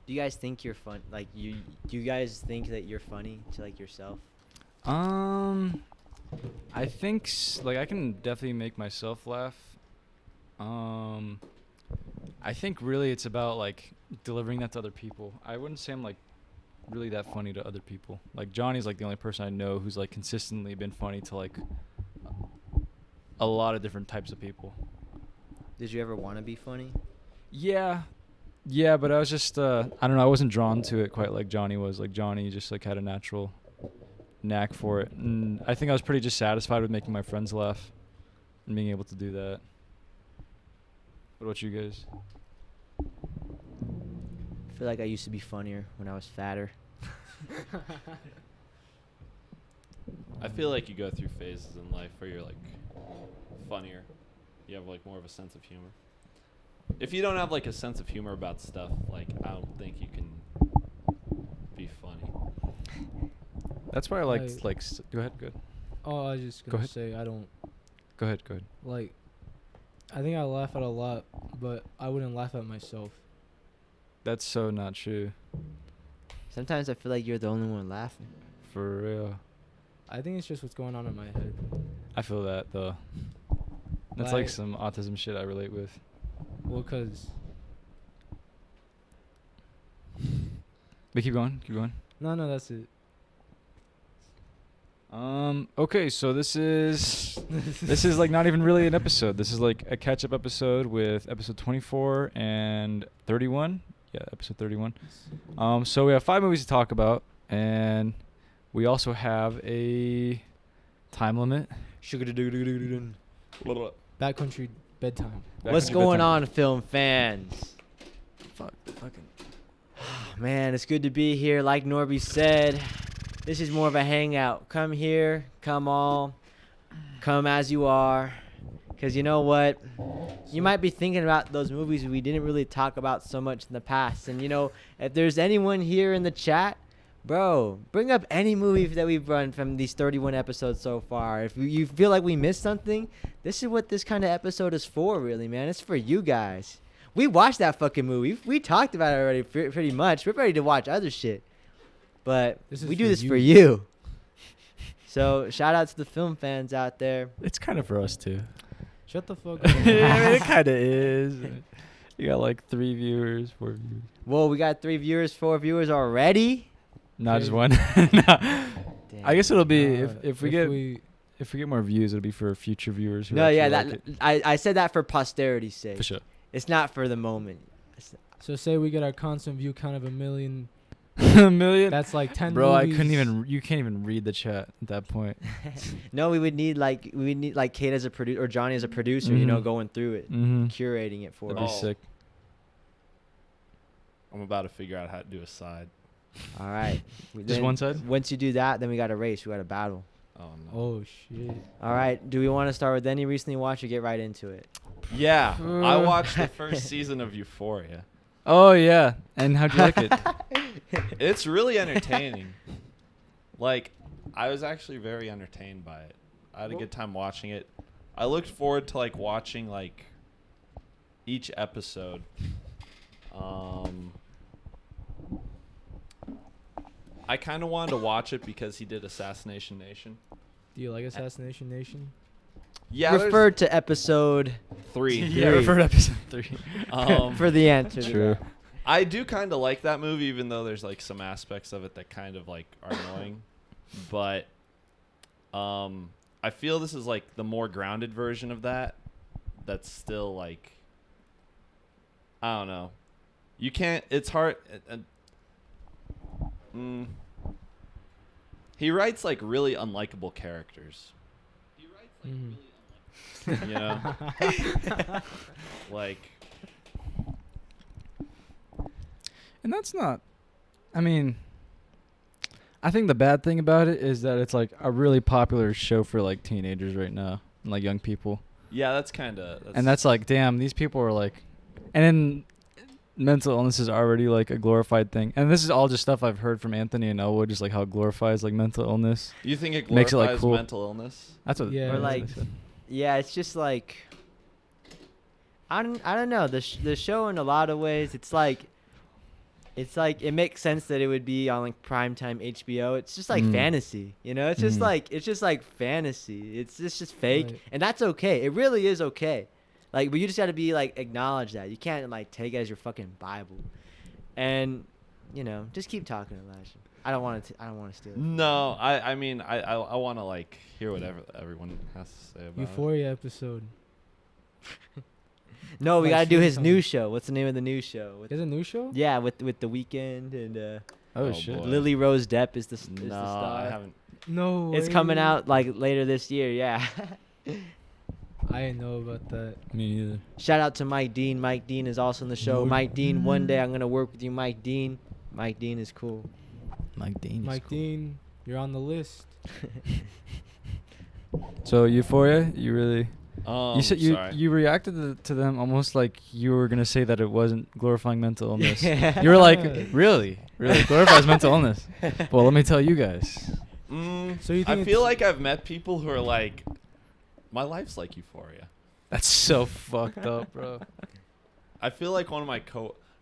Do you guys think you're fun? Like, do you guys think that you're funny to like yourself? I think like I can definitely make myself laugh. I think really it's about like delivering that to other people. I wouldn't say I'm like really that funny to other people. Like Johnny's like the only person I know who's like consistently been funny to like a lot of different types of people. Did you ever want to be funny? Yeah, but I was just I don't know. I wasn't drawn to it quite like Johnny was. Like Johnny just like had a natural knack for it, and I think I was pretty just satisfied with making my friends laugh and being able to do that. What about you guys? I feel like I used to be funnier when I was fatter. I feel like you go through phases in life where you're like funnier. You have like more of a sense of humor. If you don't have like a sense of humor about stuff, like I don't think you can be funny. That's why I like go ahead, good. Oh, I was just Go gonna ahead. say I don't Go ahead. like. I think I laugh at a lot, but I wouldn't laugh at myself. That's so not true. Sometimes I feel like you're the only one laughing. For real. I think it's just what's going on in my head. I feel that though. That's like some autism shit I relate with. Well, 'cause But keep going. no, that's it. Okay, so this is like not even really an episode. This is like a catch-up episode with episode 24 and 31. Yeah, episode 31. So we have 5 movies to talk about, and we also have a time limit. Backcountry bedtime. What's Backcountry going bedtime. on, film fans? Fucking. Man, it's good to be here. Like Norby said, this is more of a hangout. Come here, come all, come as you are. Because you know what? You might be thinking about those movies we didn't really talk about so much in the past. And, you know, if there's anyone here in the chat, bro, bring up any movie that we've run from these 31 episodes so far. If you feel like we missed something, this is what this kind of episode is for, really, man. It's for you guys. We watched that fucking movie. We talked about it already pretty much. We're ready to watch other shit. But we do this for you. So shout out to the film fans out there. It's kind of for us too. Shut the fuck I up. mean, it kind of is. You got like 3 viewers, 4 viewers. Whoa, we got 3 viewers, 4 viewers already? Not just Okay. one. No. Damn. I guess it'll be if we we get more views, it'll be for future viewers. Who No, yeah, actually that like it. I said that for posterity's sake. For sure. It's not for the moment. So say we get our constant view count of 1 million. A million. That's like 10 Bro, movies. You can't even read the chat at that point. No, we would need like Kate as a producer or Johnny as a producer, you know, Mhm. going through it, Mm-hmm. curating it for That'd be us. sick. I'm about to figure out how to do a side. All right. Just one side? Once you do that, then we got a race. We got a battle. Oh no. Oh shit. All right. Do we want to start with any recently watched or get right into it? Yeah, I watched the first season of Euphoria. Oh yeah. And how'd you like it? It's really entertaining. Like, I was actually very entertained by it. I had a good time watching it. I looked forward to like watching like each episode. I kind of wanted to watch it because he did Assassination Nation. Do you like Assassination Nation? Yeah, Refer to episode 3. Yeah, refer to episode 3. for the answer. to True. that. I do kind of like that movie, even though there's like some aspects of it that kind of like are annoying. But I feel this is like the more grounded version of that. That's still like, I don't know. You can't. It's hard. He writes like really unlikable characters. He writes like Mhm. really unlikable. You know, like. And that's not, I mean, I think the bad thing about it is that it's like a really popular show for like teenagers right now and like young people. Yeah, that's kind of. And that's like, damn, these people are like, and then mental illness is already like a glorified thing. And this is all just stuff I've heard from Anthony and Elwood, just like how it glorifies like mental illness. You think it Makes glorifies it, like, cool. mental illness? That's what, Yeah. Or that's what like, they said. yeah, it's just like, I don't know. The show in a lot of ways, it's like, It's like it makes sense that it would be on like primetime HBO. It's just like Mm. fantasy, you know. It's just like fantasy. It's just fake, Right. and that's okay. It really is okay. Like, but you just got to be like acknowledge that. You can't like take it as your fucking Bible, and you know, just keep talking, Elijah. I don't want to steal it. No, I mean I want to like hear whatever everyone has to say about Euphoria episode. No, we Like, got to do say his new something. show. What's the name of the new show? Is it a new show? Yeah, with the Weeknd and Oh, Oh, shit. boy. Lily Rose Depp is the it. is the No, star. I haven't. No. It's coming way. out like later this year. Yeah. I didn't know about that. Me neither. Shout out to Mike Dean. Mike Dean is also on the show. Mike Mike Dean, one day I'm gonna work with you, Mike Dean. Mike Dean is cool. Mike Dean. Mike Dean, you're on the list. So Euphoria, you really you said Sorry. you reacted to them almost like you were gonna say that it wasn't glorifying mental illness. You were like, really glorifies mental illness. Well, let me tell you guys. So you think I feel it's- like I've met people who are like, my life's like Euphoria. That's so fucked up, bro. I feel like one of my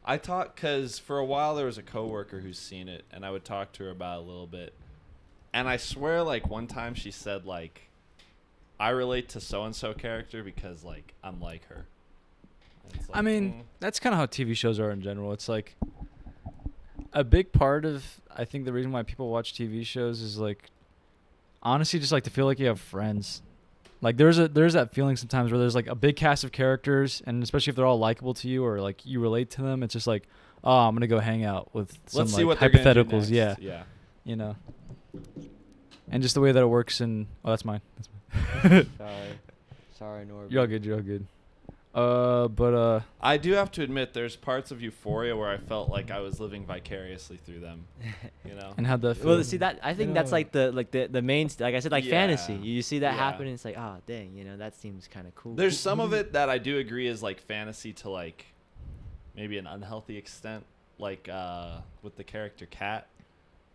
I talk because for a while there was a coworker who's seen it, and I would talk to her about it a little bit. And I swear, like one time she said, like, I relate to so and so character because like I'm like her. And it's I like, mean, that's kind of how TV shows are in general. It's like a big part of I think the reason why people watch TV shows is like honestly just like to feel like you have friends. Like there's that feeling sometimes where there's like a big cast of characters, and especially if they're all likable to you or like you relate to them, it's just like, oh, I'm gonna go hang out with some let's see like what they're gonna do hypotheticals. next. Yeah, Yeah. you know. And just the way that it works in that's mine. Sorry, Norbert. You're all good. You're all good. But I do have to admit, there's parts of Euphoria where I felt like I was living vicariously through them. You know. and how'd that feel? Well, see that I think that's No. like the main like I said, like fantasy. Yeah. You see that Yeah. happen, and it's like, oh dang, you know, that seems kind of cool. There's some of it that I do agree is like fantasy to like maybe an unhealthy extent, like with the character Kat.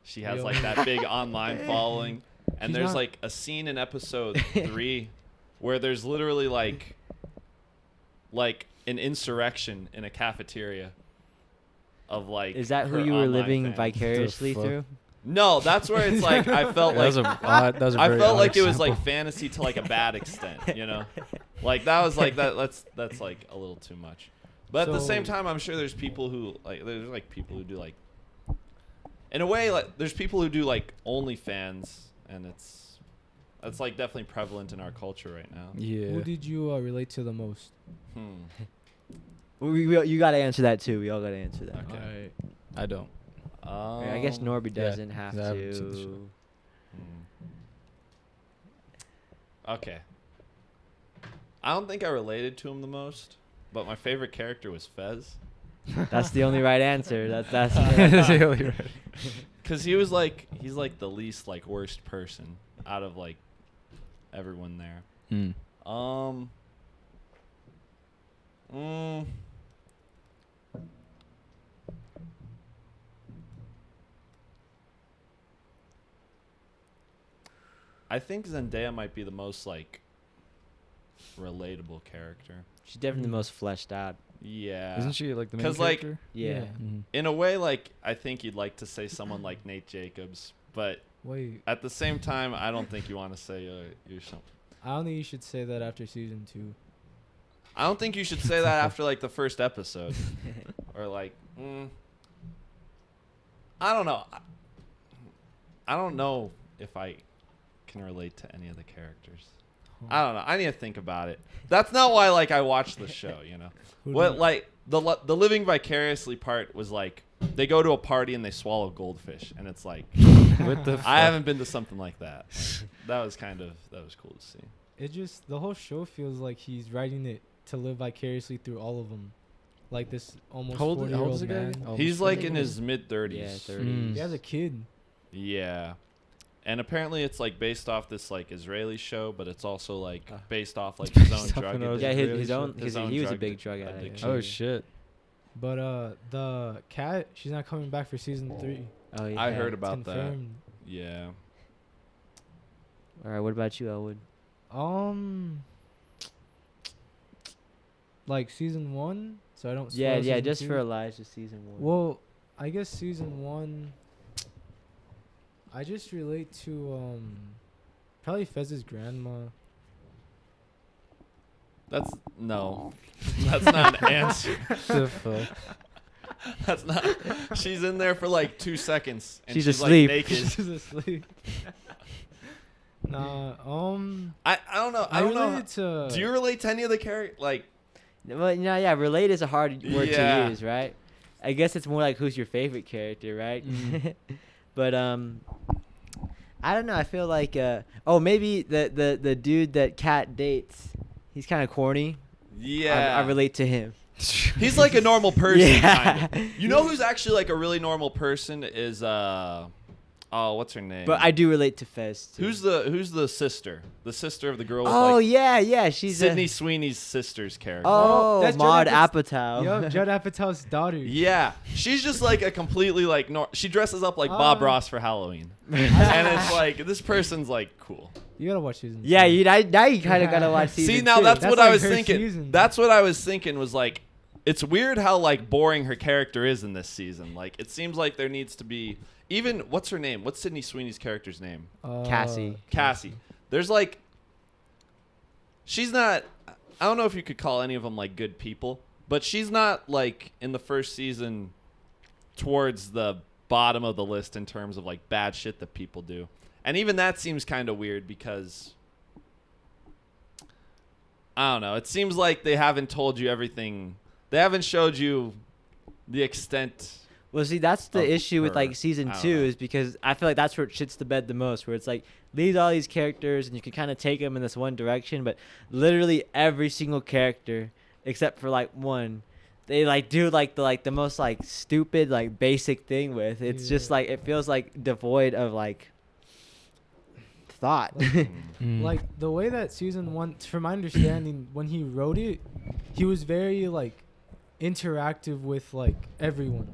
She has Yo. like that big online following, and She's there's not- like a scene in episode 3 where there's literally like an insurrection in a cafeteria of like. Is that who her you were online living fans. vicariously fuck? through? No, that's where it's like I felt that like was that was a I very felt odd like it was like example. fantasy to like a bad extent, you know, like that was like that's like a little too much. But at the same So- time, I'm sure there's people who like there's like people who do like in a way like there's people who do like OnlyFans, and that's like definitely prevalent in our culture right now. Yeah. Who did you relate to the most? You got to answer that too. We all got to answer that. Okay. Alright. I don't. I guess Norby yeah, doesn't have 'cause I haven't seen the show. to. Okay. I don't think I related to him the most, but my favorite character was Fez. That's the only right answer. That's. That's the only right. Cause he's like the least like worst person out of like everyone there. Mm. I think Zendaya might be the most like relatable character. She's definitely the most fleshed out. Yeah. Isn't she like the main 'Cause, like, character? Yeah. Mhm. In a way, like I think you'd like to say someone like Nate Jacobs, but Wait, at the same time, I don't think you want to say you're some. I don't think you should say that after season 2. I don't think you should say that after like the first episode, or like. I don't know. I don't know if I can relate to any of the characters. I don't know. I need to think about it. That's not why like I watched the show, you know. Who What do- like the living vicariously part was like they go to a party and they swallow goldfish, and it's like What the? I haven't been to something like that. That was cool to see. It just the whole show feels like he's writing it to live vicariously through all of them, like this almost How old is 40-year-old the guy? man. Oh, He's almost like 40. in his mid 30s. Yeah, 30s. Mm. He has a kid. Yeah. And apparently it's like based off this like Israeli show, but it's also like based off like his own Based off drug another Yeah, addiction. his own. His Because own he was a drug big drug addict. addiction. Oh shit. But the cat, she's not coming back for season 3. Oh yeah. I heard It's about that. confirmed. Yeah. All right. What about you, Elwood? Like season 1, so I don't. Yeah, spoil yeah. season Just 2. for Elijah, season 1. Well, I guess season 1. I just relate to probably Fez's grandma. That's no. That's not an answer. The fuck? That's not. She's in there for like 2 seconds. And She's she's asleep. Like naked. She's asleep. Nah. I don't know. I don't know. related to. Do you relate to any of the characters? Like, Well, yeah, relate is a hard word Yeah. to use, right? I guess it's more like who's your favorite character, right? Mhm. But I don't know. I feel like maybe the dude that Kat dates, he's kind of corny. yeah. I relate to him. He's like a normal person. Yeah. Kind of. You know who's actually like a really normal person is what's her name? But I do relate to Fez too. Who's the sister? The sister of the girl with Oh like yeah, she's Sydney Sweeney's sister's character. Oh, That's Maud Judd Apatow. Yup, Judd Apatow's daughter. Yeah, she's just like a completely like she dresses up like Bob Oh. Ross for Halloween, and it's like this person's like cool. You gotta watch season. Yeah, 2. now you kind of gotta watch season See, now 2. that's what like I was her thinking. season. That's what I was thinking was like, it's weird how like boring her character is in this season. Like, it seems like there needs to be even what's her name? What's Sydney Sweeney's character's name? Cassie. Cassie. There's like, she's not. I don't know if you could call any of them like good people, but she's not like in the first season towards the bottom of the list in terms of like bad shit that people do. And even that seems kind of weird because I don't know. It seems like they haven't told you everything. They haven't showed you the extent. Well, see, that's Of the issue with her. like season I don't 2 know. is because I feel like that's where it shits the bed the most, where it's like leaves all these characters and you can kind of take them in this one direction, but literally every single character except for like one, they like do like the most like stupid like basic thing with. It's just Yeah. like it feels like devoid of like thought. Like the way that season 1, from my understanding, when he wrote it, he was very like interactive with like everyone.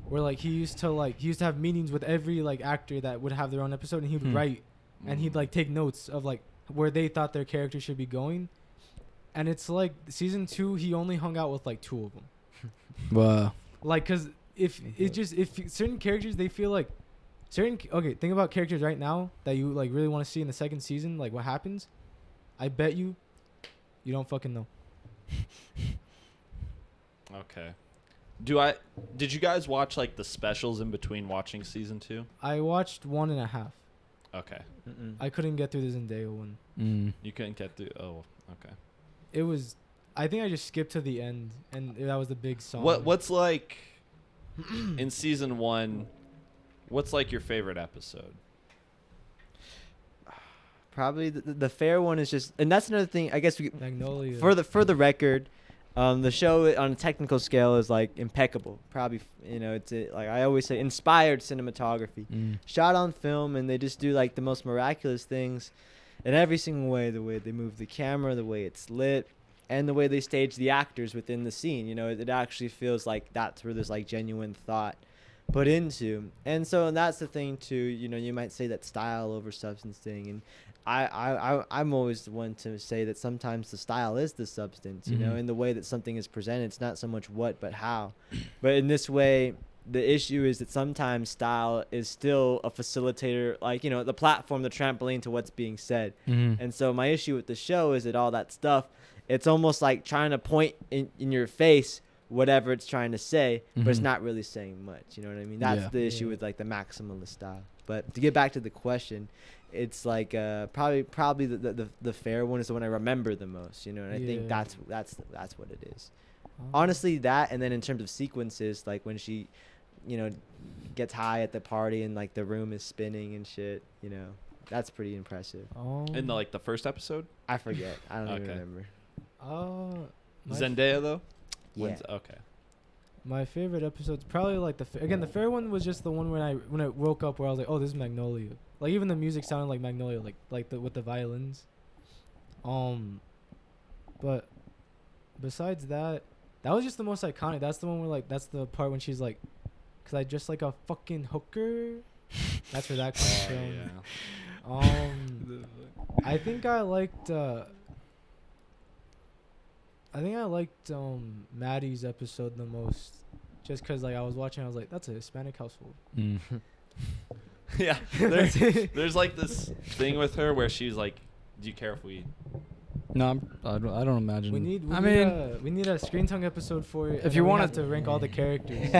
Where like he used to have meetings with every like actor that would have their own episode, and he would write and he'd like take notes of like where they thought their character should be going. And it's like season 2, he only hung out with like 2 of them. Wow. Like, cause if certain characters, they feel like think about characters right now that you like really want to see in the second season, like what happens. I bet you don't fucking know. Okay. Did you guys watch like the specials in between watching season 2? I watched 1.5. Okay. Mm-mm. I couldn't get through the Zendaya one. You couldn't get through. Oh, okay. It was, I think I just skipped to the end, and that was the big song. What's like in season 1? What's like your favorite episode? Probably the fair one is just, and that's another thing. I guess Magnolia. for the record, the show on a technical scale is like impeccable. Probably it's like I always say, inspired cinematography, shot on film, and they just do like the most miraculous things in every single way. The way they move the camera, the way it's lit, and the way they stage the actors within the scene. It actually feels like that's where there's like genuine thought put into. And so that's the thing too. You might say that style over substance thing, and I'm always the one to say that sometimes the style is the substance, in the way that something is presented. It's not so much what, but how. But in this way, the issue is that sometimes style is still a facilitator, like, the platform, the trampoline to what's being said. And so my issue with the show is that all that stuff, it's almost like trying to point in your face whatever it's trying to say, but it's not really saying much. You know what I mean? That's the issue with like the maximalist style. But to get back to the question, it's like probably the fair one is the one I remember the most, and I think that's what it is. Honestly, that, and then in terms of sequences, like when she gets high at the party and like the room is spinning and shit, that's pretty impressive. In the first episode? I forget. I don't even Okay. remember. Zendaya though? Yeah. Okay. My favorite episode's probably like the fair one was just the one when I woke up where I was like, oh, this is Magnolia. Like even the music sounded like Magnolia, like with the violins. But besides that was just the most iconic. That's the one where like that's the part when she's like, 'cause I just like a fucking hooker. That's where that comes from. Yeah. I think I liked Maddie's episode the most. just because like I was watching, I was like, that's a Hispanic household. Mm. Yeah. There's like this thing with her where she's like, "Do you care if we?" No, I don't imagine. We need a Screen Tongue episode for it. If you want wanted to rank all the characters.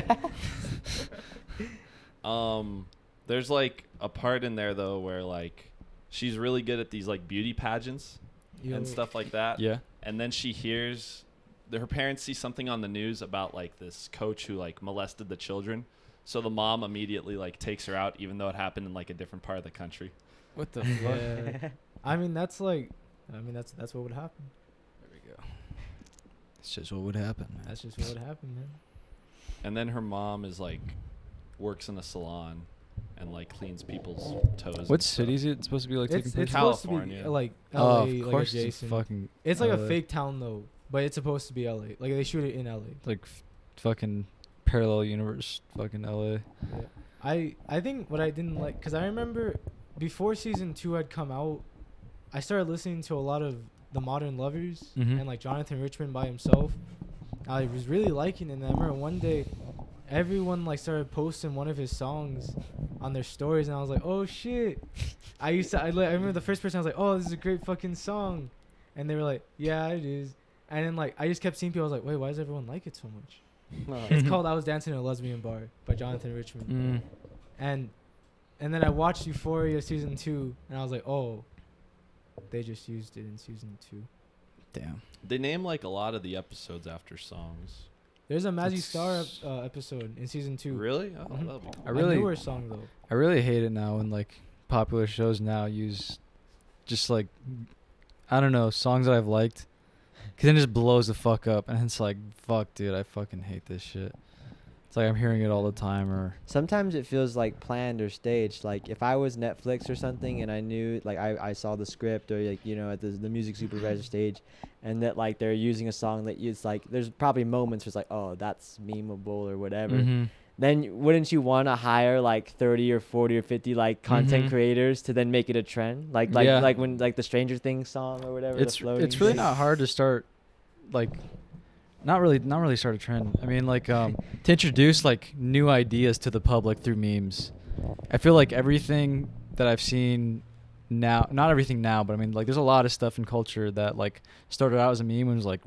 There's like a part in there though where like she's really good at these like beauty pageants and stuff like that. Yeah. And then she hears her parents see something on the news about like this coach who like molested the children. So the mom immediately like takes her out, even though it happened in like a different part of the country. What the fuck? Yeah. That's what would happen. There we go. It's just what would happen, man. That's just what would happen, man. And then her mom is like works in a salon and like cleans people's toes. What city is it supposed to be like taking It's place? supposed to be California. like LA, Oh, of like course adjacent. it's fucking. It's like LA. a fake town though, but it's supposed to be LA. Like they shoot it in LA. Like fucking parallel universe, fucking LA. Yeah. I think what I didn't like, because I remember before season 2 had come out, I started listening to a lot of the Modern Lovers Mhm. and like Jonathan Richman by himself. I was really liking it, and I remember one day everyone like started posting one of his songs on their stories, and I was like, oh shit. I remember the first person, I was like, oh, this is a great fucking song, and they were like, yeah, it is. And then like I just kept seeing people, I was like, wait, why does everyone like it so much? It's called I Was Dancing in a Lesbian Bar by Jonathan Richman. And then I watched Euphoria season 2, and I was like, oh, they just used it in season 2. Damn. They name like a lot of the episodes after songs. There's a Mazzy That's- Star episode in season 2. Really? Oh, Mhm. that'll be cool. I really- a newer song though. I really hate it now when like popular shows now use just like I don't know songs that I've liked, cause then it just blows the fuck up, and it's like fuck, dude, I fucking hate this shit. It's like I'm hearing it all the time, or Sometimes it feels like planned or staged. Like if I was Netflix or something and I knew, like I saw the script or like, you know, at the music supervisor stage, and that like they're using a song that it's like there's probably moments where it's like, oh, that's memeable or whatever. Mhm. Then wouldn't you want to hire like 30 or 40 or 50 like content Mhm. creators to then make it a trend? Like Yeah. like when like the Stranger Things song or whatever. It's the floating really thing. not hard to start, like, not really start a trend. I mean, like, to introduce like new ideas to the public through memes. I feel like everything that I've seen now, not everything now, but I mean, like, there's a lot of stuff in culture that like started out as a meme and was like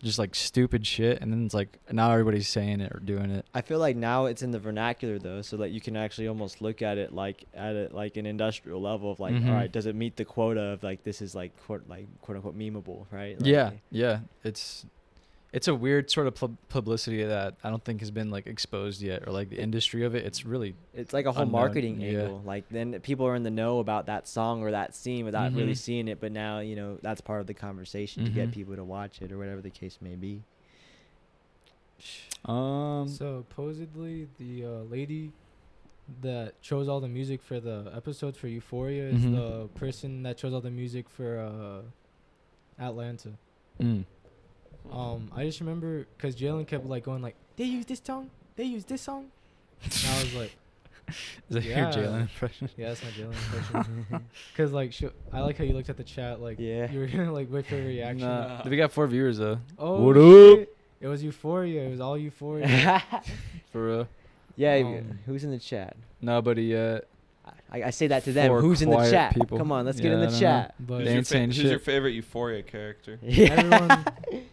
just like stupid shit, and then it's like now everybody's saying it or doing it. I feel like now it's in the vernacular though, so that you can actually almost look at it like an industrial level of like, Mhm. all right, does it meet the quota of like this is like quote unquote memeable, right? Like, Yeah. It's a weird sort of publicity that I don't think has been like exposed yet, or like the industry of it. It's really It's like a whole unknown, marketing yeah. angle. Like then people are in the know about that song or that scene without really Mhm. seeing it, but now you know that's part of the conversation to get Mhm. people to watch it or whatever the case may be. So supposedly the lady that chose all the music for the episodes for Euphoria is Mhm. the person that chose all the music for Atlanta. mm. I just remember because Jalen kept like going like, they use this song, they use this song, and I was like, Is that Yeah. your Jalen impression? yeah, that's my Jalen impression. Because like I like how you looked at the chat like Yeah. you were gonna like wait for a reaction. Nah. We got 4 viewers though. Oh, What shit. It was Euphoria. It was all Euphoria. For real. Yeah, Um, who's in the chat? Nobody I say that to them. 4 Who's in the quiet chat? people. Come on, let's get Yeah, in I the don't chat. But They ain't saying Who's your shit. favorite Euphoria character? everyone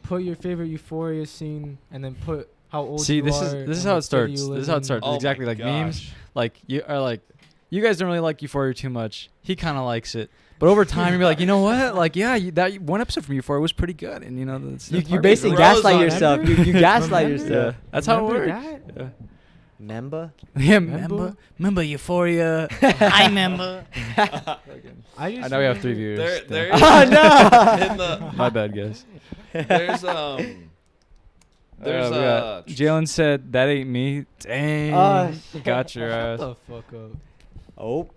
put your favorite Euphoria scene and then put how old See, you this are. is and how what it city starts. you This live is how it in. starts. Oh Exactly my like memes. gosh. Like you are like, you guys don't really like Euphoria too much. He kind of likes it, but over time you're like, you know what? Like, yeah, that one episode from Euphoria was pretty good, and you know that's You part of basically it. Rose gaslight on yourself. Remember? You gaslight Remember? yourself. Yeah, that's how it Remember works. that? Yeah. Member? Yeah, Remember? remember Euphoria. I remember. I just I know we have 3 viewers. There Damn. is Oh, no! in the My bad, guys. there's We got- Jalen said that ain't me. Dang, Oh, shit. got your Shut ass. the fuck up. Oh,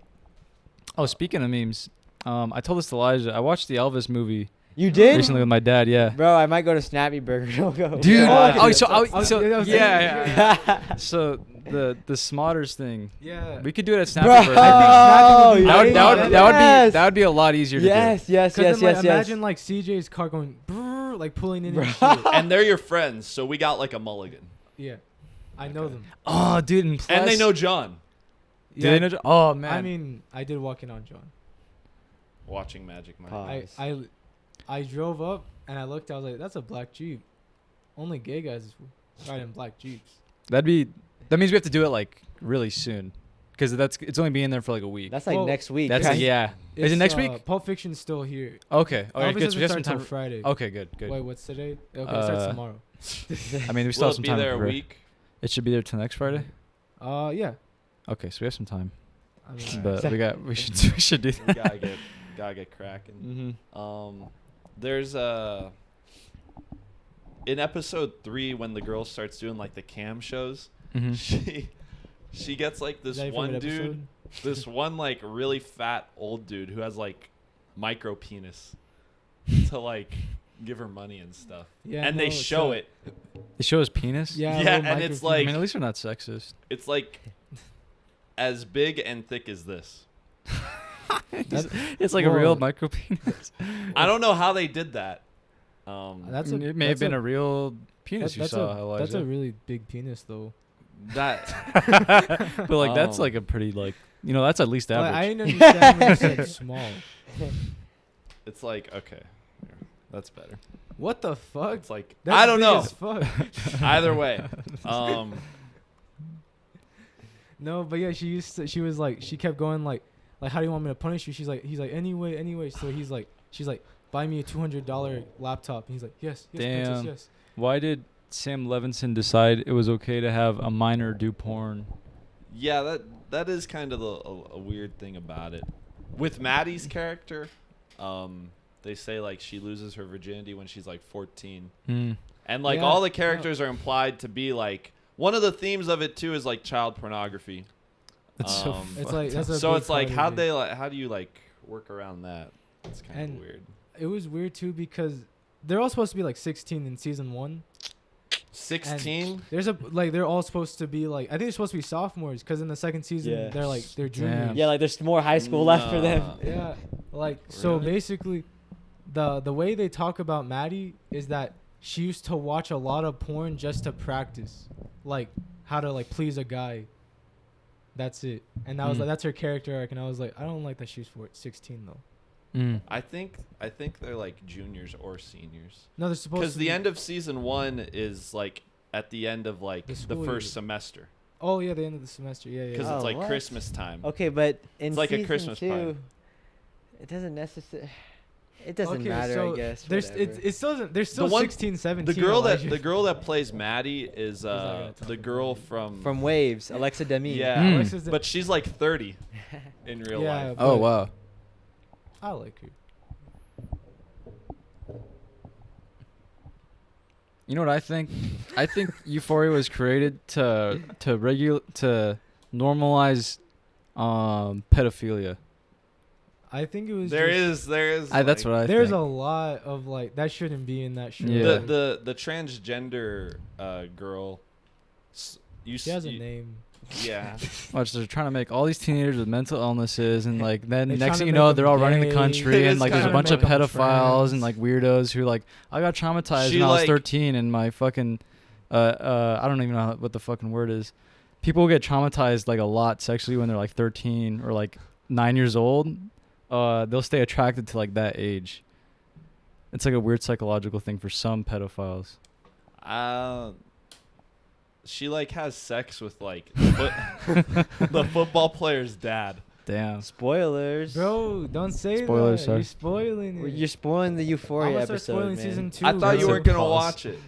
Oh, speaking of memes, I told this to Elijah. I watched the Elvis movie you did? recently with my dad. Yeah. Bro, I might go to Snappy Burger. Don't go. Dude, Watch oh, it. so Yeah, yeah. So the Smotters thing, Yeah. we could do it at Snappy Bro, Burger. Snappy would be yes. That would be a lot easier to Yes, yes, Cause yes, then, like, yes, yes. imagine like CJ's car going brrr, like pulling in and Bro. shit. and they're your friends, so we got like a mulligan. Yeah. I know them. Oh, dude, and, And they know John. Do they know? Oh man. I mean, I did walk in on John. Watching Magic Mike. Pause. I drove up and I looked. I was like, "That's a black Jeep. Only gay guys ride in black Jeeps." That means we have to do it like really soon, because it's only being there for like a week. That's like Well, next week. That's right? yeah. Is it next week? Pulp Fiction's still here. Okay. Okay. Elvis Good. So we have some doesn't start time. till Friday. Okay. Good. Wait, what's today? Okay, it starts tomorrow. I mean, we still Will have some it be time. to there a prepare. week? It should be there till next Friday. Yeah. Okay, so we have some time, I mean, but we should do We that. gotta get cracking. There's in episode 3 when the girl starts doing like the cam shows, she gets like this is that your one favorite dude, episode? this one like really fat old dude who has like micro penis to like give her money and stuff. Yeah, and no, they it's show a- it. They show his penis. Yeah, Yeah, little and micro it's penis. I like mean, at least we're not sexist. it's like as big and thick as this. It's like a real micro penis. I don't know how they did that. It may have been a real penis you saw, Elijah. That's a really big penis, though. That but like that's like a pretty like that's at least Like, average. I didn't understand when you said small. it's like okay, that's better. What the fuck? It's like That's I don't big know. as fuck. Either way, No, but yeah, she was like, she kept going like, how do you want me to punish you? He's like, anyway. So she's like, buy me a $200 laptop. And he's like, yes, Damn. princess, yes. Why did Sam Levinson decide it was okay to have a minor do porn? yeah, that is kind of a weird thing about it. With Maddie's character, they say like she loses her virginity when she's like 14, and like Yeah, all the characters are implied to be like. One of the themes of it too is like child pornography. That's so It's like that's a So big it's like part of it. how do you like work around that? It's kind And of weird. It was weird too because they're all supposed to be like 16 in season 1. 16? They're all supposed to be like, I think they're supposed to be sophomores because in the second season Yeah. they're juniors. Damn. Yeah, like there's more high school left for them. Nah. Yeah, like so Really? basically, the way they talk about Maddie is that she used to watch a lot of porn just to practice, like how to like please a guy. That's it, and I was like, that's her character arc, and I was like, I don't like that she's 16 though. I think they're like juniors or seniors. No, they're supposed Because to. the end of season 1 is like at the end of like The the school first year. semester. Oh yeah, the end of the semester. Yeah, yeah. Because Oh, it's like what? Christmas time. Okay, but in It's like a season Christmas 2, pie. it doesn't necessarily. It doesn't Okay, matter, so I guess. There's whatever. it still doesn't. There's still The one- 16, 17. The girl Elijah. that plays Maddie is not gonna talk the about girl it. from Waves, Alexa Demi. yeah, Alexa's the- but she's like 30 in real Yeah, life. Oh but wow. I like her. You know what I think? I think Euphoria was created to normalize pedophilia. I think it was. There just, is. That's like, what I There's think. a lot of like that shouldn't be in that show. Yeah. the transgender girl. She has a name. Yeah. Watch, they're trying to make all these teenagers with mental illnesses, and like then They're next trying thing to you know, make they're them all running the gay. country, and It's like there's a kinda bunch of make 'em pedophiles friends. and like weirdos who like I got traumatized She, when I was like- 13, and my fucking I don't even know what the fucking word is. People get traumatized like a lot sexually when they're like 13 or like 9 years old. They'll stay attracted to like that age. It's like a weird psychological thing for some pedophiles. She like has sex with like the football player's dad. Damn. Spoilers. Bro, don't say Spoilers, that. sorry. You're spoiling it. You're spoiling the I'm Euphoria gonna start episode, spoiling man. season 2. I thought you That's weren't a gonna pause. watch it.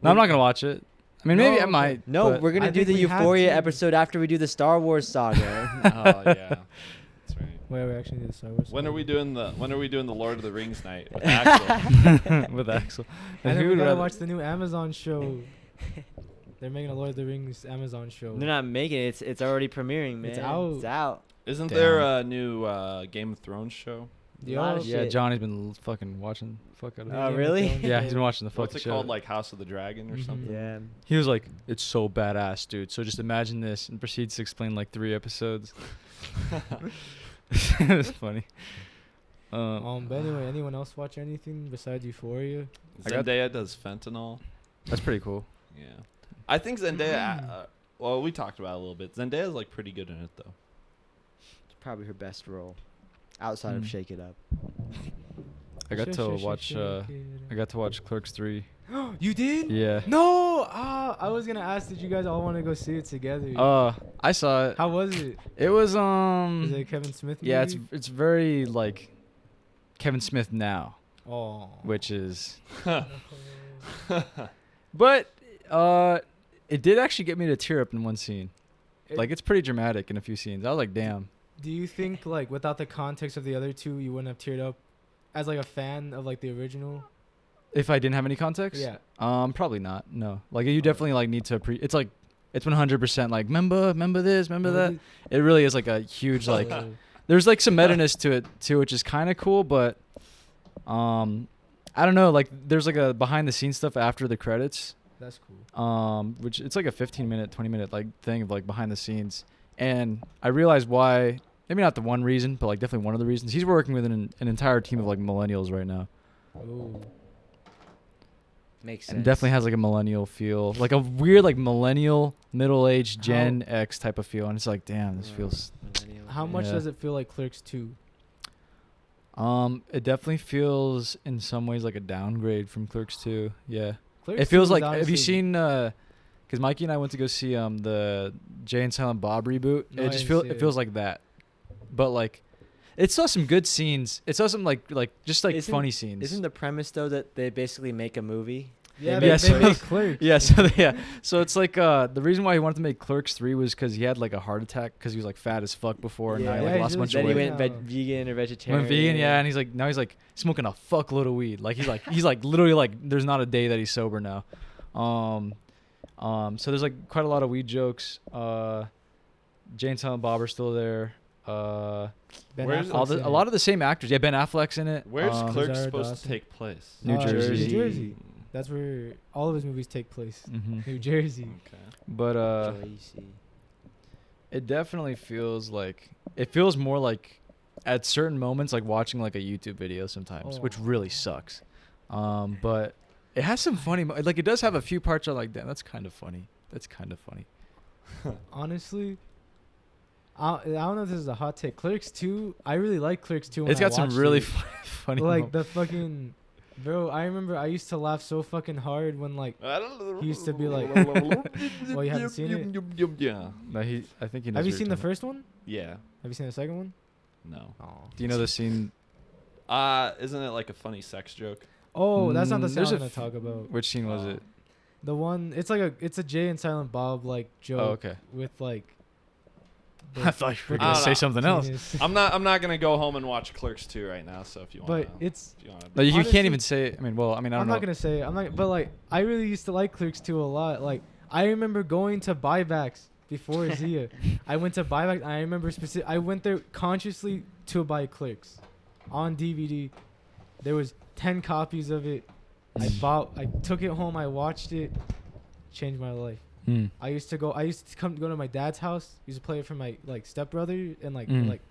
No, I'm not gonna watch it. I mean, maybe No, I might. No, but we're gonna I do think the we have Euphoria to. episode after we do the Star Wars saga. Oh yeah, that's right. Wait, we actually did the Star Wars. When are we doing the Lord of the Rings night with Axel? with Axel. And then who we would gotta rather- watch the new Amazon show. They're making a Lord of the Rings Amazon show. They're not making it. It's already premiering, man. It's out. It's out. Isn't Damn. there a new Game of Thrones show? A lot of Yo, Yeah, shit. Johnny's been fucking watching the fuck out of it. Oh, Game of really? Thrones Yeah, show. he's been watching the fucking What's it show. called? Like House of the Dragon or Mhm. something? Yeah. He was like, "It's so badass, dude." So just imagine this, and proceeds to explain like 3 episodes. It was funny. But anyway, anyone else watch anything besides Euphoria? I got- Zendaya does fentanyl. That's pretty cool. Yeah. I think Zendaya. Well, we talked about it a little bit. Zendaya's like pretty good in it though. It's probably her best role, outside of Shake It Up. I got to watch. I got to watch Clerks 3. You did? Yeah. No. I was gonna ask, did you guys all want to go see it together? I saw it. How was it? It was Is it a Kevin Smith movie? Yeah, it's very like Kevin Smith now, Oh. which is. But it did actually get me to tear up in one scene. Like it's pretty dramatic in a few scenes. I was like, damn. Do you think like without the context of the other two, you wouldn't have teared up, as like a fan of like the original? If I didn't have any context? Yeah. Probably not. No. Like you definitely like need to it's like it's 100% like remember this, remember that. It really is like a huge like there's like some meta-ness to it too, which is kind of cool, but I don't know, like there's like a behind the scenes stuff after the credits. That's cool. Which it's like a 15-minute, 20-minute like thing of like behind the scenes. And I realized why, maybe not the one reason, but like definitely one of the reasons. He's working with an entire team of like millennials right now. Oh. Makes sense. And definitely has like a millennial feel, like a weird like millennial, middle-aged Gen X type of feel. And it's like, damn, this feels. How much does it feel like Clerks 2? It definitely feels in some ways like a downgrade from Clerks 2. Yeah. Clerks It feels 2 like, was have you honestly- seen, because Mikey and I went to go see the Jay and Silent Bob reboot. No, It I just didn't see it feels like that. But like, it saw some good scenes. It saw some like just like funny scenes. Isn't the premise though that they basically make a movie? Yeah, They they make made Clerks. Yeah, so it's like the reason why he wanted to make Clerks 3 was because he had like a heart attack because he was like fat as fuck before and now he Yeah, like he's lost a bunch Then of he weight. went vegan or vegetarian. Went vegan, yeah, and he's like smoking a fuckload of weed. Like he's like literally like there's not a day that he's sober now. So there's like quite a lot of weed jokes. Jay and Silent Bob are still there. Ben Where's Affleck's in A it. lot of the same actors. Yeah, Ben Affleck's in it. Where's Clerks Zara supposed Dawson. to take place? New Jersey. New Jersey. That's where all of his movies take place. Mhm. New Jersey. Okay. But Joycey. it definitely feels like it feels more like at certain moments like watching like a YouTube video sometimes, which really sucks. But it has some funny like it does have a few parts I'm like, damn, that's kind of funny. Honestly, I don't know if this is a hot take. Clerks 2, I really like Clerks 2 when It's got some watched really it. funny Like moments. the fucking bro, I remember I used to laugh so fucking hard when like he used to be like well, you haven't seen it? Yeah. No, I think he knows. Have you what seen you're the talking first one? Yeah. Have you seen the second one? No. Oh. about. Do you know the scene? Isn't it like a funny sex joke? Oh, that's not the scene There's I'm a gonna talk about. Which scene was it? The one it's a Jay and Silent Bob like joke Oh, okay. with like I thought you were I gonna don't say know. something else. penis. I'm not gonna go home and watch Clerks 2 right now. So if you want, But it's No, you honestly- can't even say. I mean, I don't I'm know. not gonna say I'm not but like I really used to like Clerks 2 a lot. Like I remember going to buybacks before Zia. I went to buybacks. I remember I went there consciously to buy Clerks on DVD. There was 10 copies of it. I took it home, I watched it, changed my life. I used to go to my dad's house, used to play it for my like stepbrother and like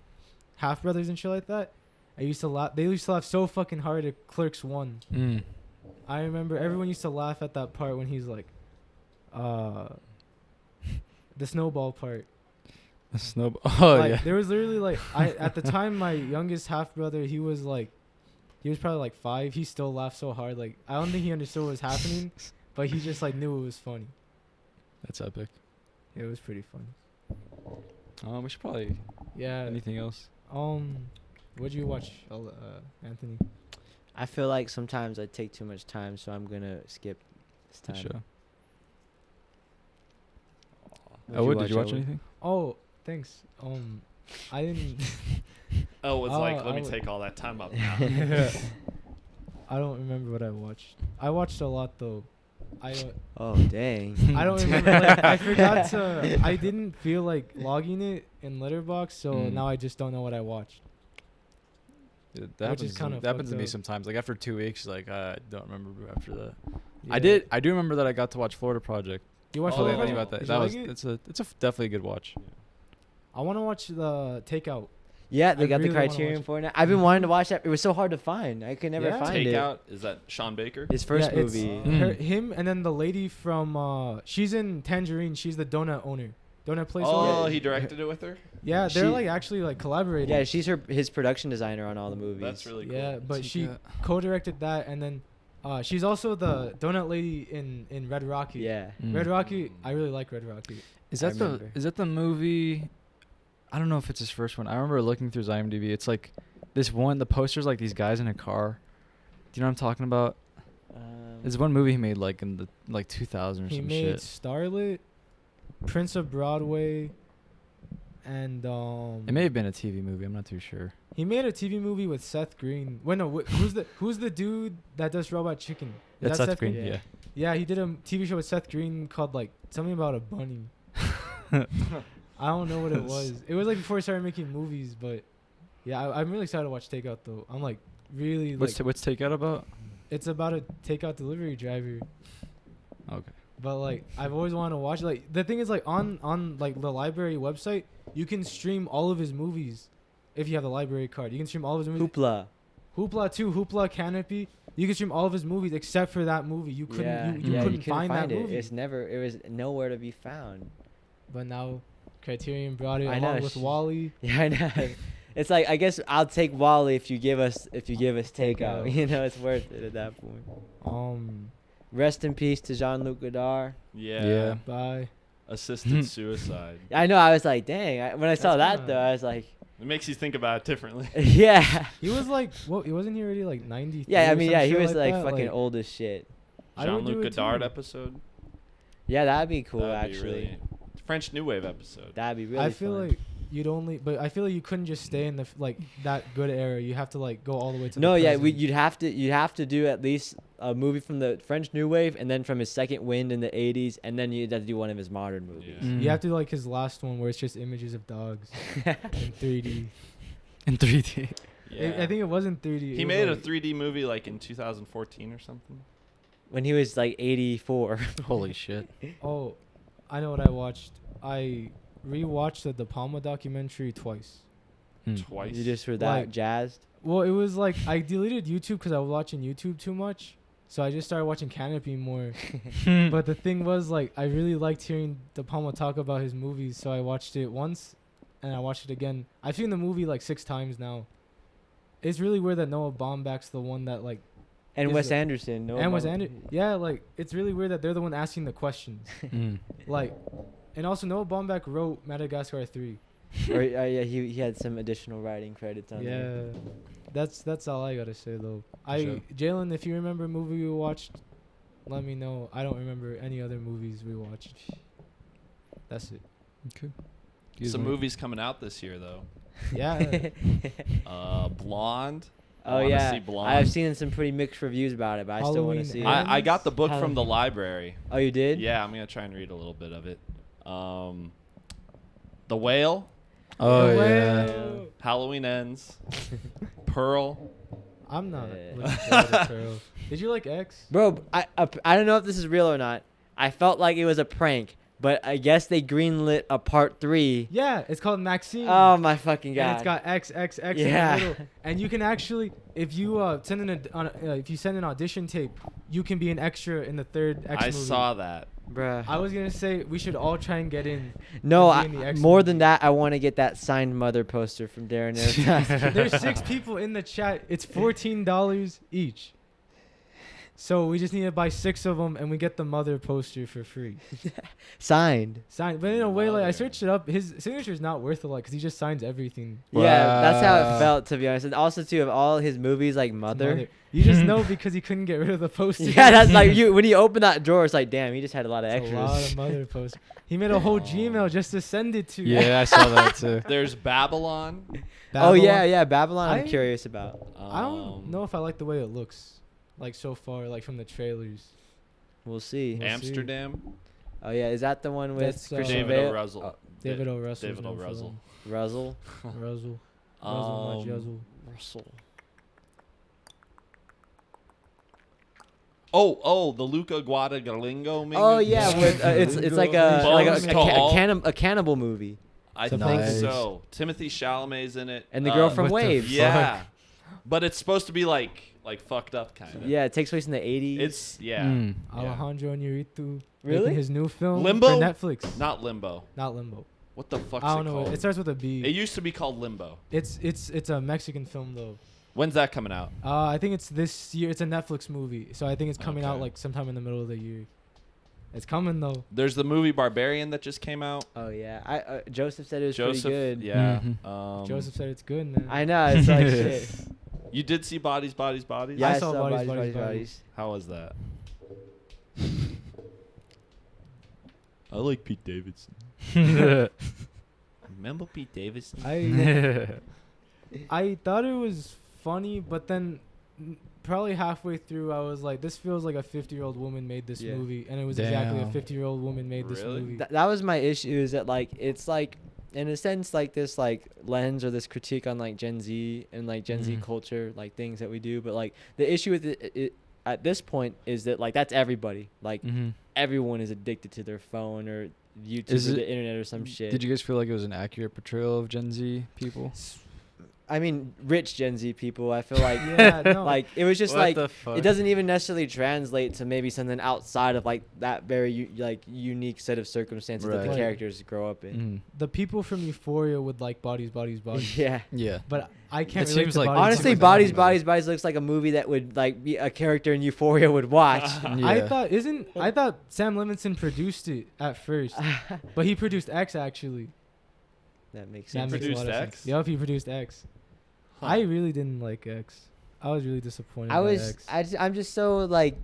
half brothers and shit like that. They used to laugh so fucking hard at Clerks 1. I remember everyone used to laugh at that part when he's like the snowball part. The snowball. Oh Like, yeah. there was literally like at the time my youngest half brother, he was probably like 5. He still laughed so hard. Like I don't think he understood what was happening, but he just like knew it was funny. That's epic. It was pretty funny. We should probably. Yeah. Anything else? What'd you watch, Anthony? I feel like sometimes I take too much time, so I'm gonna skip this Good time. show. What'd Did you watch Elwood? anything? Oh, thanks. I didn't. Oh, it's Oh, like let I me would- take all that time up now. I don't remember what I watched. I watched a lot though. Oh dang. I don't remember. Like, I forgot to. I didn't feel like logging it in Letterboxd, so now I just don't know what I watched. Yeah, Which is kinda that happens to fucked me up. sometimes. Like after 2 weeks, like I don't remember after that. Yeah. I do remember that I got to watch Florida Project. You watched Oh, Totally Florida forgot yeah. about that. Project? Did you That was like it? it's a definitely a good watch. I want to watch the Takeout. Yeah, they I got the really wanna Criterion watch it. for it now. I've been wanting to watch that. It was so hard to find. I could never Yeah. find it. Takeout, is that Sean Baker? His first Yeah, it's movie. him and then the lady from she's in Tangerine. She's the donut owner, donut place Oh, owner. he directed it with her? Yeah, they're She- like actually like collaborating. Yeah, she's his production designer on all the movies. That's really cool. Yeah, but she Takeout. co-directed that, and then she's also the donut lady in Red Rocky. Yeah. Red Rocky. I really like Red Rocky. Is I that the remember. is that the movie? I don't know if it's his first one. I remember looking through his IMDb. It's like this one. The poster's like these guys in a car. Do you know what I'm talking about? There's one movie he made like in the like 2000 or He some made shit. Starlet, Prince of Broadway, and It may have been a TV movie. I'm not too sure. he made a TV movie with Seth Green. Wait, no, who's the dude that does Robot Chicken? Is That's that Seth Green. Green? Yeah. Yeah, he did a TV show with Seth Green called like something about a bunny. I don't know what it was. It was like before he started making movies, but yeah, I'm really excited to watch Takeout though. I'm like really What's like what's Takeout about? it's about a takeout delivery driver. Okay. But like I've always wanted to watch it. Like the thing is like on like the library website, you can stream all of his movies if you have the library card. You can stream all of his movies. Hoopla. Hoopla 2, Hoopla Canopy. You can stream all of his movies except for that movie. You couldn't Yeah, you yeah, couldn't find that it. movie. It was nowhere to be found. But now Criterion brought it I know, along with Wally. Yeah, I know. It's like I guess I'll take Wally if you give us takeout. You know, it's worth it at that point. Rest in peace to Jean-Luc Godard. Yeah. Yeah. Bye. Assisted suicide. I know. I was like, dang. When I saw That's that kinda- though, I was like, It makes you think about it differently. yeah. He was like, what? Wasn't he already like 90? Yeah, I mean, yeah, he was like fucking old as shit. I would Jean-Luc do it Godard too. episode. Yeah, that'd be cool That'd be actually. really- French New Wave episode. That'd be really I feel fun. like you'd only, but I feel like you couldn't just stay in the like that good era. You have to like go all the way to. No, the yeah, present. you'd have to do at least a movie from the French New Wave, and then from his second wind in the '80s, and then you'd have to do one of his modern movies. Yeah. You have to do like his last one where it's just images of dogs in 3D. In 3D. Yeah. I think it was in 3D. He made a 3D movie like in 2014 or something. When he was like 84. Holy shit. Oh, I know what I watched. I rewatched the De Palma documentary twice. Twice. You just were that Like- jazzed. Well, it was like I deleted YouTube because I was watching YouTube too much. So I just started watching Canopy more. But the thing was, like, I really liked hearing De Palma talk about his movies. So I watched it once and I watched it again. I've seen the movie like 6 times now. It's really weird that Noah Baumbach's the one that, like, And Is Wes it- Anderson. No and Wes Bum- Anderson. Yeah, like, it's really weird that they're the one asking the questions. Like, and also Noah Baumbach wrote Madagascar 3. Or, yeah, he had some additional writing credits on there. Yeah. That's all I gotta say though. Sure. Jalen, if you remember a movie we watched, let me know. I don't remember any other movies we watched. That's it. Okay. Some movies coming out this year though. Yeah. Blonde. I Oh wanna yeah, see Blonde. I've seen some pretty mixed reviews about it, but I still want to Halloween see it. Ends. I got the book from Halloween. the library. Oh, you did? Yeah, I'm gonna try and read a little bit of it. The Whale. Oh No yeah. way. Halloween Ends. Pearl. I'm not Yeah. looking forward to Pearl. Did you like X? Bro, I don't know if this is real or not. I felt like it was a prank, but I guess they greenlit a part 3. Yeah, it's called Maxine. Oh my fucking god! And it's got XXX Yeah. in the middle. And you can actually, if you send if you send an audition tape, you can be an extra in the third X I movie. saw that. Bruh. I was gonna say we should all try and get in. No, and be in the X more movie. than that, I want to get that signed mother poster from Darren Aronofsky. There's 6 people in the chat. It's $14 each. So we just need to buy 6 of them, and we get the mother poster for free. Signed. Signed, but in a way, like I Mother. searched it up. His signature is not worth a lot because he just signs everything. Yeah, that's how Wow. it felt, to be honest. And also, too, of all his movies, like Mother. You just know because he couldn't get rid of the poster. Yeah, that's like you. When you open that drawer, it's like, damn, he just had a lot of It's a lot extras. of mother posters. He made a whole Gmail just to send it to. Yeah, I saw that too. There's Babylon. Oh yeah, Babylon. yeah, Babylon. I'm I- curious about. I don't know if I like the way it looks, like so far, like from the trailers. We'll see. We'll see. Amsterdam. Oh yeah, is that the one with That's, Christian David O. Bale? Russell. David O. Russell. David O. Russell. Russell. Russell. Um, Russell. Russell. Russell. Oh, the Luca Guadagnino movie. Oh yeah, with, it's like a Bones to all. cannibal movie. I So think nice. so. Timothy Chalamet's in it. And the girl from what the Waves. Yeah. But it's supposed to be like fucked up kind of. Yeah, it takes place in the 80s. It's yeah. Mm. Alejandro Inarritu Really? making his new film Limbo? for Netflix. Not Limbo. Not Limbo. What the fuck's I don't it know. called? It starts with a B. It used to be called Limbo. It's a Mexican film though. When's that coming out? I think it's this year. It's a Netflix movie, so I think it's coming out Okay. like sometime in the middle of the year. It's coming though. There's the movie Barbarian that just came out. Oh yeah, Joseph said it was Joseph, pretty good. yeah. Mhm. Joseph said it's good, man. I know, it's like shit. You did see Bodies. Yeah, I I saw saw Bodies, Bodies. Bodies. How was that? I like Pete Davidson. Remember Pete Davidson? I thought it was funny, but then probably halfway through, I was like, this feels like a 50-year-old woman made this Yeah. movie, and it was exactly a Damn. 50-year-old woman made this Really? movie. That was my issue. Is that like it's like in a sense like this like lens or this critique on like Gen Z and like Gen Z Mhm. culture, like things that we do. But like the issue with it at this point is that like that's everybody. Like Mhm. everyone is addicted to their phone or YouTube Is or it- the internet or some shit. Did you guys feel like it was an accurate portrayal of Gen Z people? I mean, rich Gen Z people. I feel like Yeah, no. like it was just What like the fuck? it doesn't even necessarily translate to maybe something outside of like that very like unique set of circumstances that Right. the characters grow up in. Mhm. The people from Euphoria would like Bodies, Yeah. Yeah. but I can't. It relate seems to like- Bodies Honestly, because Bodies, of- Bodies looks like a movie that would like be a character in Euphoria would watch. I Yeah. thought Sam Levinson produced it at first, but he produced X actually. That makes That sense. makes a produced lot of X? sense. Yup, he produced X. Huh. I really didn't like X. I was really disappointed. I by was, X. I'm just so like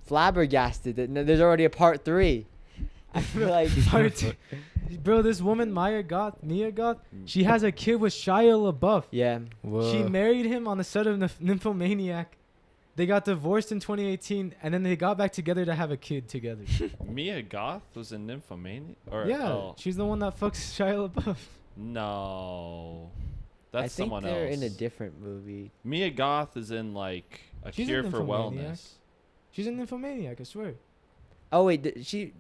flabbergasted that there's already a part 3. I feel like Bro, this woman Mia Goth, she has a kid with Shia LaBeouf. yeah, She married him on the set of Nymphomaniac. They got divorced in 2018, and then they got back together to have a kid together. Mia Goth was in Nymphomania? Or, Yeah, oh, she's the one that fucks Shia LaBeouf. no. That's I think someone they're else. in a different movie. Mia Goth is in like A She's Cure in for Nymphomaniac. Wellness. She's in Nymphomaniac, I swear. Oh wait, she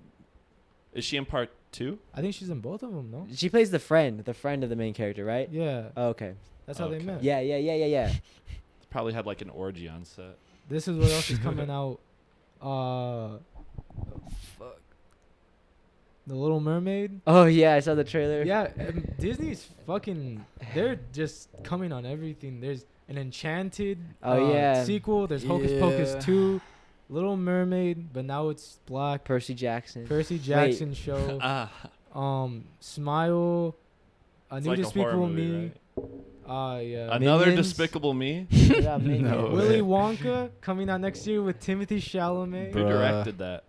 Is she in part 2? I think she's in both of them, no? she plays the friend of the main character, right? Yeah, Oh, okay. that's how they Okay. met. Yeah. Probably had like an orgy on set. This is what else is coming out. The Little Mermaid. Oh yeah, I saw the trailer. Yeah, Disney's fucking. They're just coming on everything. There's an Enchanted. Oh, yeah. Sequel. There's Hocus Yeah. Pocus 2, Little Mermaid, but now it's black. Percy Jackson. Percy Jackson show. Ah, Smile. A it's New like a horror Despicable movie, Me. right? Yeah. Another Minions. Despicable Me? Yeah, Minions. No. Willy Wonka coming out next year with Timothy Chalamet. Who Bruh. directed that?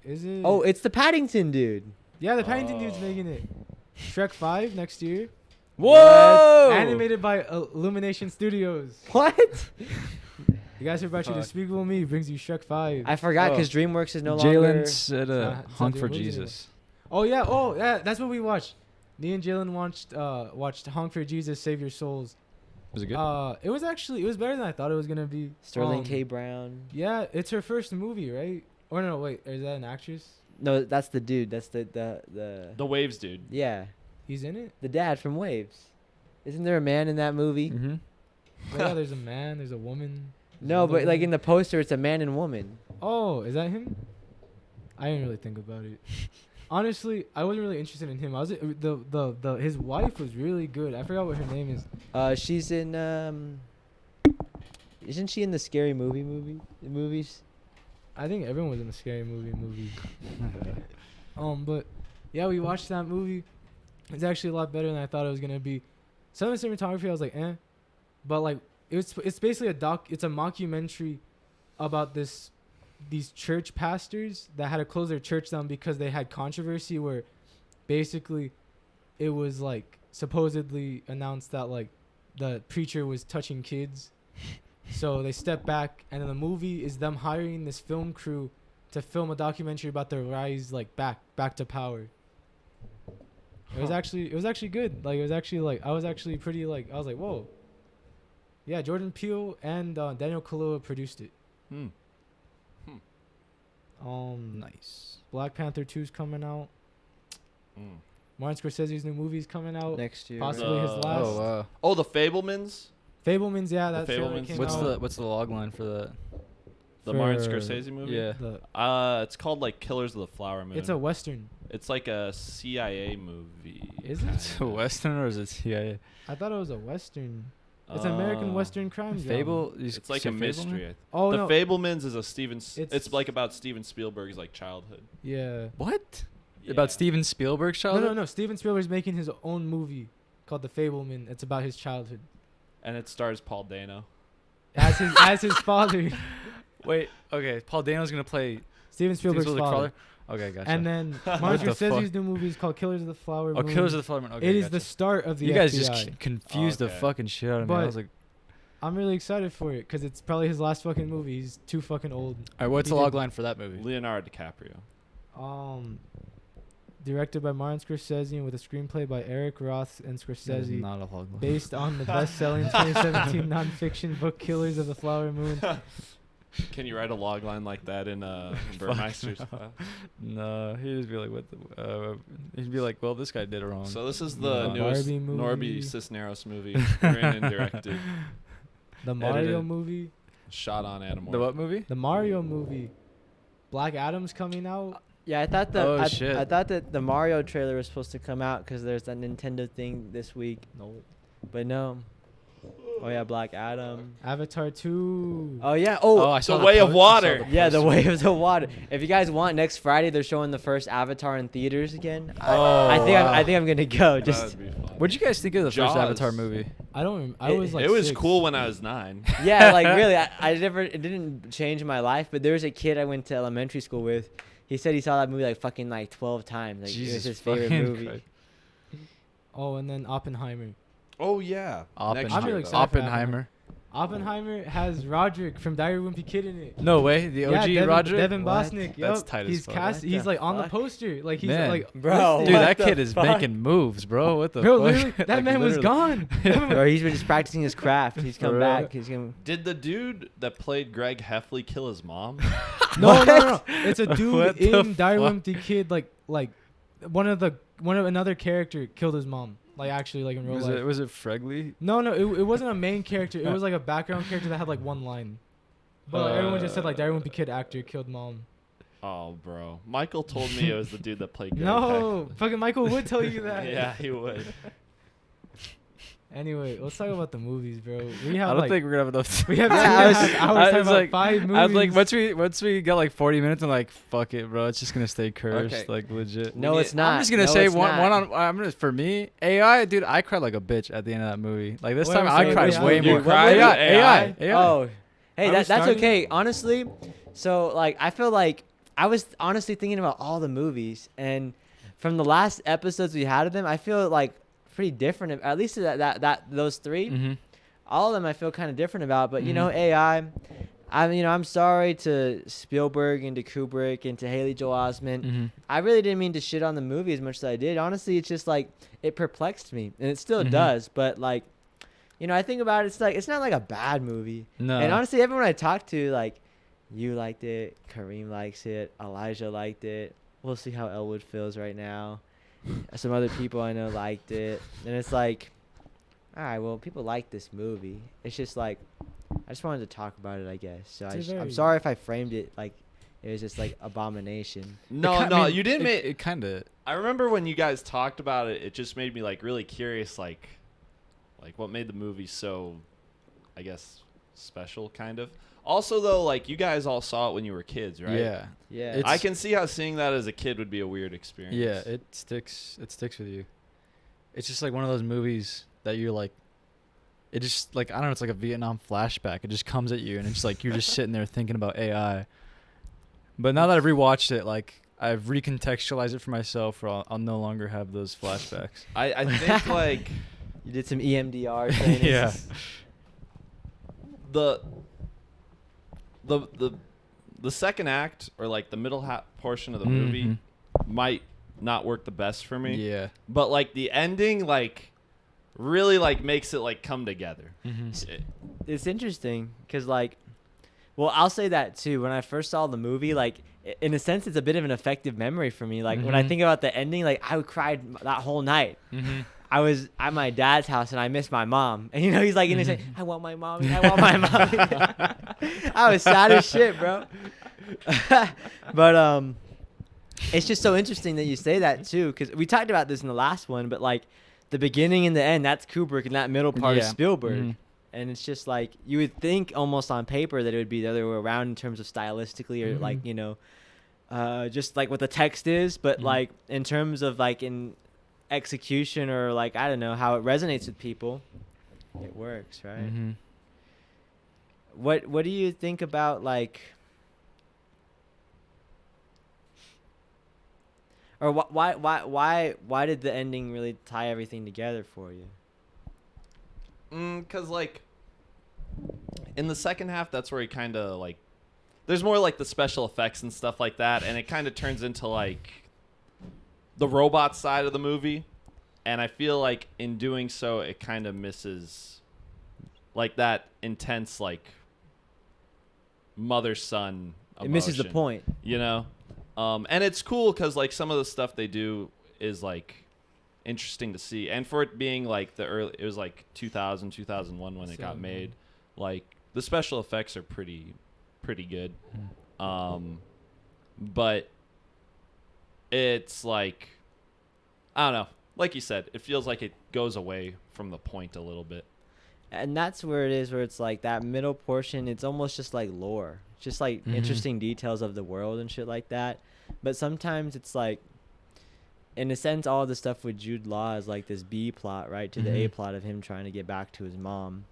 Is it? Oh, it's the Paddington dude. yeah, the Paddington dude's Oh. making it. Shrek 5 next year. Whoa! Animated by Illumination Studios. What? You guys heard about You Fuck. Despicable Me brings you Shrek 5. I forgot Oh. because DreamWorks is no longer. Jalen said not- it's not Hunt for doing movies Jesus. Oh yeah, that's what we watched. Me and Jalen watched Honk for Jesus, Save Your Souls. Was it good? It was better than I thought it was gonna be. Sterling K. Brown. Yeah, it's her first movie, right? Or no, wait, is that an actress? No, that's the dude. That's the The Waves dude. yeah, He's in it. the dad from Waves. Isn't there a man in that movie? Mm-hmm. Well, yeah, there's a man, there's a woman. there's No, another but like woman. in the poster, it's a man and woman. Oh, is that him? I didn't really think about it. Honestly, I wasn't really interested in him. I was the his wife was really good. I forgot what her name is. She's in Isn't she in the Scary movies? I think everyone was in the Scary Movie. But yeah, we watched that movie. It's actually a lot better than I thought it was gonna be. Some of the cinematography I was like, eh, but like it's basically it's a mockumentary about these church pastors that had to close their church down because they had controversy where basically it was like supposedly announced that like the preacher was touching kids. So they stepped back, and then the movie is them hiring this film crew to film a documentary about their rise like back to power. It was actually good. Like it was actually like I was like, whoa. Yeah, Jordan Peele and Daniel Kaluuya produced it. Hmm. Nice. Black Panther 2's coming out. Martin Scorsese's new movie's coming out. Next year. Possibly his last. Oh wow. Oh, The Fablemans. Fablemans, yeah, that trailer Fablemans. came What's out. what's the log line for that? The Martin For- Scorsese movie. Yeah. It's called like Killers of the Flower Moon. It's a western. It's like a CIA movie. Is it? It's a western or is it CIA? I thought it was a western. It's an American western crime drama. Fable. It's like a mystery. Oh The no. Fablemans is a It's It's- like about Steven Spielberg's like childhood. Yeah. What? Yeah. About Steven Spielberg's childhood? No. Steven Spielberg's making his own movie called The Fableman. It's about his childhood. And it stars Paul Dano. As his father. Wait. Okay. Paul Dano's gonna play Steven Spielberg's Steven father. Okay, gotcha. And then What Martin the fuck? Scorsese's new movie is called Killers of the Flower Moon. Killers of the Flower Moon. Okay, It is gotcha. the start of the You guys FBI. just confused the Okay. fucking shit out of me. But- I was like, I'm really excited for it because it's probably his last fucking movie. He's too fucking old. all right, what's He the log did- line for that movie? Leonardo DiCaprio. Directed by Martin Scorsese and with a screenplay by Eric Roth and That is Scorsese, not a log line. based on the best-selling 2017 nonfiction book Killers of the Flower Moon. Can you write a log line like that in Burmeister's no. class? No, he'd just be like, what the? He'd be like, well, this guy did it wrong. So this is the The newest Barbie movie. Norby Cisneros movie, written and directed, The Mario Edited. movie. shot on Adam. The what movie? The Mario movie. Black Adam's coming out. Yeah, I thought Oh, I shit. thought that the Mario trailer was supposed to come out because there's that Nintendo thing this week. No. But no. Oh yeah, Black Adam. Avatar 2. Oh yeah. I saw The Way of I saw Water. Yeah, the poster. Way of the Water. If you guys want, next Friday they're showing the first Avatar in theaters again. Oh, I think wow. I think I'm gonna go. Just That'd be fun. What'd you guys think of the Jaws. first Avatar movie? I don't. I was like. It was 6. cool when I was 9. yeah, like really, I never. It didn't change my life. But there was a kid I went to elementary school with. He said he saw that movie like fucking like 12 times. Like it was Jesus his favorite fucking movie. Christ. Oh, and then Oppenheimer. Oh yeah. Next I'm year, really though. excited. Oppenheimer. Oppenheimer has Roderick from Diary of a Wimpy Kid in it. No way, the OG Devin, Roderick. Devin What? Bosnick. That's Yup. tight as He's fuck. cast. What He's the like on the fuck? poster. Like he's Man. like, Bro, listed. Dude, what that the kid is fuck? making moves, bro. What the Bro, fuck? literally, that Like, man was literally. gone. Bro, he's been just practicing his craft. He's come For back. He's gonna. Did the dude that played Greg Heffley kill his mom? No. It's a dude What the in Diary of a fuck? Wimpy Kid. Like one of another character killed his mom. Like actually, like in real life. Was it Fregley? No, it wasn't a main character. It was like a background character that had like one line. But like, everyone just said like Diary of a Wimpy Kid actor killed mom. Oh, bro. Michael told me it was the dude that played Greg No, fucking Michael would tell you that. Heffley. Yeah, he would. Anyway, let's talk about the movies, bro. We I have don't like think we're gonna have enough. we have Yeah, 2.5 I was- hours I talking was about like- 5 movies. I was like, once we got like 40 minutes, I'm like, fuck it, bro. It's just gonna stay cursed, Okay. like legit. No, it's not. I'm just gonna No, say it's not. I'm gonna for me AI, dude. I cried like a bitch at the end of that movie. Like this Wait, time, so I cried AI? way You more. cried AI, at AI? AI. Oh, hey, Are we that's starting? okay. Honestly, so like I feel like I was honestly thinking about all the movies, and from the last episodes we had of them, I feel like pretty different. At least that those 3, Mm-hmm. all of them I feel kind of different about. But you know, Mhm. AI. I'm sorry to Spielberg and to Kubrick and to Haley Joel Osment. Mm-hmm. I really didn't mean to shit on the movie as much as I did. Honestly, it's just like it perplexed me, and it still Mhm. does. But like, I think about it, it's like it's not like a bad movie. No. And honestly, everyone I talked to, like, you liked it, Kareem likes it, Elijah liked it. We'll see how Elwood feels right now. Some other people I know liked it, and it's like, all right, well, people like this movie. It's just like, I just wanted to talk about it, I guess. So It's a I'm very- sorry if I framed it like it was just like abomination. No, you didn't make. It kind of. I remember when you guys talked about it. It just made me like really curious, like what made the movie so, I guess, special, kind of. Also, though, like you guys all saw it when you were kids, right? Yeah. Yeah. It's- I can see how seeing that as a kid would be a weird experience. Yeah. It sticks. It sticks with you. It's just like one of those movies that you're like. It just like I don't know. It's like a Vietnam flashback. It just comes at you, and it's like you're just sitting there thinking about AI. But now that I've rewatched it, like I've recontextualized it for myself, or I'll no longer have those flashbacks. I think like You did some EMDR training. Yeah. the second act or like the middle portion of the movie Mhm. might not work the best for me. Yeah. But like the ending, like really like makes it like come together. Mm-hmm. It- It's interesting because like, well, I'll say that too. When I first saw the movie, like in a sense, it's a bit of an effective memory for me. Like when I think about the ending, like I cried that whole night. I was at my dad's house and I missed my mom. And you know, he's like, in his head, I want my mommy. I want my mommy. I was sad as shit, bro. But it's just so interesting that you say that too, because we talked about this in the last one. But like the beginning and the end, that's Kubrick, and that middle part is Spielberg. And it's just like you would think almost on paper that it would be the other way around in terms of stylistically or like, you know, just like what the text is. But like in terms of like in execution or like, I don't know, how it resonates with people, it works, right? What do you think about like, or why did the ending really tie everything together for you? Because like in the second half, that's where he kind of like, there's more like the special effects and stuff like that, and it kind of turns into like the robot side of the movie, and I feel like in doing so it kind of misses like that intense like mother-son emotion. It misses the point, you know. And it's cool because like some of the stuff they do is like interesting to see, and for it being like the early, it was like 2001 when it got made, like the special effects are pretty good. But it's like, I don't know, like you said, it feels like it goes away from the point a little bit, and that's where it is, where it's like that middle portion, it's almost just like lore, just like interesting details of the world and shit like that. But sometimes it's like, in a sense, all the stuff with Jude Law is like this B plot, right, to the A plot of him trying to get back to his mom.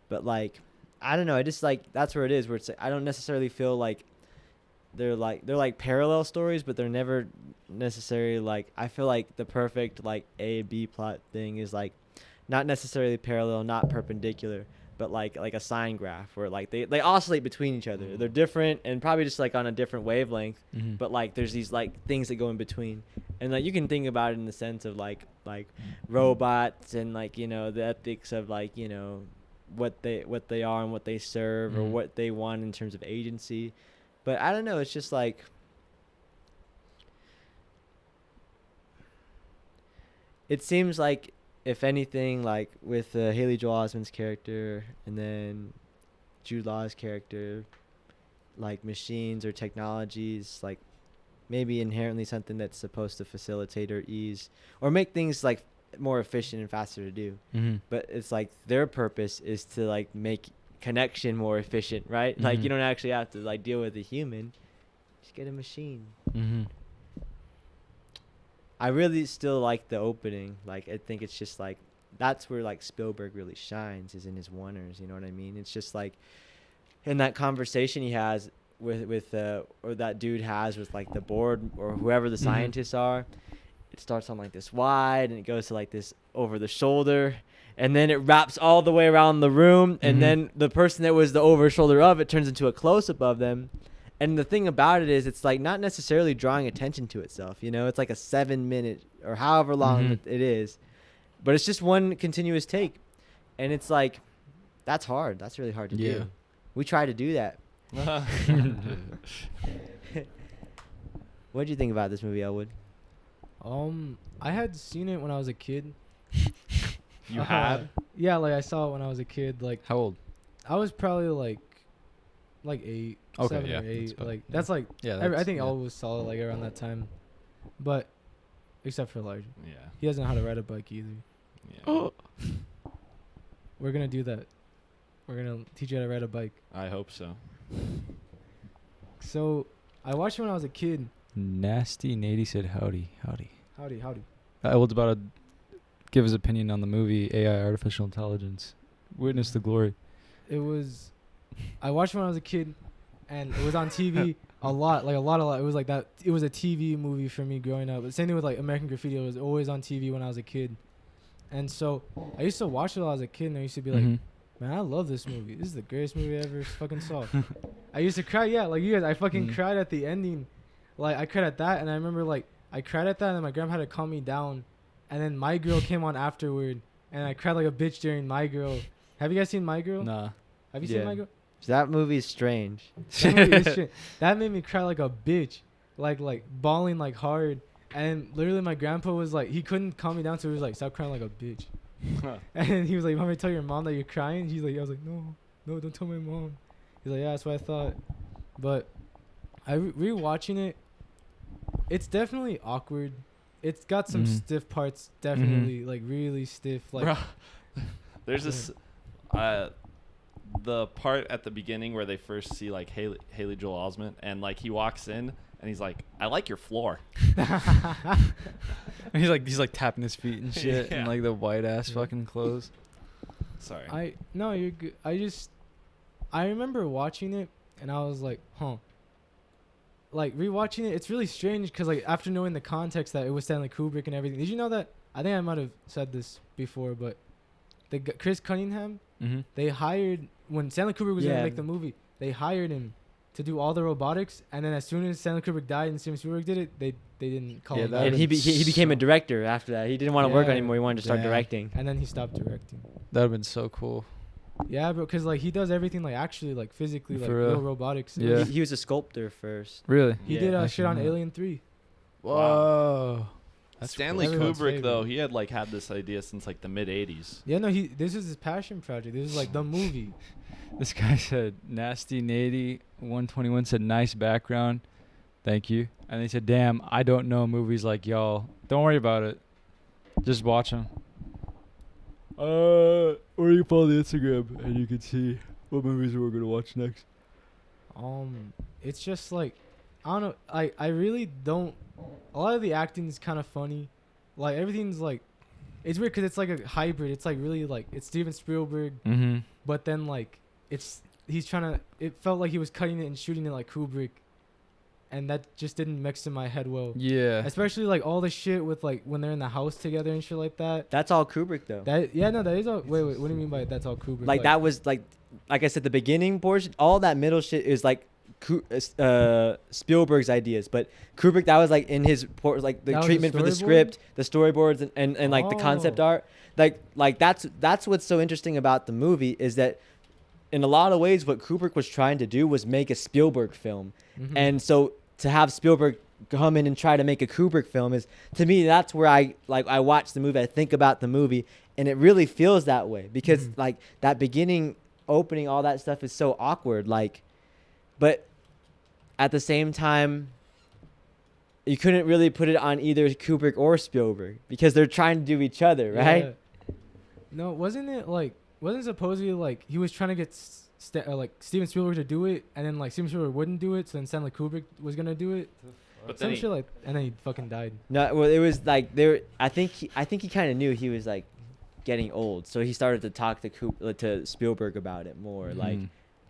But like, I don't know, I just like, that's where it is, where it's like, I don't necessarily feel like they're like parallel stories, but they're never necessarily like, I feel like the perfect like A B plot thing is like not necessarily parallel, not perpendicular, but like a sine graph where like they oscillate between each other. They're different and probably just like on a different wavelength, but like there's these like things that go in between. And like you can think about it in the sense of like robots and like, you know, the ethics of like, you know, what they are and what they serve or what they want in terms of agency. But I don't know, it's just like, it seems like, if anything, like with Haley Joel Osment's character and then Jude Law's character, like machines or technologies, like maybe inherently something that's supposed to facilitate or ease or make things like more efficient and faster to do. But it's like their purpose is to like make connection more efficient, right? Like you don't actually have to like deal with a human, just get a machine. I really still like the opening. Like, I think it's just like, that's where like Spielberg really shines, is in his oneers. You know what I mean? It's just like in that conversation he has with or that dude has with like the board or whoever the scientists are. It starts on like this wide and it goes to like this over the shoulder, and then it wraps all the way around the room, and then the person that was the over shoulder of it turns into a close up of them. And the thing about it is, it's like not necessarily drawing attention to itself. You know, it's like a 7 minute or however long it is, but it's just one continuous take. And it's like, that's hard. That's really hard to do. We try to do that. What did you think about this movie, Elwood? I had seen it when I was a kid. You had? Yeah, like I saw it when I was a kid. Like, how old? I was probably like 8. Okay, 7 yeah, or 8. that's Like that's like, I think all was solid like around that time, but except for Elijah. Yeah. He doesn't know how to ride a bike either. Yeah. We're gonna do that. We're gonna teach you how to ride a bike. I hope so. So I watched it when I was a kid. Nasty Nady said howdy. Howdy. I was about to give his opinion on the movie AI, Artificial Intelligence. Witness the glory. I watched it when I was a kid, and it was on TV a lot. It was like that. It was a TV movie for me growing up. But same thing with like American Graffiti. It was always on TV when I was a kid. And so I used to watch it when I was a kid, and I used to be like, man, I love this movie. This is the greatest movie I ever fucking saw. I used to cry, like you guys. I fucking cried at the ending. Like, I cried at that, and I remember, like, I cried at that, and then my grandma had to calm me down. And then My Girl came on afterward, and I cried like a bitch during My Girl. Have you guys seen My Girl? Nah. Have you seen My Girl? That movie's strange. That movie is shit. That made me cry like a bitch, like bawling like hard. And literally, my grandpa was like, he couldn't calm me down, so he was like, "Stop crying like a bitch." And he was like, "You want me to tell your mom that you're crying?" He's like, I was like, "No, don't tell my mom." He's like, "Yeah, that's what I thought." But I rewatching it, it's definitely awkward. It's got some stiff parts, definitely like really stiff. Like, Bruh, there's this, the part at the beginning where they first see like Haley Joel Osment, and like he walks in and he's like, "I like your floor." he's like tapping his feet and shit Yeah. in like the white ass fucking clothes. Sorry. No, you're good. I remember watching it and I was like, huh. Like rewatching it, it's really strange because like after knowing the context that it was Stanley Kubrick and everything. Did you know that? I think I might have said this before, but Chris Cunningham, they hired when Stanley Kubrick was gonna make the movie. They hired him to do all the robotics, and then as soon as Stanley Kubrick died and Steven Spielberg did it, they didn't call him. And he became a director after that. He didn't want to work anymore. He wanted to start directing. And then he stopped directing. That would have been so cool. Yeah, bro, because like he does everything like actually like physically like For real real. robotics. Yeah. He was a sculptor first. Really? He Yeah. did I shit on should know. Alien 3. Whoa. That's Stanley Everyone's Kubrick favorite. though, he had like had this idea since like the mid '80s. Yeah, no, this is his passion project. This is like the movie. This guy said, Nasty Nady 121 said, nice background. Thank you. And they said, damn, I don't know movies like y'all. Don't worry about it. Just watch them. Or you follow the Instagram and you can see what movies we're going to watch next. It's just like, I don't know. I really don't. A lot of the acting is kind of funny. Like everything's like, it's weird because it's like a hybrid. It's like really like it's Steven Spielberg, Mm-hmm. but then like he's trying to. It felt like he was cutting it and shooting it like Kubrick, and that just didn't mix in my head well. Yeah. Especially like all the shit with like when they're in the house together and shit like that. That's all Kubrick though. That is all. Wait, what do you mean by that's all Kubrick? Like that was like I said, the beginning portion. All that middle shit is like Spielberg's ideas, but Kubrick, that was like in his like the That was treatment the for the storyboard? script, the storyboards, and like the concept Oh. art. Like that's what's so interesting about the movie is that in a lot of ways what Kubrick was trying to do was make a Spielberg film. Mhm. And so to have Spielberg come in and try to make a Kubrick film is, to me, that's where I watch the movie, I think about the movie, and it really feels that way because Mhm. like that beginning opening, all that stuff is so awkward, like, but at the same time you couldn't really put it on either Kubrick or Spielberg because they're trying to do each other, right? Yeah. No, wasn't supposedly like he was trying to get like Steven Spielberg to do it, and then like Steven Spielberg wouldn't do it, so then Stanley Kubrick was gonna do it. But Some then shit like, and then he fucking died. No, well, it was like I think he kind of knew he was like getting old, so he started to talk to Spielberg about it more, like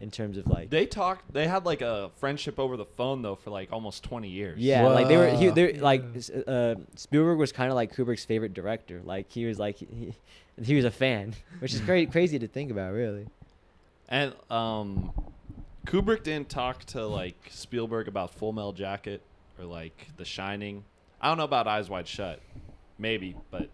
in terms of like. they had like a friendship over the phone though for like almost 20 years. Yeah, like they Wow. were like Yeah. Spielberg was kind of like Kubrick's favorite director. Like he was like he was a fan, which is crazy to think about, really. And Kubrick didn't talk to like Spielberg about Full Metal Jacket or like The Shining. I don't know about Eyes Wide Shut. Maybe, but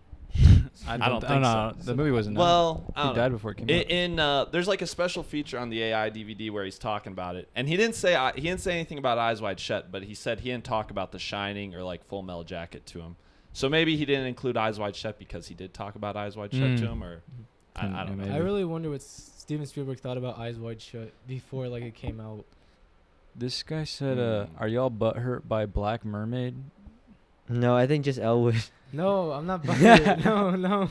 I don't think so. The movie wasn't. well, I he don't died know. before it came out. There's like a special feature on the AI DVD where he's talking about it, and he didn't say anything about Eyes Wide Shut, but he said he didn't talk about The Shining or like Full Metal Jacket to him. So maybe he didn't include Eyes Wide Shut because he did talk about Eyes Wide Shut to him, or I don't know. Maybe. I really wonder what Steven Spielberg thought about Eyes Wide Shut before like it came out. This guy said, "Are y'all butthurt by Black Mermaid?" No, I think just Elwood. No, I'm not buying it. No.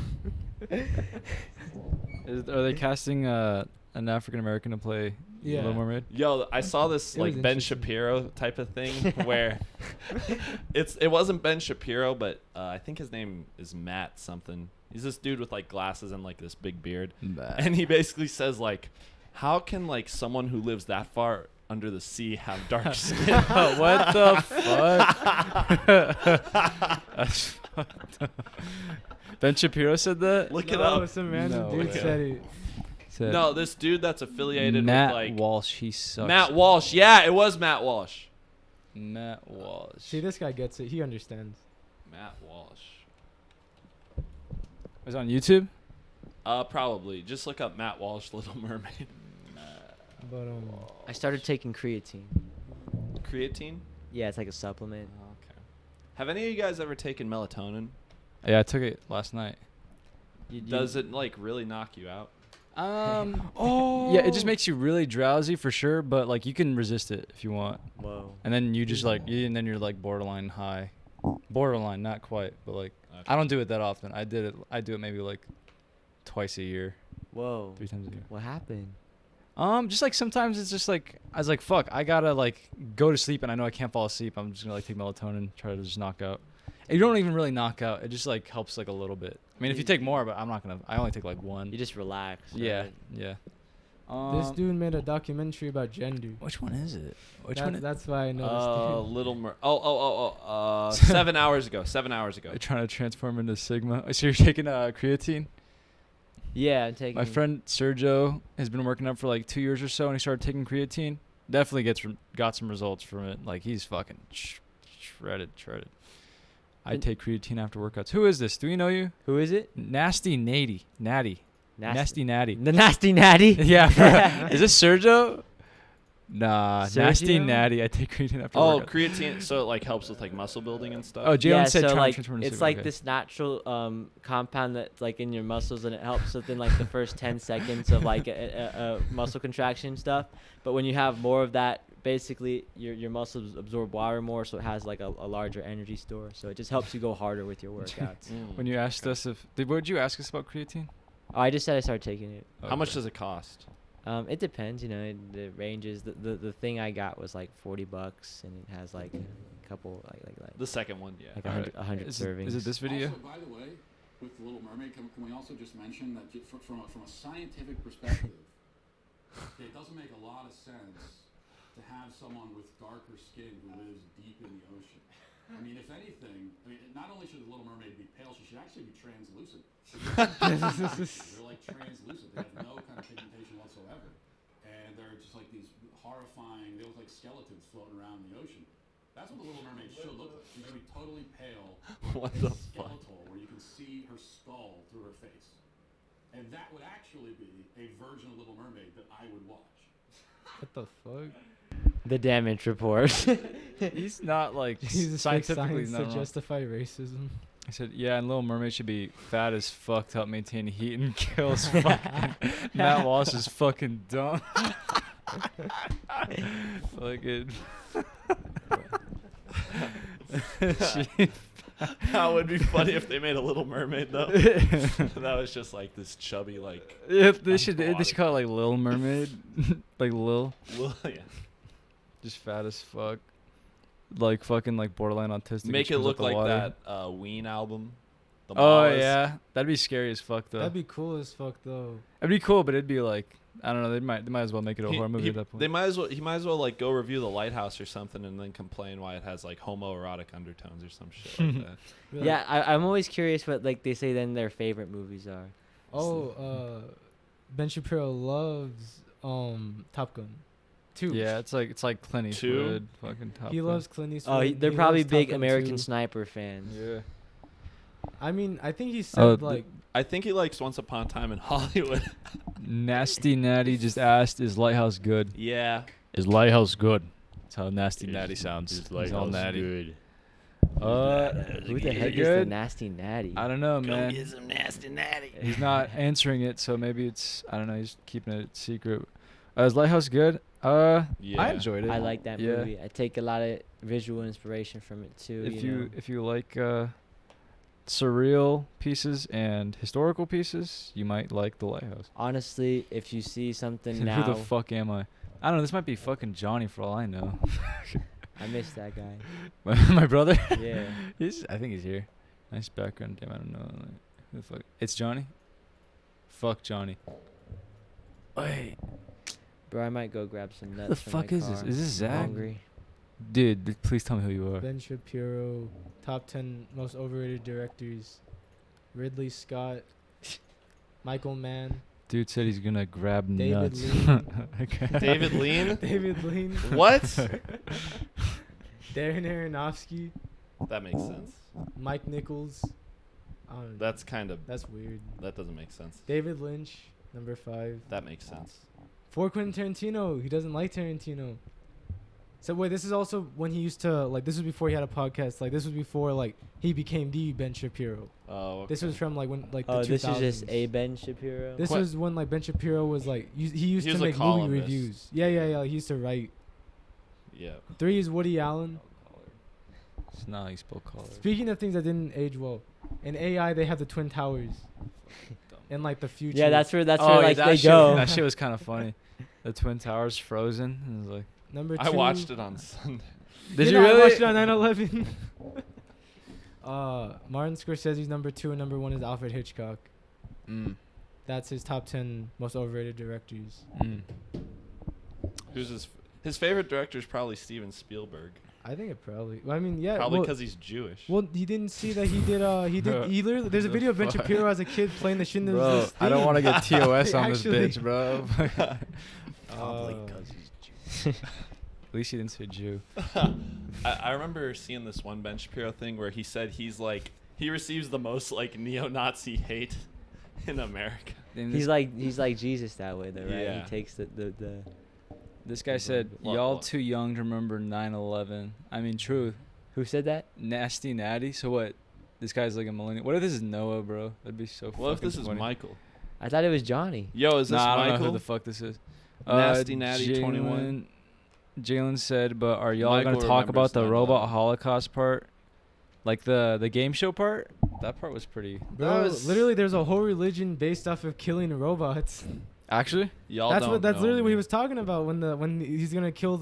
Are they casting an African American to play Yeah. Little Mermaid? Yo, I saw this It was like Ben interesting. Shapiro type of thing where it wasn't Ben Shapiro, but I think his name is Matt something. He's this dude with like glasses and like this big beard, and he basically says like, how can like someone who lives that far under the sea have dark skin? What the fuck? That's fucked up. Ben Shapiro said that? Look it No, up. some random No dude way. said it. Said No, this dude that's affiliated Matt with like Walsh. He sucks. Matt Walsh. Yeah, it was Matt Walsh. Matt Walsh. See, this guy gets it. He understands. Matt Walsh. Was it on YouTube? Probably. Just look up Matt Walsh, Little Mermaid. But I started taking creatine. Creatine? Yeah, it's like a supplement. Oh, okay. Have any of you guys ever taken melatonin? Yeah, I took it last night. Does it like really knock you out? Oh. Yeah, it just makes you really drowsy for sure, but like you can resist it if you want. Whoa. And then you just like, and then you're like borderline high. Borderline, not quite, but like, Okay. I don't do it that often. I do it maybe like twice a year, Whoa. 3 times a year. What happened? Just like sometimes it's just like, I was like, fuck, I gotta like go to sleep and I know I can't fall asleep. I'm just gonna like take melatonin, try to just knock out. And you don't even really knock out. It just like helps like a little bit. I mean, if you take more, but I only take like one. You just relax. Yeah, right? yeah. this dude made a documentary about gender. Which one is it? That's why I noticed. Little Mer. 7 hours ago. 7 hours ago. They're trying to transform into Sigma. So you're taking creatine? Yeah, I'm taking. My friend Sergio has been working out for like 2 years or so, and he started taking creatine. Definitely got some results from it. Like he's fucking shredded. I take creatine after workouts. Who is this? Do we know you? Who is it? Nasty Natty. Nasty Natty. The Nasty Natty. Yeah. Is this Sergio? Nah, Nasty Sergio? Natty. I take creatine after Oh, workouts. creatine. So it like helps with like muscle building and stuff. Oh, Jalen Yeah, said so trying like to transform into it's Sigma. like Okay. this natural compound that's like in your muscles, and it helps within like the first 10 seconds of like a muscle contraction stuff. But when you have more of that, basically your muscles absorb water more, so it has like a larger energy store. So it just helps you go harder with your workouts. When you asked us what did you ask us about creatine? Oh, I just said I started taking it. How much does it cost? It depends, it ranges. The thing I got was like $40, and it has like a couple like The second one, yeah. like Alright. 100 Is servings. it this video? Also, by the way, with The Little Mermaid, can we also just mention that from a scientific perspective, it doesn't make a lot of sense to have someone with darker skin who lives deep in the ocean. I mean, if anything, not only should The Little Mermaid be pale, she should actually be translucent. They're like translucent. They have no kind of pigmentation whatsoever. And they're just like these horrifying, they look like skeletons floating around in the ocean. That's what The Little Mermaid should look like. She's going to be totally pale. What a the fuck? skeletal where you can see her skull through her face. And that would actually be a version of Little Mermaid that I would watch. What the fuck? The damage report. He's not like He's just scientifically science not. to justify racism. I said, yeah, and Little Mermaid should be fat as fuck to help maintain heat and kills fucking Matt Walsh is fucking dumb. Like it. That would be funny if they made a Little Mermaid though. That was just like this chubby like. Yeah, they should call it like Little Mermaid, like Lil, Yeah. just fat as fuck, like fucking like borderline autistic. Make which it comes look out the like water. that Ween album. The Oh Malas. yeah, that'd be scary as fuck though. That'd be cool as fuck though. It'd be cool, but it'd be like I don't know. They might as well make it a He- horror movie he- at that point. He might as well like go review The Lighthouse or something and then complain why it has like homoerotic undertones or some shit like that. Be Yeah, I'm always curious what like they say then their favorite movies are. Ben Shapiro loves Top Gun 2. Yeah, it's like Clint Eastwood, fucking Top He Gun. loves Clint Eastwood. Oh, they're probably loves Top big Gun American 2. Sniper fans. Yeah. I mean, I think he said like I think he likes Once Upon a Time in Hollywood. Nasty Natty just asked, "Is Lighthouse good?" Yeah. Is Lighthouse good? That's how Nasty Natty sounds. He's all natty. Good. Who the Is heck it is the good? Nasty Natty? I don't know, man. some nasty natty. He's not answering it, so maybe it's I don't know. He's keeping it secret. Is Lighthouse good? Yeah. I enjoyed it. I like that Yeah. movie. I take a lot of visual inspiration from it too. If you like surreal pieces and historical pieces, you might like The Lighthouse. honestly, if you see something Who now, the fuck am I? I don't know. This might be fucking Johnny for all I know. I miss that guy. My brother. Yeah. I think he's here. Nice background. Damn, I don't know. Like, who the fuck? It's Johnny. Fuck Johnny. Wait, Bro, I might go grab some nuts. the from fuck my is this? car. Is this I'm Zach? hungry. Dude, please tell me who you are. Ben Shapiro, top 10 most overrated directors, Ridley Scott, Michael Mann, Dude said he's gonna grab David nuts. Lean. Okay. David Lean? David Lean, What? Darren Aronofsky, That makes sense. Mike Nichols. That's kind of That's weird. that doesn't make sense. David Lynch, number 5. That makes sense. For Quentin Tarantino, he doesn't like Tarantino. So wait, this is also when he used to like. This was before he had a podcast. Like this was before like he became the Ben Shapiro. Oh, okay. This was from like when like the 2000s. this is just a Ben Shapiro. This was when like Ben Shapiro was like he used He to was a make movie columnist. reviews. Yeah. He used to write. Yeah. 3 is Woody Allen. It's not he spelled color. Speaking of things that didn't age well, in AI they have the Twin Towers. In like the future. Yeah, that's where yeah, like that they shit, go. That shit was kind of funny. The Twin Towers frozen. It was like, number 2. I watched it on Sunday. did you I really? watched it on 9/11. Martin Scorsese's number 2 and number 1 is Alfred Hitchcock. Mm. That's his top 10 most overrated directors. Mm. Who's his favorite director is probably Steven Spielberg. I think it probably. Well, I mean, yeah. Probably well, because he's Jewish. well, you didn't see that he did. He literally. There's a The video of Ben fuck? Shapiro as a kid playing the Schindler's Bro, List. I don't want to get TOS on this Actually. bitch, bro. Probably At least he didn't say Jew. I remember seeing this one Ben Shapiro thing where he said he receives the most like neo-Nazi hate in America. He's like Jesus that way though, right? Yeah. He takes the This guy said, What- y'all what? too young to remember 9/11. I mean, true. Who said that? Nasty Natty. So what? This guy's like a millennial. What if this is Noah, bro? That'd be so What if fucking this is funny. Michael? I thought it was Johnny. Yo, is this Nah, I don't know Michael? who the fuck this is. Nasty Natty Jalen- 21. Jalen said, but are y'all Michael going to talk about remembers the 9/11. robot Holocaust part? Like the game show part? That part was pretty... Bro, was- literally, there's a whole religion based off of killing robots. Actually? Y'all That's don't what. That's know literally what me. he was talking about when he's gonna kill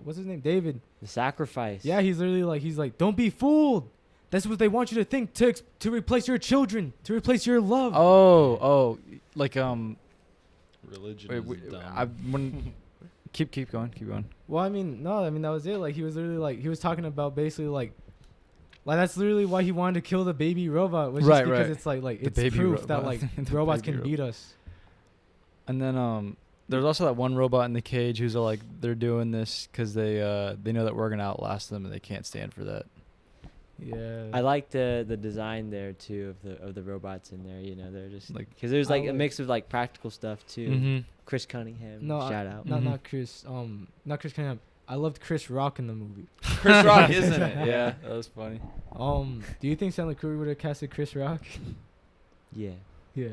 what's his name, David. The sacrifice. Yeah, he's like, don't be fooled. That's what they want you to think to replace your children, to replace your love. Oh, like Religion wait, is dumb. I when keep going. Well, I mean, that was it. Like he was literally like he was talking about basically like that's literally why he wanted to kill the baby robot, was Right, just because right. it's like The it's baby proof that robot. like The robots baby can beat us. And then there's also that one robot in the cage who's like they're doing this because they know that we're gonna outlast them and they can't stand for that. Yeah. I like the design there too of the robots in there. You know, they're just Like- because there's like I a like- mix of like practical stuff too. Mm-hmm. Chris Cunningham, No, shout out. Mhm. not Chris. Not Chris Cunningham. I loved Chris Rock in the movie. Chris Rock is in it. Yeah, that was funny. Do you think Stanley Kubrick would have casted Chris Rock? Yeah. Yeah.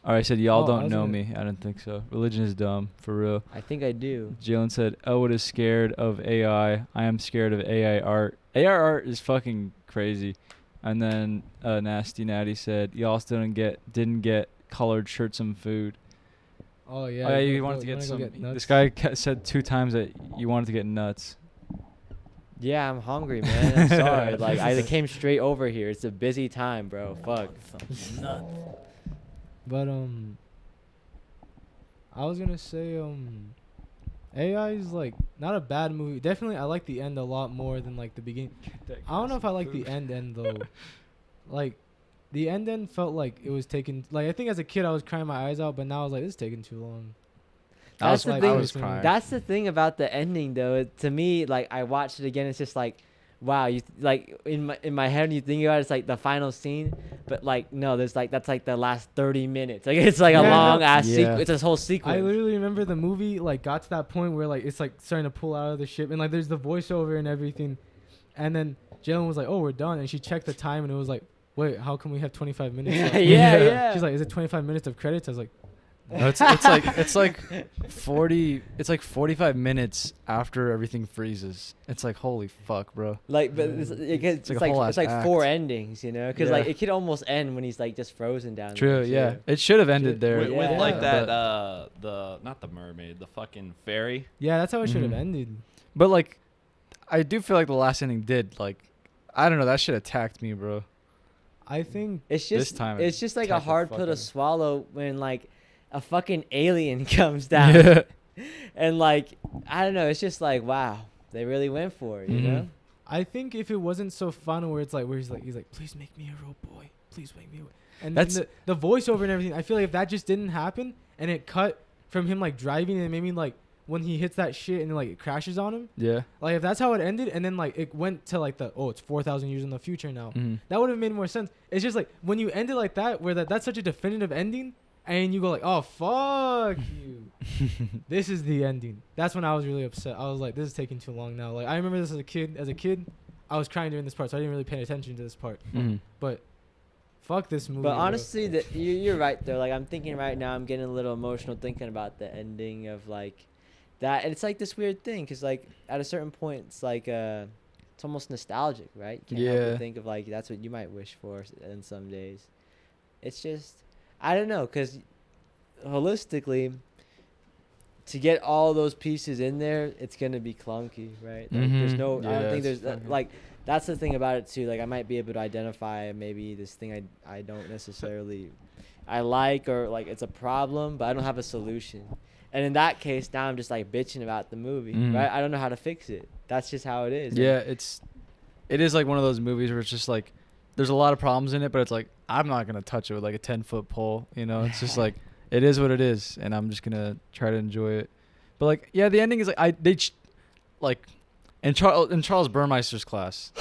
All right, I said y'all Oh, I don't was know gonna- me. I don't think so. Religion is dumb, for real. I think I do. Jalen said, Elwood is scared of AI. I am scared of AI art. AI art is fucking crazy. And then Nasty Natty said, y'all still didn't get colored shirts and food. Oh yeah. Oh, yeah, you you go- wanted to you get wanna some. go nuts? This guy said 2 times that you wanted to get nuts. Yeah, I'm hungry, man. I'm sorry. Like I came straight over here. It's a busy time, bro. Fuck. But I was gonna say AI is like not a bad movie. Definitely, I like the end a lot more than like the beginning. I don't know if I like the end though. Like, the end felt like it was taking. Like I think as a kid I was crying my eyes out, but now I was like, this is taking too long. That's the why thing. I was crying. That's the thing about the ending, though. To me, like I watched it again. It's just like, wow. You like in my head, when you think about it, it's like the final scene. But like no, there's like that's like the last 30 minutes. Like it's like a Yeah, no. long ass Yeah. sequence. It's this whole sequence. I literally remember the movie like got to that point where like it's like starting to pull out of the ship and like there's the voiceover and everything, and then Jalen was like, "Oh, we're done," and she checked the time and it was like, "Wait, how come we have 25 minutes?" left? yeah. She's like, "Is it 25 minutes of credits?" I was like, No, it's like 40. It's like 45 minutes after everything freezes. It's like holy fuck, bro. Like, but it's like a like whole it's ass like 4 act. endings, you know? Because Yeah. like it could almost end when he's like just frozen down. True. there, Yeah, too. it should have ended Shit. there. With Yeah. like that, But- the not the mermaid, the fucking fairy. "Yeah, that's how it should have Mhm. ended." But like, I do feel like the last ending did like, I don't know. That shit attacked me, bro. I think It's This just time it's it just like a attacked the hard pill to fucking- swallow when like a fucking alien comes down Yeah. and like I don't know. It's just like wow, they really went for it, you Mhm. know? I think if it wasn't so fun where it's like where he's like please make me a real boy, please make me a and That's- then the voiceover and everything, I feel like if that just didn't happen and it cut from him like driving and maybe like when he hits that shit and like it crashes on him, Yeah. like if that's how it ended and then like it went to like it's 4,000 years in the future now, Mhm. that would have made more sense. It's just like when you end it like that where that's such a definitive ending, and you go like, oh fuck you. This is the ending. That's when I was really upset. I was like, this is taking too long now. Like I remember this as a kid. I was crying during this part, so I didn't really pay attention to this part. Mhm. But fuck this movie. But bro. honestly, you're right though. Like I'm thinking right now, I'm getting a little emotional thinking about the ending of like that. And it's like this weird thing, because like at a certain point, it's like it's almost nostalgic, right? You can't help Yeah. but think of like that's what you might wish for in some days. It's just I don't know, because holistically, to get all those pieces in there, it's gonna be clunky, right? Like, there's Mhm. no. I Yeah, don't think it's there's like. That's the thing about it too. Like I might be able to identify maybe this thing I don't necessarily I like, or like it's a problem, but I don't have a solution. And in that case, now I'm just like bitching about the movie, Mhm. right? I don't know how to fix it. That's just how it is. Yeah, it is like one of those movies where it's just like there's a lot of problems in it, but it's like I'm not gonna touch it with like a 10-foot pole. You know, it's just like it is what it is, and I'm just gonna try to enjoy it. But like, yeah, the ending is like like in Charles Burmeister's class,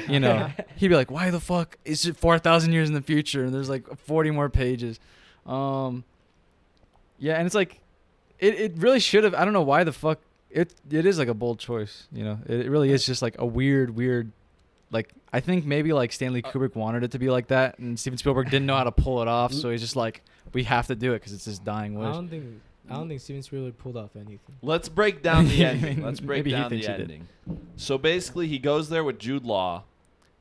you know, he'd be like, "Why the fuck is it 4,000 years in the future?" And there's like 40 more pages. Yeah, and it's like it really should have. I don't know why the fuck it is like a bold choice. You know, it really is just like a weird. Like I think maybe like Stanley Kubrick wanted it to be like that, and Steven Spielberg didn't know how to pull it off, so he's just like, we have to do it because it's his dying wish. I don't think Steven Spielberg pulled off anything. Let's break down the ending. Let's break Maybe he down thinks the he did. ending. So basically, he goes there with Jude Law,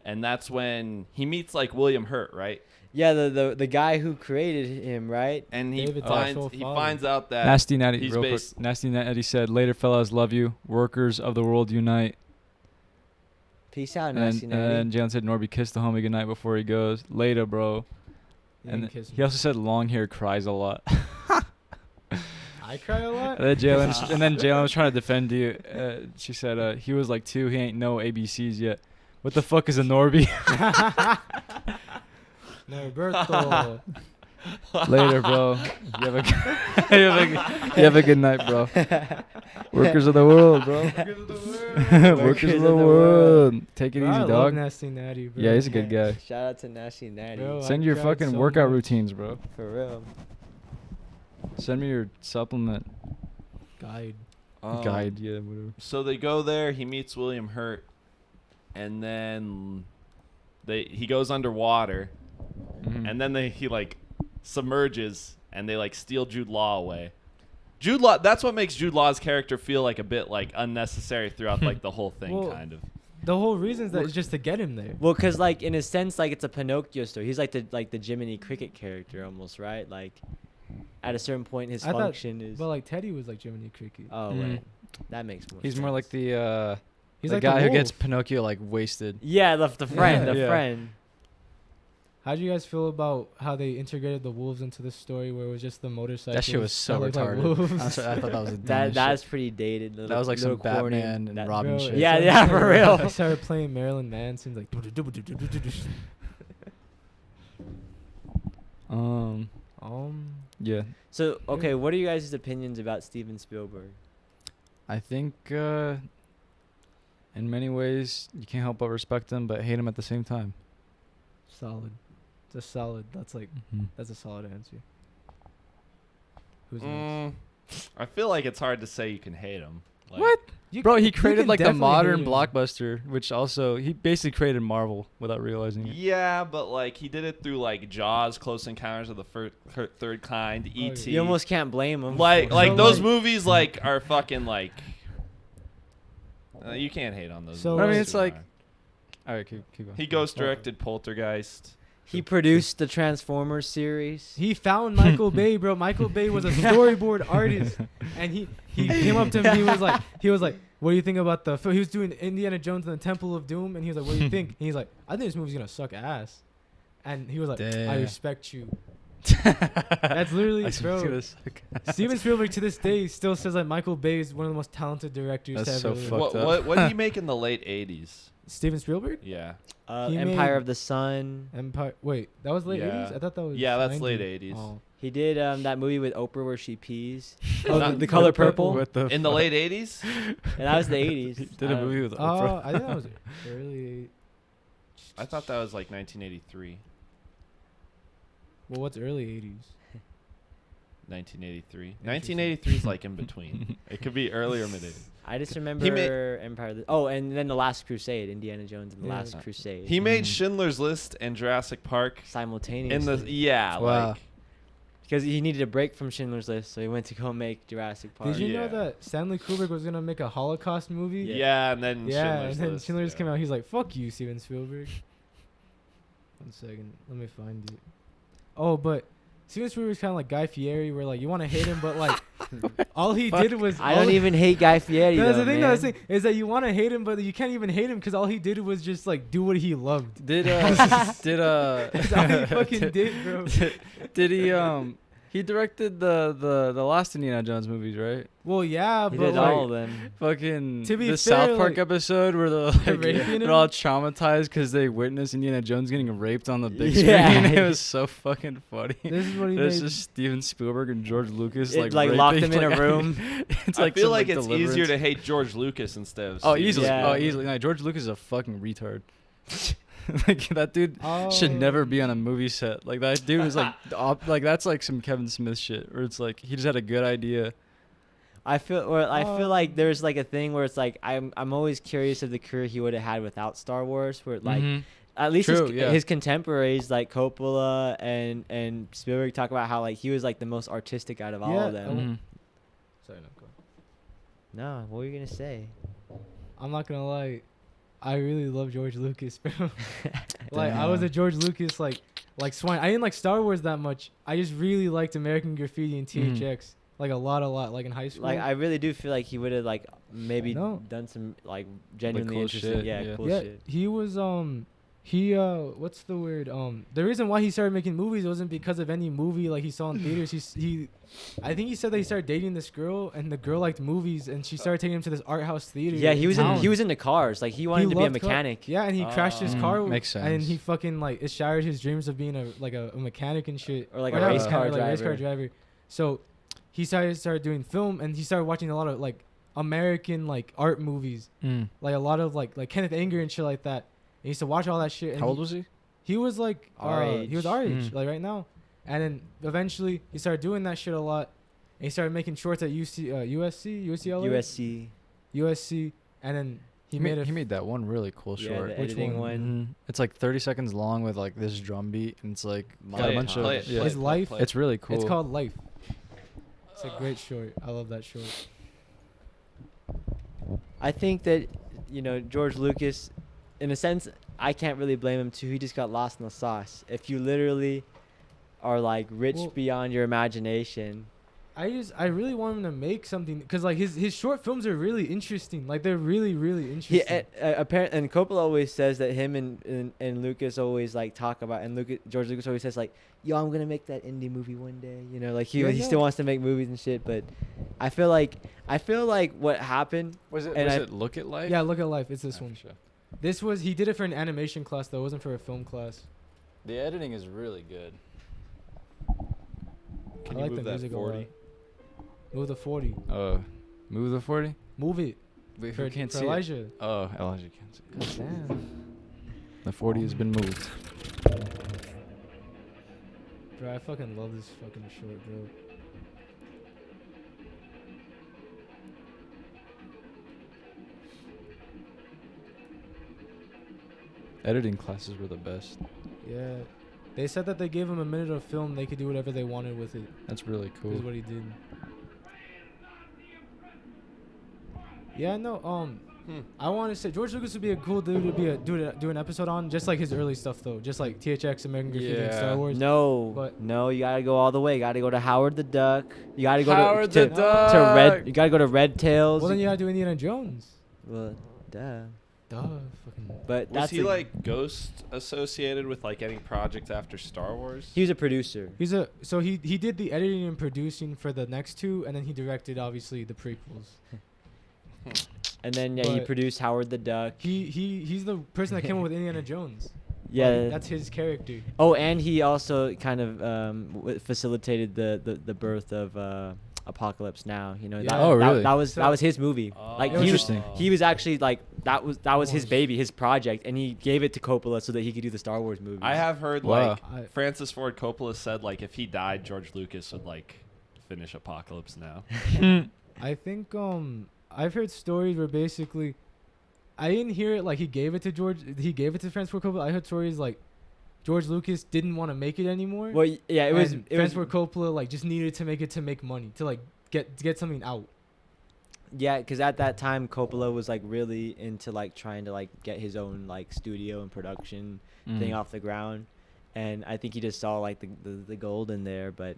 and that's when he meets like William Hurt, right? Yeah, the guy who created him, right? And David's finds actual father. finds out that Nasty Natty, he's real quick. based- Nasty Natty said, "Later, fellas, love you. Workers of the world unite." Peace out, And Nasty Natty. then Jalen said, "Norby, kiss the homie goodnight before he goes. Later, bro." You And didn't kiss he me. also said, "Long hair cries a lot." I cry a lot. And then Jalen was trying to defend you. She said, "He was like 2. He ain't no ABCs yet. What the fuck is a Norby?" Norberto. Later, bro. You have a you have a good night, bro. Workers of the world, bro. Workers of the world. Take it Bro, I easy, love dog. Nasty Natty, bro. Yeah, he's a good guy. Shout out to Nasty Natty. Bro, Send I your cried fucking so workout much. routines, bro. For real. Send me your supplement Guide. guide. Yeah, whatever. So they go there. He meets William Hurt, and then he goes underwater, Mhm. and then he like submerges, and they like steal Jude Law away. Jude Law. That's what makes Jude Law's character feel like a bit like unnecessary throughout like the whole thing, Well, kind of. The whole reason is that it's just to get him there. Well, cause like in a sense, like it's a Pinocchio story. He's like the Jiminy Cricket character almost, right? Like at a certain point, his I thought- function is. But like Teddy was like Jiminy Cricket. Oh Mhm. wait, that makes more. He's sense. more like the He's the like guy the who gets wolf. Pinocchio like wasted. Yeah, the friend, Yeah. the Yeah. friend. How do you guys feel about how they integrated the wolves into the story, where it was just the motorcycle? That shit was so looked like retarded. wolves? I thought that was the That dumbest that's shit. pretty dated. That was like some little corny. Batman and That- Robin Bro, shit. Yeah, it's yeah, like- for real. I started playing Marilyn Manson, like. Yeah. So okay, what are you guys' opinions about Steven Spielberg? I think in many ways you can't help but respect him, but hate him at the same time. Solid. Just solid. That's a solid answer. Who's next? I feel like it's hard to say you can hate him. Like, What? You Bro, c- he you created can like the definitely modern hate him. blockbuster, which also he basically created Marvel without realizing it. Yeah, but like he did it through like Jaws, Close Encounters of the Third Kind, E.T. You almost can't blame him. like So, those like- movies like are fucking like. You can't hate on those. So, movies I mean, too it's like- hard. All right, keep going. He ghost directed Poltergeist. He produced the Transformers series. He found Michael Bay, bro. Michael Bay was a storyboard artist, and he came up to me. He was like, "What do you think about the?" He was doing Indiana Jones and the Temple of Doom, and he was like, "What do you think?" And he's like, "I think this movie's gonna suck ass," and he was like, "I Damn. respect you." That's literally, bro. Steven Spielberg to this day still says that Michael Bay is one of the most talented directors That's to so ever live. fucked up. What did he make in the late '80s? Steven Spielberg? Yeah, He Empire made- of the Sun. Empire. Wait, that was late Yeah. 80s? I thought that was. Yeah, that's 90s. late 80s. Oh. He did that movie with Oprah where she pees. Not- The Color Purple. What the in the fuck? late '80s. And that was the 80s. He did a movie with Oh, Oprah. I think that was early. I thought that was like 1983. Well, what's early 80s? 1983. 1983 is like in between. It could be early or mid 80s. I just He remember Empire. And then the Last Crusade, Indiana Jones and the Yeah. Last Crusade. He made Schindler's List and Jurassic Park simultaneously. in the Wow. like because he needed a break from Schindler's List, so he went to go make Jurassic Park. Did you know Yeah. that Stanley Kubrick was gonna make a Holocaust movie? yeah, and then Yeah, Schindler's and then List, Schindler's yeah. came out. He's like, "Fuck you, Steven Spielberg." 1 second, let me find it. Oh, but Steven Spielberg's kind of like Guy Fieri, where like you want to hate him, but like all he did was. I don't even hate Guy Fieri. No, that's though, the thing. man. That's the thing is that you want to hate him, but you can't even hate him because all he did was just like do what he loved. Did That's all he fucking did, bro. did he directed the last Indiana Jones movies, right? Well, yeah, He but did like, all of them. Fucking To be the fair, South Park like, episode where raping they're him? all traumatized because they witnessed Indiana Jones getting raped on the big Yeah. screen. It was so fucking funny. this is what he It's made. just Steven Spielberg and George Lucas It, like, locked raping, them in a room. It's I like feel some, like it's Deliverance. easier to hate George Lucas instead of Oh, Steven easily. Yeah. Oh, easily. No, George Lucas is a fucking retard. Like that dude should never be on a movie set. Like that dude was like, like that's like some Kevin Smith shit where it's like he just had a good idea. I feel like there's like a thing where it's like I'm always curious of the career he would have had without Star Wars, where like at least True, his, yeah. his contemporaries like Coppola and Spielberg talk about how like he was like the most artistic out of all of Yeah, them. Mhm. Sorry, no, go. No, what were you gonna say? I'm not gonna lie, I really love George Lucas, bro. Like I was a George Lucas like swine. I didn't like Star Wars that much. I just really liked American Graffiti and THX like a lot. Like in high school. Like I really do feel like he would have like maybe No. done some like genuinely cool interesting, shit, yeah, yeah. cool yeah, shit. he was what's the word? The reason why he started making movies wasn't because of any movie like he saw in theaters. I think he said that he started dating this girl and the girl liked movies and she started taking him to this art house theater. Yeah, he was in town. he was into cars. Like he wanted to be a loved car- mechanic. Yeah, and he crashed his car. makes And sense. he fucking like it shattered his dreams of being a mechanic and shit. Or like a not race mechanic, car like race car driver. driver. So he started doing film and he started watching a lot of like American like art movies, like a lot of like Kenneth Anger and shit like that. And he used to watch all that shit. And How old was he? he was like Our he was our age, Mm. like right now. And then eventually he started doing that shit a lot. And he started making shorts at USC, and then he made that one really cool Yeah, short. the Which editing one? one. It's like 30 seconds long with like this drum beat and it's like got Play a it, bunch play of it, yeah. play His it, life. play it. It's really cool. It's called Life. It's a great short. I love that short. I think that, George Lucas, in a sense, I can't really blame him too. He just got lost in the sauce. If you literally are like rich Well- beyond your imagination, I really want him to make something because like his short films are really interesting. Like they're really he interesting. apparently, and Coppola always says that him and Lucas always like talk about, and George Lucas always says like, "Yo, I'm gonna make that indie movie one day." Like he Yeah, he yeah. still wants to make movies and shit. But I feel like what happened. Was it and I- Look at Life? Yeah, Look at Life. It's this Oh, one. sure. This was he did it for an animation class though. It wasn't for a film class. The editing is really good. Can I you like move the that music a 40? lot. Move the 40. Move the 40? Move it. Wait, For, who can't for see it? Elijah. Oh, Elijah can't see it. Damn. The 40 has been moved. Bro, I fucking love this fucking short, bro. Editing classes were the best. Yeah. They said that they gave him a minute of film. They could do whatever they wanted with it. That's really cool. Is what he did. Yeah, no. I want to say George Lucas would be a cool dude to do an episode on, just like his early stuff though, just like THX, American Graffiti, and Yeah. Star Wars. No, you gotta go all the way. You gotta go to Howard the Duck. You gotta go Howard to the Duck. Red. You gotta go to Red Tails. Well, then you gotta do Indiana Jones. Well, duh. Duh, fucking. But Was that's he like Ghost associated with like any project after Star Wars? he was a producer. He did the editing and producing for the next two, and then he directed obviously the prequels. And then he But- produced Howard the Duck. He's the person that came up with Indiana Jones. Yeah. Like, that's his character. Oh, and he also kind of facilitated the birth of Apocalypse Now. Yeah. Oh, really? That was his movie. Like he was Interesting. he was actually like that was his baby, his project, and he gave it to Coppola so that he could do the Star Wars movies. I have heard Wow. like Francis Ford Coppola said like if he died, George Lucas would like finish Apocalypse Now. I think I've heard stories where basically I didn't hear it like he gave it to Francis Ford Coppola. I heard stories like George Lucas didn't want to make it anymore. Well, yeah, it was Francis Ford Coppola like just needed to make money to like get something out. Yeah, because at that time Coppola was like really into like trying to like get his own like studio and production thing off the ground, and I think he just saw like the gold in there. But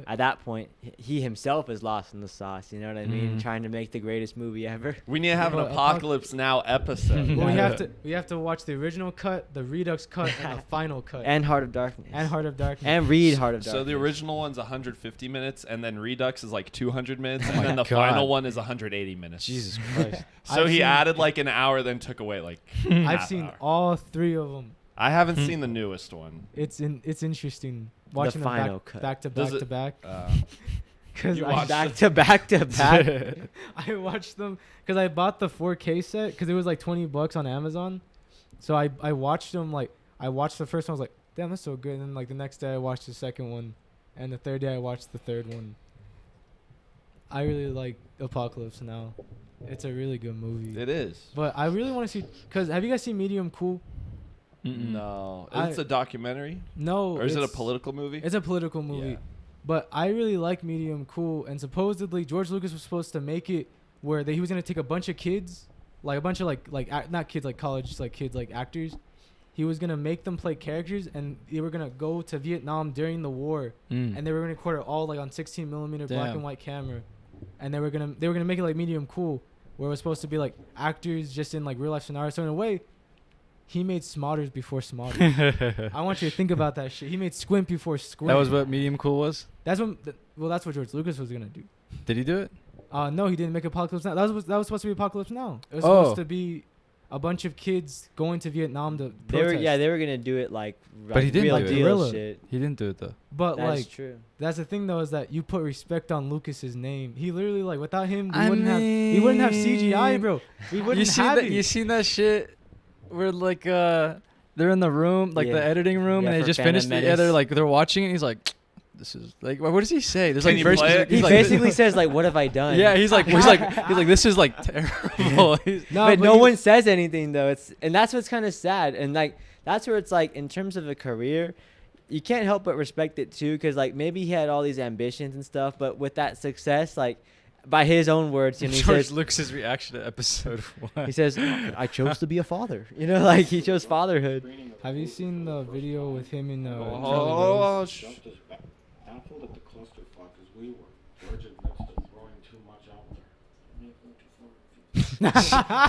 at that point, he himself is lost in the sauce. You know what I mean? Trying to make the greatest movie ever. We need to have an Apocalypse Now episode. Well, we have to watch the original cut, the Redux cut, and the final cut. And Heart of Darkness. And read Heart of Darkness. So the original one's 150 minutes, and then Redux is like 200 minutes, and my then the God. final one is 180 minutes. Jesus Christ. So I've he seen- added like an hour, then took away like I've half seen hour. all 3 of them. I haven't seen the newest one. It's interesting watching them final cut. back to Does back it- to back. Because You I watched back to back to back. I watched them because I bought the 4K set because it was like $20 on Amazon. So I watched them like I watched the first one. I was like, damn, that's so good. And then like the next day I watched the second one, and the third day I watched the third one. I really like Apocalypse Now. It's a really good movie. It is. But I really want to see because have you guys seen Medium Cool? No, I- it's a documentary, No. or is it a it's- political movie? It's a political movie. Yeah. But I really like Medium Cool, and supposedly George Lucas was supposed to make it where he was gonna take a bunch of kids, like a bunch of not kids like college like kids like actors. He was gonna make them play characters, and they were gonna go to Vietnam during the war, and they were gonna record it all like on 16mm black Damn. and white camera, and they were gonna make it like Medium Cool, where it was supposed to be like actors just in like real life scenarios. So in a way, he made Smotters before Smotters. I want you to think about that shit. He made Squint before Squint. That was what Medium Cool was? That's what. That's what George Lucas was gonna do. Did he do it? No, he didn't make Apocalypse Now. That was supposed to be Apocalypse Now. It was Oh. supposed to be a bunch of kids going to Vietnam to They were protest. they were gonna do it like But he didn't real do it. deal Guerrilla. shit. He didn't do it though. But That's like true. that's the thing though, is that you put respect on Lucas's name. He literally like without him I we wouldn't have CGI, bro. We wouldn't have it. You seen that shit where like they're in the room, like Yeah. the editing room, Yeah, and they for just Phantom finished it. Yeah, Menace. they're like they're watching it. And he's like, "This is like what does he say?" There's Can like you verses. play it? He He's like, basically says like, "What have I done?" yeah, he's like this is like terrible. but no one says anything though. And that's what's kind of sad. And like that's where it's like in terms of a career, you can't help but respect it too, because like maybe he had all these ambitions and stuff, but with that success, like by his own words, he George says, Lucas's reaction to episode 1. he says, "I chose to be a father." You know, like he chose fatherhood. Have you seen the video with him and Charlie Rose? Oh, Just as baffled at the clusterfuck as we were. George admits to throwing too much out there. Yeah.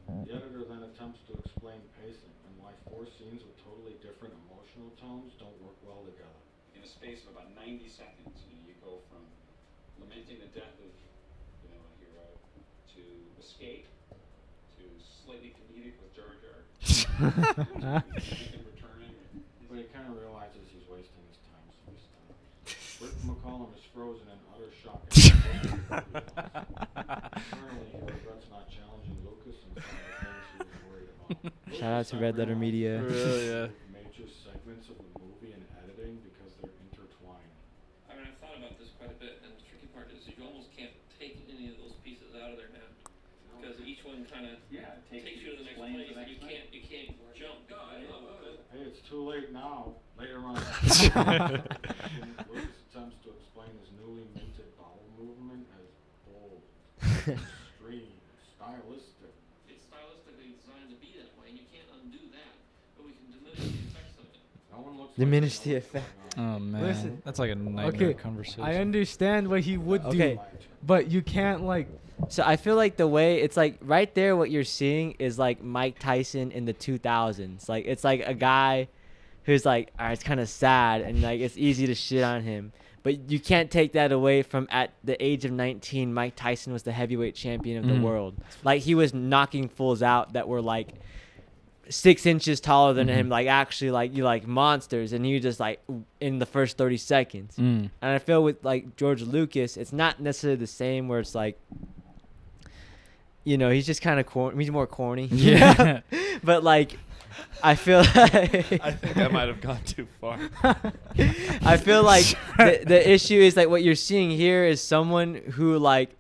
The editor then attempts to explain pacing and why 4 scenes with totally different emotional tones don't work well together. In a space of about 90 seconds, you go from lamenting the death of, a hero, to escape, to slightly comedic with Jar Jar, and returning. But he kind of realizes he's wasting his time, so he stops. Rick McCollum is frozen in utter shock. Currently, he regrets not challenging Lucas and some of the things he was worried about. Shout out to Red Letter Media. Really, yeah. Major segments of the movie and editing because they're intertwined. I mean, I've thought about this quite a bit, and the tricky part is you almost can't take any of those pieces out of there now, because each one kind of takes you to the next place. And you can't jump. Hey, it's too late now. Later on. Lucas attempts to explain his newly minted bowel movement as bold, extreme, stylistic. It's stylistically designed to be that way, and you can't undo that, but we can diminish the effects of it. No one looks Diminish like the they know effect. what's going on. Oh man, Listen. that's like a nightmare Okay, conversation. I understand what he would Okay. do, but you can't like. So I feel like the way it's like right there, what you're seeing is like Mike Tyson in the 2000s. Like it's like a guy who's like, all right, it's kind of sad and like it's easy to shit on him, but you can't take that away from at the age of 19, Mike Tyson was the heavyweight champion of the world. Like he was knocking fools out that were like 6 inches taller than him, like actually like monsters, and you just like in the first 30 seconds. And I feel with like George Lucas, it's not necessarily the same where it's like, he's just kind of corny. He's more corny. Yeah. But like I feel like I think that might have gone too far. I feel like the issue is like what you're seeing here is someone who like,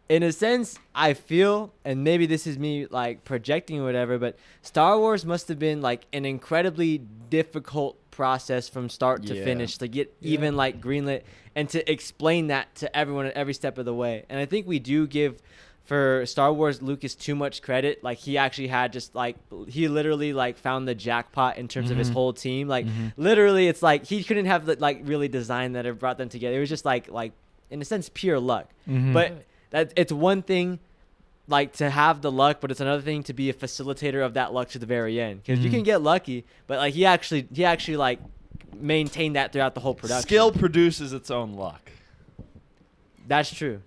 in a sense, I feel, and maybe this is me like projecting or whatever, but Star Wars must have been like an incredibly difficult process from start to finish to get even like greenlit and to explain that to everyone at every step of the way. And I think we do give for Star Wars Lucas too much credit. Like he actually had just like, he literally like found the jackpot in terms of his whole team. Like literally it's like he couldn't have like really designed that or brought them together. It was just like in a sense pure luck. But that it's one thing like to have the luck, but it's another thing to be a facilitator of that luck to the very end, because you can get lucky, but like he actually like maintained that throughout the whole production. Skill produces its own luck. That's true.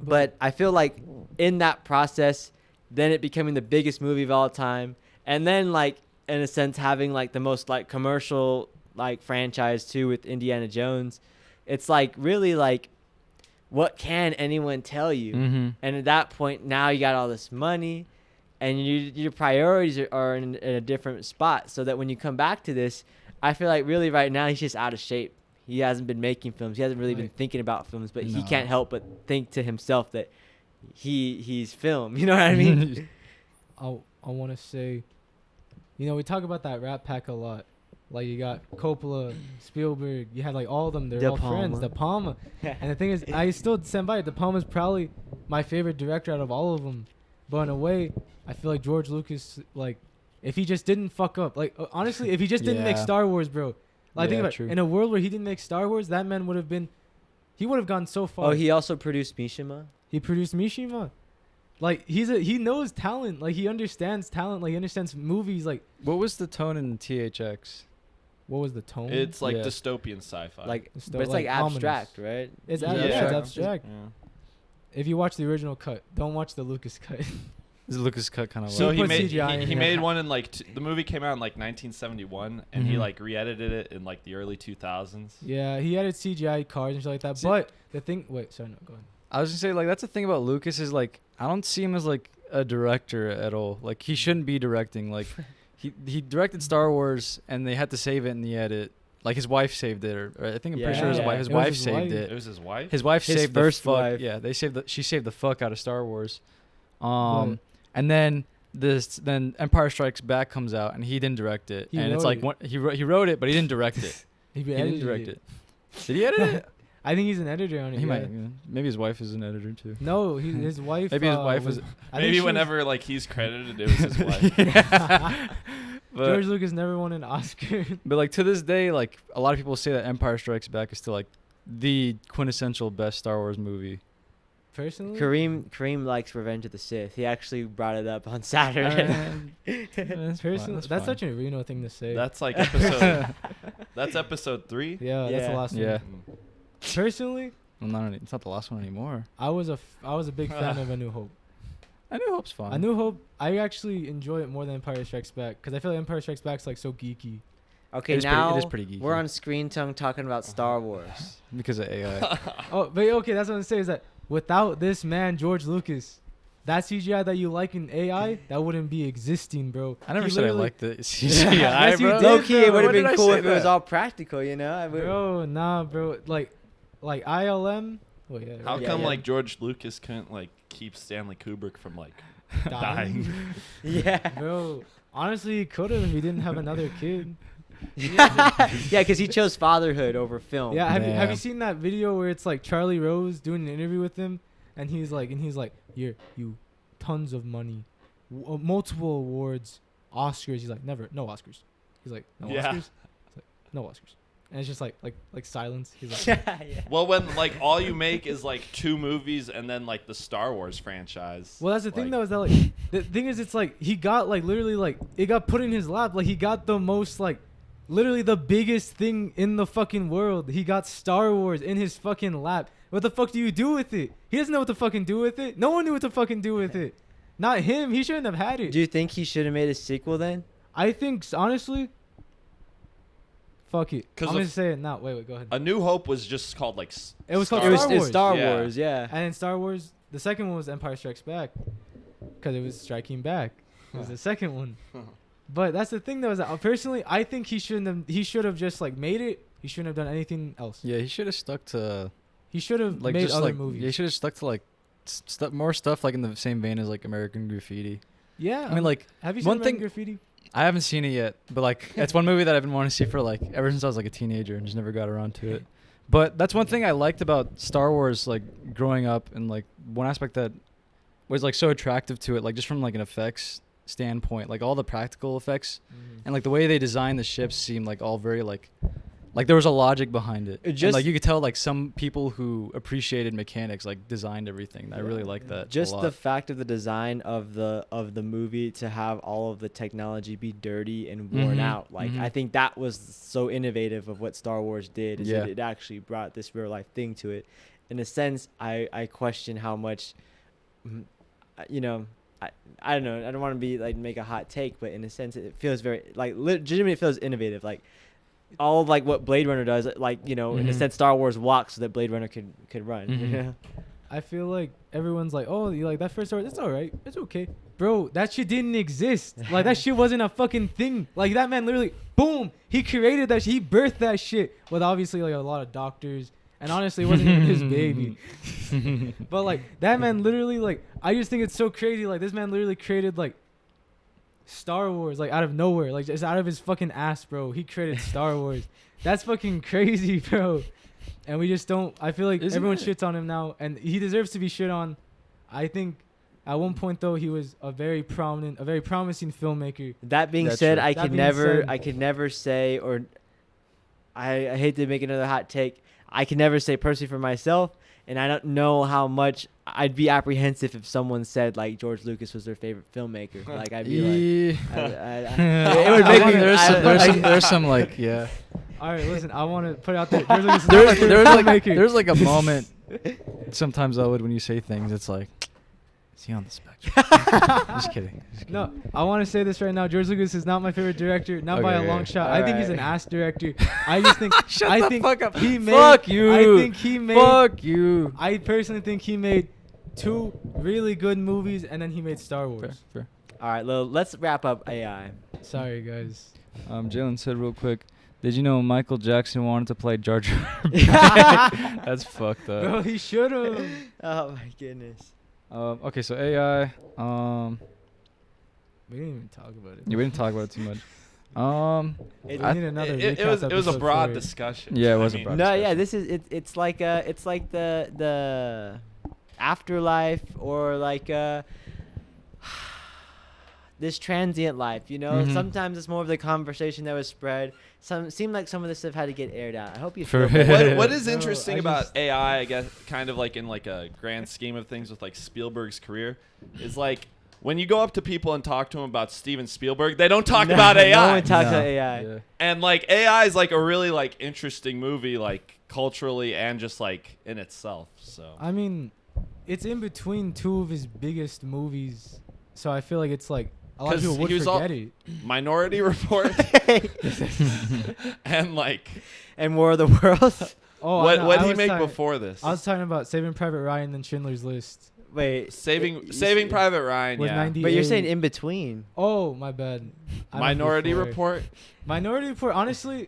But I feel like in that process, then it becoming the biggest movie of all time, and then like in a sense having like the most like commercial like franchise too with Indiana Jones, it's like really like, what can anyone tell you? And at that point, now you got all this money, and your priorities are in a different spot. So that when you come back to this, I feel like really right now he's just out of shape. He hasn't been making films. He hasn't really been thinking about films, but he can't help but think to himself that he's film. You know what I mean? I want to say, we talk about that Rat Pack a lot. Like you got Coppola, Spielberg, you had like all of them. They're all friends. De Palma. And the thing is, I still stand by it. De Palma's probably my favorite director out of all of them. But in a way, I feel like George Lucas, like, if he just didn't fuck up, like honestly, if he just didn't make Star Wars, bro. Like think about it. In a world where he didn't make Star Wars, that man would have gone so far. Oh, he also produced Mishima. He produced Mishima. Like he knows talent. Like he understands talent. Like he understands movies. Like what was the tone in THX? What was the tone? It's like dystopian sci-fi. Like, but it's like abstract, right? It's abstract. Yeah. If you watch the original cut, don't watch the Lucas cut. Is Lucas cut kind of so like he made one in like the movie came out in like 1971 and he like re-edited it in like the early 2000s. Yeah, he added CGI cars and shit like that. But the thing, go ahead. I was gonna say like that's the thing about Lucas is like I don't see him as like a director at all. Like he shouldn't be directing. Like he directed Star Wars and they had to save it in the edit. Like his wife saved it, or I think I'm pretty sure his wife saved it. It was his wife. His wife saved first the fuck. wife. Yeah, she saved the fuck out of Star Wars. And then Empire Strikes Back comes out and he didn't direct it. And it's like he wrote it, but he didn't direct it. he didn't direct it. Did he edit it? I think he's an editor on it. He might. Maybe his wife is an editor too. No, his wife. Maybe his wife was. Maybe whenever like he's credited, it was his wife. But, George Lucas never won an Oscar. But like to this day, like a lot of people say that Empire Strikes Back is still like the quintessential best Star Wars movie. Personally, Kareem likes Revenge of the Sith. He actually brought it up on Saturday. Personally, that's such a Reno thing to say. That's like episode. That's episode 3. Yeah, that's the last one. Yeah. Personally, Well, it's not the last one anymore. I was a big fan of A New Hope. A New Hope's fun. A New Hope, I actually enjoy it more than Empire Strikes Back because I feel like Empire Strikes Back's like so geeky. Okay, it now is pretty geeky. we're on Screen Tongue talking about Star Wars. Because of AI. Oh, but okay, that's what I'm saying is that without this man, George Lucas, that CGI that you like in AI, that wouldn't be existing, bro. I never He said I literally- liked the CGI, Yes, you bro. did. Low key, it bro. would have When did been I cool say if it was that? all practical, you know? Bro, nah, bro. Like ILM. Oh, yeah, How right. come yeah. like George Lucas couldn't like keep Stanley Kubrick from like dying? Yeah. Bro, honestly, he could have if he didn't have another kid. Yeah, because he chose fatherhood over film. Yeah, have Yeah. you seen that video where it's like Charlie Rose doing an interview with him, and he's like, you tons of money, multiple awards, Oscars. He's like, never, no Oscars. He's like, no Yeah. Oscars. He's like, no Oscars. And it's just like silence. He's like, Yeah. Well, when like all you make is like 2 movies and then like the Star Wars franchise. well, that's the thing like, though, is that like the thing is, it's like he got like literally like it got put in his lap. Like he got the most like literally the biggest thing in the fucking world. He got Star Wars in his fucking lap. What the fuck do you do with it? He doesn't know what to fucking do with it. No one knew what to fucking do with it. Not him. He shouldn't have had it. Do you think he should have made a sequel then? I think honestly, fuck it. 'Cause I'm gonna of- say it now. Wait, go ahead. A New Hope was just called like. It was called It was Star it's Wars. Star Yeah. Wars, yeah. And in Star Wars, the second one was Empire Strikes Back, because it was striking back. It was the second one. But that's the thing, though. Is that personally, I think he shouldn't have. He should have just like made it. He shouldn't have done anything else. Yeah, he should have stuck to He should have like made just other like movies. he should have stuck to like more stuff like in the same vein as like American Graffiti. Yeah. I mean, like have you seen one American thing- Graffiti? I haven't seen it yet, but like it's one movie that I've been wanting to see for like ever since I was like a teenager and just never got around to it. But that's one thing I liked about Star Wars, like growing up, and like one aspect that was like so attractive to it, like just from like an effects standpoint, like all the practical effects and like the way they designed the ships seemed like all very like there was a logic behind it. And, like you could tell like some people who appreciated mechanics like designed everything. I really like that. Just a lot. the fact of the design of the movie to have all of the technology be dirty and worn Mhm, out, like mhm. I think that was so innovative of what Star Wars did. Is Yeah. it actually brought this real life thing to it. In a sense, I question how much, you know, I don't know. I don't want to be like make a hot take, but in a sense, it feels very like legitimately it feels innovative. Like all of like what Blade Runner does, like in a Mhm. sense, Star Wars walks so that Blade Runner could run. You Mhm. know? I feel like everyone's like, oh, you like that first Star Wars? It's all right. It's okay. Bro, that shit didn't exist. Like, that shit wasn't a fucking thing. Like, that man literally, boom, he created that shit. He birthed that shit with obviously, like, a lot of doctors. And honestly, it wasn't even his baby. But, like, that man literally, like, I just think it's so crazy. Like, this man literally created, like, Star Wars, like, out of nowhere. Like, just out of his fucking ass, bro. He created Star Wars. That's fucking crazy, bro. And we just don't. I feel like Isn't everyone it- shits on him now, and he deserves to be shit on. I think at one point though he was a very promising filmmaker. That being That's said, true. I could never say, or I hate to make another hot take. I can never say personally for myself, and I don't know how much I'd be apprehensive if someone said like George Lucas was their favorite filmmaker. Like I'd be like, it would make me. There's some like yeah. All right, listen, I want to put it out there. George Lucas is not my favorite filmmaker. There's like a moment sometimes Elwood when you say things it's like is he on the spectrum? Just kidding. No, I want to say this right now. George Lucas is not my favorite director, not by a Okay. long shot. I think he's an Alright. ass director. I just think Shut I the think fuck up. he made. Fuck you. I think he made. Fuck you. I personally think he made 2 really good movies, and then he made Star Wars. Fair. All right, let's wrap up AI. Sorry, guys. Jalen said real quick, did you know Michael Jackson wanted to play Jar Jar? That's fucked up. Bro, he should have. Oh my goodness. Okay, so AI. We didn't even talk about it. Yeah, we didn't talk about it too much. It- We need another It recap was a episode broad for it. discussion. Yeah, it was I a mean, broad No, discussion. yeah, this is it. It's like the afterlife or like this transient life. You know, Mhm. sometimes it's more of the conversation that was spread. Seemed like some of this stuff had to get aired out. I hope you For- feel better. What is No, interesting I about just- AI, I guess, kind of like in like a grand scheme of things with like Spielberg's career, is like when you go up to people and talk to them about Steven Spielberg, they don't talk No, about AI. No one talks No. about AI. Yeah. And like AI is like a really like interesting movie, like culturally and just like in itself. So I mean, it's in between 2 of his biggest movies, so I feel like it's like a lot of 'Cause people would he was all- forget it. Minority Report and like And War of the Worlds. Oh, what I did he was make talking- before this? I was talking about Saving Private Ryan and Schindler's List. Wait, Saving Private Ryan, Was yeah. 90 But you're 88. saying in between. Oh, my bad. I meant Minority before. Report. Minority Report. Honestly,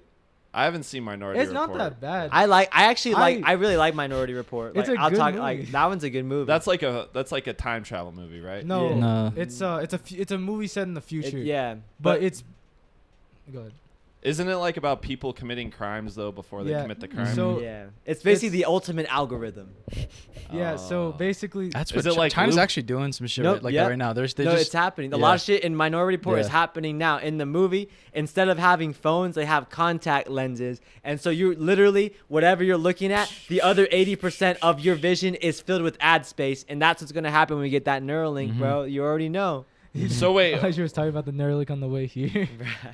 I haven't seen Minority it's Report. not that bad. I really like Minority Report. It's Like, a I'll good talk movie. like that one's a good movie. That's like a time travel movie, right? No, Yeah. No. it's a movie set in the future. yeah. but it's. Go ahead. Isn't it like about people committing crimes though before they Yeah, commit the crime? so- Yeah. It's basically it's- the ultimate algorithm. Yeah. So Oh. basically, That's Is what it like China's Loop? actually doing some shit Nope, like yep. that right now. They No, just it's happening. A yeah. lot of shit in Minority Report is Yeah. happening now. In the movie, instead of having phones, they have contact lenses. And so you literally, whatever you're looking at, the other 80% of your vision is filled with ad space. And that's what's going to happen when we get that Neuralink, Mhm. bro. You already know. So wait, I thought you was talking about the Neuralink on the way here.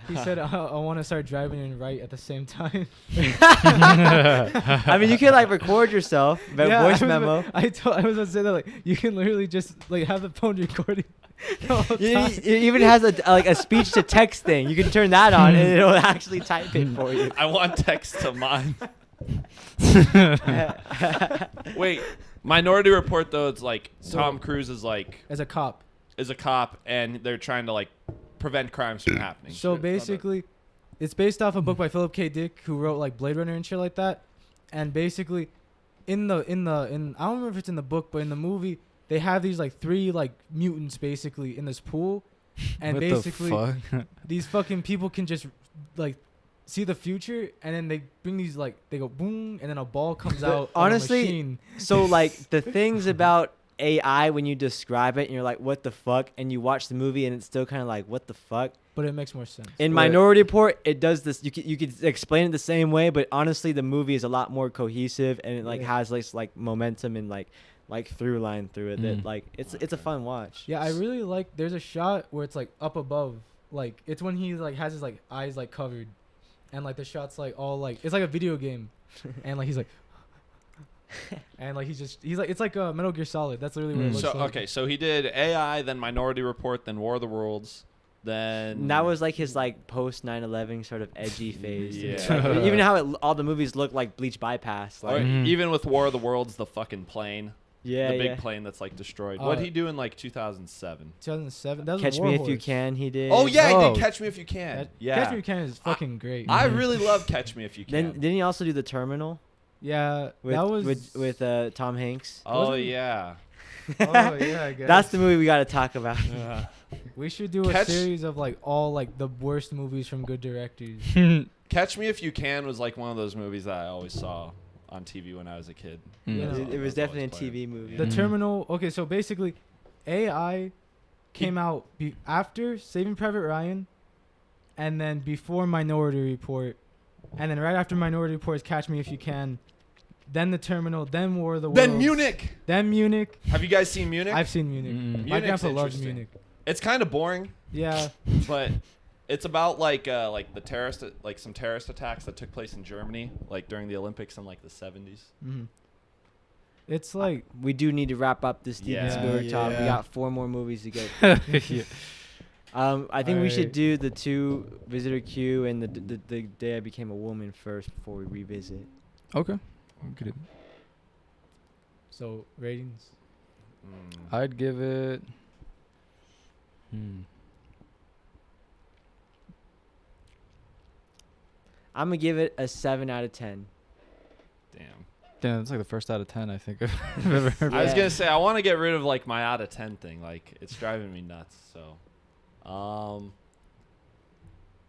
He said, "I want to start driving and write at the same time." I mean, you can like record yourself, but Yeah, voice I was memo. about- I was about to say that like you can literally just like have the phone recording. the whole It time. even has a speech to text thing. You can turn that on and it'll actually type it for you. I want text to mine. Wait, Minority Report though, it's like Tom Cruise is like As a cop. is a cop, and they're trying to like prevent crimes from happening. So Shit. basically, it's based off a book by Philip K. Dick, who wrote like Blade Runner and shit like that. And basically, in I don't remember if it's in the book, but in the movie, they have these like 3 like mutants basically in this pool, and What basically the fuck? these fucking people can just like see the future, and then they bring these like they go boom, and then a ball comes out. Honestly, of a machine. So like the things about AI when you describe it and you're like, what the fuck? And you watch the movie and it's still kind of like, what the fuck? But it makes more sense. In Right. Minority Report, it does this. You could explain it the same way, but honestly, the movie is a lot more cohesive and it like Yeah. has like momentum and like through line through it. That like it's a fun watch. Yeah, I really like. There's a shot where it's like up above, like it's when he like has his like eyes like covered, and like the shot's like all like it's like a video game, and like he's like, and like he's like it's like a Metal Gear Solid. That's literally what it looks So like. okay, so he did AI, then Minority Report, then War of the Worlds, then And that was like his like post 9/11 sort of edgy phase. Yeah. It's like, even how all the movies look like Bleach Bypass. Or Like, Mhm. even with War of the Worlds, the fucking plane, yeah, the big yeah. plane that's like destroyed. Uh, What did he do in like 2007? 2007. That was Catch War Me If You Horse. Can. He did. Oh yeah, he Oh. did Catch Me If You Can. That- Yeah, Catch Me If You Can is fucking great. I really love Catch Me If You Then Can. didn't he also do The Terminal Yeah, with that was. with Tom Hanks? Oh wasn't- yeah. oh yeah, I guess. That's the movie we got to talk about. We should do a Catch- series of like all like the worst movies from good directors. Catch Me If You Can was like one of those movies that I always saw on TV when I was a kid. Yeah. That's It all- was that's definitely a always playing. TV movie. The Mhm. Terminal. Okay, so basically, AI came out after Saving Private Ryan, and then before Minority Report, and then right after Minority Report is Catch Me If You Can, then The Terminal, then War of the Worlds, Then Munich. then Munich. Have you guys seen Munich? I've seen Munich. Mm. My Munich's grandpa loves interesting. Munich. It's kind of boring, Yeah, but it's about like the terrorist, like some terrorist attacks that took place in Germany, like during the Olympics in like the 70s. hmm it's like We do need to wrap up this Steven Yeah. Spielberg talk. We Yeah. got 4 more movies to go. Yeah. I think we should Alright. do the 2 Visitor Q and the Day I Became a Woman first before we revisit. Okay. Good. so ratings. I'd give it. I'm gonna give it a 7 out of 10. Damn. Damn, that's like the first out of 10 I think I've ever heard. I was Yeah. gonna say I want to get rid of like my out of 10 thing. Like it's driving me nuts. So,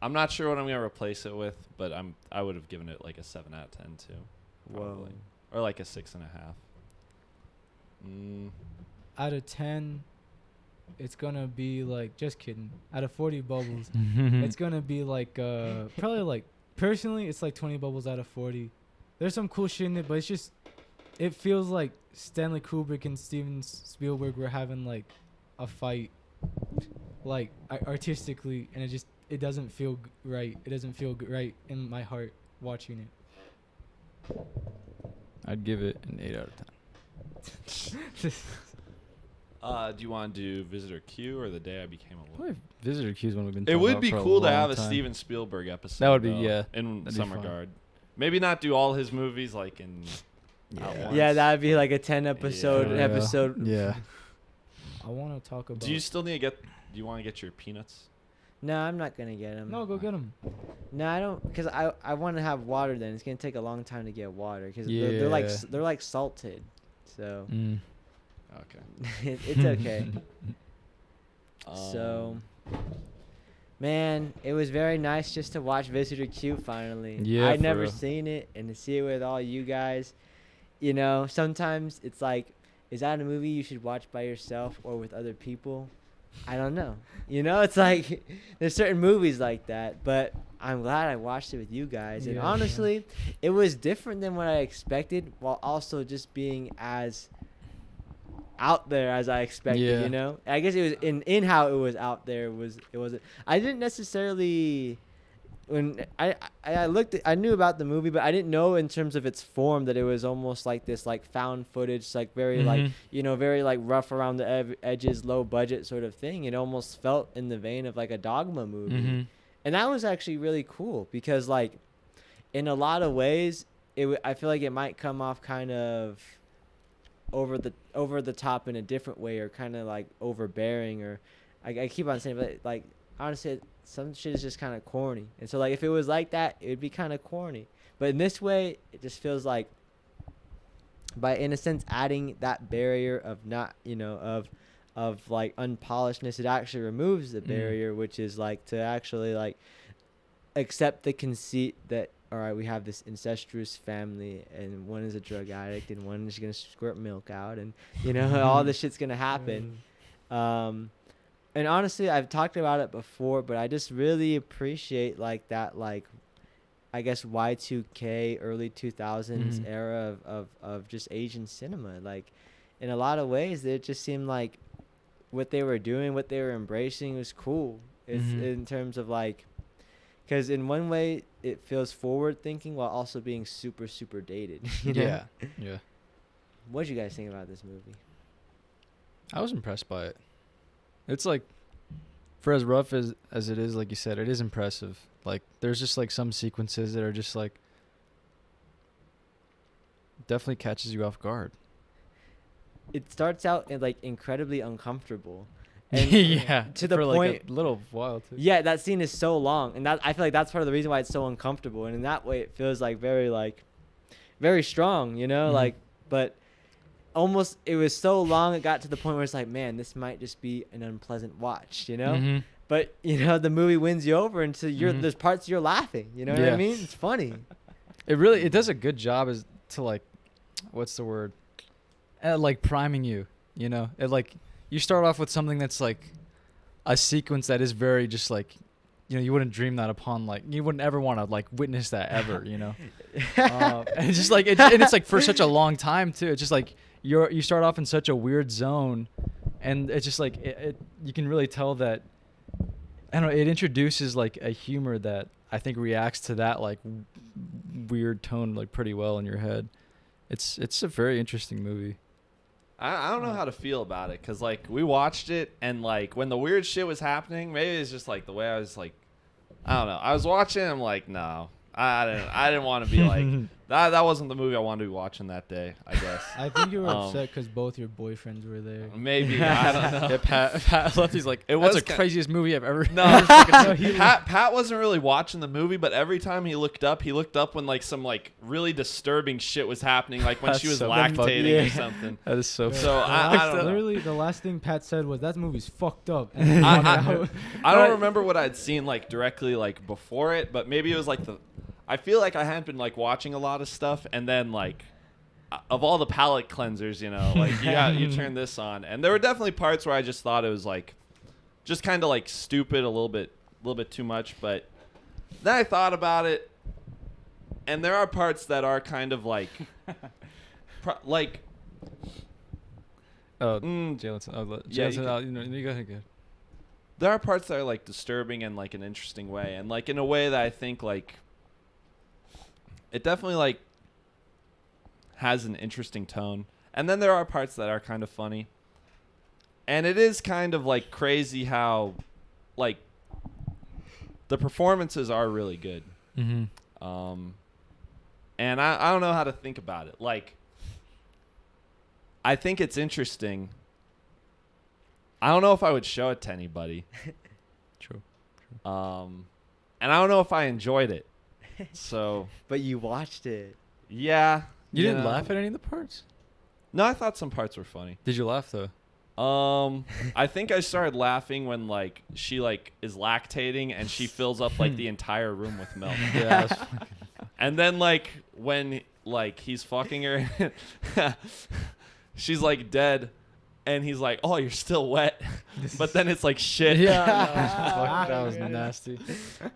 I'm not sure what I'm gonna replace it with, but I would have given it like a 7 out of 10 too, Whoa. probably, or like a 6.5. Out of 10, it's gonna be like just kidding. Out of 40 bubbles, Mm-hmm. it's gonna be like probably like personally it's like 20 bubbles out of 40. There's some cool shit in it, but it's just it feels like Stanley Kubrick and Steven Spielberg were having like a fight, like artistically, and it doesn't feel right. It doesn't feel right in my heart watching it. I'd give it an 8 out of 10. Do you want to do Visitor Q or The Day I Became a Woman? Probably Visitor Q is one we've been It talking would about be for cool to long have a time. Steven Spielberg episode. That would be- though, yeah, in that'd be some fun. regard. Maybe not do all his movies like in. at once. Yeah, that'd be like a 10 episode Yeah. episode. Yeah. I want to talk about. Do you still need to get? Do you want to get your peanuts? No, I'm not gonna get them. No, go get them. No, I don't, because I want to have water. Then it's gonna take a long time to get water because they're like Yeah. they're like salted, so Mm. Okay. it's okay. Um, So, man, it was very nice just to watch Visitor Q finally. Yeah, I'd for never real. seen it, and to see it with all you guys, you know, sometimes it's like, is that a movie you should watch by yourself or with other people? I don't know. You know, it's like there's certain movies like that, but I'm glad I watched it with you guys. And Yeah. honestly, it was different than what I expected, while also just being as out there as I expected. Yeah. You know, I guess it was in how it was out there it wasn't. I didn't necessarily. When I looked I knew about the movie, but I didn't know in terms of its form that it was almost like this like found footage, like very like, Mhm. you know, very like rough around the edges, low budget sort of thing. It almost felt in the vein of like a Dogma movie. Mhm. And that was actually really cool because like in a lot of ways I feel like it might come off kind of over the top in a different way, or kind of like overbearing, or I keep on saying, but like honestly, some shit is just kind of corny. And so like if it was like that, it would be kind of corny. But in this way, it just feels like, by in a sense adding that barrier of not, of like unpolishedness, it actually removes the barrier, which is like to actually like accept the conceit that, all right, we have this incestuous family, and one is a drug addict, and one is gonna squirt milk out, and all this shit's gonna happen. And honestly, I've talked about it before, but I just really appreciate like that, like I guess Y2K, early 2000s era of just Asian cinema. Like in a lot of ways, it just seemed like what they were doing, what they were embracing was cool. It's in terms of like, because in one way it feels forward thinking while also being super, super dated. Yeah. What did you guys think about this movie? I was impressed by it. It's like, for as rough as it is, like you said, it is impressive. Like there's just like some sequences that are just like definitely catches you off guard. It starts out like incredibly uncomfortable. And yeah, to the for point, like a little while too. Yeah, that scene is so long, and that I feel like that's part of the reason why it's so uncomfortable. And in that way, it feels like very strong, like, but almost it was so long, it got to the point where it's like, man, this might just be an unpleasant watch, But the movie wins you over, and so there's parts you're laughing. You know what I mean? It's funny. It does a good job as to like, what's the word? Like priming you. It like. You start off with something that's like a sequence that is very just like, you wouldn't dream that upon, like you wouldn't ever want to like witness that ever, and it's just like and it's like for such a long time too. It's just like you start off in such a weird zone, and it's just like it you can really tell that, I don't know, it introduces like a humor that I think reacts to that like weird tone like pretty well in your head. It's a very interesting movie. I don't know how to feel about it, because like we watched it, and like when the weird shit was happening, maybe it's just like the way I was like, I don't know, I was watching, I'm like, no, I didn't want to be like that wasn't the movie I wanted to be watching that day, I guess. I think you were upset because both your boyfriends were there. Maybe. I don't know. Yeah, Pat left. He's like, It that's was the craziest movie I've ever. No, Pat wasn't really watching the movie, but every time he looked up when like some like really disturbing shit was happening, like when she was so lactating or something. That is so. So I don't know. Literally, the last thing Pat said was, "That movie's fucked up." I don't remember what I'd seen like directly like before it, but maybe it was like I feel like I hadn't been like watching a lot of stuff, and then like of all the palate cleansers, like you turn this on, and there were definitely parts where I just thought it was like just kind of like stupid, a little bit too much, but then I thought about it, and there are parts that are kind of like like Jalen, you go ahead. There are parts that are like disturbing in like an interesting way, and like in a way that I think like it definitely like has an interesting tone. And then there are parts that are kind of funny. And it is kind of like crazy how like the performances are really good. And I don't know how to think about it. Like, I think it's interesting. I don't know if I would show it to anybody. True. And I don't know if I enjoyed it. So, but you watched it. Yeah. You didn't laugh at any of the parts? No, I thought some parts were funny. Did you laugh though? I think I started laughing when like she like is lactating and she fills up like the entire room with milk. Yeah. And then like when like he's fucking her, she's like dead. And he's like, "Oh, you're still wet," but then it's like shit. Yeah, that was nasty.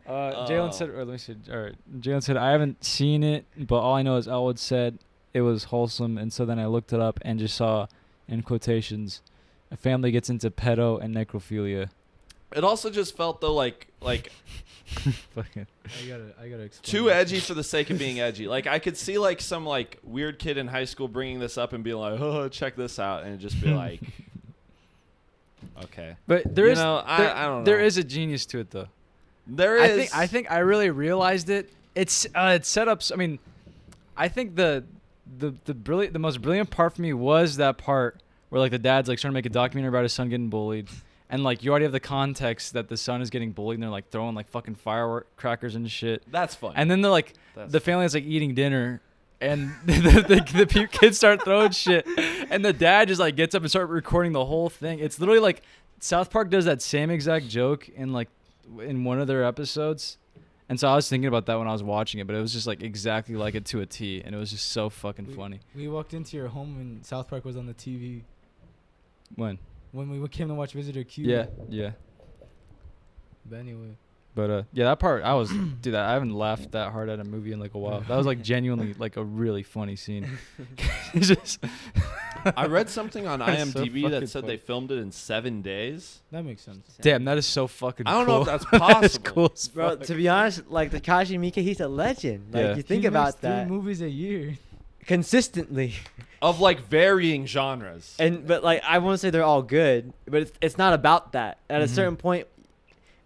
Jalen said, or let me see. All right, Jalen said, "I haven't seen it, but all I know is Elwood said it was wholesome, and so then I looked it up and just saw, in quotations, a family gets into pedo and necrophilia." It also just felt though like Fucking. I gotta explain. Too edgy for the sake of being edgy. Like I could see like some like weird kid in high school bringing this up and being like, "Oh, check this out," and it'd just be like, okay. But there is, I don't know. There is a genius to it though. There is. I think I really realized it. It's set up. I mean, I think the the most brilliant part for me was that part where like the dad's like trying to make a documentary about his son getting bullied, and like you already have the context that the son is getting bullied, and they're like throwing like fucking firecrackers and shit. That's fun. And then they're like That's the family is like eating dinner, and the kids start throwing shit, and the dad just like gets up and start recording the whole thing. It's literally like South Park does that same exact joke in one of their episodes. And so I was thinking about that when I was watching it, but it was just like exactly like it to a T, and it was just so fucking funny. We walked into your home when South Park was on the TV. When we came to watch Visitor Q. Yeah. But anyway. But yeah, that part dude, I haven't laughed that hard at a movie in like a while. That was like genuinely like a really funny scene. It's just I read something on That's so IMDb fucking that said funny. they filmed it in 7 days. That makes sense. damn, that is so fucking I don't cool. know if that's possible. That's cool as Bro, fuck. to be honest, like Takashi Miike, he's a legend. Like Yeah. you think He about makes 3 that movies a year. consistently, Of like varying genres. but like I won't say they're all good, but it's not about that. At a Mhm. certain point,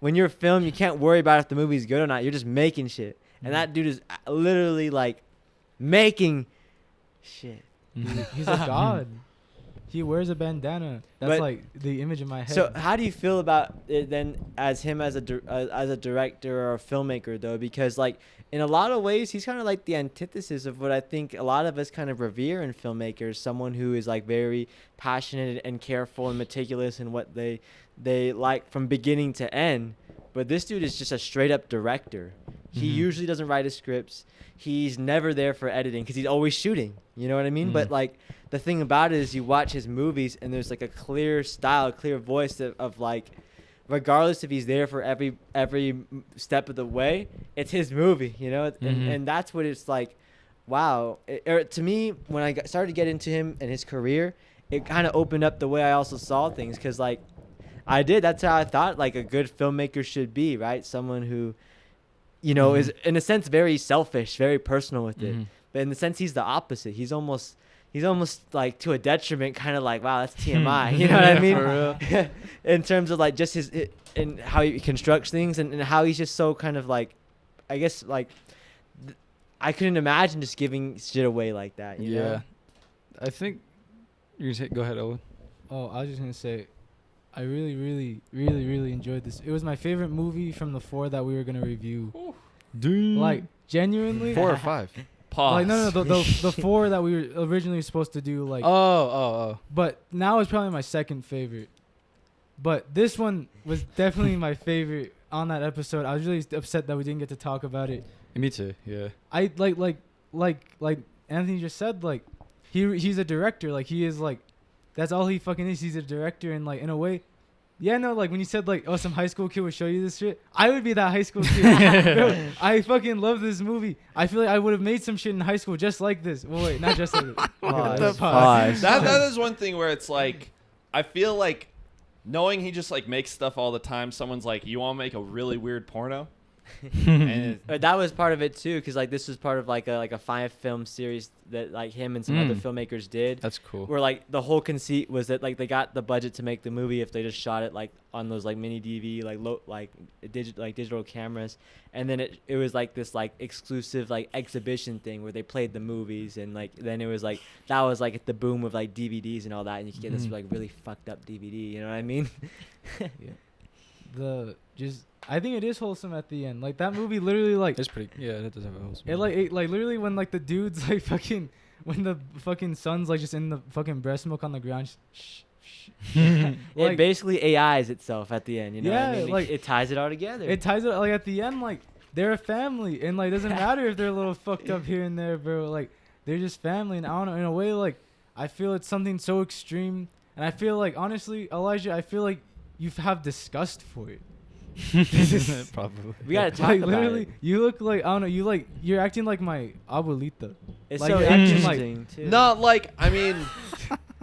when you're a film, you can't worry about if the movie's good or not. You're just making shit, and that dude is literally like making shit. He's a god. He wears a bandana. That's But- like the image in my head. So how do you feel about it then as him as a director or a filmmaker though? Because like in a lot of ways he's kind of like the antithesis of what I think a lot of us kind of revere in filmmakers. Someone who is like very passionate and careful and meticulous in what they like from beginning to end. But this dude is just a straight up director. He Mhm. usually doesn't write his scripts. He's never there for editing because he's always shooting. You know what I mean? But Mhm. like the thing about it is you watch his movies and there's like a clear style, a clear voice of like, regardless if he's there for every step of the way, it's his movie, you know? Mhm. And that's what it's like, wow. To me, when I started to get into him and his career, it kind of opened up the way I also saw things because like that's how I thought like a good filmmaker should be, right? Someone who, you know, is in a sense very selfish, very personal with it. Mhm. But in the sense he's the opposite. He's almost like to a detriment, kind of like, wow, that's TMI. You know what I mean? For real. In terms of like just and how he constructs things and how he's just so kind of like, I guess like, I couldn't imagine just giving shit away like that. You Yeah. know? I think you're gonna say, go ahead, Owen. Oh, I was just gonna say, I really, really, really, really enjoyed this. It was my favorite movie from the 4 that we were gonna review. Like genuinely. 4 or 5. Pause. Like no, the 4 that we were originally supposed to do. Like, Oh. but now it's probably my second favorite. But this one was definitely my favorite on that episode. I was really upset that we didn't get to talk about it. Me too. Yeah. I like Anthony just said, like he's a director. Like he is like, that's all he fucking is. He's a director, and like in a way, yeah, no, like when you said like, oh, some high school kid would show you this shit, I would be that high school kid. Bro, I fucking love this movie. I feel like I would have made some shit in high school just like this. Well, wait, not just like this. Pause. Pause. That is one thing where it's like, I feel like knowing he just like makes stuff all the time. Someone's like, you want to make a really weird porno? And That was part of it too, because like this was part of like a 5-film series that like him and some other filmmakers did. That's cool. Where like the whole conceit was that like they got the budget to make the movie if they just shot it like on those like mini DV like digital cameras, and then it was like this like exclusive like exhibition thing where they played the movies, and like then it was like that was like the boom of like DVDs and all that, and you could get this like really fucked up DVD. You know what I mean? I think it is wholesome at the end. Like that movie literally like It's pretty. Yeah, that does have a wholesome. it like literally when like the dudes like fucking when the fucking son's like just in the fucking breast milk on the ground. It Like- basically AIs itself at the end. You know what I Yeah, mean? like- it ties it all together. It ties it like at the end like they're a family, and like doesn't matter if they're a little fucked up here and there, bro. Like they're just family, and I don't know, in a way like I feel it's something so extreme, and I feel like honestly, Elijah, I feel like you have disgust for it. Probably. we gotta talk Like about literally, it. you look like I don't know. You're acting like my abuelita. It's like, so you're acting like- interesting too. not like, I mean,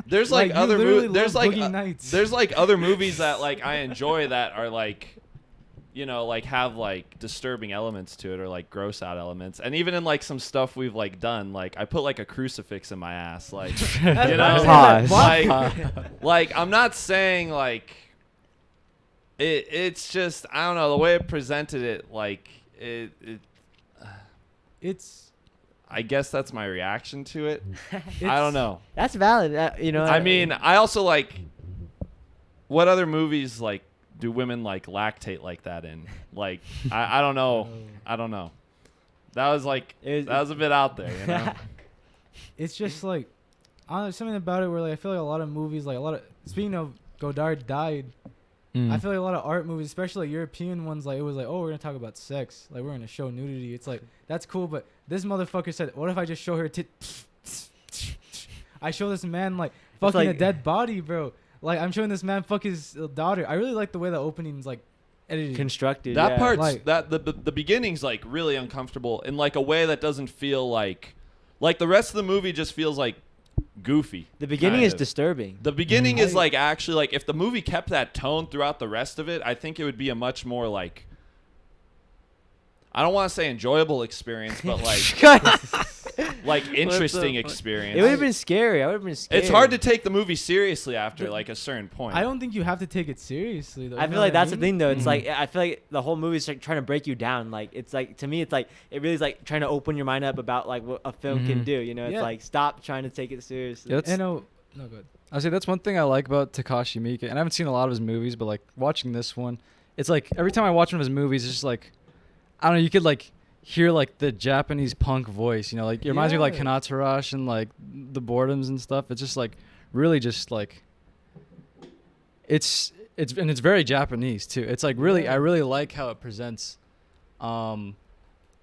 there's like, Like, you other literally movies. There's love like Boogie Nights. there's like other movies that like I enjoy that are like, you know, like have like disturbing elements to it or like gross out elements. And even in like some stuff we've like done, like I put like a crucifix in my ass, like you know, Pause. like I'm not saying like it's just, I don't know, the way it presented it, like it It's I guess that's my reaction to it. I don't It's- know. That's valid. You know. I mean, I also like. What other movies like do women like lactate like that in? Like, I don't know. I don't know. That was like that was a bit out there, you know. It's just like, I don't know, something about it where like I feel like a lot of movies, like a lot of, speaking of Godard died, Mm. I feel like a lot of art movies, especially like European ones, like it was like, oh, we're gonna talk about sex, like we're gonna show nudity. It's like that's cool, but this motherfucker said, what if I just show her I show this man like fucking a like- dead body, bro. Like I'm showing this man fuck his daughter. I really like the way the opening's like edited. constructed. That yeah. part's Like- that the beginning's like really uncomfortable in like a way that doesn't feel like the rest of the movie just feels like goofy. The beginning kind is of. disturbing. The beginning is I- like actually like if the movie kept that tone throughout the rest of it, I think it would be a much more like I don't want to say enjoyable experience, but like interesting experience. It would have been scary. I would have been scared. It's hard to take the movie seriously after like a certain point. I don't think you have to take it seriously though. I you know feel like what that's the mean? thing though. It's Mhm. like I feel like the whole movie is like trying to break you down. Like it's like to me, it's like it really is like trying to open your mind up about like what a film can Mhm. do. You know, it's Yeah. like stop trying to take it seriously. Yeah, that's- And no, good. I say that's one thing I like about Takashi Miike, and I haven't seen a lot of his movies, but like watching this one, it's like every time I watch one of his movies, it's just like I don't know, you could like hear like the Japanese punk voice, you know, like it reminds me of like Yeah. Kanatarash and like the Boredoms and stuff. It's just like really just like it's and it's very Japanese too. It's like really Yeah. I really like how it presents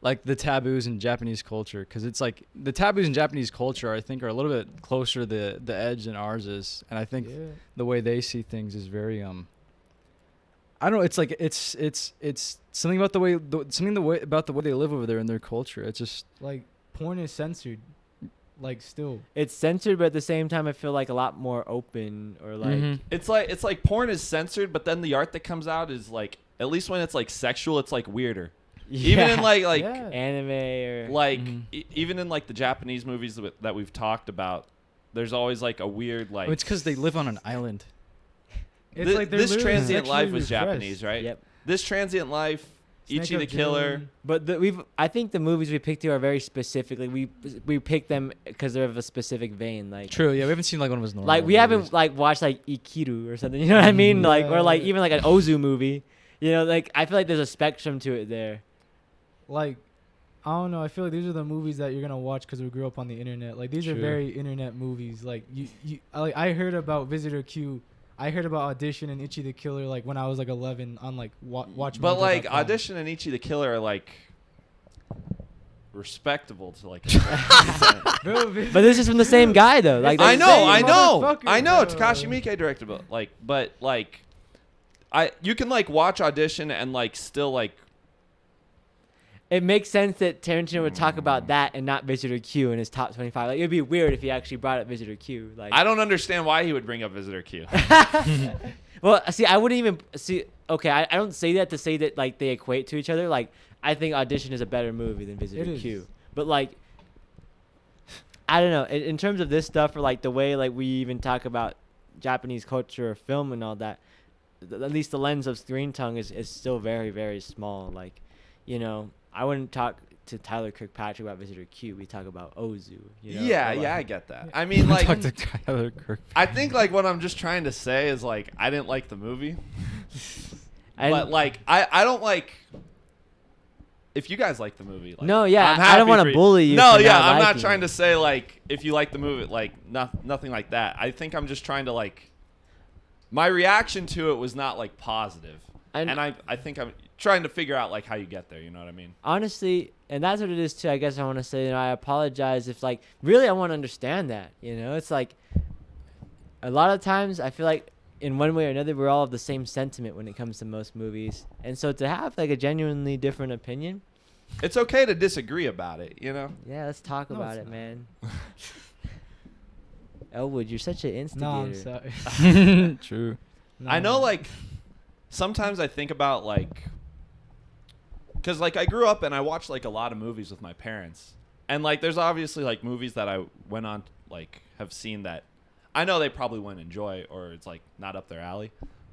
like the taboos in Japanese culture, because it's like the taboos in Japanese culture I think are a little bit closer to the edge than ours is, and I think Yeah. the way they see things is very I don't know, it's like it's something about the way about the way they live over there in their culture. It's just Like porn is censored, like still. It's censored, but at the same time, I feel like a lot more open or like. Mhm. It's like porn is censored, but then the art that comes out is like at least when it's like sexual, it's like weirder. Even in like Yeah. anime or like Mhm. even in like the Japanese movies that we've talked about, there's always like a weird like. Oh, it's because they live on an island. It's like they're this literally transient life sexually was repressed. Japanese, right? Yep. This transient life, Snake Ichi the Up Killer. June. But I think the movies we picked here are very specifically. We picked them because they're of a specific vein. Like True, yeah, we haven't seen like one of his normal like we haven't movies. like watched like Ikiru or something. You know what I mean? Like or like Yeah. even like an Ozu movie. You know, like I feel like there's a spectrum to it there. Like, I don't know. I feel like these are the movies that you're gonna watch because we grew up on the internet. Like these are True. very internet movies. Like I heard about Visitor Q. I heard about Audition and Ichi the Killer like when I was like 11 on like watch. But like Audition and Ichi the Killer are like respectable to like. Bro, But this is from the same guy though. Like I that's- know, same I know. motherfucker, bro. Takashi Miike directed, but like, you can like watch Audition and like still like. It makes sense that Tarantino would talk about that and not Visitor Q in his top 25. Like it'd be weird if he actually brought up Visitor Q. Like I don't understand why he would bring up Visitor Q. Well, see, I wouldn't even see. Okay, I don't say that to say that like they equate to each other. Like I think Audition is a better movie than Visitor It is. Q. But like, I don't know. In terms of this stuff, or like the way like we even talk about Japanese culture or film and all that, at least the lens of Screen Tongue is still very very small. Like, you know, I wouldn't talk to Tyler Kirkpatrick about Visitor Q. We talk about Ozu. You know? Yeah, Or, yeah, I like, get that. I mean, like, Talk to Tyler Kirk. I think like what I'm just trying to say is like I didn't like the movie, and- but like I don't like. If you guys like the movie, like, No, yeah, I'm I don't happy wanna for you. bully you No, for yeah, not I'm not liking trying it. to say like if you like the movie, like nothing like that. I think I'm just trying to like. My reaction to it was not like positive, And- and I think I'm trying to figure out like how you get there. You know what I mean? Honestly, and that's what it is too. I guess I want to say, you know, I apologize if like really I want to understand that. You know, it's like a lot of times I feel like in one way or another we're all of the same sentiment when it comes to most movies, and so to have like a genuinely different opinion, It's okay to disagree about it. You know? yeah, let's talk No, about it's it, not. man. Elwood, you're such an instigator. No, I'm sorry. True. No, I know, no. like, sometimes I think about, like, because, like, I grew up and I watched, like, a lot of movies with my parents. And, like, there's obviously, like, movies that I went on, like, have seen that I know they probably wouldn't enjoy or it's, like, not up their alley.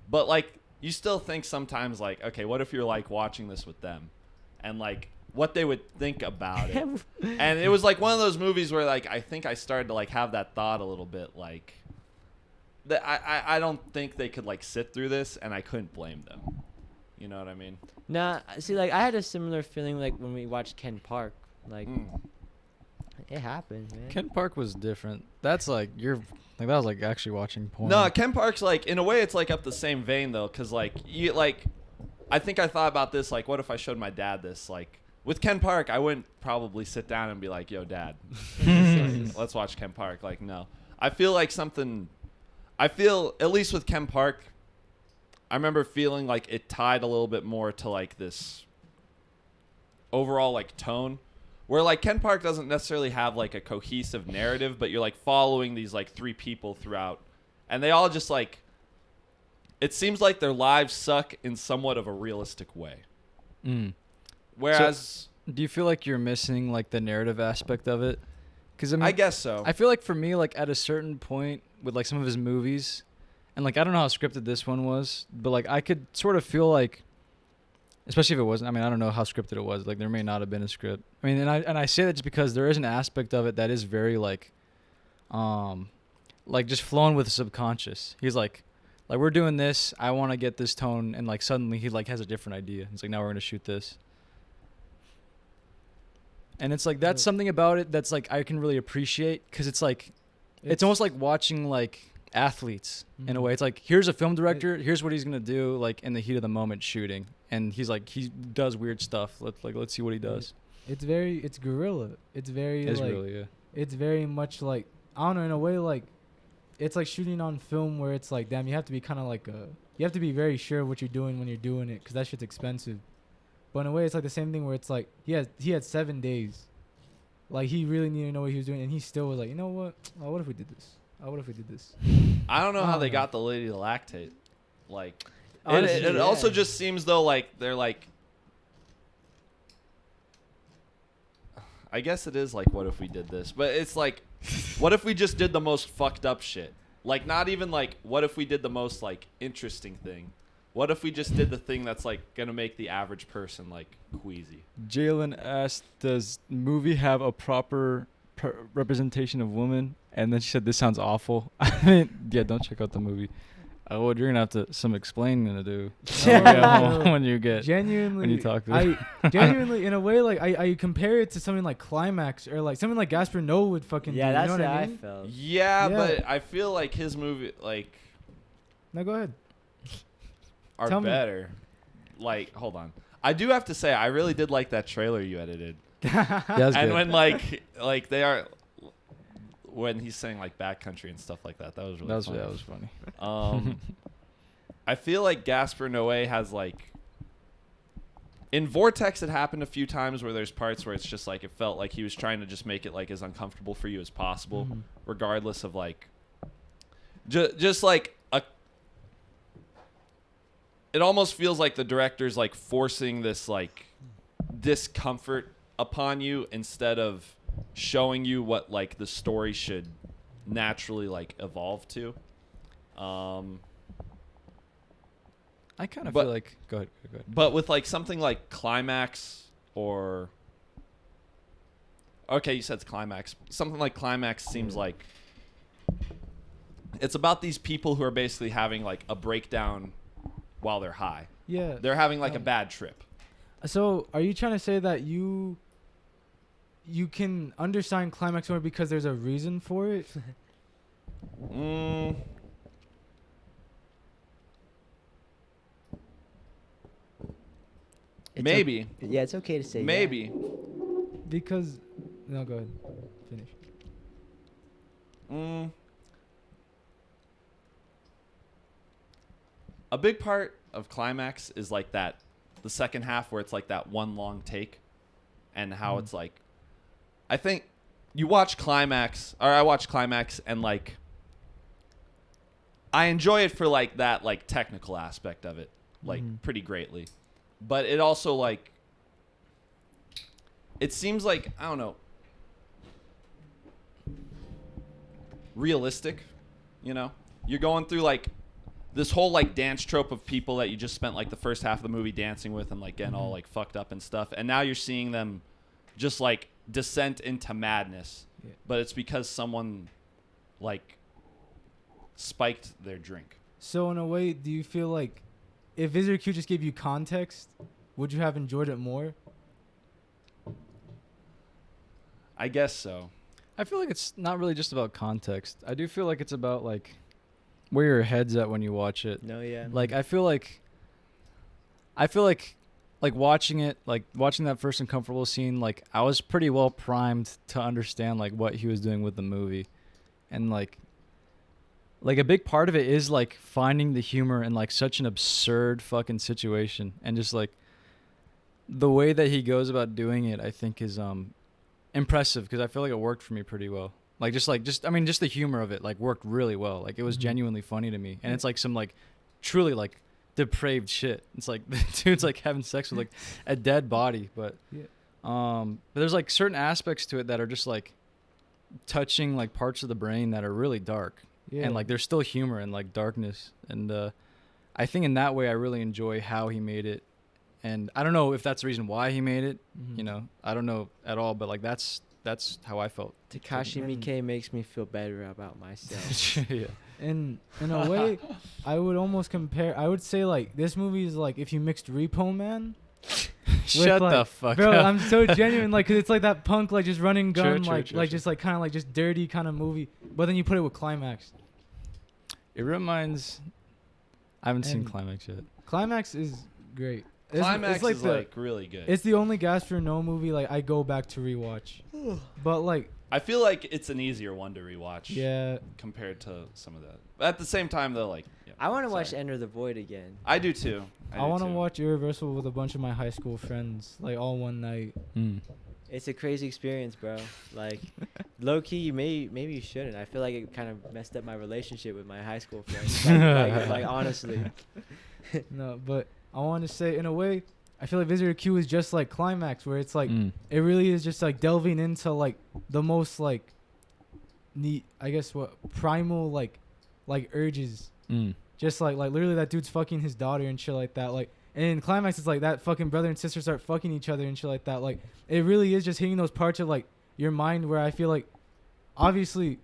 But, like, you still think sometimes, like, okay, what if you're, like, watching this with them? And, like, what they would think about it. And it was like one of those movies where like I think I started to like have that thought a little bit, like that I don't think they could like sit through this, and I couldn't blame them. You know what I mean? Nah, see, like I had a similar feeling like when we watched Ken Park. Like it happened, man. Ken Park was different. That's like that was like actually watching porn. No, Ken Park's like in a way it's like up the same vein though, because like you like I think I thought about this, like what if I showed my dad this? Like with Ken Park, I wouldn't probably sit down and be like, yo, Dad, let's watch Ken Park. Like, no. I feel, at least with Ken Park, I remember feeling like it tied a little bit more to, like, this overall, like, tone. Where, like, Ken Park doesn't necessarily have, like, a cohesive narrative, but you're, like, following these, like, 3 people throughout. And they all just, like, it seems like their lives suck in somewhat of a realistic way. Whereas, so, do you feel like you're missing like the narrative aspect of it? Because I guess so. I feel like for me, like at a certain point with like some of his movies, and like I don't know how scripted this one was, but like I could sort of feel like, especially if it wasn't. I mean, I don't know how scripted it was. Like there may not have been a script. I mean, and I say that just because there is an aspect of it that is very like just flowing with the subconscious. He's like we're doing this. I want to get this tone, and like suddenly he like has a different idea. He's like, now we're gonna shoot this. And it's like that's something about it that's like I can really appreciate, because it's like it's almost like watching like athletes in a way. It's like here's a film director, here's what he's gonna do like in the heat of the moment shooting, and he's like he does weird stuff. Let's see what he does. It's guerrilla. It's very It's like really, yeah. It's very much like I don't know, in a way like it's like shooting on film where it's like damn, you have to be kind of like you have to be very sure of what you're doing when you're doing it, because that shit's expensive. But in a way, it's like the same thing where it's like he had 7 days. Like, he really needed to know what he was doing, and he still was like, you know what? Oh, what if we did this? Oh, what if we did this? I don't know how they got the lady to lactate. Like, Honestly, it also just seems, though, like, they're like... I guess it is like, what if we did this? But it's like, what if we just did the most fucked up shit? Like, not even like, what if we did the most, like, interesting thing? What if we just did the thing that's, like, going to make the average person, like, queasy? Jalen asked, does movie have a proper representation of women? And then she said, this sounds awful. I mean, yeah, don't check out the movie. Well, you're going to have some explaining to do when you talk to her. Genuinely, in a way, like, I compare it to something like Climax, or, like, something like Gaspar Noé would fucking do. Yeah, that's you know what I I mean? felt. Yeah, but I feel like his movie, like... No, go ahead. Are Tell me. better. Like, hold on. I do have to say, I really did like that trailer you edited. That's And good. when, like they are... When he's saying, like, backcountry and stuff like that, that was really funny. That was funny. I feel like Gaspar Noé has, like... In Vortex, it happened a few times where there's parts where it's just, like, it felt like he was trying to just make it, like, as uncomfortable for you as possible, regardless of, like... Just, like, a... It almost feels like the director's, like, forcing this, like, discomfort upon you instead of showing you what, like, the story should naturally, like, evolve to. I kind of feel like... Go ahead. But with, like, something like Climax or... Okay, you said it's Climax. Something like Climax seems like... It's about these people who are basically having, like, a breakdown while they're high. Yeah. They're having, like, a bad trip. So, are you trying to say that you can understand Climax more because there's a reason for it? Maybe. Yeah, it's okay to say Maybe. Because... No, go ahead. Finish. A big part of Climax is, like, that... The second half where it's, like, that one long take. And how it's, like... I think you watch Climax... Or I watch Climax and, like... I enjoy it for, like, that, like, technical aspect of it. Like, pretty greatly. But it also, like... It seems like... I don't know. Realistic. You know? You're going through, like... this whole like dance trope of people that you just spent like the first half of the movie dancing with and like getting all like fucked up and stuff, and now you're seeing them just like descent into madness, but it's because someone like spiked their drink. So in a way, do you feel like if Visitor Q just gave you context, would you have enjoyed it more? I guess so. I feel like it's not really just about context. I do feel like it's about like where your head's at when you watch it. No, yeah. Like I feel like watching it, like watching that first uncomfortable scene, like I was pretty well primed to understand like what he was doing with the movie. And like a big part of it is like finding the humor in like such an absurd fucking situation, and just like the way that he goes about doing it, I think is impressive, because I feel like it worked for me pretty well. Like just the humor of it like worked really well. Like it was genuinely funny to me, and it's like some like truly like depraved shit. It's like the dude's like having sex with like a dead body, but but there's like certain aspects to it that are just like touching like parts of the brain that are really dark. Yeah. And like there's still humor and like darkness, and I think in that way I really enjoy how he made it. And I don't know if that's the reason why he made it, you know, I don't know at all, but like that's how I felt. Takashi Miike makes me feel better about myself. Yeah. In a way, I would say like this movie is like if you mixed Repo Man. Shut like, the fuck bro, up. I'm so genuine, like, 'cause it's like that punk, like, just running gun, True. just like kind of like just dirty kind of movie, but then you put it with Climax. It reminds. I haven't seen Climax yet. Climax is great. Climax it's like is like really good. It's the only Gasper No movie like I go back to rewatch, but like I feel like it's an easier one to rewatch. Yeah. Compared to some of that, but at the same time though, like I want to watch Enter the Void again. I do too. I want to watch Irreversible with a bunch of my high school friends, like all one night. It's a crazy experience, bro. Like, low key, maybe you shouldn't. I feel like it kind of messed up my relationship with my high school friends. like honestly. No, but I want to say, in a way, I feel like Visitor Q is just like Climax, where it's like it really is just like delving into like the most like neat, I guess, what primal like urges. Just like literally that dude's fucking his daughter and shit like that. Like, and in Climax, it's like that fucking brother and sister start fucking each other and shit like that. Like, it really is just hitting those parts of like your mind where I feel like, obviously,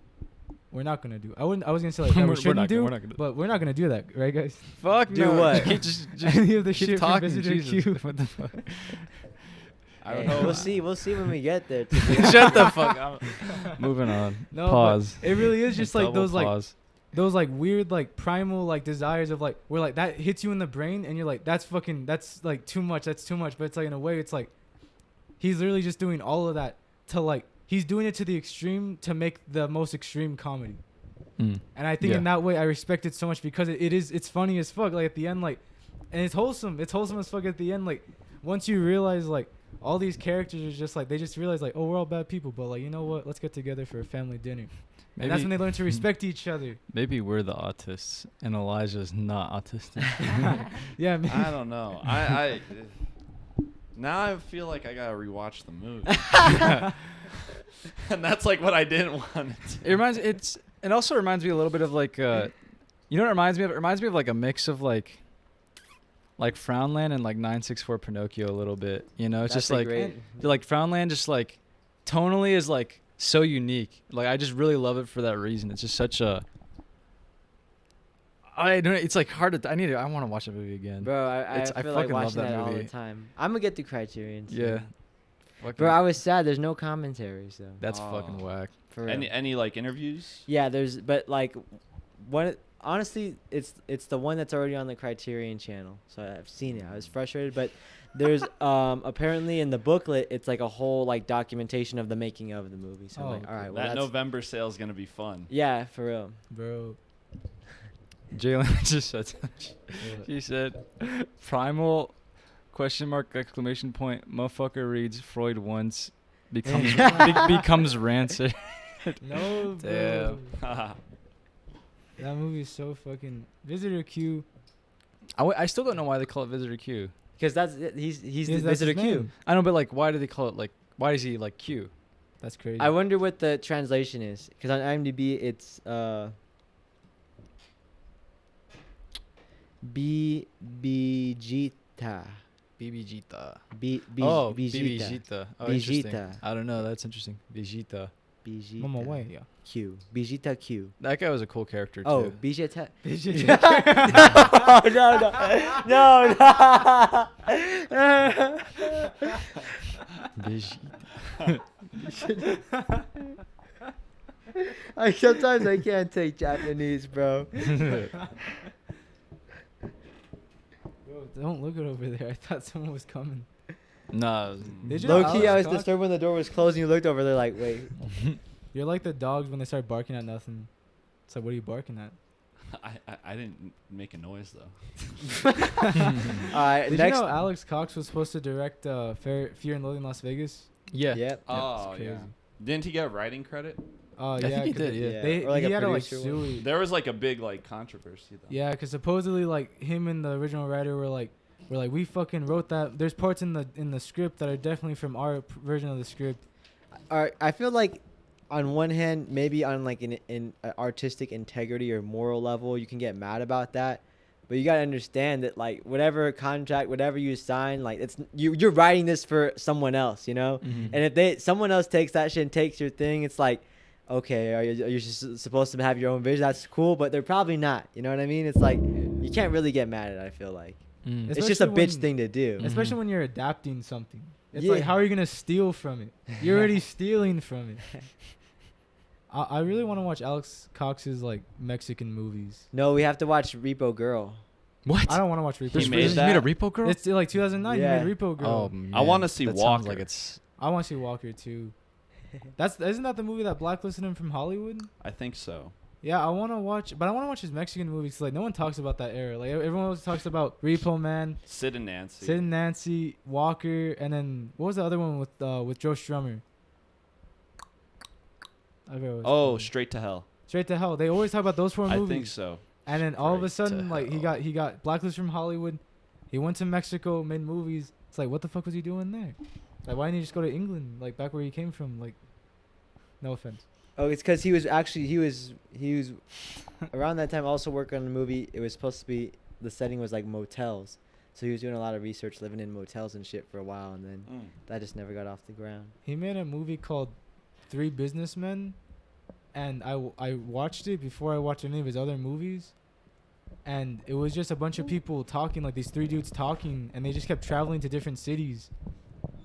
we're not gonna do. I was gonna say like we shouldn't do, but we're not gonna do that, right, guys? Fuck, do what? just any of the keep shit talking, from Visitor Q. What the fuck? I don't know. We'll see when we get there. Shut the fuck up. Moving on. No, Pause. It really is just like Double those pause. those like weird like primal like desires of like where like that hits you in the brain and you're like that's like too much, but it's like in a way it's like he's literally just doing all of that to like he's doing it to the extreme to make the most extreme comedy. And I think in that way I respect it so much because it's funny as fuck like at the end, like, and it's wholesome as fuck at the end. Like once you realize like all these characters are just like they just realize like, oh, we're all bad people, but like, you know what, let's get together for a family dinner. And that's when they learn to respect each other. Maybe we're the autists and Elijah's not autistic. Yeah, maybe. I don't know. I now I feel like I gotta rewatch the movie. And that's like what I didn't want to. It also reminds me a little bit of like you know what it reminds me of? It reminds me of like a mix of like Frownland and like 964 Pinocchio a little bit. You know, it's That's just like Frownland just like tonally is like so unique. Like I just really love it for that reason. It's just such a it's like hard to I want to watch that movie again. Bro, I feel fucking like love watching that all movie. the time. I'm gonna get the Criterion soon. Yeah. Bro, I was sad. There's no commentary, so. That's fucking whack. For real. Any like interviews? Yeah, but like, honestly, it's the one that's already on the Criterion channel, so I've seen it. I was frustrated, but there's apparently in the booklet it's like a whole like documentation of the making of the movie. So I'm like, all right, well that November sale is gonna be fun. Yeah, for real, bro. Jalen just said she said primal ? Motherfucker reads Freud once, becomes becomes rancid. No, bro. Damn. That movie is so fucking Visitor Q. I still don't know why they call it Visitor Q. Because he's the Visitor Q. I know, but like, why do they call it like? Why is he like Q? That's crazy. I wonder what the translation is. Because on IMDb it's Bigita. Bibijita. Oh, Bibijita. Oh, interesting. I don't know. That's interesting. Vegeta. Mama way, yeah. Q. Bijita Q. That guy was a cool character Oh, too. Bijita. No. Sometimes I can't take Japanese, bro. Bro, don't look it over there. I thought someone was coming. No. Did you Low know key, I was Alex Cox? disturbed when the door was closed and you looked over there like, wait. You're like the dogs when they start barking at nothing. It's like, what are you barking at? I didn't make a noise though. Alright, Did next. you know Alex Cox was supposed to direct Fear and Loathing in Las Vegas? Yeah. Yep. Oh crazy. yeah. Didn't he get writing credit? Oh, I yeah. think he 'cause did, yeah. They, Or like he a had to like producer sue one. it. There was like a big like controversy though. Yeah, because supposedly like him and the original writer were like we fucking wrote that. There's parts in the script that are definitely from our version of the script. Alright, I feel like on one hand, maybe on like in artistic integrity or moral level, you can get mad about that. But you gotta understand that like whatever contract, whatever you sign, like it's you're writing this for someone else, you know. Mhm. And if someone else takes that shit and takes your thing, it's like, okay, are you just supposed to have your own vision? That's cool, but they're probably not. You know what I mean? It's like you can't really get mad at it. I feel like Mm. it's just a Especially bitch when- thing to do. Especially Mhm. when you're adapting something. It's Yeah. like, how are you gonna steal from it? You're already stealing from it. I really want to watch Alex Cox's like Mexican movies. No, we have to watch Repo Girl. What? I don't want to watch Repo. He Girl. made He that? made a Repo Girl? It's like 2009. Yeah. He made Repo Girl. Oh, man. I wanna see That sounds Walker. like it's... I want to see Walker too. Isn't that the movie that blacklisted him from Hollywood? I think so. Yeah, I want to watch, but I want to watch his Mexican movies. Like no one talks about that era. Like everyone always talks about Repo Man, Sid and Nancy. Sid and Nancy, Walker, and then what was the other one with Joe Strummer? I forgot what it was Oh, called. Straight to Hell. Straight to Hell. They always talk about those four I movies. think so. And then all of a Straight to sudden, like he got blacklisted from Hollywood. He went to Mexico, made movies. It's like, what the fuck was he doing there? Like, why didn't he just go to England, like back where he came from? Like, no offense. Oh, it's because he was around that time also working on a movie. It was supposed to be the setting was like motels, so he was doing a lot of research, living in motels and shit for a while, and then that just never got off the ground. He made a movie called Three Businessmen, and I watched it before I watched any of his other movies, and it was just a bunch of people talking, like these three dudes talking, and they just kept traveling to different cities.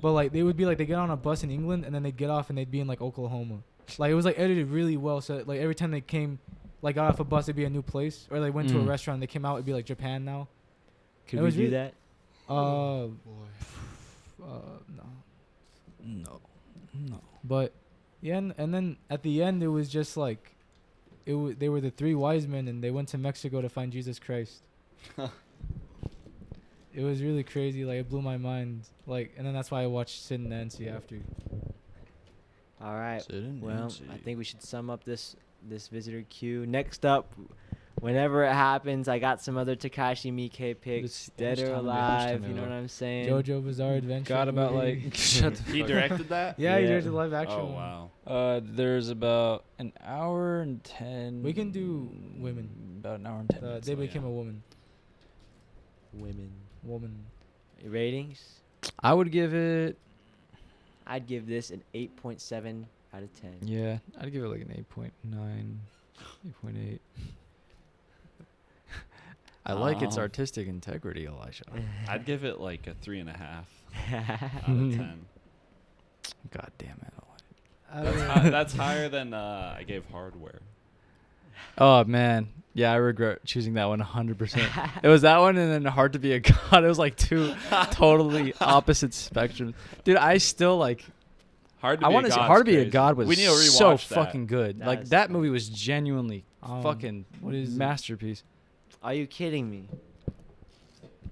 But like they would be like they get on a bus in England and then they'd get off and they'd be in like Oklahoma. Like it was like edited really well, so like every time they came, like got off a bus, it'd be a new place, or they went to a restaurant, they came out, it'd be like Japan now. Could It we was do really- that? No. No. But yeah, and then at the end it was just like, they were the three wise men and they went to Mexico to find Jesus Christ. It was really crazy. Like it blew my mind. Like, and then that's why I watched Sid and Nancy after. All right. Sid and Well, Nancy. I think we should sum up this visitor queue. Next up, whenever it happens, I got some other Takashi Miike picks, dead or alive. You know what I'm saying? JoJo Bizarre Adventure. Got about movie. like... Shut the He fuck directed that? Yeah, he Yeah. directed the live action. Oh one. wow. There's about an hour and 10... We can do women. About an hour and 10 minutes. They so became yeah. a woman. Women. Woman. Ratings? I would give it... I'd give this an 8.7 out of 10. Yeah, I'd give it like an 8.9, 8.8. I like its Oh. artistic integrity, Elijah. I'd give it like a 3.5 out of Mhm. 10. God damn it, I That's, don't hi- that's higher than I gave Hardware. Oh man, yeah, I regret choosing that one 100%. It was that one, and then Hard to Be a God. It was like two totally opposite spectrums. Dude, I still like. Hard to I Be want a to say God's Hard to Be a crazy. God was We need to rewatch so that. fucking good. That Like is that fun. movie was genuinely Um, fucking what is it? masterpiece. Are you kidding me?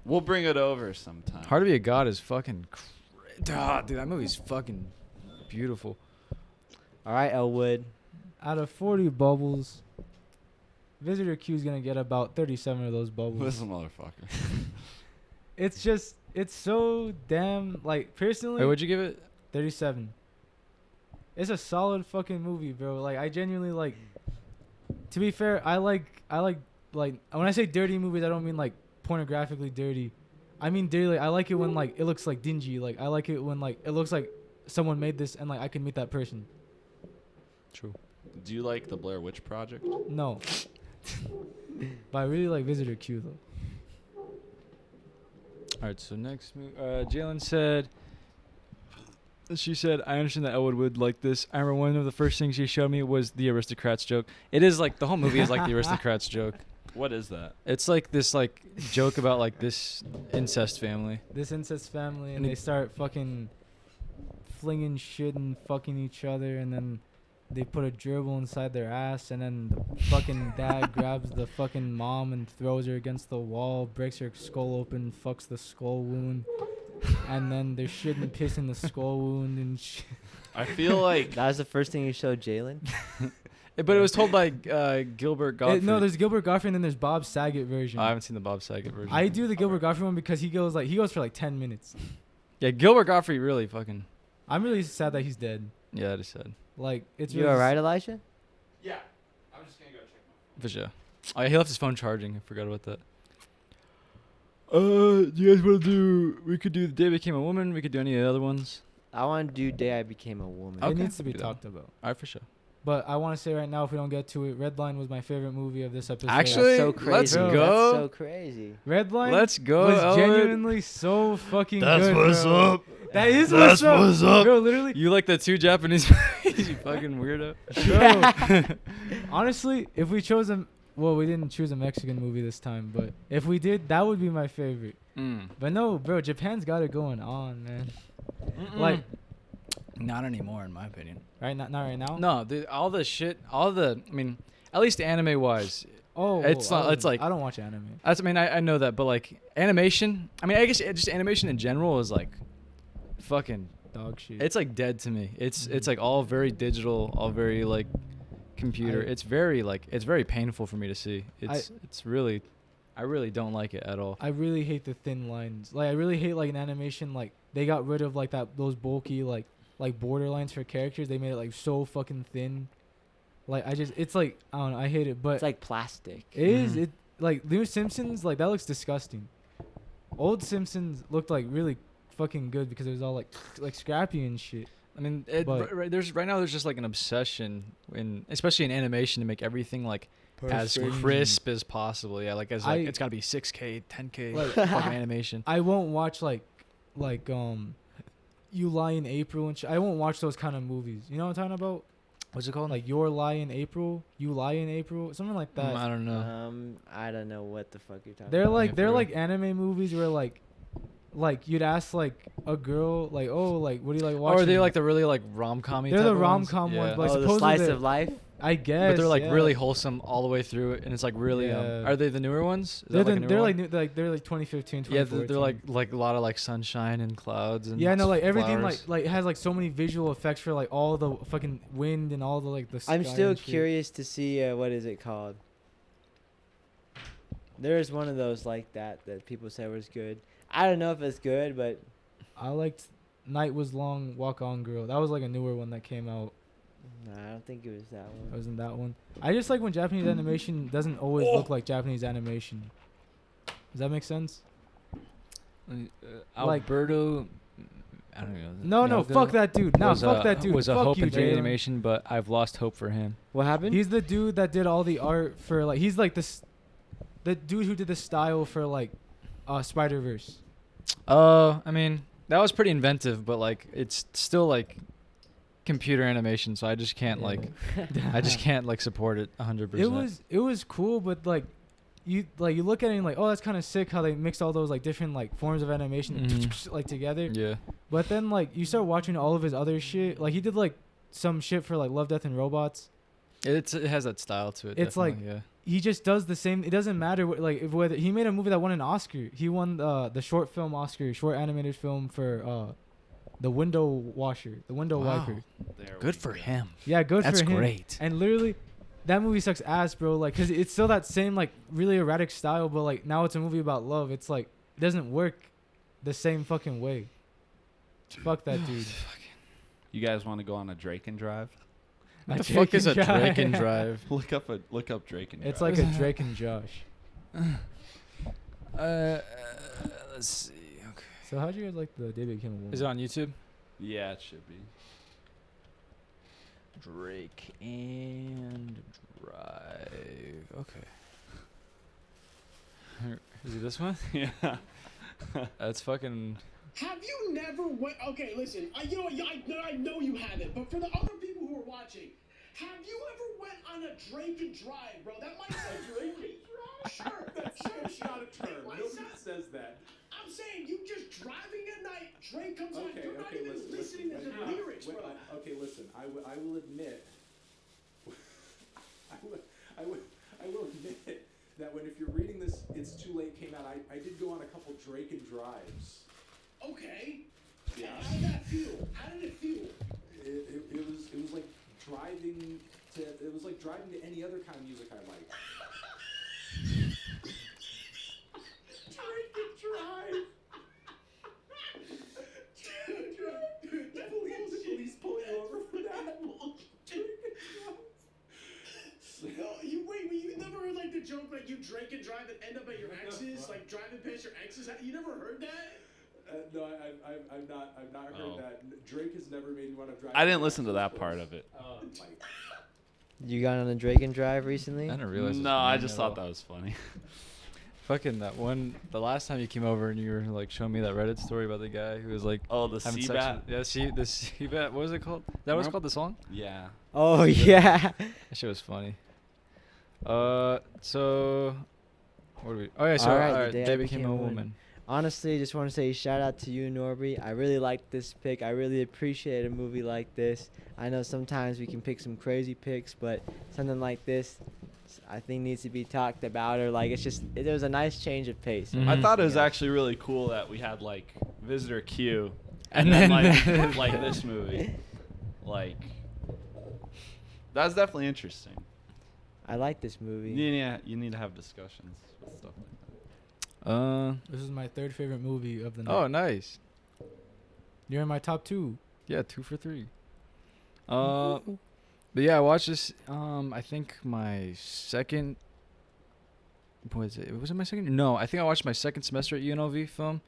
We'll bring it over sometime. Hard to Be a God is fucking. Dude, that movie's fucking beautiful. All right, Elwood. Out of 40 bubbles, Visitor Q is gonna get about 37 of those This bubbles. motherfucker. It's so damn, like, personally, Wait, what'd you give it? 37. It's a solid fucking movie, bro. Like, I genuinely like. To be fair, I like when I say dirty movies, I don't mean like pornographically dirty. I mean dirty. Like, I like it when like it looks like dingy. Like I like it when like it looks like someone made this and like I can meet that person. True. Do you like the Blair Witch Project? No. But I really like Visitor Q though. All right, so next, Jalen said, she said, I understand that Elwood would like this. I remember one of the first things she showed me was the Aristocrats joke. It is like, the whole movie is like the Aristocrats joke. What is that? It's like this like joke about like this incest family. This incest family, and And they it- start fucking flinging shit and fucking each other, and then they put a gerbil inside their ass, and then the fucking dad grabs the fucking mom and throws her against the wall, breaks her skull open, fucks the skull wound, and then they're shit and piss in the skull wound and shit. I feel like That was the first thing you showed Jalen. But it was told by Gilbert Gottfried. No, there's Gilbert Gottfried, and then there's Bob Saget version. I haven't seen the Bob Saget version. I do the Gilbert Gottfried one because he goes for like 10 minutes. Yeah, Gilbert Gottfried really fucking. I'm really sad that he's dead. Yeah, that is sad. Like, it's You really alright, Elijah? Yeah, I'm just gonna go check my For sure. Oh, yeah, he left his phone charging. I forgot about that. Do you guys want to do? We could do The Day I Became a Woman. We could do any of the other ones. I want to do Day I Became a Woman. It Okay. needs to be Do that. talked about. All right, for sure. But I want to say right now, if we don't get to it, Redline was my favorite movie of this episode. Actually, That's so crazy. let's Bro, go. That's so crazy. Redline Let's go. was Elwood. genuinely so fucking That's good, what's bro. up. That is That's what's up. what's up. Bro, literally. You like the two Japanese movies, you fucking weirdo. Bro, honestly, if we chose well, we didn't choose a Mexican movie this time, but if we did, that would be my favorite. But no, bro, Japan's got it going on, man. Like, Not anymore, in my opinion. right now, not right now. No, all the shit, I mean, at least anime wise, Oh, It's well, not- it's like- I don't watch anime. I mean, I know that, but like animation, I mean, I guess just animation in general is like fucking, Dog shit. it's like dead to me. It's like all very digital, all very like computer. It's very painful for me to see. It's really, I really don't like it at all. I really hate the thin lines. Like, I really hate like an animation. Like, they got rid of like those bulky like border lines for characters. They made it like so fucking thin. Like, it's like, I don't know, I hate it. But It's like plastic. it is Mhm. it like new Simpsons, like that looks disgusting. Old Simpsons looked like really fucking good because it was all like scrappy and shit. I mean, But- right now there's just like an obsession especially in animation to make everything like as crisp as possible. Yeah, like it's got to be 6K, 10K Like- fucking animation. I won't watch like You Lie in April and shit. I won't watch those kind of movies. You know what I'm talking about? What's it called? Like Your Lie in April, You Lie in April, something like that. I don't know. I don't know what the fuck you're talking They're about. like for they're real. like anime movies where like you'd ask like a girl like, oh, like what do you like Or watching? are they like the really like rom-com-y They're type the of ones? rom-com Yeah. ones, but, like, Oh, the supposedly slice they're- of life. I guess. But they're like yeah. really wholesome all the way through it, and it's like really. Yeah. Are they the newer ones? Is They're that the, like a newer they're one? like new, they're like 2015, Yeah, 2014. they're like a lot of like sunshine and clouds and Yeah, no, like everything flowers. like it has like so many visual effects for like all the fucking wind and all the like the sky I'm still and shit. curious to see what is it called. There is one of those like that people said was good. I don't know if it's good, but I liked Night Was Long, Walk On Girl. That was like a newer one that came out. no, I don't think it was that It one. wasn't that one. I just like when Japanese animation doesn't always look like Japanese animation. Does that make sense? Like- Alberto. I don't No, know. no, fuck that dude. No, fuck that dude. Was a Fuck hope you, in Jalen. animation, but I've lost hope for him. What happened? He's the dude that did all the art for like. He's like this, the dude who did the style for like, Spider-Verse. I mean, that was pretty inventive, but like it's still like computer animation, so I just can't I just can't like support it 100%. It was cool, but like you look at it and like, oh, that's kind of sick how they mixed all those like different like forms of animation Mhm. like together. Yeah. But then like you start watching all of his other shit. Like he did like some shit for like Love, Death and Robots. It has that style to it. It's like- definitely, He just does the same. It doesn't matter whether he made a movie that won an Oscar. He won the short film Oscar, short animated film for the window washer, the window Wow. wiper. There good we for go. him. Yeah, good That's for him. great. And literally, that movie sucks ass, bro. Like, cause it's still that same like really erratic style, but like now it's a movie about love. It's like it doesn't work the same fucking way. Fuck that dude. You guys want to go on a Drake and Drive? What the fuck is a Drake and Drive? Look up Drake and Drive. It's like a Drake and Josh. Let's see. Okay. So how'd you guys like the Day Became a Woman? Is it on YouTube? Yeah, it should be. Drake and Drive. Okay. Is it this one? Yeah. That's fucking. Have you never went? Okay, listen. You know, I know you haven't, but for the other people who are watching, have you ever went on a drink and drive, bro? That might sound drink and drive. Sure, that's not a term. Nobody says that. I'm saying you just driving at night, drink comes on. You're not even listening to the lyrics, bro. Okay, listen. I will admit. I will admit that when if you're reading this, It's Too Late came out. I did go on a couple Drake and drives. Okay. Yeah. How did that feel? How did it feel? It was like driving to. It was like driving to any other kind of music I like. Drake and drive. Dude, the police pull you over for that. Drake and drive. No, you never heard like the joke like you drink and drive and end up at your ex's, like driving past your ex's. You never heard that? No, I've not heard that. Drake has never made me want to drive. I didn't listen to that part of it. You got on a Drake and Drive recently? I didn't realize. No, I just thought that was funny. Fucking that one. The last time you came over and you were like showing me that Reddit story about the guy who was like. Oh, the having Seabat? sex with, yeah, the Seabat. What was it called? That was called the song. Yeah. Oh yeah. That shit was funny. So. What do we? Oh yeah. So All right, all right, the Day Became a Woman. Honestly, just want to say shout out to you, Norby. I really like this pick. I really appreciate a movie like this. I know sometimes we can pick some crazy picks, but something like this, I think needs to be talked about. Or like, it was a nice change of pace. Mhm. I thought it was Yeah. actually really cool that we had like Visitor Q, And then then- like this movie, like that's definitely interesting. I like this movie. Yeah, you need to have discussions with stuff like that. This is my third favorite movie of the night. Oh, nice. You're in my top 2. Yeah, 2 for 3. But yeah, I watched this. I think my second. Was it? Was it my second? No, I think I watched my second semester at UNLV film.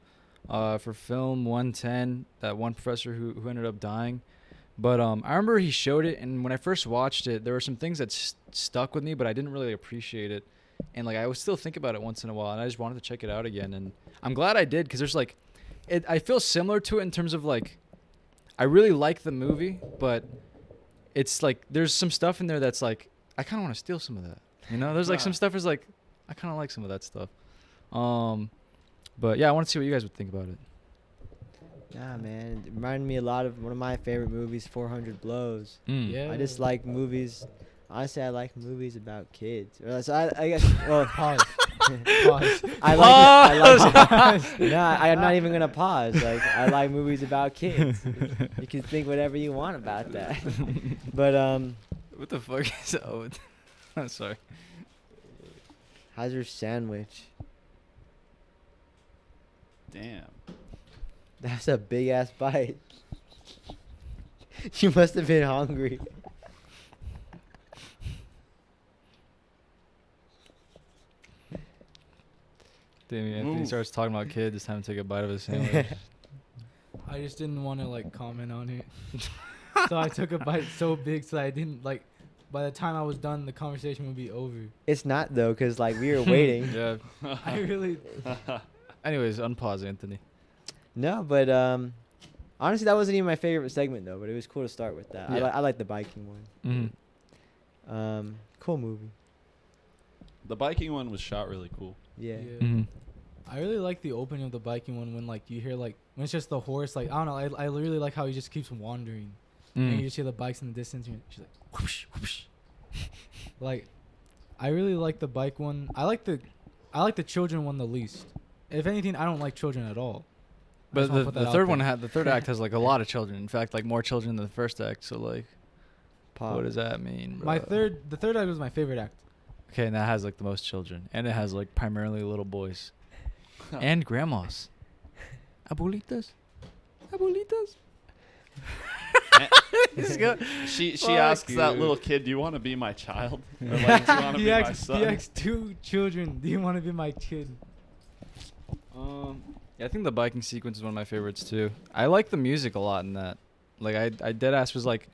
For film 110, that one professor who ended up dying. But I remember he showed it, and when I first watched it, there were some things that stuck with me, but I didn't really appreciate it. And like I would still think about it once in a while, and I just wanted to check it out again. And I'm glad I did, because there's like, I feel similar to it in terms of like, I really like the movie, but it's like there's some stuff in there that's like I kind of want to steal some of that. You know, there's like some stuff is like I kind of like some of that stuff. But yeah, I want to see what you guys would think about it. Nah, man, it reminded me a lot of one of my favorite movies, 400 Blows. Yeah. I just like movies. Honestly, I like movies about kids. So I guess. Well, Pause. Pause. I like. No, I'm not even gonna pause. Like, I like movies about kids. You can think whatever you want about that. But What the fuck is that? Oh, I'm sorry. how's your sandwich? Damn. That's a big ass bite. You must have been hungry. Damn, Anthony Move. starts talking about kids. It's time to take a bite of his sandwich. I just didn't want to like comment on it. So I took a bite so big so I didn't like. By the time I was done, the conversation would be over. It's not though, cause like we were waiting. Yeah. I really. Anyways, unpause, Anthony. No, but honestly, that wasn't even my favorite segment though. But it was cool to start with that. Yeah. I like the biking one. Mm-hmm. Cool movie. The biking one was shot really cool. Yeah. Mm-hmm. I really like the opening of the biking one when like you hear like when it's just the horse like I don't know I really like how he just keeps wandering and you just hear the bikes in the distance and she's like whoosh whoosh. Like I really like the bike one. I like the children one the least. If anything, I don't like children at all. I But just wanna the put that out third there. one the third act has like a lot of children. In fact, like more children than the first act. So like, Pop. what does that mean? The Bruh? third act was my favorite act. Okay, and that has like the most children, and it has like primarily little boys, and grandmas. Abuelitas. She Fuck asks that you. little kid, "Do you want to be my child?" Or like, "Do you want to He be my asked son?" 2 children, do you want to be my kid? Yeah, I think the biking sequence is one of my favorites too. I like the music a lot in that. Like I deadass was like,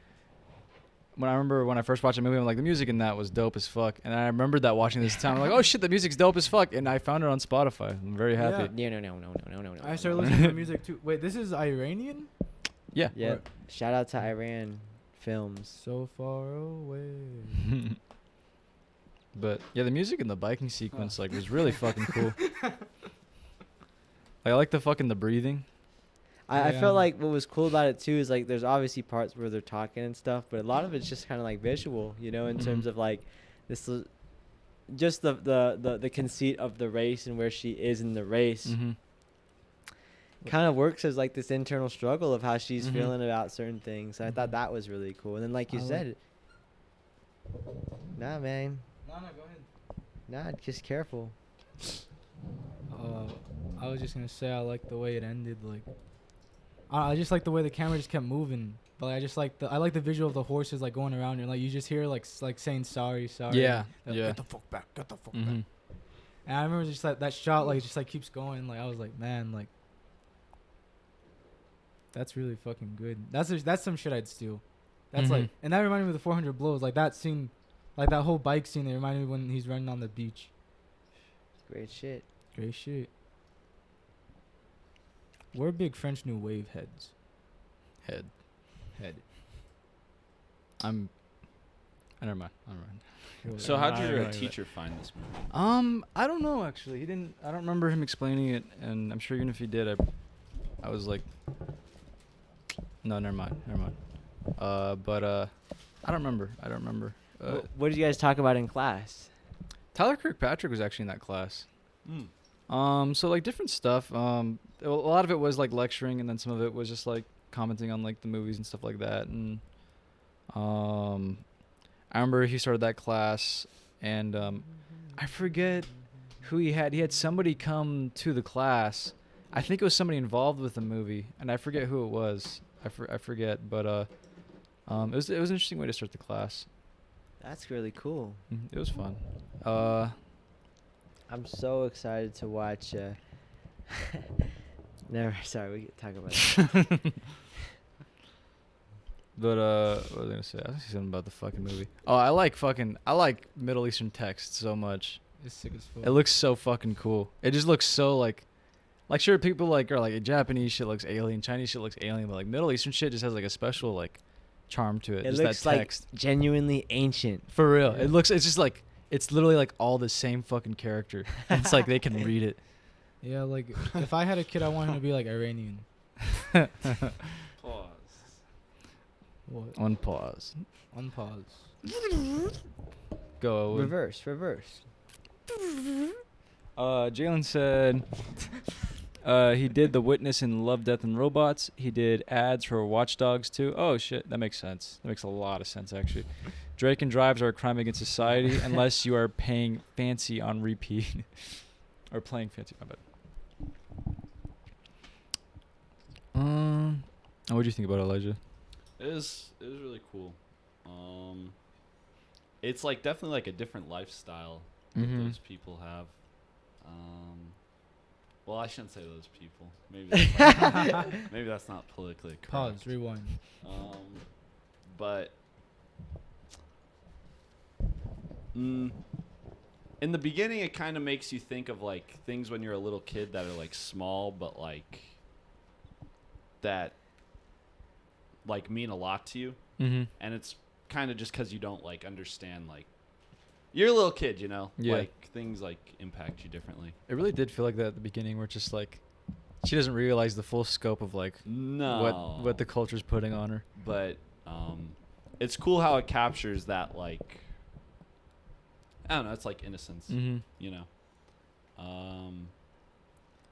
when I remember when I first watched the movie, I'm like, the music in that was dope as fuck. And I remembered that watching this time, I'm like, oh shit, the music's dope as fuck. And I found it on Spotify. I'm very happy. No. I started listening to music too. Wait, this is Iranian? Yeah. Yeah. Shout out to Iran Films. So far away. But yeah, the music in the biking sequence like was really fucking cool. I like the breathing. I felt like what was cool about it too is like there's obviously parts where they're talking and stuff, but a lot of it's just kind of like visual, you know, in terms of like this, just the conceit of the race and where she is in the race. Kind of works as like this internal struggle of how she's feeling about certain things. And I thought that was really cool. And then like you said, nah, man. No, go ahead. Nah, just careful. I was just gonna say I like the way it ended. Like, I just like the way the camera just kept moving. But I just like I like the visual of the horses like going around and like you just hear like saying sorry. Yeah. Like, Yeah. Get the fuck back. Get the fuck back. And I remember just like that shot like just like keeps going. Like I was like, man, like that's really fucking good. That's some shit I'd steal. That's like, and that reminded me of the 400 blows. Like that scene, like that whole bike scene. It reminded me when he's running on the beach. Great shit. Great shit. We're big French New Wave heads. Head. Never mind. So how'd your teacher find this movie? I don't know actually. He didn't. I don't remember him explaining it, and I'm sure even if he did, I was like, no, never mind. But I don't remember. What did you guys talk about in class? Tyler Kirkpatrick was actually in that class. So like different stuff. A lot of it was like lecturing, and then some of it was just like commenting on like the movies and stuff like that. And I remember he started that class, and I forget who he had. He had somebody come to the class. I think it was somebody involved with the movie, and I forget who it was. I forget, but it was an interesting way to start the class. That's really cool. It was fun. I'm so excited to watch. Sorry, we can talk about that. But what was I gonna say? I was gonna say something about the fucking movie. Oh, I like Middle Eastern text so much. It's sick as fuck. It looks so fucking cool. It just looks so like sure people like are like Japanese shit looks alien, Chinese shit looks alien, but like Middle Eastern shit just has like a special like charm to it. It just looks that like text. genuinely ancient. For real. Yeah. It's just like it's literally like all the same fucking character. It's like they can read it. Yeah, like if I had a kid, I want him to be like Iranian. Pause. What? Unpause. Go. Reverse. Jalen said he did The Witness in Love, Death, and Robots. He did ads for Watch Dogs too. Oh shit, that makes sense. That makes a lot of sense actually. Drake and Drives are a crime against society unless you are paying fancy on repeat. Or playing fancy, my bad. What do you think about Elijah? It was really cool. It's like definitely like a different lifestyle that those people have. Well, I shouldn't say those people. Maybe that's not politically correct. Pause. Rewind. But in the beginning, it kind of makes you think of like things when you're a little kid that are like small, but like that like mean a lot to you. And it's kind of just because you don't like understand like you're a little kid, you know. Yeah. Like things like impact you differently. It really did feel like that at the beginning, where it's just like she doesn't realize the full scope of like what the culture's putting on her. But it's cool how it captures that like I don't know, it's like innocence, you know.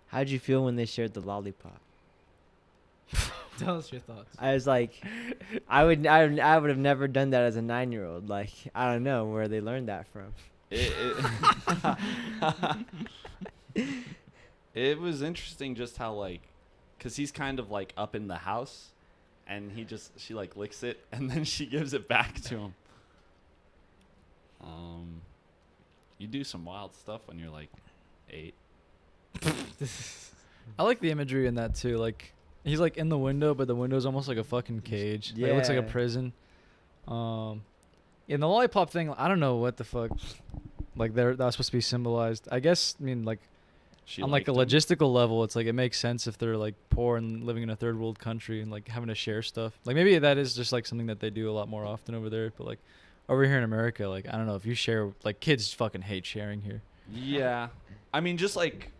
How'd you feel when they shared the lollipop? Tell us your thoughts. I was like, I would have never done that as a 9-year-old. Like, I don't know where they learned that from. It was interesting just how like, cause he's kind of like up in the house, and she like licks it and then she gives it back to him. You do some wild stuff when you're like 8. I like the imagery in that too. Like he's like in the window, but the window's almost like a fucking cage. Like, it looks like a Yeah. prison. In the lollipop thing, I don't know what the fuck. Like that was supposed to be symbolized. I guess. I mean, like She on like a liked him. logistical level, it's like it makes sense if they're like poor and living in a third world country and like having to share stuff. Like maybe that is just like something that they do a lot more often over there. But like over here in America, like I don't know if you share. Like kids fucking hate sharing here. Yeah. I mean, just like,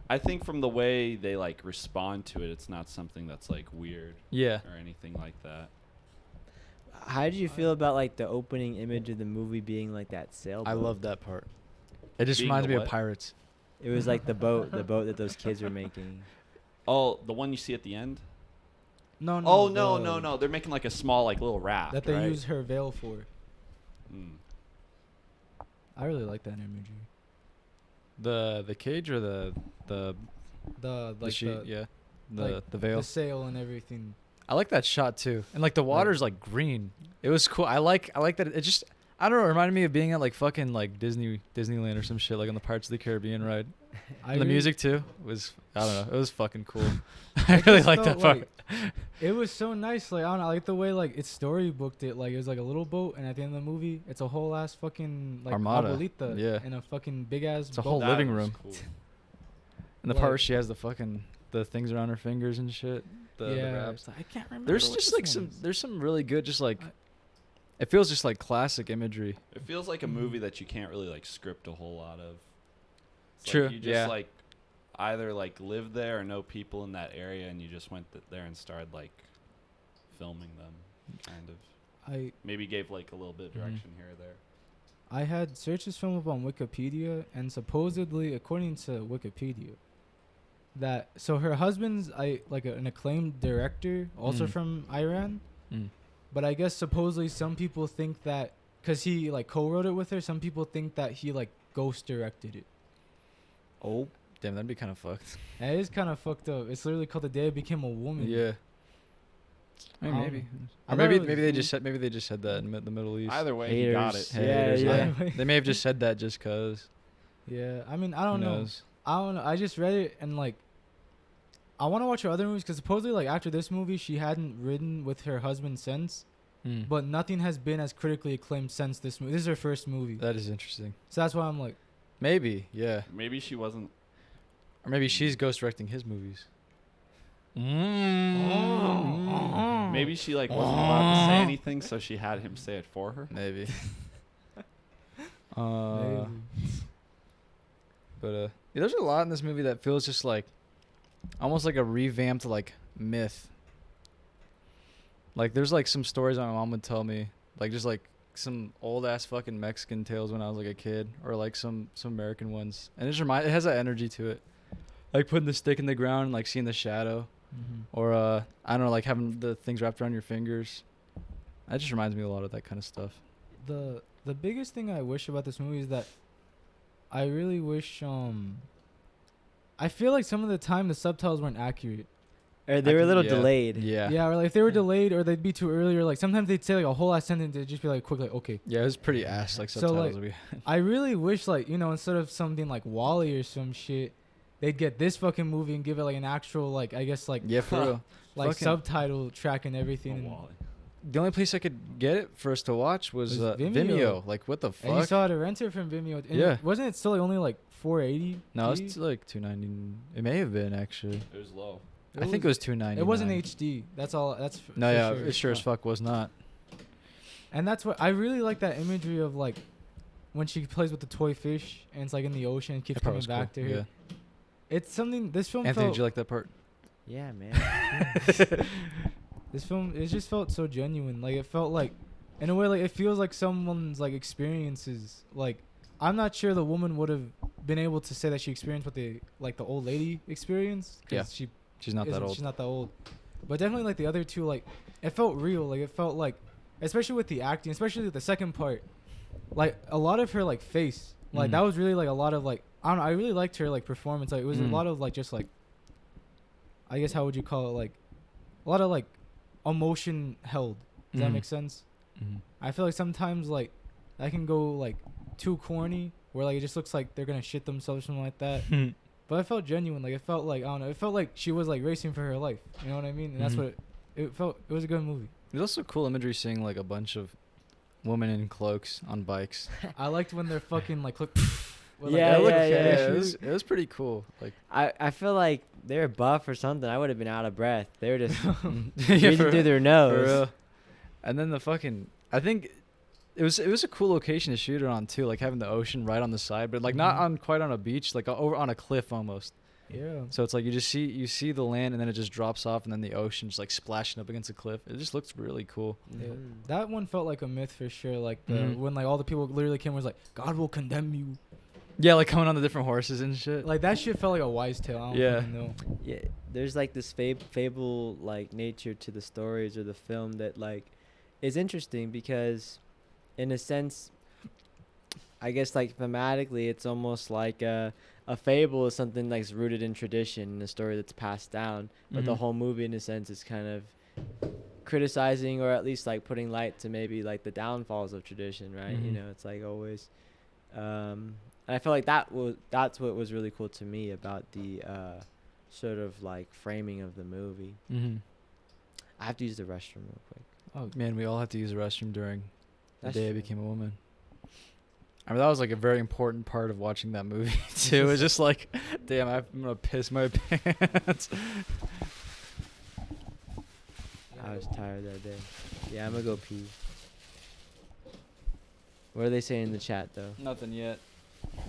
I think from the way they like respond to it, it's not something that's like weird Yeah. or anything like that. How did you feel about like the opening image of the movie being like that sailboat? I love that part. It just Being reminds the me of what? Pirates. It was like the boat that those kids were making. Oh, the one you see at the end? No, no. Oh, no, the- no, no. They're making like a small, like little raft. That they right? use her veil for. Mm. I really like that imagery. The cage or the The like sheet, the, yeah. like, The veil. the sail and everything. I like that shot too. And like the water's like green. It was cool. I like that it just I don't know, it reminded me of being at like fucking like Disneyland or some shit, like on the Pirates of the Caribbean ride. And the music too was I don't know, it was fucking cool. I really just like that felt part. like- It was so nice. Like I don't know, I like the way like it storybooked it. Like it was like a little boat, and at the end of the movie, it's a whole ass fucking like Armada. abuelita Yeah. in a fucking big ass. It's a boat. whole That living was room. cool. And the part where like- she has the things around her fingers and shit. The yeah, wraps. it's like, I can't remember. There's what just this like one is. there's some really good just like I- it feels just like classic imagery. It feels like a movie that you can't really like script a whole lot of. It's True, Like you just yeah. like either like live there or know people in that area, and you just went there and started like filming them, kind of. I Maybe gave like a little bit of Mhm. direction here or there. I had searched this film up on Wikipedia, and supposedly, according to Wikipedia, that so her husband's an acclaimed director, also Mm. from Iran. Mm. But I guess supposedly some people think that because he like co-wrote it with her, some people think that he like ghost directed it. Oh, damn, that'd be kind of fucked. And it is kind of fucked up. It's literally called The Day I Became a Woman. Yeah. I mean, Um, maybe. I Or thought maybe it was maybe they cool. just said that in the Middle East. Either way, he got it. Haters. Yeah, Haters, yeah. They may have just said that just cause. Yeah. I mean, I Who don't know. knows? I don't know. I just read it and like, I want to watch her other movies because supposedly like after this movie she hadn't ridden with her husband since, Mm. but nothing has been as critically acclaimed since this movie. This is her first movie, That is interesting. so that's why I'm like, Maybe, yeah. Maybe she wasn't. Or maybe she's ghost directing his movies. Maybe she like wasn't allowed to say anything, so she had him say it for her. Maybe. maybe. But yeah, there's a lot in this movie that feels just like almost like a revamped like myth. Like there's like some stories my mom would tell me, like just like some old ass fucking Mexican tales when I was like a kid, or like some American ones, and it has that energy to it, like putting the stick in the ground, and, like seeing the shadow, or I don't know, like having the things wrapped around your fingers. That just reminds me a lot of that kind of stuff. The biggest thing I wish about this movie is that I really wish I feel like some of the time the subtitles weren't accurate. Or they were a little Yeah. delayed. Yeah. Yeah, or like if they were delayed or they'd be too early, or like sometimes they'd say like a whole last sentence, they'd just be like quick, like okay. Yeah, it was pretty ass. Like So, subtitles like, would be. I really wish like, you know, instead of something like Wall-E or some shit, they'd get this fucking movie and give it like an actual like I guess like Yeah, for real. like fucking- subtitle track and everything. Oh, and, Wally. The only place I could get it for us to watch was Was Vimeo. Vimeo. Like, what the and you fuck? saw it to rent it from Vimeo. And Yeah. Wasn't it still like only like 480? No, it's like $2.90. It may have been actually. It was low. I think it was $2.99. It wasn't HD. That's all. That's No, for yeah, sure. it sure as fuck was not. And that's what I really like, that imagery of like when she plays with the toy fish and it's like in the ocean and keeps That part coming was back cool. to her. Yeah. It's something this film Anthony, felt. did you like that part? Yeah, man. This film, it just felt so genuine. Like it felt like, in a way, like it feels like someone's like experiences. Like I'm not sure the woman would have been able to say that she experienced what the old lady experienced. 'Cause Yeah. she She's not that isn't- old. She's not that old. But definitely like the other two, like it felt real. Like it felt like, especially with the acting, especially with the second part, like a lot of her like face, like that Mhm. was really like a lot of like I don't know. I really liked her like performance. Like it was a Mm. lot of like just like, I guess how would you call it, like a lot of like emotion held. Does that Mhm. make sense? Mhm. I feel like sometimes like that can go like too corny, where like it just looks like they're gonna shit themselves or something like that. But I felt genuine. Like, it felt like, I don't know. It felt like she was, like, racing for her life. You know what I mean? And that's Mhm. what it felt. It was a good movie. It was also cool imagery seeing like a bunch of women in cloaks on bikes. I liked when they're fucking, like, clip. Yeah, yeah. It was pretty cool. Like I feel like they were buff or something. I would have been out of breath. They were just yeah, breathing through their for nose. real. And then the fucking, I think it was a cool location to shoot it on too, like having the ocean right on the side, but like not on quite on a beach, like over on a cliff almost. Yeah. So it's like you see the land and then it just drops off and then the ocean just like splashing up against the cliff. It just looks really cool. Yeah. Mhm. That one felt like a myth for sure. Like Mhm. when like all the people literally came and was like, God will condemn you. Yeah, like coming on the different horses and shit. Like that shit felt like a wise tale. I don't Yeah. fucking know. Yeah, there's like this fable like nature to the stories or the film that like is interesting because in a sense I guess like thematically it's almost like a fable is something that's rooted in tradition and a story that's passed down, but the Mhm. whole movie in a sense is kind of criticizing or at least like putting light to maybe like the downfalls of tradition, right? You Mhm. know, it's like always and I feel like that's what was really cool to me about the sort of like framing of the movie. Mm-hmm. I have to use the restroom real quick. Oh man, we all had to use the restroom during the That's day I true. became a woman. I mean, that was like a very important part of watching that movie too. It was just like, damn, I'm gonna piss my pants. I was tired that day. Yeah, I'm gonna go pee. What are they saying in the chat though? Nothing yet.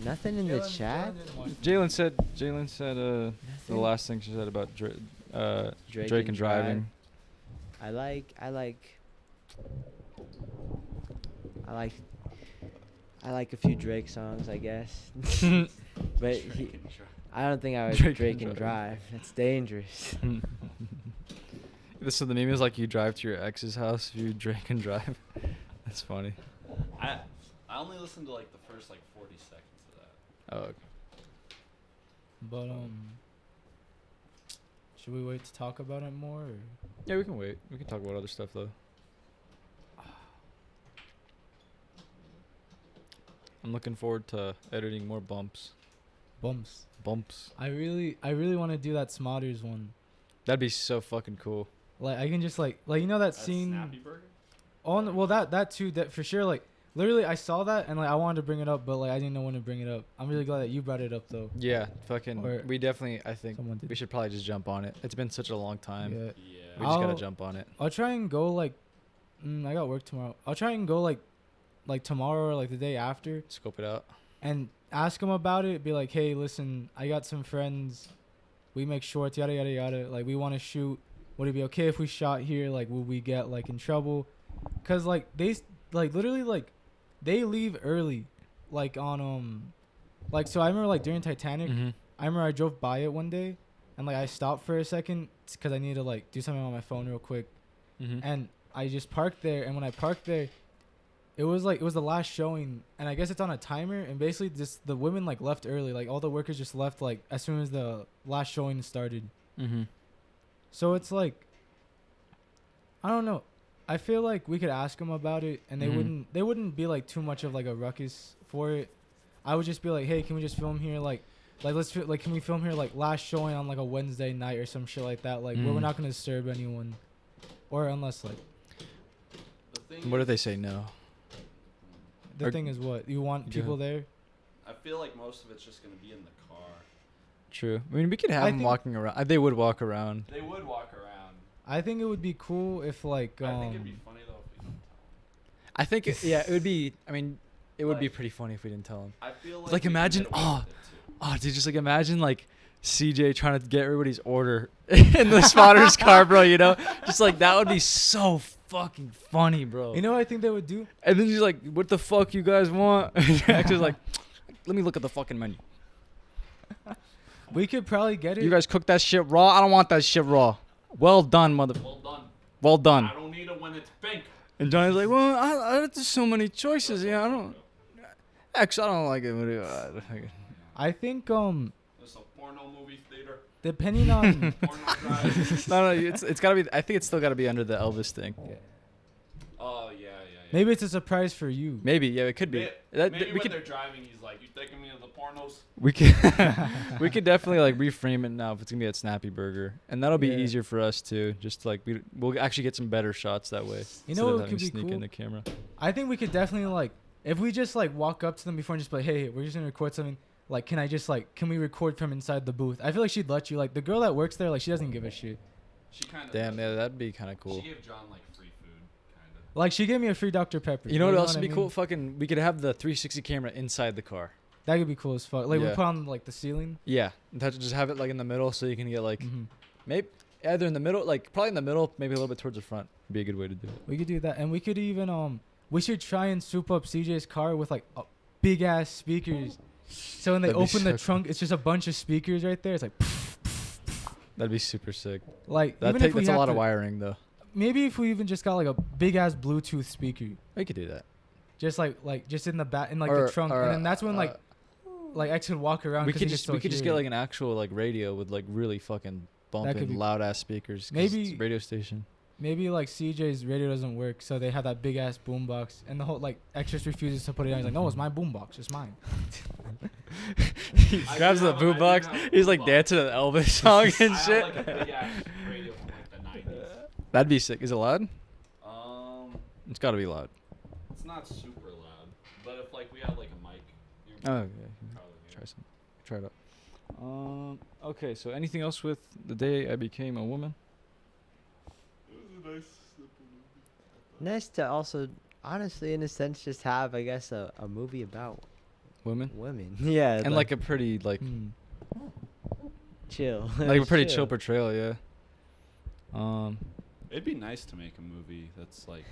Nothing in the chat. Jalen said the Nothing? last thing she said about Drake Drake and driving. I like a few Drake songs, I guess. But I don't think I would Drake and drive. That's dangerous. This is the meme is like you drive to your ex's house if you drink and drive. That's funny. I only listened to like the first like 40 seconds of that. Oh, okay. But should we wait to talk about it more? Or? Yeah, we can wait. We can talk about other stuff though. I'm looking forward to editing more bumps. Bumps. Bumps. I really want to do that Smothers one. That'd be so fucking cool. Like I can just like you know that scene. Snappy Burger? On well that too, that for sure. Like literally I saw that and like I wanted to bring it up, but like I didn't know when to bring it up. I'm really glad that you brought it up though. Yeah, fucking. Or We definitely. I think someone did. we should probably just jump on it. It's been such a long time. Yeah. Yeah. We just gotta I'll- jump on it. I'll try and go like I got work tomorrow. I'll try and go like tomorrow or like the day after Scope it out. and ask them about it. Be like, hey, listen, I got some friends. We make shorts, yada yada yada. Like we want to shoot. Would it be okay if we shot here? Like, would we get like in trouble? Cause like they like literally like they leave early, like on like so I remember like during Titanic, Mm-hmm. I remember I drove by it one day, and like I stopped for a second because I needed to like do something on my phone real quick, Mm-hmm. and I just parked there. And when I parked there, it was the last showing, and I guess it's on a timer. And basically, just the women like left early, like all the workers just left like as soon as the last showing started. Mm-hmm. So it's like, I don't know. I feel like we could ask them about it, and Mhm. they wouldn't be like too much of like a ruckus for it. I would just be like, hey, can we just film here like can we film here like last showing on like a Wednesday night or some shit like that, like where we're Mm. not gonna disturb anyone, or unless like The thing What if is, they say no? the Or- thing is what you want Go people ahead. there. I feel like most of it's just gonna be in the car. True. I mean, we could have I them think- walking around. They would walk around. They would walk around. I think it would be cool if like I think it'd be funny though if we didn't tell I think. It would be. I mean, it would be Like- pretty funny if we didn't tell them. them. I feel like Like, we could imagine- get away oh, with it, too. Oh, dude, just like imagine like CJ trying to get everybody's order in the spotter's car, bro. You know, just like that would be so fucking funny, bro. you know what I think they would do. And then he's like, "What the fuck you guys want?" Actually, like, let me look at the fucking menu. We could probably get it. You guys cook that shit raw. I don't want that shit raw. Well done, mother. Well done. Well done. I don't need it when it's pink. And Johnny's like, "Well, there's so many choices. Yeah, I don't. Actually, I don't like it. I think There's a porno movie theater. depending on Porno drive. No, it's gotta be. I think it's still gotta be under the Elvis thing. Oh yeah. Maybe it's a surprise for you. Maybe, yeah, it could be. Maybe We when could they're driving, he's like, "You taking me to the pornos?" we could we could definitely like reframe it now if it's gonna be at Snappy Burger, and that'll be Yeah. easier for us too. Just like we'll actually get some better shots that way. You know instead what of could having be to sneak cool? in the camera. I think we could definitely like if we just like walk up to them before and just be like, hey, we're just gonna record something. Like, can we record from inside the booth? I feel like she'd let you. Like the girl that works there, like she doesn't give a shit. She kind of. Damn, yeah, that'd be kind of cool. She gave John like free food, kind of. Like she gave me a free Dr Pepper. You know what Like, else would I be mean? cool? Fucking, we could have the 360 camera inside the car. That could be cool as fuck. Like we Yeah. put on like the ceiling. Yeah, just have it like in the middle so you can get like Mhm. maybe either in the middle, like probably in the middle, maybe a little bit towards the front. Would be a good way to do it. We could do that, and we could even we should try and soup up CJ's car with like big ass speakers. So when they That'd be open the so trunk, it's just a bunch of speakers right there. It's like, That'd be super sick. like That even if we that's a have lot to, of wiring though. maybe if we even just got like a big ass Bluetooth speaker, We could do that. just like just in the back in like Or- the trunk, or, and then that's when like X could walk around. we 'cause could he just still we could just hear get it. like an actual like radio with like really fucking could bumping be- loud ass speakers. 'cause Maybe- it's a radio station. Maybe like CJ's radio doesn't work, so they have that big ass boombox, and the whole like X just refuses to put it on. He's like, no, it's my boombox, it's mine. He grabs the boombox. He's like dancing to the Elvis song and I shit. have like a big ass radio from like the 90s. That'd be sick. Is it loud? Um, It's got to be loud. it's not super loud, but if like we had like a mic, Oh, nearby, yeah. probably Try some. Try it out. Okay. So anything else with the day I became a woman? Nice to also, honestly, in a sense, just have, I guess, a movie about Women. women. Yeah. And like a pretty like chill. like a pretty chill portrayal. Yeah. It'd be nice to make a movie that's like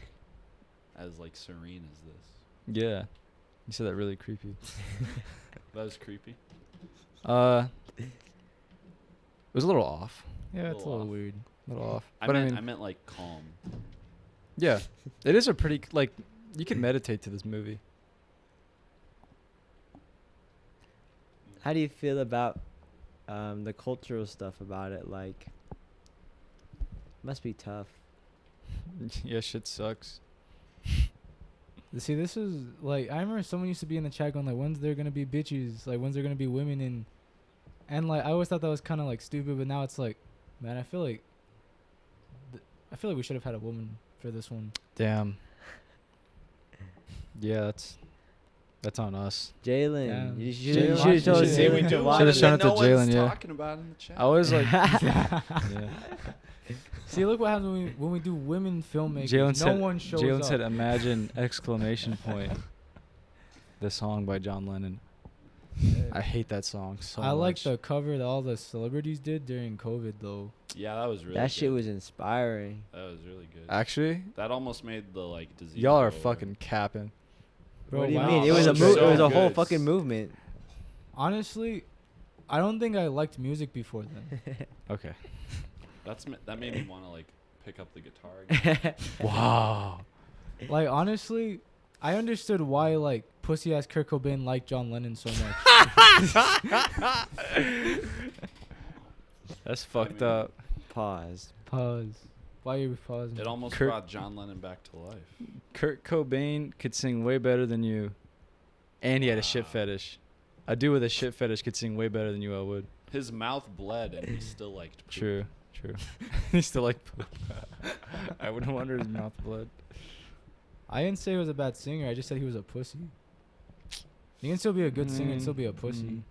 as like serene as this. Yeah. You said that really creepy. That was creepy. It was a little off. Yeah, it's a little off. weird. A little off. I But meant I mean, like calm. yeah, it is a pretty like you can meditate to this movie. How do you feel about the cultural stuff about it? Like, must be tough. Yeah, shit sucks. See, this is like I remember someone used to be in the chat going like, when's there gonna be bitches? Like, when's there gonna be women in? And like I always thought that was kind of like stupid, but now it's like, man, I feel like we should have had a woman for this one. Damn. Yeah, that's on us. Jalen, Yeah. you Jalen, should have told you us should- Jalen to watch Should've it. shown it to Jalen, yeah. Talking about in the chat. I was like, yeah. See, look what happens when we do women filmmakers. Jalen no said, one shows Jalen up. said, "Imagine!" exclamation point. The song by John Lennon. I hate that song so I like much. the cover that all the celebrities did during COVID though. Yeah, that was really. That shit good. was inspiring. That was really good. Actually, That almost made the like disease. y'all are go away. fucking capping. Bro, What do you wow. mean? It that was a was it was so a whole good. fucking movement. Honestly, I don't think I liked music before then. Okay. That made me want to like pick up the guitar again. Wow. Like honestly, I understood why like pussy ass Kurt Cobain liked John Lennon so much. That's fucked up. Pause. Pause. Why are you pausing? It almost Kurt- brought John Lennon back to life. Kurt Cobain could sing way better than you, and he had a shit Wow. fetish. A dude with a shit fetish could sing way better than you. I would. His mouth bled, and he still liked. Poop. True. He still like poop. I wouldn't wonder his mouth bled. I didn't say he was a bad singer. I just said he was a pussy. You can still be a good singer and still be a pussy.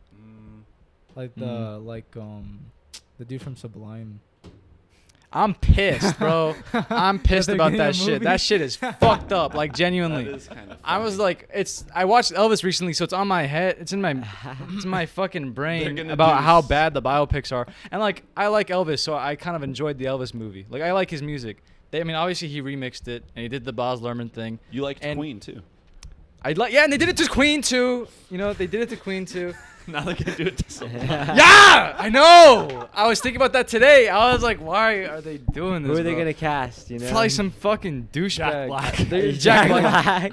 Like the dude from Sublime. I'm pissed, bro. I'm pissed they're about getting a that shit. movie? That shit is fucked up. Like That genuinely. is kind of. I was like, I watched Elvis recently, so it's on my head. It's in my fucking brain gonna about do how s- bad the biopics are. And like, I like Elvis, so I kind of enjoyed the Elvis movie. Like, I like his music. Obviously he remixed it and he did the Baz Luhrmann thing. You liked and- Queen too. Yeah, and they did it to Queen too. You know, they did it to Queen too. Now they can do it to someone. Yeah, I know. I was thinking about that today. I was like, why are they doing this? Who are they bro? gonna cast? You know, Probably some fucking douchebag. Black. Jack Black. Black.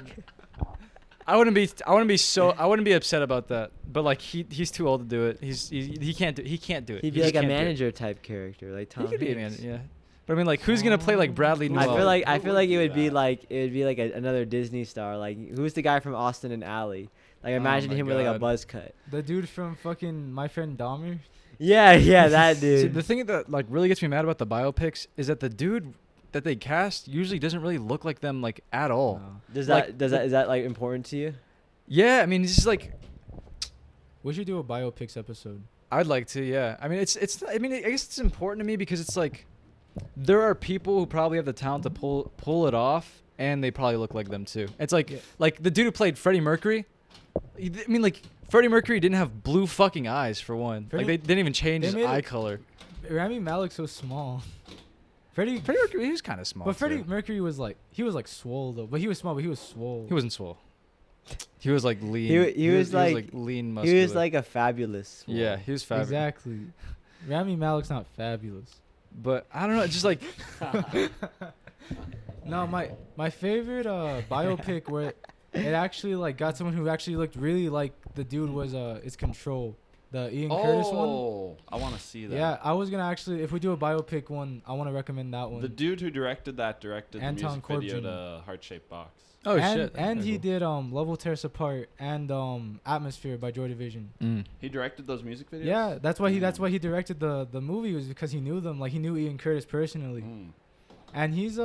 I wouldn't be upset about that. But like he's too old to do it. He can't do it. He'd be He like just a can't do it. manager type character, like Tom. He could be a Hanks. manager, yeah. But I mean, like, who's gonna play like Bradley I Newell? feel like it would be like another Disney star. Like who's the guy from Austin and Alley? Like imagine my him with like a God. buzz cut. The dude from fucking My Friend Dahmer. Yeah, that See, dude. the thing that like really gets me mad about the biopics is that the dude that they cast usually doesn't really look like them like at all. No. Is like, that like important to you? Yeah, I mean, it's just like We should do a biopics episode. I'd like to. Yeah, I mean, it's. I mean, I guess it's important to me because it's like there are people who probably have the talent to pull it off, and they probably look like them too. It's like Yeah. like the dude who played Freddie Mercury. I mean, like Freddie Mercury didn't have blue fucking eyes for one. Like they didn't even change they his made eye it- color. Rami Malek's so small. Freddie Mercury, he was kind of small. But Freddie too. Mercury was like swole though. But he was small, but he was swole. He wasn't swole. He was like lean. He was like lean, muscular. he was like a fabulous. Yeah, he was fabulous. Exactly. Rami Malek's not fabulous. But I don't know, just like No, my favorite biopic where it actually like got someone who actually looked really like the dude was is Control, the Ian Curtis one. Oh, I want to see that. Yeah, I was gonna actually, if we do a biopic one, I want to recommend that one. The dude who directed the Anton music video Corbijn. to Heart Shaped Box. oh and, shit. And Okay, he cool. did Love Will Tear Us Apart and Atmosphere by Joy Division. Mm. He directed those music videos. Yeah, that's why he directed the movie, was because he knew them, like he knew Ian Curtis personally. Mm. And he's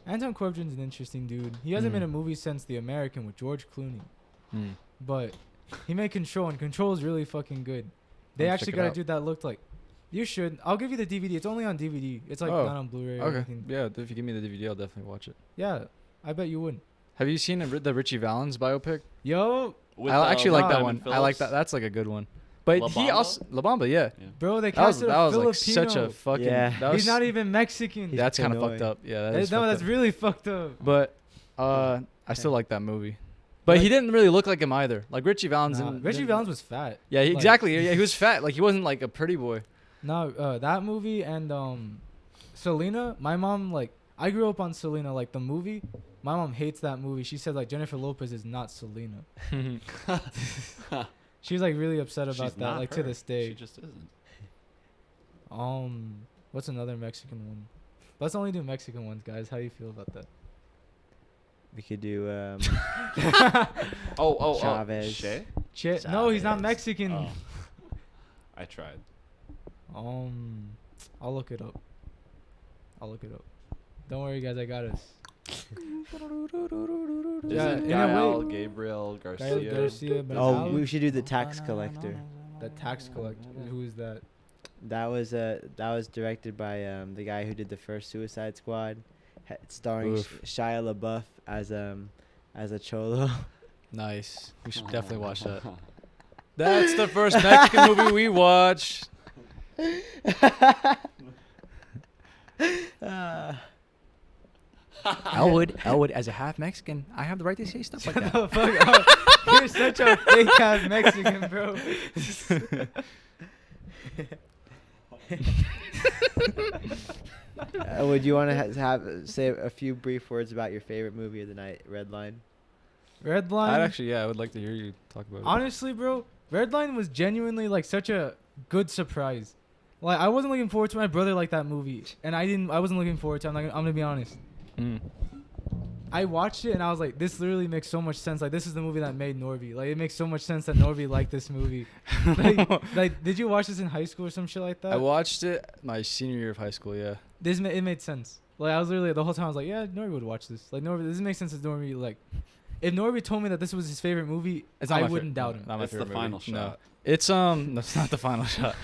Anton Corbijn's an interesting dude. He hasn't Mm. made a movie since The American with George Clooney, Mm. but he made Control, and Control is really fucking good. They I'll actually check it got a out. dude that looked like. You should. I'll give you the DVD. It's only on DVD. It's like Oh, not on Blu-ray or Okay. anything. Yeah, if you give me the DVD, I'll definitely watch it. Yeah, I bet you would. Have you seen the Richie Valens biopic? Yo, With, I actually like that Diamond one. I like Phillips. that. That's like a good one. But La he Bamba? also La Bamba, yeah. bro, they That was casted that a was like Filipino. such a fucking. Yeah. That was, He's not even Mexican. He's That's kind of Canoa. fucked up. Yeah, that That- is no, fucked that's up. really fucked up. But I still like that movie. But he Like- didn't really look like him either. Like Richie Valens. Nah, Richie didn't- Valens was fat. Yeah, Like- exactly. Yeah, he was fat. Like he wasn't like a pretty boy. No, that movie and Selena. My mom, like, I grew up on Selena, like the movie. My mom hates that movie. She said like Jennifer Lopez is not Selena. She's like really upset about She's that, not like her. to this day. She just isn't. What's another Mexican one? Let's only do Mexican ones, guys. How do you feel about that? We could do Oh, Chavez. Shay? No, he's not Chavez. Mexican. Oh. I tried. I'll look it up. Don't worry, guys. I got us. Is Yeah, it in a Gael, way- Gabriel, Gael Garcia? Garcia oh, Bernal. we should do the tax collector. The tax collector. Who is that? That was directed by the guy who did the first Suicide Squad, starring Oof. Shia LaBeouf as a cholo. Nice. We should definitely watch that. That's the first Mexican movie we watched. Elwood, as a half Mexican, I have the right to say stuff like Shut that. the fuck up. You're such a fake ass Mexican, bro. Would you want to say a few brief words about your favorite movie of the night, Redline? Redline. I would like to hear you talk about it. Honestly, bro, Redline was genuinely like such a good surprise. Like I wasn't looking forward to my brother like that movie, and I wasn't looking forward to it. I'm gonna be honest. Mm. I watched it and I was like, this literally makes so much sense. Like this is the movie that made Norby. Like it makes so much sense that Norby liked this movie. like, did you watch this in high school or some shit like that? I watched it my senior year of high school, yeah. It made sense. Like I was literally the whole time I was like, yeah, Norby would watch this. Like Norby, this makes sense as Norby. Like if Norby told me that this was his favorite movie, It's not I my wouldn't doubt him. Not my It's the favorite final movie. shot. No. It's that's not the final shot.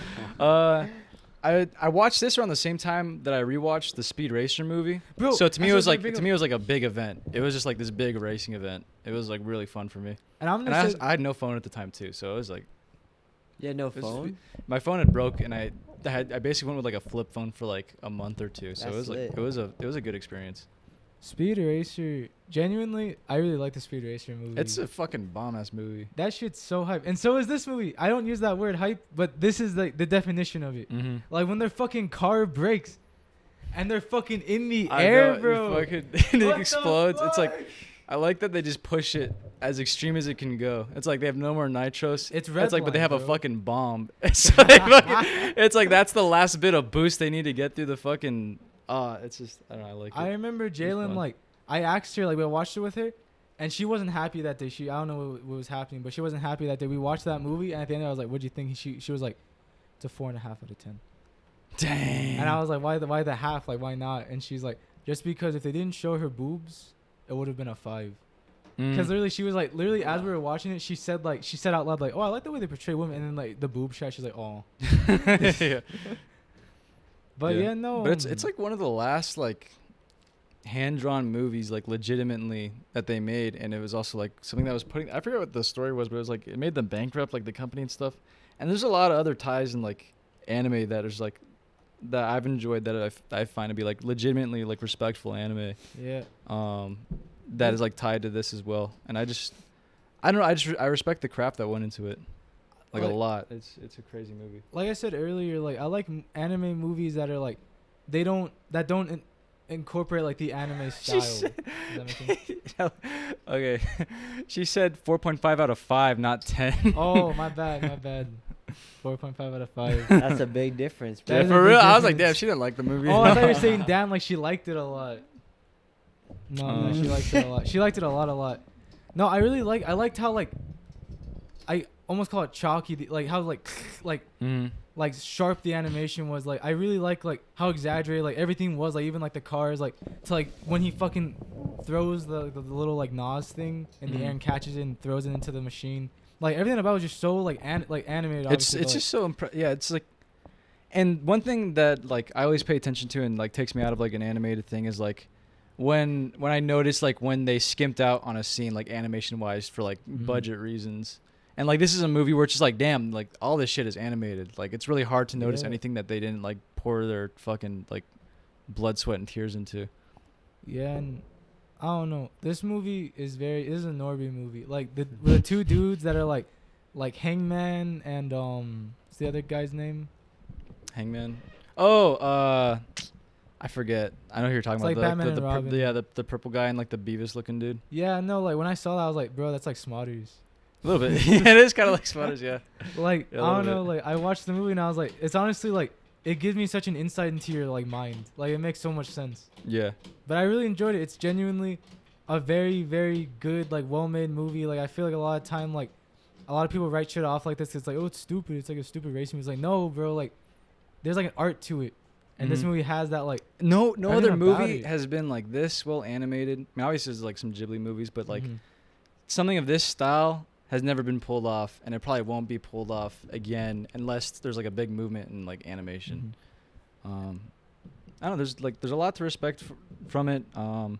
I watched this around the same time that I rewatched the Speed Racer movie. Bro, So to me I it was said like big- to me it was like a big event. It was just like this big racing event. It was like really fun for me. And I'm And gonna say, I had no phone at the time too, so it was like Yeah, no it was- phone. my phone had broke and I basically went with like a flip phone for like a month or two. So it That's was like lit. it was a good experience. Speed Racer. Genuinely, I really like the Speed Racer movie. It's a fucking bomb ass movie. That shit's so hype, and so is this movie. I don't use that word hype, but this is like the definition of it. Mm-hmm. Like when their fucking car breaks, and they're fucking in the air, bro. Fucking, What it the explodes. It's like fuck? I like that they just push it as extreme as it can go. It's like they have no more nitros. It's like, but they Redline, have a bro. fucking bomb. So they fucking, it's like that's the last bit of boost they need to get through the fucking It's just I don't know. I like I it. remember It's Jalen, fun. like, I asked her, like, we watched it with her, and she wasn't happy that day. I don't know what was happening, but she wasn't happy that day. We watched that movie, and at the end, I was like, what'd you think? She was like, it's a 4.5 out of 10. Dang. And I was like, why the half? Like, why not? And she's like, just because if they didn't show her boobs, it would have been a 5. Because literally, she was like, literally, as we were watching it, she said out loud, like, oh, I like the way they portray women. And then, like, the boob shot, she's like, oh. Yeah. But yeah, no. But it's like one of the last like hand-drawn movies like legitimately that they made, and it was also like something that was I forget what the story was, but it was like it made them bankrupt, like the company and stuff. And there's a lot of other ties in like anime that is like that I've enjoyed that I find to be like legitimately like respectful anime. Yeah. That is like tied to this as well. And I don't know, I respect the crap that went into it. Like a lot. It's a crazy movie. Like I said earlier, like I like anime movies that are like don't incorporate like the anime style. Does that make sense? Okay. She said 4.5 out of 5, not 10. Oh, my bad. 4.5 out of 5. That's a big difference, bro. That is a For big real, I was like, difference. damn, she didn't like the movie. Oh, I thought you were saying damn, like she liked it a lot. No, she liked it a lot. She liked it a lot. No, I liked how like I almost call it chalky, like how like sharp the animation was. Like I really like how exaggerated like everything was, like even like the cars, like to like when he fucking throws the little like Nas thing in the air and catches it and throws it into the machine. Like everything about it was just so like animated. It's just so yeah, it's like, and one thing that like I always pay attention to and like takes me out of like an animated thing is like when I notice like when they skimped out on a scene like animation wise for like budget reasons. And like this is a movie where it's just like damn, like all this shit is animated. Like it's really hard to notice anything that they didn't like pour their fucking like blood, sweat, and tears into. Yeah, and I don't know. This movie is a Norby movie. Like the two dudes that are like Hangman and what's the other guy's name? Hangman. Oh, I forget. I know who you're talking It's about. like Batman and Robin. The purple guy and like the Beavis looking dude. Yeah, no, like when I saw that I was like, bro, that's like Smotters. A little bit. Yeah, it is kind of like Smotters, yeah. Like Yeah, I don't know, like I watched the movie and I was like, it's honestly like it gives me such an insight into your like mind. Like it makes so much sense. Yeah. But I really enjoyed it. It's genuinely a very, very good, like well-made movie. Like I feel like a lot of time, like a lot of people write shit off like this. It's like, oh, it's stupid. It's like a stupid racing movie. It's like, no, bro. Like there's like an art to it, and this movie has that. Like No everything other about movie it. has been like this well animated. I mean, obviously there's like some Ghibli movies, but like something of this style has never been pulled off, and it probably won't be pulled off again unless there's like a big movement in like animation. I don't know. There's a lot to respect from it. And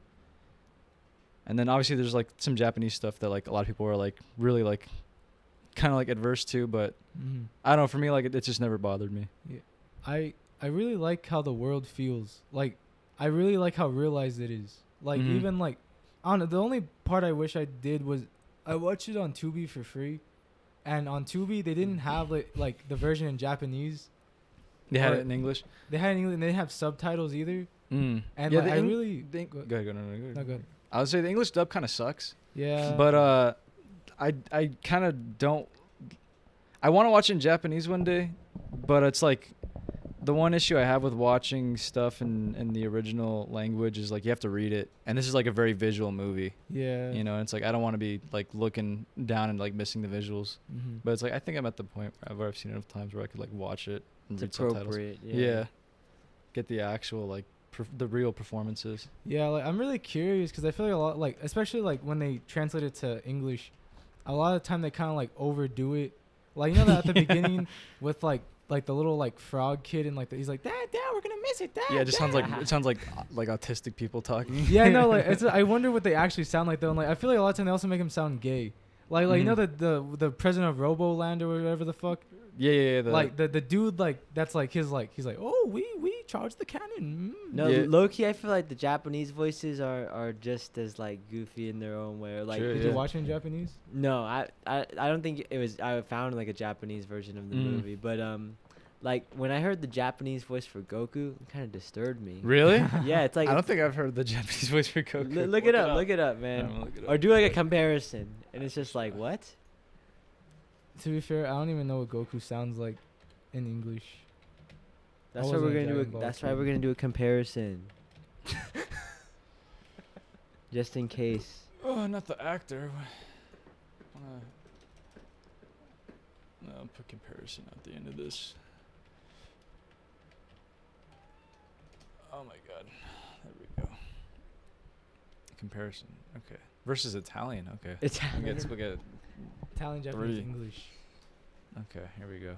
then obviously there's like some Japanese stuff that like a lot of people are like really like kind of like adverse to, but I don't know. For me, like it just never bothered me. Yeah. I really like how the world feels. Like I really like how realized it is. Like even like I don't know. The only part I wish I did was I watched it on Tubi for free, and on Tubi they didn't have like the version in Japanese. They had Or- it in English. They had it in English and they didn't have subtitles either. And And yeah, like, the I Eng- really the Eng- go- go ahead. No, No, go ahead. I would say the English dub kind of sucks. Yeah. But I kind of don't. I want to watch it in Japanese one day, but it's like the one issue I have with watching stuff in the original language is like you have to read it, and this is like a very visual movie, Yeah. you know. And it's like I don't want to be like looking down and like missing the visuals, but it's like I think I'm at the point where I've seen it enough times where I could like watch it and It's read subtitles. appropriate. Yeah. Get the actual like the real performances. Yeah, like I'm really curious because I feel like a lot, like especially like when they translate it to English, a lot of the time they kind of like overdo it. Like you know that at the beginning with like the little like frog kid and like he's like Dad, we're gonna miss it, Dad. Yeah, it just sounds Dad." like like autistic people talking. Yeah, no, like I wonder what they actually sound like though. And like I feel like a lot of time they also make him sound gay. Like you know the president of Roboland or whatever the fuck. Yeah. Like the dude like that's like his like he's like, oh, we charge the cannon. No, Yeah. low key, I feel like the Japanese voices are just as like goofy in their own way. Or, like, Sure, Did yeah. you watch it in Japanese? no, I don't think it was. I found like a Japanese version of the movie, but like when I heard the Japanese voice for Goku, it kind of disturbed me. Really? Yeah, it's like I don't think I've heard the Japanese voice for Goku. look it up, man. I'm gonna look it Or up. do like a comparison, and it's just like what? To be fair, I don't even know what Goku sounds like in English. That's why wasn't we're a gonna do. Dragon Ball That's why fan. we're gonna do a comparison. Just in case. Oh, not the actor. I'll put comparison at the end of this. Oh my god. There we go. Comparison. Okay. Versus Italian. Okay. Italian. We'll get Italian, Japanese, Three. English. Okay, here we go.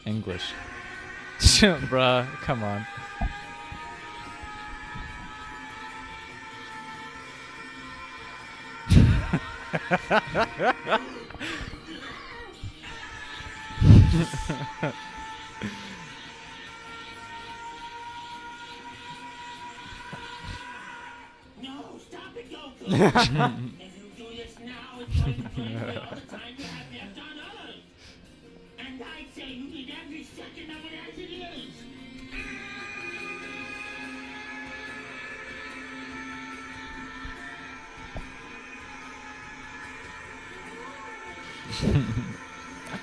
English. Bruh, come on. No, stop it, Goku! If you do this now, it's going to take away all the time you have left on Earth. And I'd say you need every second of it as it is.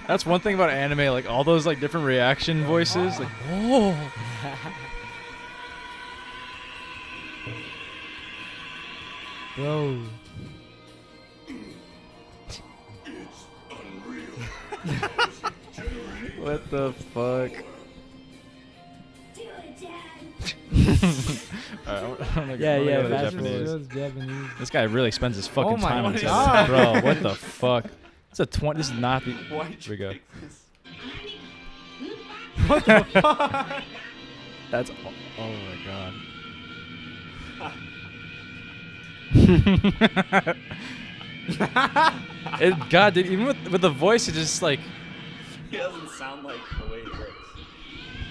That's one thing about anime, like all those like different reaction voices. Like, whoa. Bro. What the fuck? Do it, Dad. Alright, Yeah, yeah, the fast Japanese. Shows Japanese. This guy really spends his fucking Oh my time on this, God. bro. What the fuck? It's a 20. This is not the. Why'd Here we you go. pick this? That's. Oh my god. God, dude, even with the voice, it just like. He doesn't sound like the way he looks.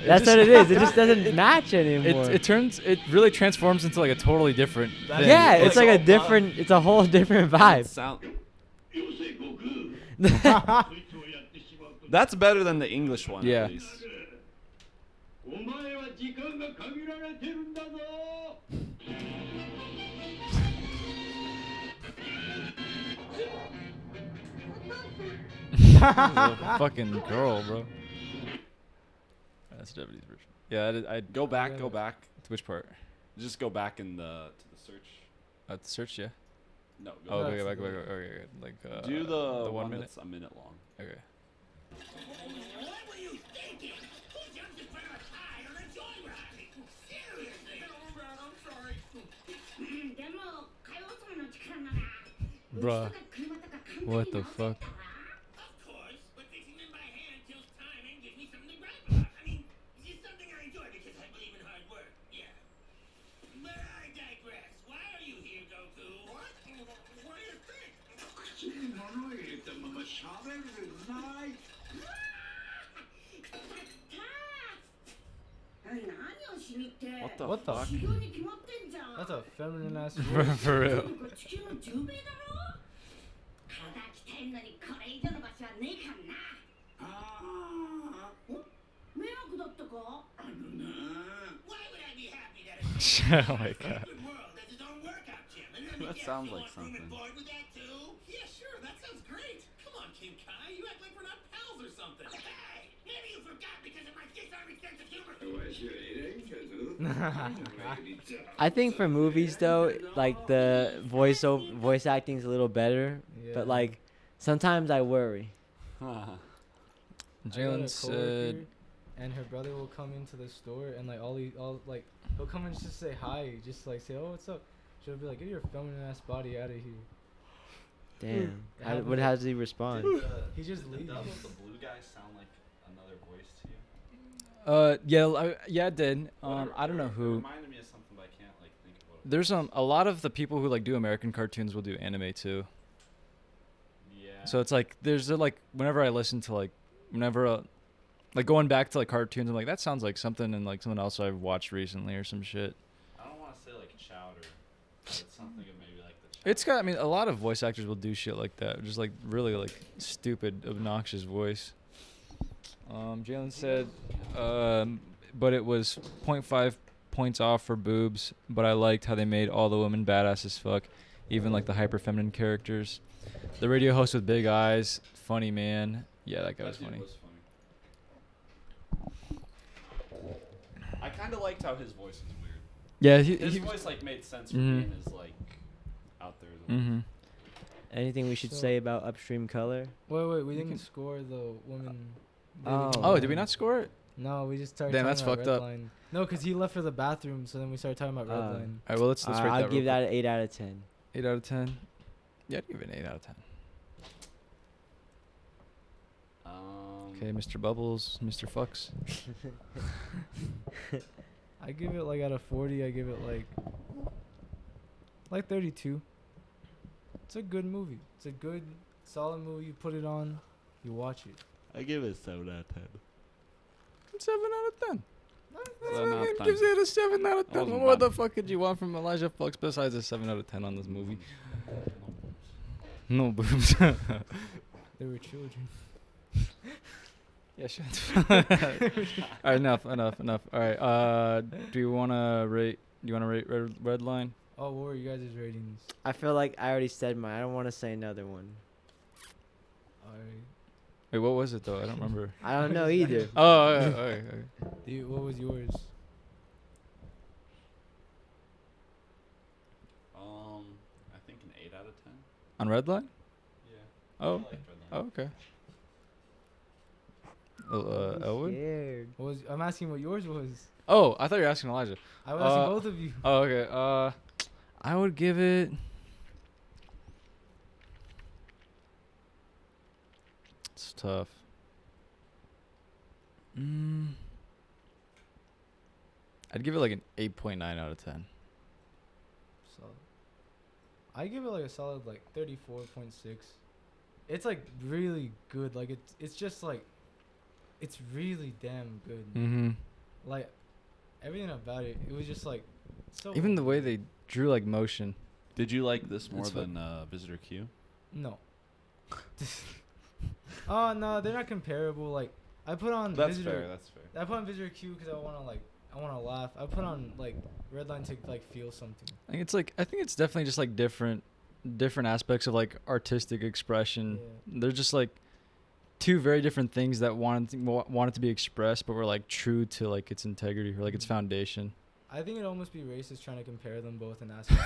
That's just- what it is. It just doesn't match anymore. It really transforms into like a totally different thing. yeah, it's like a so different. It's a whole different vibe. Sound. That's better than the English one. Yeah. At least. This is a fucking girl, bro. That's the Japanese version. Yeah, I'd Go back. Go back. to which part? Just go back in the to the search. The search, yeah. No. Go Oh, back. okay, That's back, the- okay, like Do the, one minute. that's a minute long. Okay. What were you thinking? Who jumps in front of a tire on a joyride? Seriously? Oh, man, I'm sorry. でも、海王様の力なら、 Bruh. うちとか車とか簡単に What the 直せる fuck? から。Of course, but fixing them by hand kills time and gives me something to gripe about. I mean, it's something I enjoy because I believe in hard work. Yeah. But I digress. Why are you here, Goku? What? What do you think? 口に物を入れたまま喋るない。何をしにって What the What the fuck? 修行に決まってんじゃん That's a feminine ass For, voice. for real. 地球の10名だろ体鍛えんのにこれ以上の場所はねえかんなああ、迷惑だったかあのな。 Why would I be happy that it's Oh my god. a good world has its own workout gym? And let me That guess, sounds you like want room and something. board with that too? Yeah, sure, that sounds great. Come on, King Kai, you act like we're not pals or something. Hey, maybe you forgot because of my disarming sense of humor. わしはいらんけど。 I think for movies though, like the voice acting is a little better, Yeah. but like sometimes I worry. I got a Jalen said. coworker, and her brother will come into the store and like all like he'll come and just say hi, just like say, oh, what's up. She'll be like, get your feminine ass body out of here. Damn. happens What like- how does he respond? He just leaves. Does the blue guy sound like another voice to you? Yeah, it did. I don't know It who. reminded me of something, but I can't like think of what. it There's a lot of the people who like do American cartoons will do anime too. was. Yeah. So it's like there's like whenever I listen to like like going back to like cartoons, I'm like that sounds like something in like something else I've watched recently or some shit. I don't want to say like chowder, but it's something of maybe like the. It's got. I mean, a lot of voice actors will do shit like that. Just like really like stupid, obnoxious voice. Jalen said, but it was 0.5 points off for boobs. But I liked how they made all the women badass as fuck, even like the hyper feminine characters. The radio host with big eyes, funny man. Yeah, that guy was dude funny. I kind of liked how his voice was weird. Yeah, His voice like made sense for being as like out there. As Mm-hmm. Anything we should So- say about Upstream Color? Wait, we didn't score the woman. Oh. Oh, did we not score it? No, we just started. Damn, talking that's about fucked up. Redline. No, because he left for the bathroom, so then we started talking about Redline. All right, well let's rate I'll that. give real that an 8 out of 10. quick. 8 out of 10. Yeah, I'd give it an 8 out of 10. Okay, Mr. Bubbles, Mr. Flux. I give it like out of 40. I give it like 32. It's a good movie. It's a good, solid movie. You put it on, you watch it. I give it 7 out of 10. 7 out of 10. 7 out of 10. Gives it a 7 out of 10. wasn't What bad. the fuck could you want from Elijah Flux besides a 7 out of 10 on this movie? No boobs. They were children. Yeah, shut. All right, enough. All right. Do you wanna rate Redline? Oh, what were you guys' ratings? I feel like I already said mine. I don't want to say another one. Alright. Wait, what was it though? I don't remember. I don't know either. Oh, okay. What was yours? I think an 8 out of 10. On Redline? Yeah. Oh. I liked Redline. Oh, okay. Elwood? Scared. What was? I'm asking what yours was. Oh, I thought you were asking Elijah. I was asking both of you. Oh, okay. I would give it. It's tough. I'd give it like an 8.9 out of 10. Solid. I give it like a solid like 34.6. It's like really good. Like it's just like it's really damn good. Mm-hmm. Like everything about it, it was just like so. Even the way they drew like motion. Did you like this more It's fun. than Visitor Q? No. Oh no, they're not comparable. Like I put on That's Visitor. fair. That's fair. I put on Visitor Q because I want to laugh. I put on like Redline to like feel something. I think it's definitely just like different aspects of like artistic expression. Yeah. They're just like two very different things that wanted to be expressed, but were like true to like its integrity or like its foundation. I think it'd almost be racist trying to compare them both and ask. Like,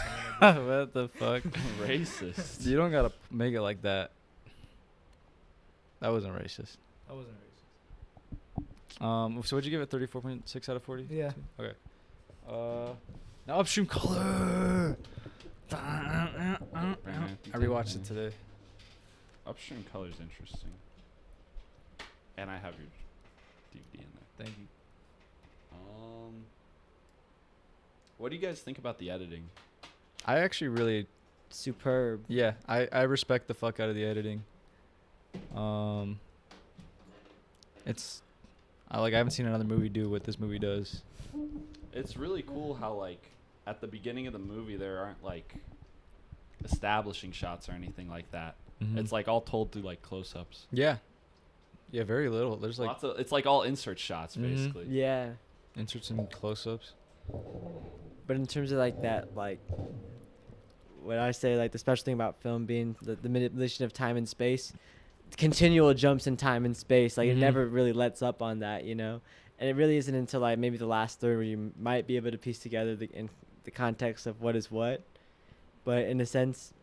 What the fuck? Racist. You don't gotta make it like that. That wasn't racist. that wasn't racist. So what'd you give it? 34.6 out of 40? Yeah. Okay. Now Upstream Color. I rewatched it today. Upstream Color's interesting. And I have your DVD in there. Thank you. What do you guys think about the editing? I actually really, Superb. yeah, I respect the fuck out of the editing. I haven't seen another movie do what this movie does. It's really cool how like at the beginning of the movie there aren't like establishing shots or anything like that. Mhm. It's like all told through like close-ups. Yeah, very little. There's like Lots of it's like all insert shots Mhm. basically. Yeah. inserts and close-ups. But in terms of like that, like what I say, like the special thing about film being the manipulation of time and space, continual jumps in time and space. Like Mhm. it never really lets up on that, you know. And it really isn't until like maybe the last third where you might be able to piece together the context of what is what. But in a sense,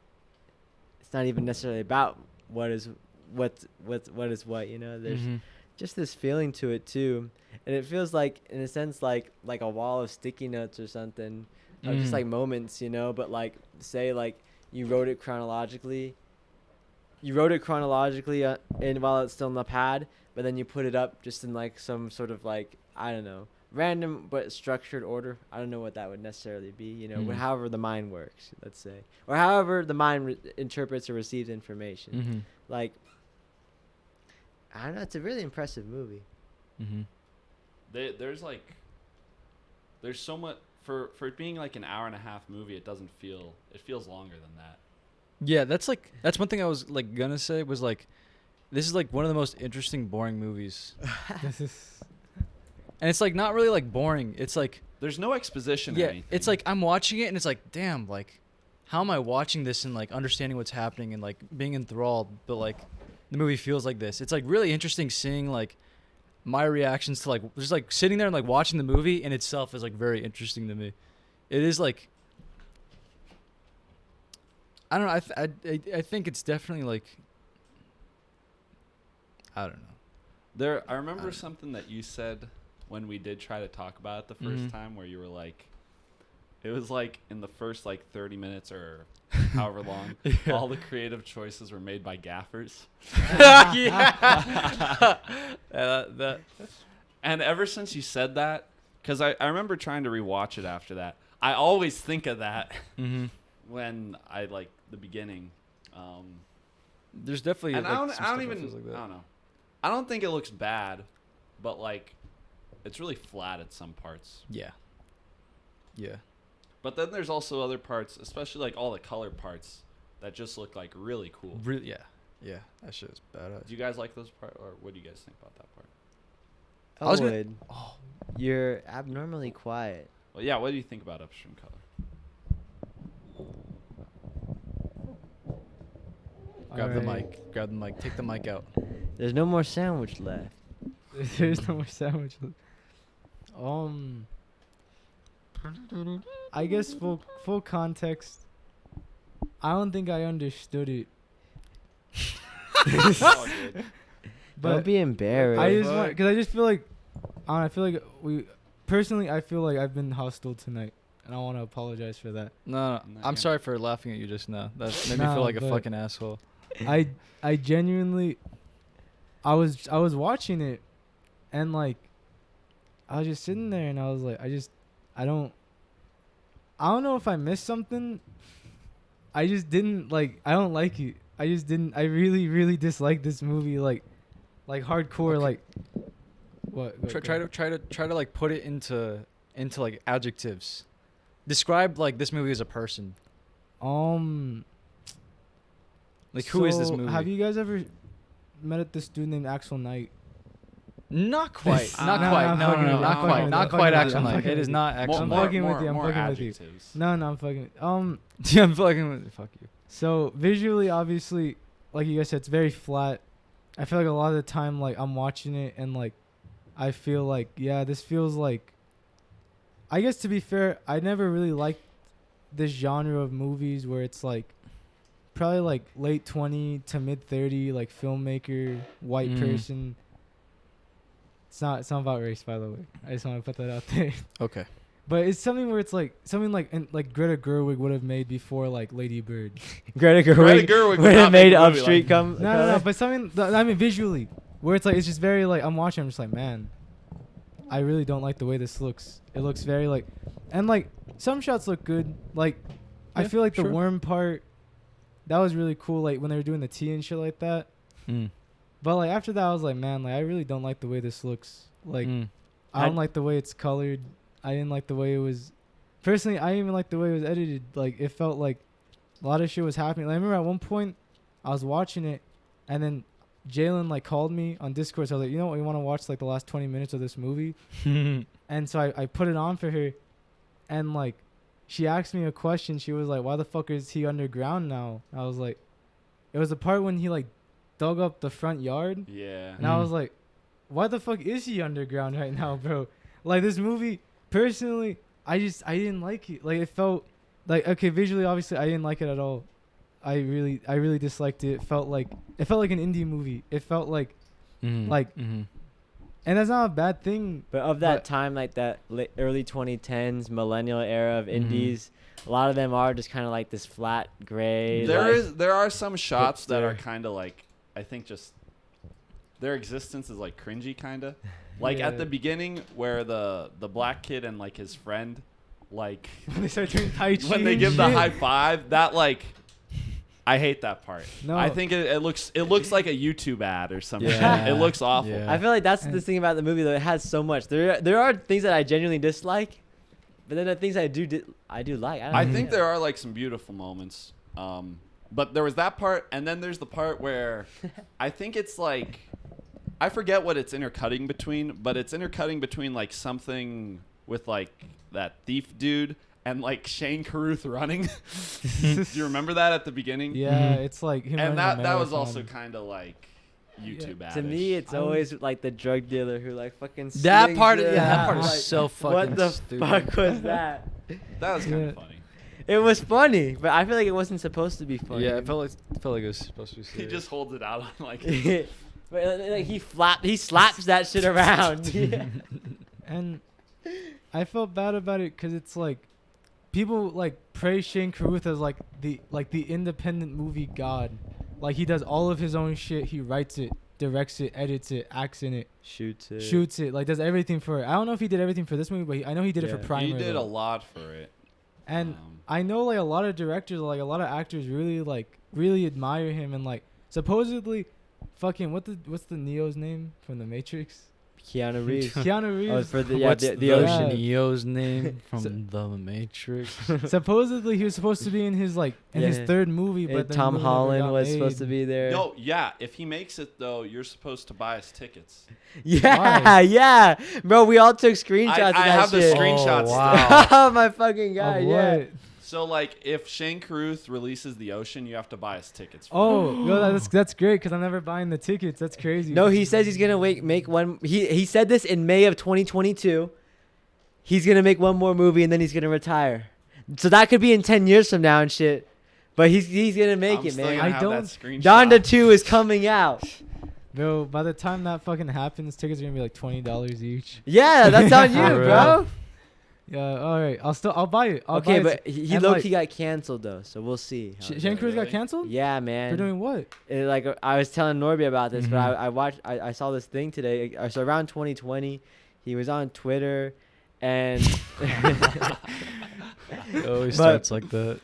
it's not even necessarily about what is what, you know. There's Mhm. just this feeling to it too, and it feels like in a sense like a wall of sticky notes or something, or just like moments, you know. But like say like you wrote it chronologically and while it's still in the pad, but then you put it up just in like some sort of like, I don't know, random but structured order. I don't know what that would necessarily be, you know. Mhm. However the mind works, let's say, or however the mind interprets or receives information. Mhm. Like, I don't know, it's a really impressive movie. Mhm. There's so much for it being like an hour and a half movie. It feels longer than that. Yeah, that's one thing I was like gonna say was like, this is like one of the most interesting boring movies, and it's like not really like boring. It's like There's no exposition or yeah, anything. it's like I'm watching it and it's like damn, like how am I watching this and like understanding what's happening and like being enthralled, but like the movie feels like this. It's like really interesting seeing like my reactions to like just like sitting there and like watching the movie in itself is like very interesting to me. It is like I don't know. I think it's definitely like I don't know. I remember something that you said when we did try to talk about it the first time, where you were like, it was like in the first like 30 minutes or however long, all the creative choices were made by gaffers. And ever since you said that, because I remember trying to rewatch it after that, I always think of that when I like the beginning. There's definitely and like, I don't some even stuff that feels like that. I don't know. I don't think it looks bad, but like it's really flat at some parts. Yeah. But then there's also other parts, especially like all the color parts, that just look like really cool. Really, yeah. That shit is badass. Do you guys like those parts, or what do you guys think about that part? I was gonna- Elwood, you're abnormally quiet. Well, yeah. What do you think about Upstream color? Grab the Alright. mic. Take the mic out. There's no more sandwich left. There's no more sandwich. I guess full context. I don't think I understood it. Oh, good. But Don't be embarrassed. I just want, because I just feel like, I feel like I feel like I've been hostile tonight, and I want to apologize for that. No, No, I'm yeah. sorry for laughing at you just now. That made me No, feel like a but- fucking asshole. I genuinely, I was watching it, and like, I was just sitting there, and I was like, I don't know if I missed something. I just didn't like. I don't like it. I just didn't. I really dislike this movie. Like hardcore. Okay. Like what? Go, Try to like put it into like adjectives. Describe like this movie as a person. Like who is this so, movie? Have you guys ever met this dude named Axel Knight? Not quite. Not No, quite. I'm No, fucking with you, not I'm quite. fucking Not with quite. you, I'm Action Like fucking it with is you. not action. I'm Like. fucking with you, I'm more fucking with you. adjectives. No, I'm fucking. Yeah, I'm fucking with. Fuck you. So visually, obviously, like you guys said, it's very flat. I feel like a lot of the time, like I'm watching it and like, I feel like, yeah, this feels like. I guess to be fair, I never really liked this genre of movies where it's like, probably like late 20 to mid 30, like filmmaker, white person. It's not about race, by the way. I just want to put that out there. Okay. But it's something where it's like something like Greta Gerwig would have made before like Lady Bird. Greta Greta Gerwig Gerwig would would have not made make a movie Upstream like come. No, but something. I mean, visually, where it's like it's just very like I'm watching. I'm just like, man, I really don't like the way this looks. It looks very like, and like some shots look good. Like, I Yeah, feel like sure. the worm part, that was really cool. Like when they were doing the tea and shit like that. But like after that, I was like, man, like I really don't like the way this looks. Like, I don't like the way it's colored. I didn't like the way it was. Personally, I didn't even like the way it was edited. Like, it felt like a lot of shit was happening. Like, I remember at one point, I was watching it, and then Jalen, like, called me on Discord. So I was like, you know what? We want to watch, like, the last 20 minutes of this movie. And so I put it on for her, and, like, she asked me a question. She was like, why the fuck is he underground now? I was like, it was the part when he, like, dug up the front yard. Yeah. And I was like, why the fuck is he underground right now, bro? Like, this movie, personally, I didn't like it. Like, it felt like, okay, visually, obviously, I didn't like it at all. I really disliked it. It felt like an indie movie. It felt like, like, and that's not a bad thing. But of that time, like that early 2010s millennial era of indies, a lot of them are just kind of like this flat gray. There are some shots that are hipster. kind of like, I think just their existence is like cringy kind of. Like Yeah. at the beginning where the black kid and like his friend, like When they start doing Tai Chi when they and give the shit. high five, that like I hate that part. No. I think it looks like a YouTube ad or something. Yeah. It looks awful. Yeah. I feel like that's the thing about the movie though. It has so much. There are things that I genuinely dislike, but then the things I do like. I think there are like some beautiful moments. But there was that part, and then there's the part where I think it's like I forget what it's intercutting between, but it's intercutting between like something with like that thief dude and like Shane Carruth running. Do you remember that at the beginning? Yeah, it's like him And running a that was also marathon. kind of like YouTube ad. To me, it's always like the drug dealer who like fucking. That slings part, it that out. part is Like, so fucking what the stupid. fuck was that? That was kind Yeah. of funny. It was funny, but I feel like it wasn't supposed to be funny. Yeah, it felt like it was supposed to be. He Serious. just holds it out on like. But like he slaps that shit around. Yeah. And I felt bad about it because it's like people like praise Shane Carruth as like the independent movie god. Like he does all of his own shit. He writes it, directs it, edits it, acts in it, Shoots it. like does everything for it. I don't know if he did everything for this movie, but I know he did it for Yeah. Primer. He did though. a lot for it. And I know like a lot of directors, like a lot of actors really admire him and like supposedly fucking what's the Neo's name from The Matrix? Keanu Reeves. Keanu Reeves. Oh, for the What's the ocean. Neo's name from So- The Matrix? Supposedly he was supposed to be in his his Yeah. third movie, And but the Tom movie never Holland got was made. supposed to be there. No, yeah. If he makes it though, you're supposed to buy us tickets. Yeah, Why? yeah, bro. We all took screenshots of I that have the shit. screenshots. Oh, wow. Oh my fucking god, Of yeah. what? So like, if Shane Carruth releases The Ocean, you have to buy us tickets. Oh, no, that's great because I'm never buying the tickets. That's crazy. No, he says he's gonna make one. He said this in May of 2022. He's gonna make one more movie and then he's gonna retire. So that could be in 10 years from now and shit. But he's gonna make I'm it, still man. gonna I have don't- that screenshot. Donda 2 is coming out. Bro, by the time that fucking happens, tickets are gonna be like $20 each. Yeah, that's on you, For bro. Yeah, all right. I'll buy it. I'll Okay, buy it. but he And, low like, key got canceled though, so we'll see. how it Shane goes. Carruth got Really? canceled. Yeah, man. For doing what? Like I was telling Norby about this, but Mhm. I saw this thing today. So around 2020, he was on Twitter, and It always But- starts like that.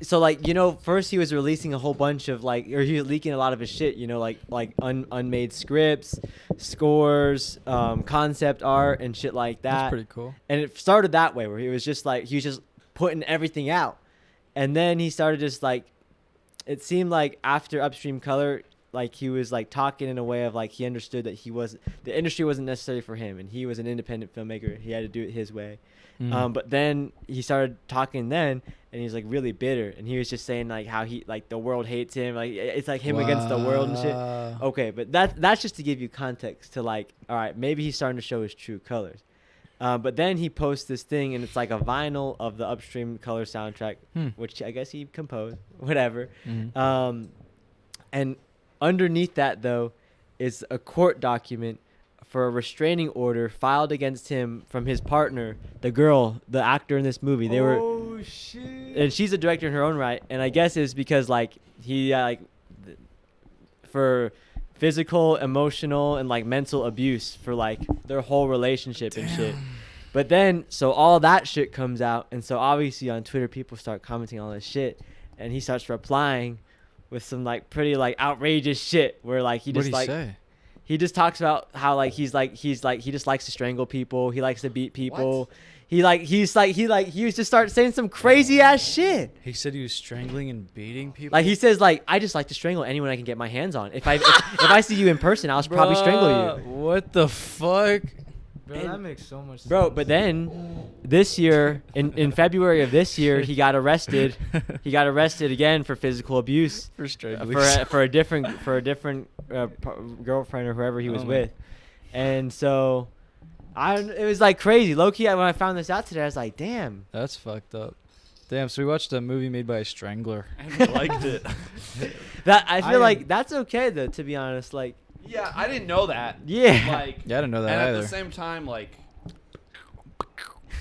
so like first he was releasing a whole bunch of or he was leaking a lot of his shit. Like unmade scripts, scores, concept art, and shit like that. That's pretty cool. And it started that way, where he was just putting everything out, and then he started just it seemed like after Upstream Color, like he was like talking in a way of like he understood that the industry wasn't necessary for him, and he was an independent filmmaker. He had to do it his way. Mm. But then he started talking and he's like really bitter, and he was just saying like how he like the world hates him, like it's like him against the world and shit. Wow. Okay, but that's just to give you context to like, all right, maybe he's starting to show his true colors. But then he posts this thing, and it's like a vinyl of the Upstream Color soundtrack, which I guess he composed, whatever. Mhm. And underneath that, though, is a court document for a restraining order filed against him from his partner, the girl, the actor in this movie. They were, Oh shit. and she's a director in her own right. And I guess it's because like he for physical, emotional, and like mental abuse for like their whole relationship and shit. But then, so all that shit comes out, and so obviously on Twitter people start commenting on this shit, and he starts replying with some like pretty like outrageous shit where like he What just did he like say? he just talks about how like he just likes to strangle people, he likes to beat people. He was just start saying some crazy ass shit. He said he was strangling and beating people. Like he says like, I just like to strangle anyone I can get my hands on. If I see you in person, I'll probably strangle you. What the fuck? Bro, that makes so much sense. Bro, but then this year, in February of this year, he got arrested. He got arrested again for physical abuse For strangling. for a different girlfriend or whoever he was Oh my- with, and so it was like crazy. Low key, when I found this out today, I was like, damn. That's fucked up. Damn, so we watched a movie made by a strangler. And we liked it. That I feel I- like that's okay though. To be honest, like Yeah, I didn't know that. yeah, Like, Yeah, I didn't know that and either. at the same time, like,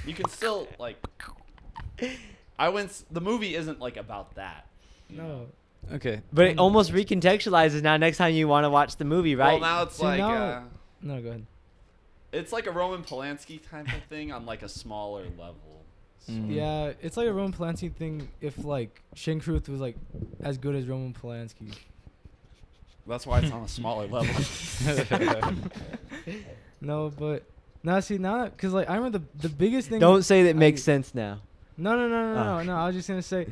you can still like. The movie isn't like about that. you know? No. Okay. but it almost recontextualizes now. Next time you want to watch the movie, right? Well, now it's See, like now- No, go ahead. it's like a Roman Polanski type of thing on like a smaller level. Mm. Yeah, it's like a Roman Polanski thing if like Shane Carruth was like as good as Roman Polanski. That's why it's on a smaller level. No, but now see now because like I remember the biggest thing. Don't say that makes I- sense now. No, no, no, no, Oh. no, no. I was just gonna say,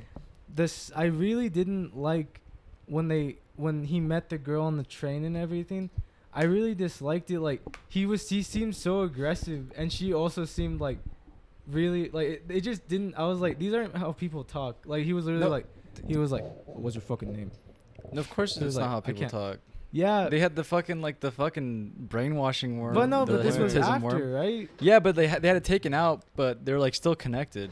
this. I really didn't like when he met the girl on the train and everything. I really disliked it. Like he seemed so aggressive, and she also seemed like really like it just didn't. I was like, these aren't how people talk. Like he was literally No. like, he was like, what's your fucking name? No, of course He was it's not like, how I people can't- talk. Yeah. They had the fucking brainwashing worm. But no, the but this was hypnotism after, worm. right? Yeah, but they had it taken out, but they're like still connected.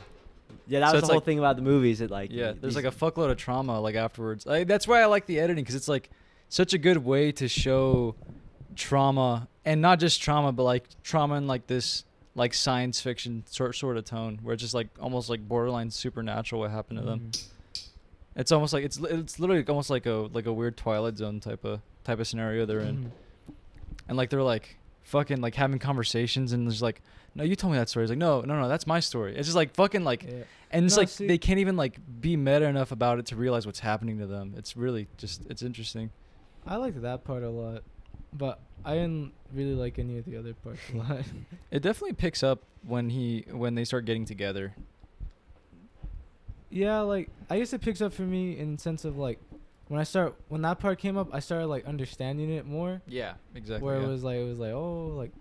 Yeah, that So was it's the whole like- thing about the movies. It like Yeah, there's these- like a fuckload of trauma like afterwards. That's why I like the editing, because it's like such a good way to show trauma, and not just trauma, but like trauma in like this like science fiction sort of tone, where it's just like almost like borderline supernatural what happened to them. It's almost like it's literally almost like a weird Twilight Zone type of scenario they're in, and like they're like fucking like having conversations, and there's like, no, you told me that story. It's like, no, that's my story. It's just like fucking like, Yeah. and it's No, like see- they can't even like be meta enough about it to realize what's happening to them. It's really just it's interesting. I liked that part a lot, but I didn't really like any of the other parts a lot. It definitely picks up when they start getting together. Yeah, like I guess it picks up for me in the sense of like when that part came up, I started like understanding it more. Yeah, exactly. Where it was like oh like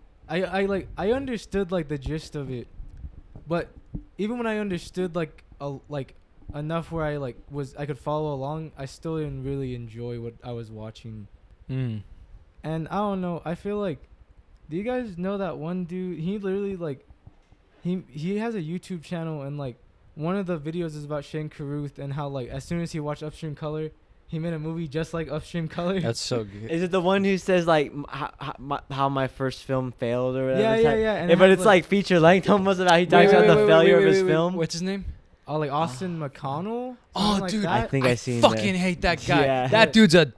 I understood like the gist of it, but even when I understood like enough where I could follow along, I still didn't really enjoy what I was watching. And I don't know, I feel like, do you guys know that one dude? He literally like he has a YouTube channel, and like one of the videos is about Shane Carruth and how like as soon as he watched Upstream Color, he made a movie just like Upstream Color. That's so good. Is it the one who says like how my first film failed or whatever? Yeah. And But it it's has, like feature length almost about he talks about the failure of his film. What's his name? Oh, like Austin McConnell. Oh, Something like dude, that? I think I seen fucking that. hate that guy. Yeah. That dude's a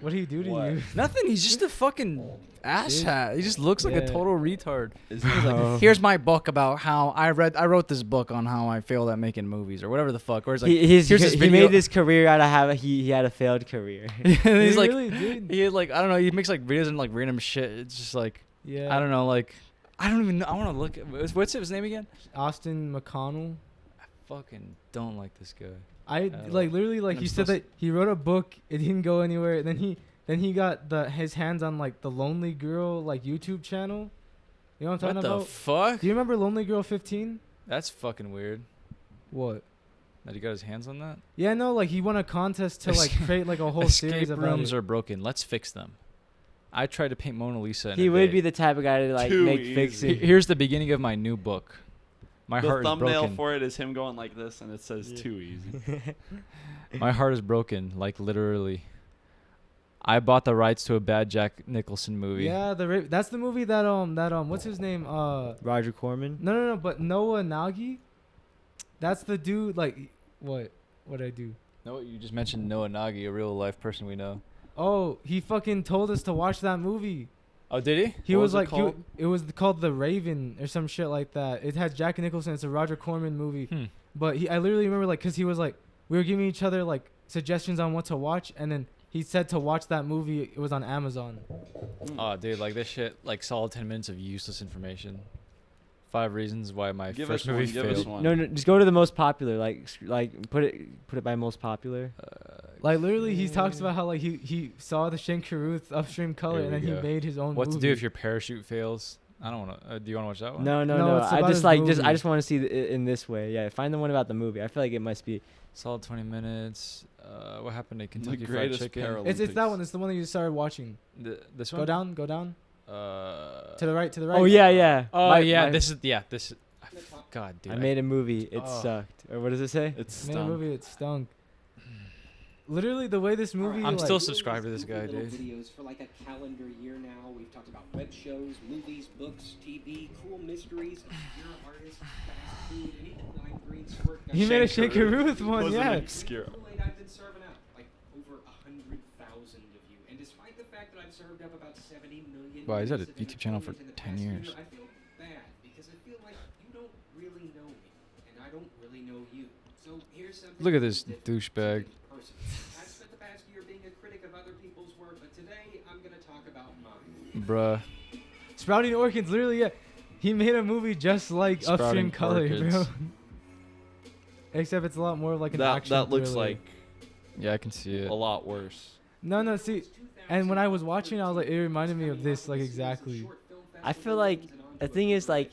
What did he do to What? you? nothing. He's just a fucking asshat. He just looks like a Yeah. total retard. Is He's like, Oh. here's my book about how I wrote this book on how I failed at making movies or whatever the fuck. Or it's like, here's this he video. made his career out of he had a failed career. And he's He like, really did. he had like, I don't know. He makes like videos and like random shit. It's just like, Yeah. I don't know. Like, I don't even know. I want to look. What's his name again? Austin McConnell. I fucking don't like this guy. I Uh, like literally like I'm he said still that he wrote a book. It didn't go anywhere. Then he got his hands on like the Lonely Girl like YouTube channel. You know what I'm What talking the about? fuck? Do you remember Lonely Girl 15? That's fucking weird. What? That he got his hands on that. Yeah, no, like he won a contest to like create like a whole Escape series about rooms it. are broken. Let's fix them. I tried to paint Mona Lisa. In He a would day. be the type of guy to like Too make easy. fixing. Here's the beginning of my new book. My the heart is thumbnail broken. for it is him going like this, and it says Yeah. too easy. My heart is broken, like literally. I bought the rights to a bad Jack Nicholson movie. Yeah, that's the movie that what's his name? Roger Corman. No, but Noah Nagi. That's the dude. Like what? What'd I do? No, you just mentioned Noah Nagi, a real life person we know. Oh, he fucking told us to watch that movie. Oh, did he? He What was was it like, called? it was called The Raven or some shit like that. It had Jack Nicholson. It's a Roger Corman movie. But I literally remember like, cause he was like, we were giving each other like suggestions on what to watch, and then he said to watch that movie. It was on Amazon. Oh, dude, like this shit, like solid 10 minutes of useless information. 5 reasons why my Give first us one. movie Give us failed. one. No, just go to the most popular. Like put it by most popular. Like literally, he talks about how like he saw the Shane Carruth Upstream Color, Here and then we he go. made his own What movie. to do if your parachute fails? I don't want to. Do you want to watch that one? No, No, it's I about just his like movie. I just want to see it in this way. Yeah, find the one about the movie. I feel like it must be. Solid 20 minutes. What happened to The Kentucky Fried greatest Chicken? parallel. It's that Olympics. one. It's the one that you started watching. This one? Go down. To To the right. Oh yeah. Oh My- yeah, my- this is God, dude. I made a movie. It Oh. sucked. Or what does it say? It's Made a stunk. movie. It stunk. Literally, the way this movie. I'm like, still subscribed to this guy, Little dude. videos for like a calendar year now. We've talked about web shows, movies, books, TV, cool mysteries, obscure artists, fast food, anything lime green squirt. He made a Shane Carruth one, Wasn't yeah. obscure. Kool-Aid I've been serving out like over 100,000 of you, and despite the fact that I've served up about 70 million. Wow, he's had a minutes of YouTube channel for entertainment in the 10 past years. year, I feel bad because I feel like you don't really know me, and I don't really know you. So here's something. Look at this different, douchebag. something personal. I've spent the past year being a critic of other people's work, but today I'm gonna talk about mine. Bruh. Sprouting Orchids, literally, yeah. He made a movie just like Sprouting Upstream Color, bro. Orchids. Except it's a lot more of like an That action that looks thriller. like Yeah, I can see it. a lot worse. No, see, and when I was watching, I was like, it reminded me of this, like exactly. I feel like the thing is like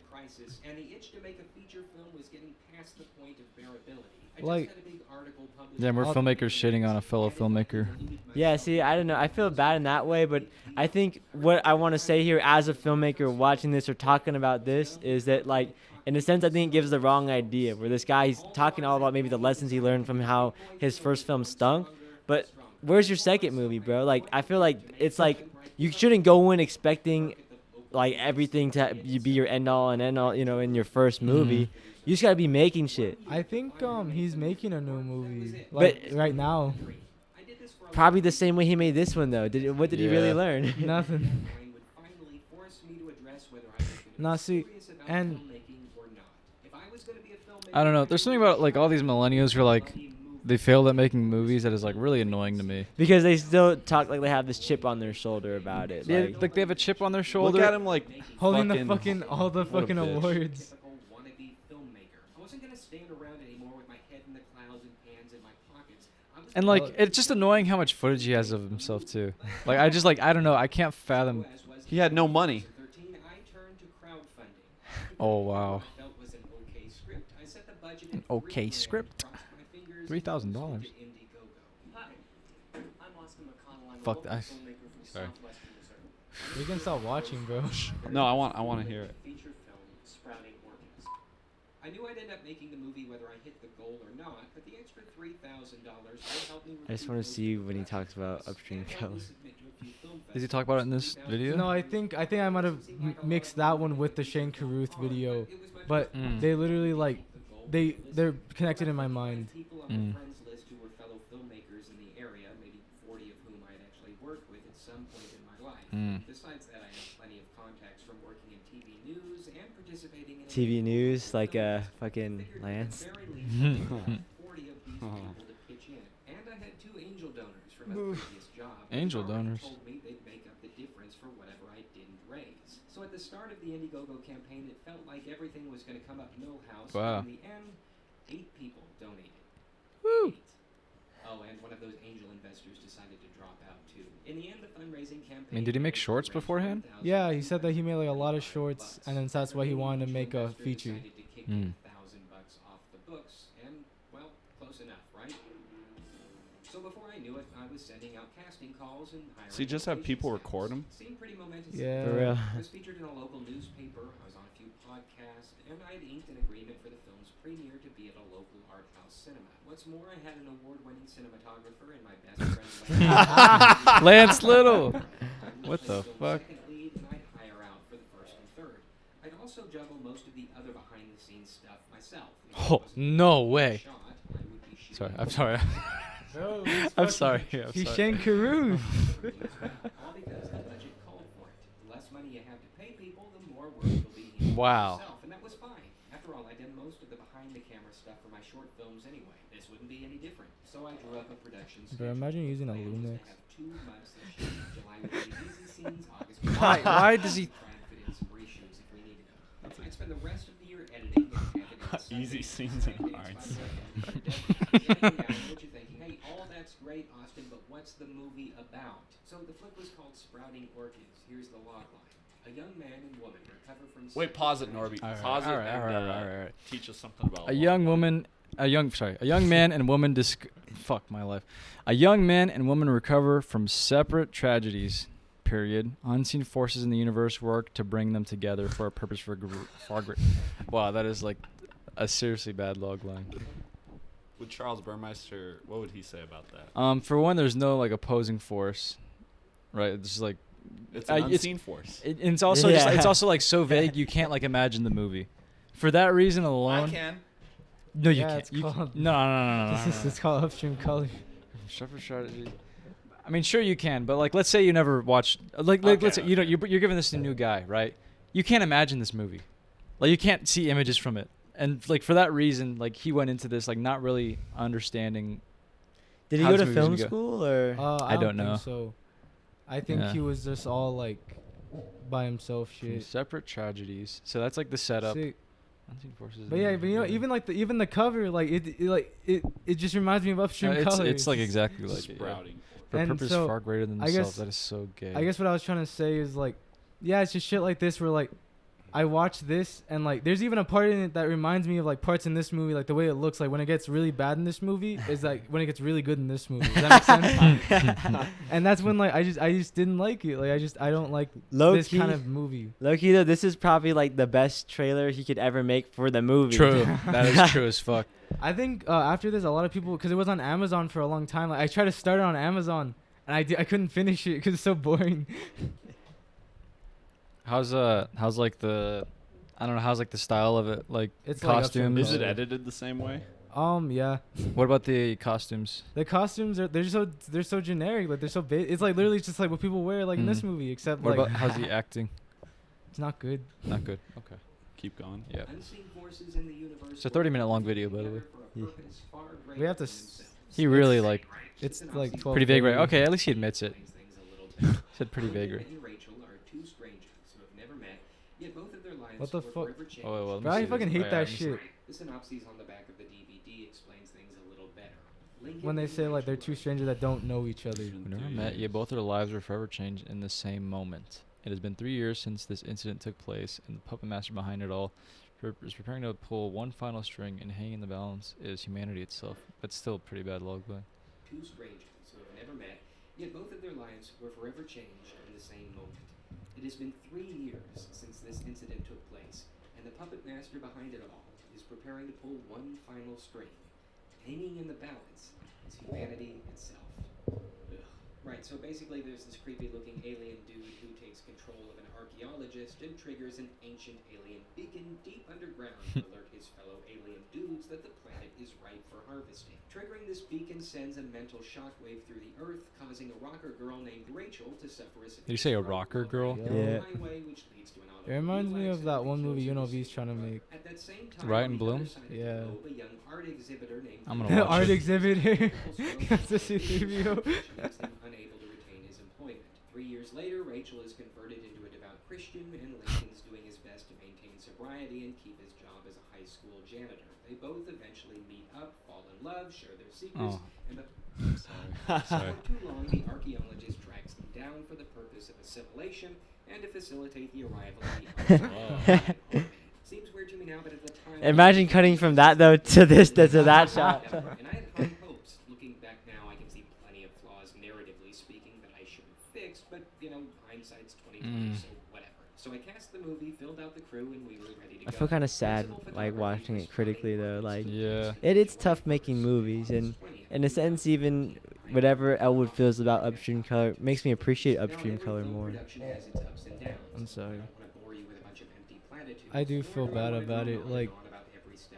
Yeah, more filmmakers shitting on a fellow filmmaker. Yeah, see, I don't know. I feel bad in that way, but I think what I want to say here as a filmmaker watching this or talking about this is that, like, in a sense, I think it gives the wrong idea where this guy, he's talking all about maybe the lessons he learned from how his first film stunk, but where's your second movie, bro? Like, I feel like it's like you shouldn't go in expecting like everything to be your end all and end all, you know, in your first movie. You just gotta be making shit. I think he's making a new movie like right now. Probably the same way he made this one though. What did he really Yeah. learn? Nothing. Nah, see, and I don't know. There's something about like all these millennials who are like they failed at making movies that is like really annoying to me. Because they still talk like they have this chip on their shoulder about it. Yeah, Like, like they have a chip on their shoulder. Look at him like holding fucking, the fucking all the what a fucking bitch. awards. I wasn't gonna stand around anymore with my head in the clouds and hands in my pockets. And like it's just annoying how much footage he has of himself too. Like I just like I don't know. I can't fathom. He had no money. Oh wow. An okay script. $3,000. Fuck that. Sorry. You can stop watching, bro. No, I want to hear it. I knew I'd end up making the movie whether I hit the goal or not, but the extra $3,000 will help me. I just want to see when he talks about Upstream color. Does he talk about it in this video? No, I think I might have mixed that one with the Shane Carruth video, but they literally like they're connected in my mind. People on my friends list who were fellow filmmakers in the area, maybe 40 of whom I'd actually worked with at some point in my life. Besides that, I have plenty of contacts from working in TV news and participating in TV news, like fucking Lance. 40 of these people to pitch in, and I had 2 angel donors from a previous job. Angel who donors. told me they'd make up the difference for whatever I didn't raise. So at the start of the Indiegogo campaign, it felt like everything was going to come up Millhouse. Wow. In the end, 8 people donated. Woo. 8. Oh, and one of those angel investors decided to drop out too. In the end, the fundraising campaign. I mean, did he make shorts beforehand? Yeah, he said that he made like a lot of shorts, and then that's why he wanted to make a feature. $1,000 off the books, and well, close enough, right? So before I knew it, I was sending out casting calls and hiring. So you just have people record him? Seemed pretty momentous. Yeah. For real. I was featured in a local newspaper. I was on a few podcasts, and I had inked an agreement for the film's premiere to be at a local art house cinema. What's more, I had an award-winning cinematographer and my best friend. Lance Little. What the fuck? Second lead, and I'd hire out for the first and third. I'd also juggle most of the other behind-the-scenes stuff myself. Oh no way. Shot, I would be shooting Sorry, I'm sorry. Bro, I'm sorry. Yeah, I'm he's sorry. Shane Carruth. all because the budget called for it. The less money you have to pay people, the more work you'll be needing Wow. yourself, and that was fine. After all, I did most of the behind-the-camera stuff for my short films anyway. This wouldn't be any different. So I drew up a production schedule. Bro, imagine using a The plan was to Lumix. have 2 months of shooting. July would be easy scenes, August Why does he? try and fit in some reshoots if we needed them. I'd spend the rest of the year editing and Easy scenes and arts. what you thinking? Hey, all that's great, Austin, but what's the movie about? So the flick was called Sprouting Orchids. Here's the log line. A young man and woman recover from. Wait, pause it, Norby. All right, Pause it all right, and all right. teach us something about A young man and woman fuck my life. A young man and woman recover from separate tragedies. Period. Unseen forces in the universe work to bring them together for a purpose far greater. Wow, that is like a seriously bad log line. Would Charles Burmeister, what would he say about that? For one, there's no like opposing force, right? It's just like It's an unseen force. it's also just, Yeah. it's also like so vague you can't like imagine the movie. For that reason alone. can. No, you Yeah, can't. it's You called- no. It's called Upstream Color. Separate strategy. I mean, sure you can, but like, let's say you never watched. Like Okay, let's say you know you're giving this to a new guy, right? You can't imagine this movie, like you can't see images from it, and like for that reason, like he went into this like not really understanding. Did he How go this to movie's film gonna go. school or? I don't don't know. think so. I think Yeah. he was just all like by himself From shit. separate tragedies. So that's like the setup. Sick. Unseen forces. But yeah, but you know, even the cover, like it just reminds me of Upstream it's, Colors. it's like exactly like it, yeah. Sprouting. For And purpose so, far greater than I themselves. guess- That is so gay. I guess what I was trying to say is like, yeah, it's just shit like this where like I watched this and like there's even a part in it that reminds me of like parts in this movie, like the way it looks like when it gets really bad in this movie is like when it gets really good in this movie. Does that make sense? And that's when like I just didn't like it. Like I don't like this kind of movie. Low-key though, this is probably like the best trailer he could ever make for the movie. True. That is true as fuck. I think after this, a lot of people, because it was on Amazon for a long time. Like I tried to start it on Amazon, and I couldn't finish it because it's so boring. How's like the, I don't know, how's like the style of it, like It's like costumes? Is it edited the same way? Yeah. What about the costumes? The costumes they're so generic. Like they're so it's like literally just like what people wear like in this movie, except What like about how's the acting? it's not good. Not good. Okay. Keep going. Yeah. Unseen forces in the universe It's a 30-minute long video, by the way. Yeah. We We have to He really like It's like 12. pretty vague, right? Okay, at least he admits it. He said pretty vague, right? and Rachel are two strangers who have never met, yet both of their lives What the were fuck? forever changed. Oh, well, let me Bro, I see fucking this. hate Oh, yeah, that let me see. shit. The synopsis on the back of the DVD explains things a little better. Lincoln When they and say like they're Rachel two are strangers that don't know each other. We never met, yet both their lives were forever changed in the same moment. It has been 3 years since this incident took place, and the puppet master behind it all is preparing to pull one final string, and hanging in the balance is humanity itself. That's still pretty bad logline. two strangers who have never met, yet both of their lives were forever changed in the same moment. It has been 3 years since this incident took place, and the puppet master behind it all is preparing to pull one final string. Hanging in the balance is humanity itself. Ugh. Right, so basically there's this creepy-looking alien dude who takes control of an archaeologist and triggers an ancient alien beacon deep underground to alert his fellow alien dudes that the planet is ripe for harvesting. Triggering this beacon sends a mental shockwave through the earth, causing a rocker girl named Rachel to suffer a severe Did you say a stroke rocker while girl? riding Yeah. down the highway, which leads to an It reminds me automobile of that one accident movie kills her UNLV's trying to sister. make. At that same time, Riot on and the Bloom? other side of the Yeah. globe, a young art exhibitor named I'm gonna The watch art it. exhibitor. That's the studio. leaves him unable to retain his employment. 3 years later, Rachel is converted into a devout Christian, and Lincoln's doing his best to maintain sobriety and keep his job as a high school janitor. They both eventually meet up, fall in love, share their secrets, Oh. and Sorry. before too long, the archaeologist tracks them down for the purpose of assimilation and to facilitate the arrival of the army. Seems weird to me now, but at the time, Imagine cutting from that though to this to that shot. And I had high hopes. Looking back now, I can see plenty of flaws, narratively speaking, that I should have fixed. But you know, hindsight's 2020, so whatever. So I cast the movie, filled out the crew, and we were ready to I go. feel kind of sad Principal like photography watching was it critically though. Like Yeah. it's tough making movies, and in a sense, even whatever Elwood feels about Upstream Color makes me appreciate Upstream Color more. I'm sorry. I do feel bad about it. Like,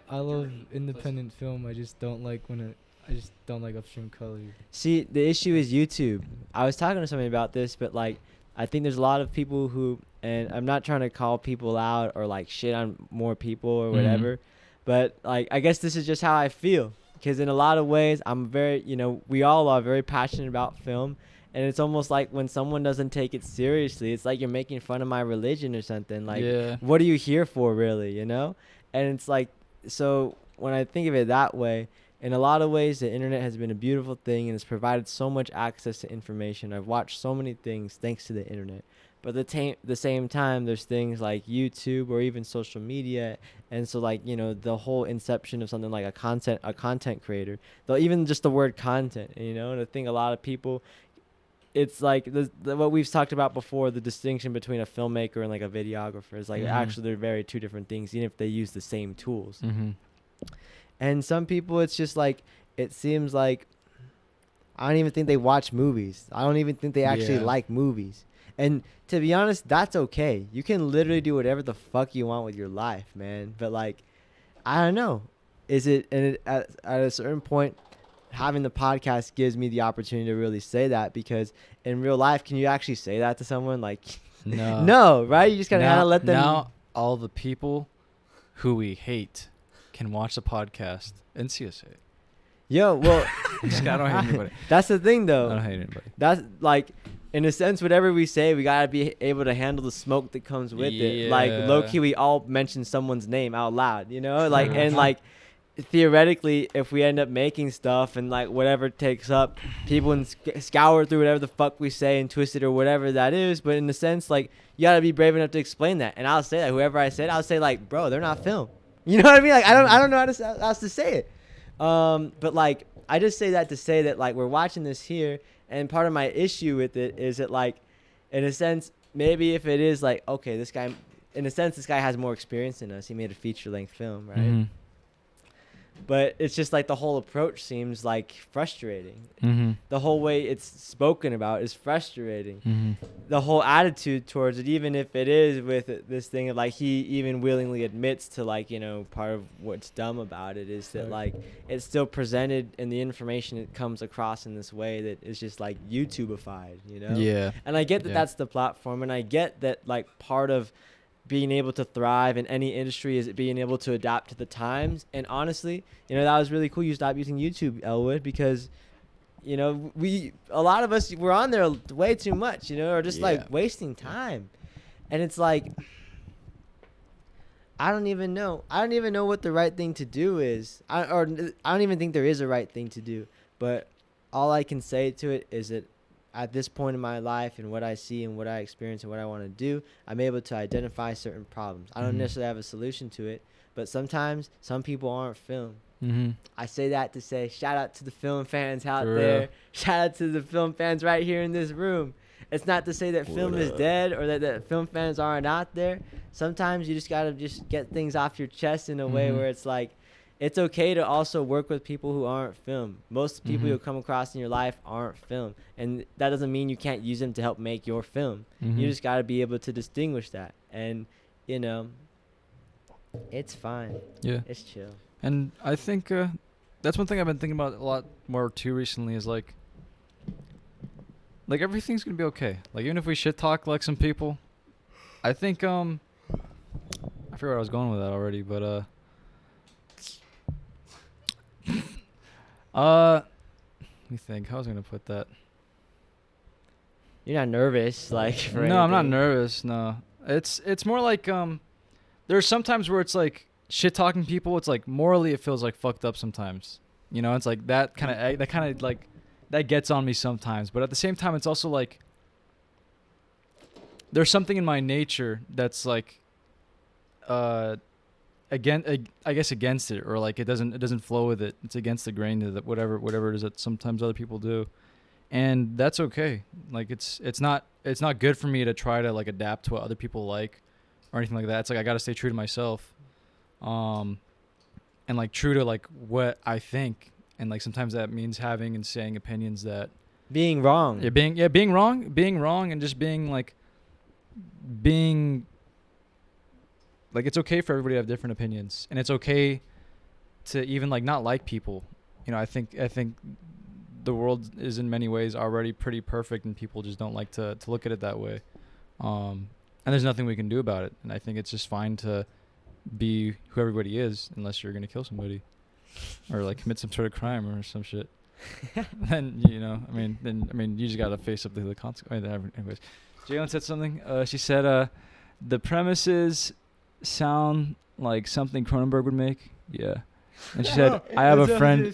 I love independent film. I just don't like I just don't like Upstream Color. See, the issue is YouTube. I was talking to somebody about this, but like, I think there's a lot of people who, and I'm not trying to call people out or like shit on more people or whatever, but like, I guess this is just how I feel. Because in a lot of ways, I'm very, we all are very passionate about film. And it's almost like when someone doesn't take it seriously, it's like you're making fun of my religion or something. Like, Yeah. what are you here for, really, And it's like, so when I think of it that way, in a lot of ways, the internet has been a beautiful thing and it's provided so much access to information. I've watched so many things thanks to the internet. But at the same time, there's things like YouTube or even social media. And so, like, the whole inception of something like a content creator, though even just the word content, and I think a lot of people, it's like what we've talked about before, the distinction between a filmmaker and like a videographer is like actually they're very two different things, even if they use the same tools. And some people, it's just like, it seems like I don't even think they watch movies. I don't even think they actually like movies. And to be honest, that's okay. You can literally do whatever the fuck you want with your life, man. But like, I don't know. At a certain point, having the podcast gives me the opportunity to really say that, because in real life, can you actually say that to someone? Like, No. no, right? You just gotta kind of let them. Now all the people who we hate can watch the podcast and see us hate. Yo, well, I don't hate anybody. that's the thing, I though. don't hate anybody. That's like, in a sense, whatever we say, we gotta be able to handle the smoke that comes with it. Like, Yeah. low key, we all mention someone's name out loud, Like, and like, theoretically, if we end up making stuff and like whatever takes up, people can scour through whatever the fuck we say and twist it or whatever that is. But in a sense, like, you gotta be brave enough to explain that. And I'll say that whoever I said, I'll say like, bro, they're not film. You know what I mean? Like, I don't know how else to say it. But like, I just say that to say that like we're watching this here, and part of my issue with it is that like, in a sense, maybe if it is like, okay, this guy, in a sense, this guy has more experience than us. He made a feature-length film, right? Mm-hmm. But it's just like the whole approach seems like frustrating. Mm-hmm. The whole way it's spoken about is frustrating. Mm-hmm. The whole attitude towards it, even if it is with this thing of like he even willingly admits to like, you know, part of what's dumb about it is that like it's still presented and the information it comes across in this way that is just like YouTubeified, you know? Yeah. And I get that that's the platform, and I get that like part of being able to thrive in any industry is being able to adapt to the times. And honestly, you know, that was really cool. You stopped using YouTube, Elwood, because, you know, a lot of us were on there way too much, you know, or just like wasting time. And it's like, I don't even know what the right thing to do is. I don't even think there is a right thing to do. But all I can say to it is that at this point in my life and what I see and what I experience and what I want to do, I'm able to identify certain problems. I don't necessarily have a solution to it, but sometimes some people aren't film. Mm-hmm. I say that to say shout out to the film fans out For there. real. Shout out to the film fans right here in this room. It's not to say that film is dead or that film fans aren't out there. Sometimes you just got to just get things off your chest in a way where it's like, it's okay to also work with people who aren't film. Most people you'll come across in your life aren't film. And that doesn't mean you can't use them to help make your film. You just got to be able to distinguish that. And, you know, it's fine. Yeah. It's chill. And I think that's one thing I've been thinking about a lot more too recently is like everything's gonna be okay. Like even if we shit talk like some people, I think I forget where I was going with that already, but let me think. How was I gonna put that? You're not nervous, like, for No, I'm not anything. nervous. No, it's more like there's sometimes where it's like shit talking people. It's like morally it feels like fucked up sometimes. You know, it's like that kind of like that gets on me sometimes. But at the same time, it's also like there's something in my nature that's like against it, or like it doesn't flow with it. It's against the grain of it, whatever it is that sometimes other people do. And that's okay. Like it's not good for me to try to like adapt to what other people like or anything like that. It's like I got to stay true to myself. And like true to like what I think, and like sometimes that means having and saying opinions that Being wrong. being wrong and just being like it's okay for everybody to have different opinions, and it's okay to even like not like people. You know, I think the world is in many ways already pretty perfect, and people just don't like to look at it that way. And there's nothing we can do about it. And I think it's just fine to be who everybody is, unless you're gonna kill somebody or like commit some sort of crime or some shit. Then you just gotta face up to the consequences. Anyways, Jalen said something. She said the premises sound like something Cronenberg would make. Yeah. And she said I have a friend.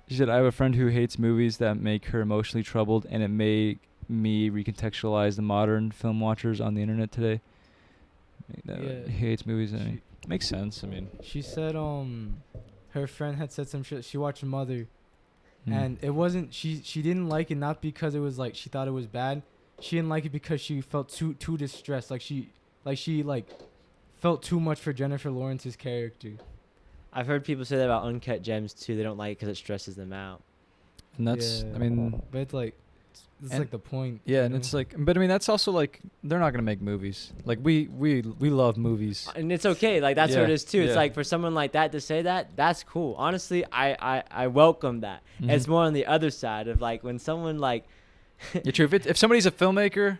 She said I have a friend who hates movies that make her emotionally troubled, and it made me recontextualize the modern film watchers on the internet today. He hates movies, and it makes sense. I mean, She said her friend had said some shit. She watched Mother, and it wasn't she didn't like it, not because it was like she thought it was bad. She didn't like it because she felt too distressed. Like she felt too much for Jennifer Lawrence's character. I've heard people say that about Uncut Gems too. They don't like it because it stresses them out. and that's Yeah. I mean, But it's like And- like the point. yeah, you and know? it's like, but I mean, that's also like they're not gonna make movies. Like we love movies. And it's okay. Like, that's what it Yeah, is too. It's yeah. like for someone like that to say that, that's cool. Honestly, I welcome that. Mhm. It's more on the other side of like when someone like, Yeah, true. If somebody's a filmmaker,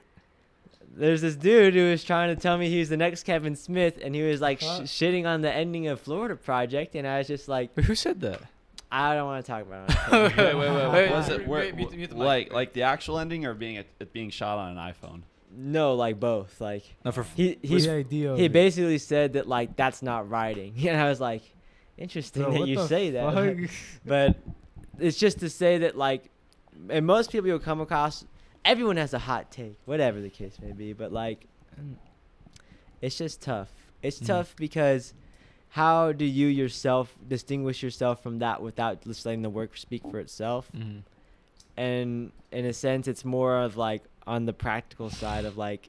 there's this dude who was trying to tell me he was the next Kevin Smith, and he was like shitting on the ending of Florida Project, and I was just like, who said that? I don't want to talk about it. Wait, Was wait, it mute the mic. like the actual ending or it being shot on an iPhone? No, like both. Like No, for he the idea of he it. basically said that like that's not writing, and I was like, interesting Bro, that what you the say that. fuck? But it's just to say that, like, and most people you'll come across, everyone has a hot take, whatever the case may be. But, like, it's just tough. It's tough because how do you yourself distinguish yourself from that without just letting the work speak for itself? And in a sense, it's more of, like, on the practical side of, like,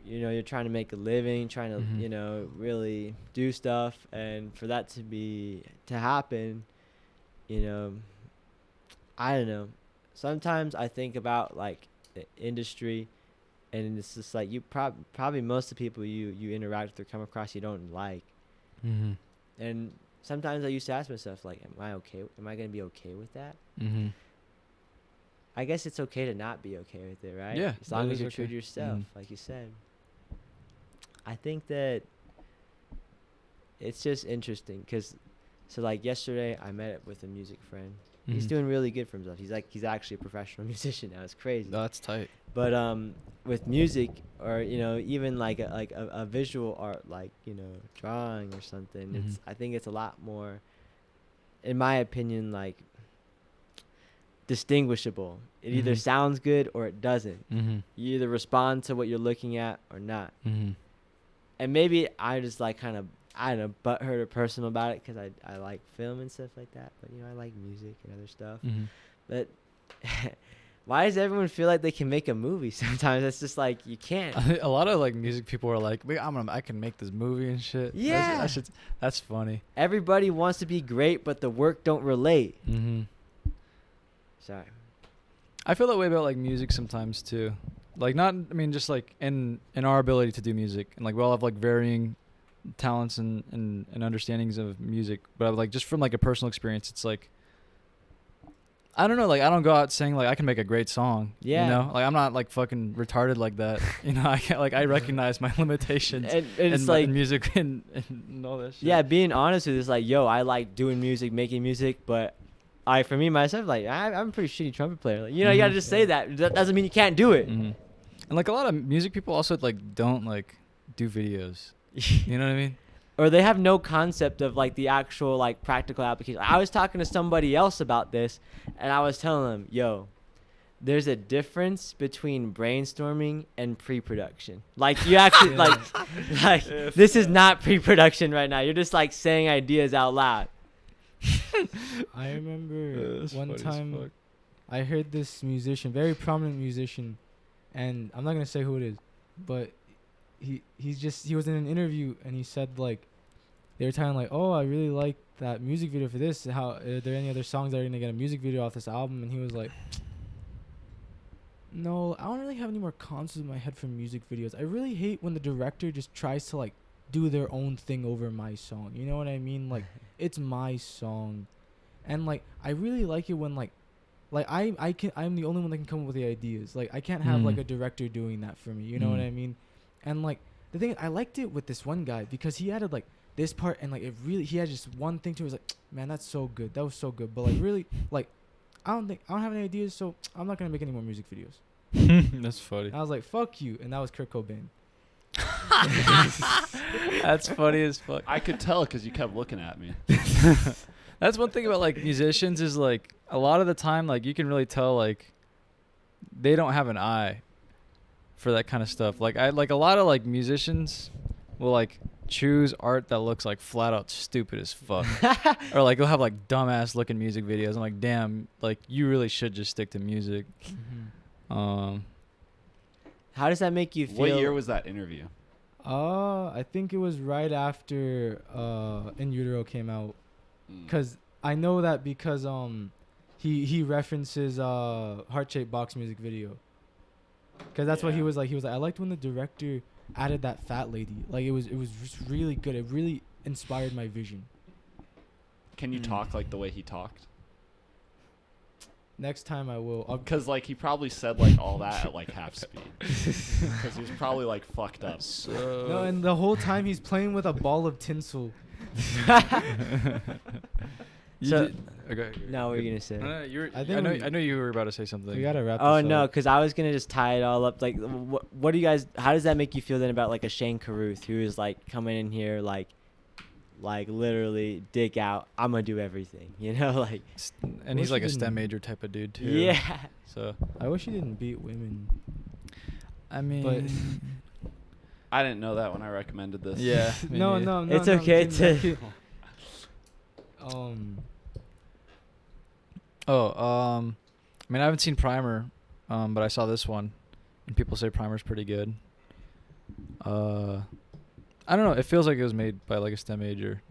you know, you're trying to make a living, trying to, you know, really do stuff. And for that to happen, you know, I don't know. Sometimes I think about, like, the industry, and it's just like you probably most of the people you interact with or come across you don't like. And sometimes I used to ask myself, like, am I okay? Am I going to be okay with that? I guess it's okay to not be okay with it, right? Yeah, As long that as is you're okay. true to yourself, like you said. I think that it's just interesting because, so, like, yesterday I met up with a music friend. He's doing really good for himself. He's actually a professional musician now. It's crazy. That's tight. But with music, or, you know, even like a visual art, like, you know, drawing or something, it's I think it's a lot more, in my opinion, like, distinguishable. It either sounds good or it doesn't. You either respond to what you're looking at or not. And maybe I just, like, kind of, I don't know, butthurt or personal about it because I like film and stuff like that. But, you know, I like music and other stuff. But why does everyone feel like they can make a movie sometimes? It's just like, you can't. A lot of, like, music people are like, "Wait, I can make this movie and shit." Yeah. That's funny. Everybody wants to be great, but the work don't relate. Sorry. I feel that way about, like, music sometimes too. Like, not, I mean, just, like, in our ability to do music, and, like, we all have, like, varying talents and understandings of music, but, like, just from, like, a personal experience, it's like, I don't know, like, I don't go out saying, like, I can make a great song. Yeah. You know, like, I'm not, like, fucking retarded like that. You know, I can't, like, I recognize my limitations And it's like, in music and all that shit. yeah, being honest with it, it's like, yo, I like doing music, making music, but for me myself, like, I'm a pretty shitty trumpet player. Like, you know, you gotta just say that. That doesn't mean you can't do it. And, like, a lot of music people also, like, don't, like, do videos. You know what I mean? Or they have no concept of, like, the actual, like, practical application. I was talking to somebody else about this, and I was telling them, yo, there's a difference between brainstorming and pre-production. Like, you actually, like this is not pre-production right now. You're just, like, saying ideas out loud. I remember That's one funny as time fuck. I heard this musician, very prominent musician, and I'm not gonna say who it is, but he was in an interview and he said, like, they were telling, like, oh, I really like that music video for this. How are there any other songs that are gonna get a music video off this album? And he was like, no, I don't really have any more concepts in my head for music videos. I really hate when the director just tries to, like, do their own thing over my song. You know what I mean? Like, it's my song, and, like, I really like it when, like I'm the only one that can come up with the ideas. Like, I can't have like a director doing that for me. You know what I mean? And, like, the thing, I liked it with this one guy because he added, like, this part, and, like, it really, he had just one thing to it. It was like, man, that's so good. That was so good. But, like, really, like, I don't have any ideas, so I'm not gonna make any more music videos. That's funny. And I was like, fuck you, and that was Kurt Cobain. That's funny as fuck. I could tell because you kept looking at me. That's one thing about, like, musicians is, like, a lot of the time, like, you can really tell, like, they don't have an eye for that kind of stuff. Like, a lot of, like, musicians will, like, choose art that looks, like, flat out stupid as fuck. Or, like, they'll have, like, dumbass looking music videos. I'm like, damn, like, you really should just stick to music. How does that make you feel? What year was that interview? I think it was right after In Utero came out. Cause I know that because he references Heart-Shaped Box music video. Cause that's what he was like. He was like, I liked when the director added that fat lady. Like, it was just really good. It really inspired my vision. Can you talk like the way he talked? Next time I will. Because, like, he probably said, like, all that at, like, half speed. Because he was probably, like, fucked up. No, and the whole time he's playing with a ball of tinsel. So, okay. no, what were you gonna say? I know you were about to say something. We gotta wrap. Oh this no, up. because I was gonna just tie it all up. Like, what do you guys? How does that make you feel then about, like, a Shane Carruth who is, like, coming in here, like like literally dick out. I'm gonna do everything, you know, like. And Wish he's like he a STEM didn't- major type of dude too. Yeah. So I wish he didn't beat women. I mean, But I didn't know that when I recommended this. yeah. me no, neither. no, no. It's no, okay that to- I mean, I haven't seen Primer, but I saw this one, and people say Primer's pretty good. I don't know. It feels like it was made by like a STEM major,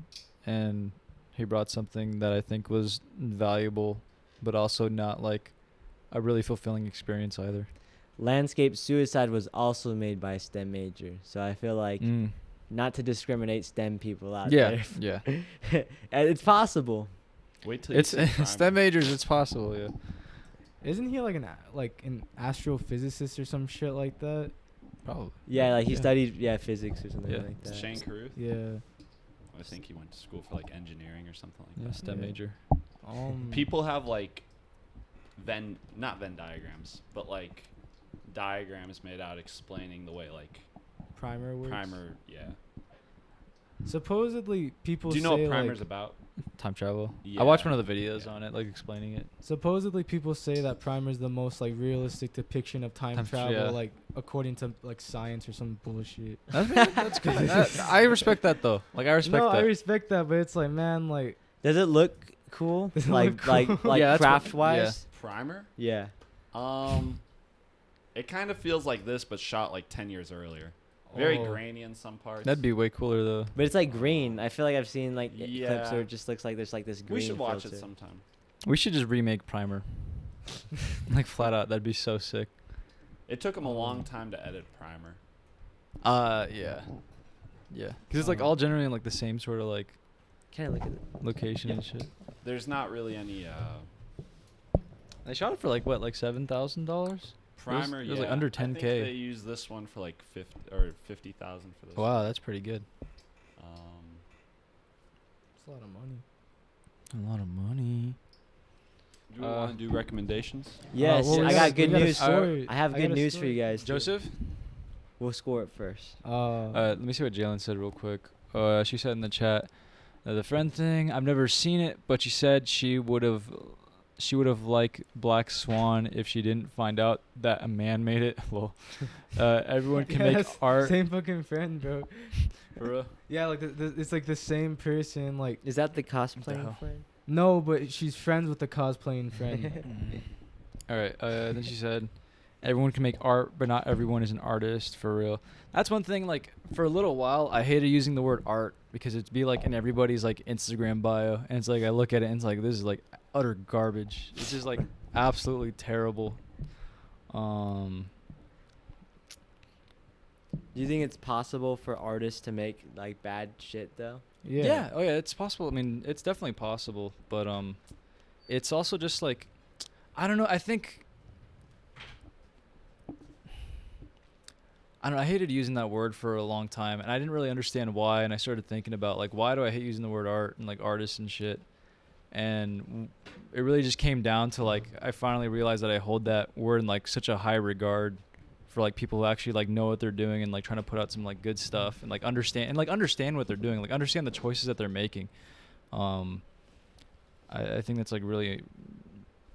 and he brought something that I think was valuable, but also not like a really fulfilling experience either. Landscape Suicide was also made by a STEM major, so I feel like not to discriminate STEM people out Yeah, there. yeah. And it's possible. Wait till you It's see Primer. STEM majors. It's possible. Yeah. Isn't he like an astrophysicist or some shit like that? Probably. Yeah, like he Yeah. studied physics or something Yeah. like that. Shane Carruth. Yeah. I think he went to school for like engineering or something like Yeah, that. STEM Yeah. major. People have like not Venn diagrams, but like diagrams made out explaining the way like Primer works. Primer. Yeah. Supposedly, people Do you say know what Primer's like, about? Time travel. I watched Yeah. one of the videos Yeah. on it, like explaining it. supposedly people say that Primer's the most like realistic depiction of time travel, yeah. like according to like science or some bullshit. That's good. I respect that though. Like I respect No, that. I respect that, but it's like, man, like Does it look cool? Does it like look like cool? like Yeah, that's what- craft wise? Primer? Yeah. It kind of feels like this, but shot like 10 years earlier. Very Oh. grainy in some parts. That'd be way cooler though. But it's like green. I feel like I've seen like clips Yeah. where it just looks like there's like this green We should watch filter. it sometime. We should just remake Primer. Like flat out, that'd be so sick. It took him a long time to edit Primer. Yeah. Yeah. Cuz it's like all generally in like the same sort of like Can I look at it? location and shit. There's not really any They shot it for like what, like $7,000? Primer. it was like under I think 10K. they used this one for like 50,000 for this. Wow, one. that's pretty good. it's a lot of money. A lot of money. Do we want to do recommendations? Yes, well, we I gotta- got good we gotta news. score it. I have I good gotta news score for you it. guys. too. Joseph? We'll score it first. Let me see what Jalen said real quick. She said in the chat, the friend thing. I've never seen it, but she said she would have liked Black Swan if she didn't find out that a man made it. Well, everyone can make Yes, art. Same fucking friend, bro. For real? Yeah, like it's like the same person. Like Is that the cosplaying hell? friend? no, but she's friends with the cosplaying friend. All right. Then she said, everyone can make art, but not everyone is an artist. For real. That's one thing. Like for a little while, I hated using the word art because it'd be like in everybody's like Instagram bio, and it's like I look at it and it's like this is like utter garbage. It's just like absolutely terrible. Do you think it's possible for artists to make like bad shit though? Yeah. Oh yeah, it's possible. I mean, it's definitely possible, but it's also just like, I don't know. I don't know. I hated using that word for a long time, and I didn't really understand why. And I started thinking about like, why do I hate using the word art and like artists and shit? And it really just came down to like, I finally realized that I hold that word in like such a high regard for like people who actually like know what they're doing and like trying to put out some like good stuff and like understand what they're doing, like understand the choices that they're making. I think that's like really,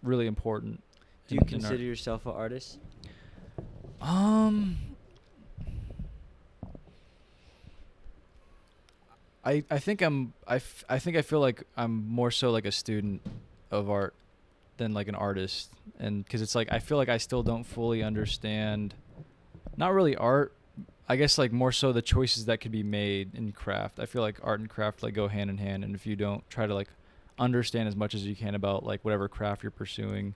really important. Do you in consider art. yourself an artist? I think I feel like I'm more so like a student of art than like an artist, and because it's like I feel like I still don't fully understand, not really art, I guess like more so the choices that could be made in craft. I feel like art and craft like go hand in hand, and if you don't try to like understand as much as you can about like whatever craft you're pursuing,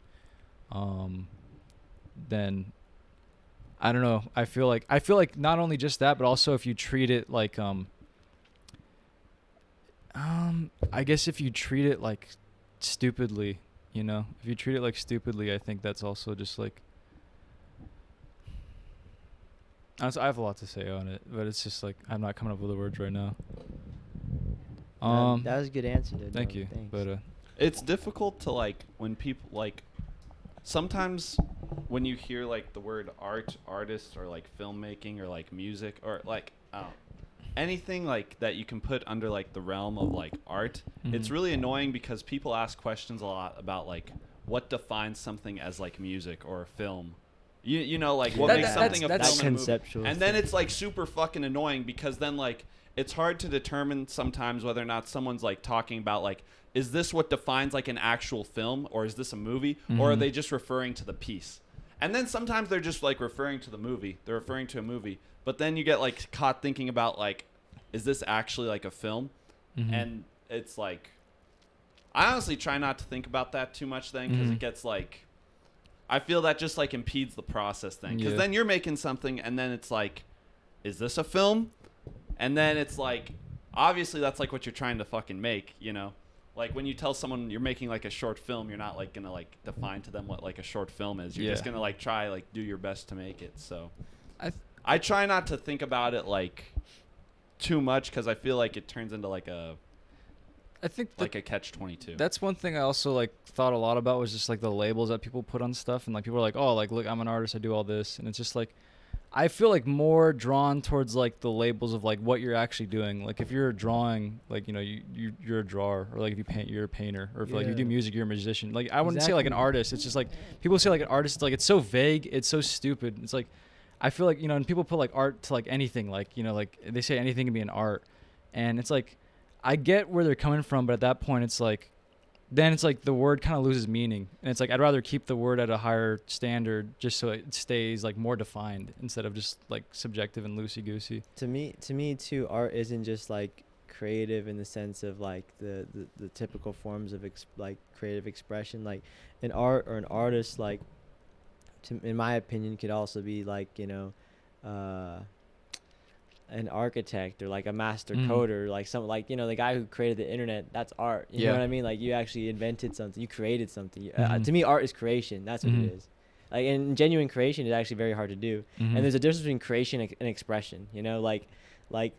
then I don't know. I feel like not only just that, but also if you treat it like I guess if you treat it like stupidly, you know, if you treat it like stupidly, I think that's also just like, honestly, I have a lot to say on it, but it's just like I'm not coming up with the words right now. That was a good answer. Dude. Thank you. Thanks. But It's difficult to like when people like sometimes when you hear like the word artist or like filmmaking or like music or like anything like that you can put under like the realm of like art, it's really annoying because people ask questions a lot about like what defines something as like music or a film. You know, like what makes something a film and a movie. And then it's like super fucking annoying because then like it's hard to determine sometimes whether or not someone's like talking about like, is this what defines like an actual film, or is this a movie, or are they just referring to the piece? And then sometimes they're just like referring to the movie. They're referring to a movie, but then you get like caught thinking about like, is this actually like a film? And it's like, I honestly try not to think about that too much then, because it gets like, I feel that just like impedes the process then, because then you're making something and then it's like, is this a film? And then it's like, obviously that's like what you're trying to fucking make, you know? Like when you tell someone you're making like a short film, you're not like gonna like define to them what like a short film is. You're just gonna like try like do your best to make it. So I try not to think about it like too much, because I feel like it turns into like a I think like a catch-22. That's one thing I also like thought a lot about, was just like the labels that people put on stuff, and like people are like, oh, like look, I'm an artist, I do all this, and it's just like, I feel like more drawn towards like the labels of like what you're actually doing. Like if you're drawing, like, you know, you're a drawer, or like if you paint, you're a painter, or if like you do music, you're a musician. Like I wouldn't say like an artist. It's just like people say like an artist. It's like it's so vague. It's so stupid. It's like I feel like, you know, and people put like art to like anything. Like, you know, like they say anything can be an art, and it's like I get where they're coming from, but at that point it's like, then it's like the word kind of loses meaning, and it's like I'd rather keep the word at a higher standard just so it stays like more defined instead of just like subjective and loosey goosey. To me too, art isn't just like creative in the sense of like the typical forms of like creative expression. Like an art or an artist, like in my opinion, could also be like, you know, an architect or like a master coder, like some, like, you know, the guy who created the internet, that's art. You know what I mean? Like you actually invented something, you created something. To me, art is creation. That's what it is. Like, and genuine creation is actually very hard to do. And there's a difference between creation and expression. You know, like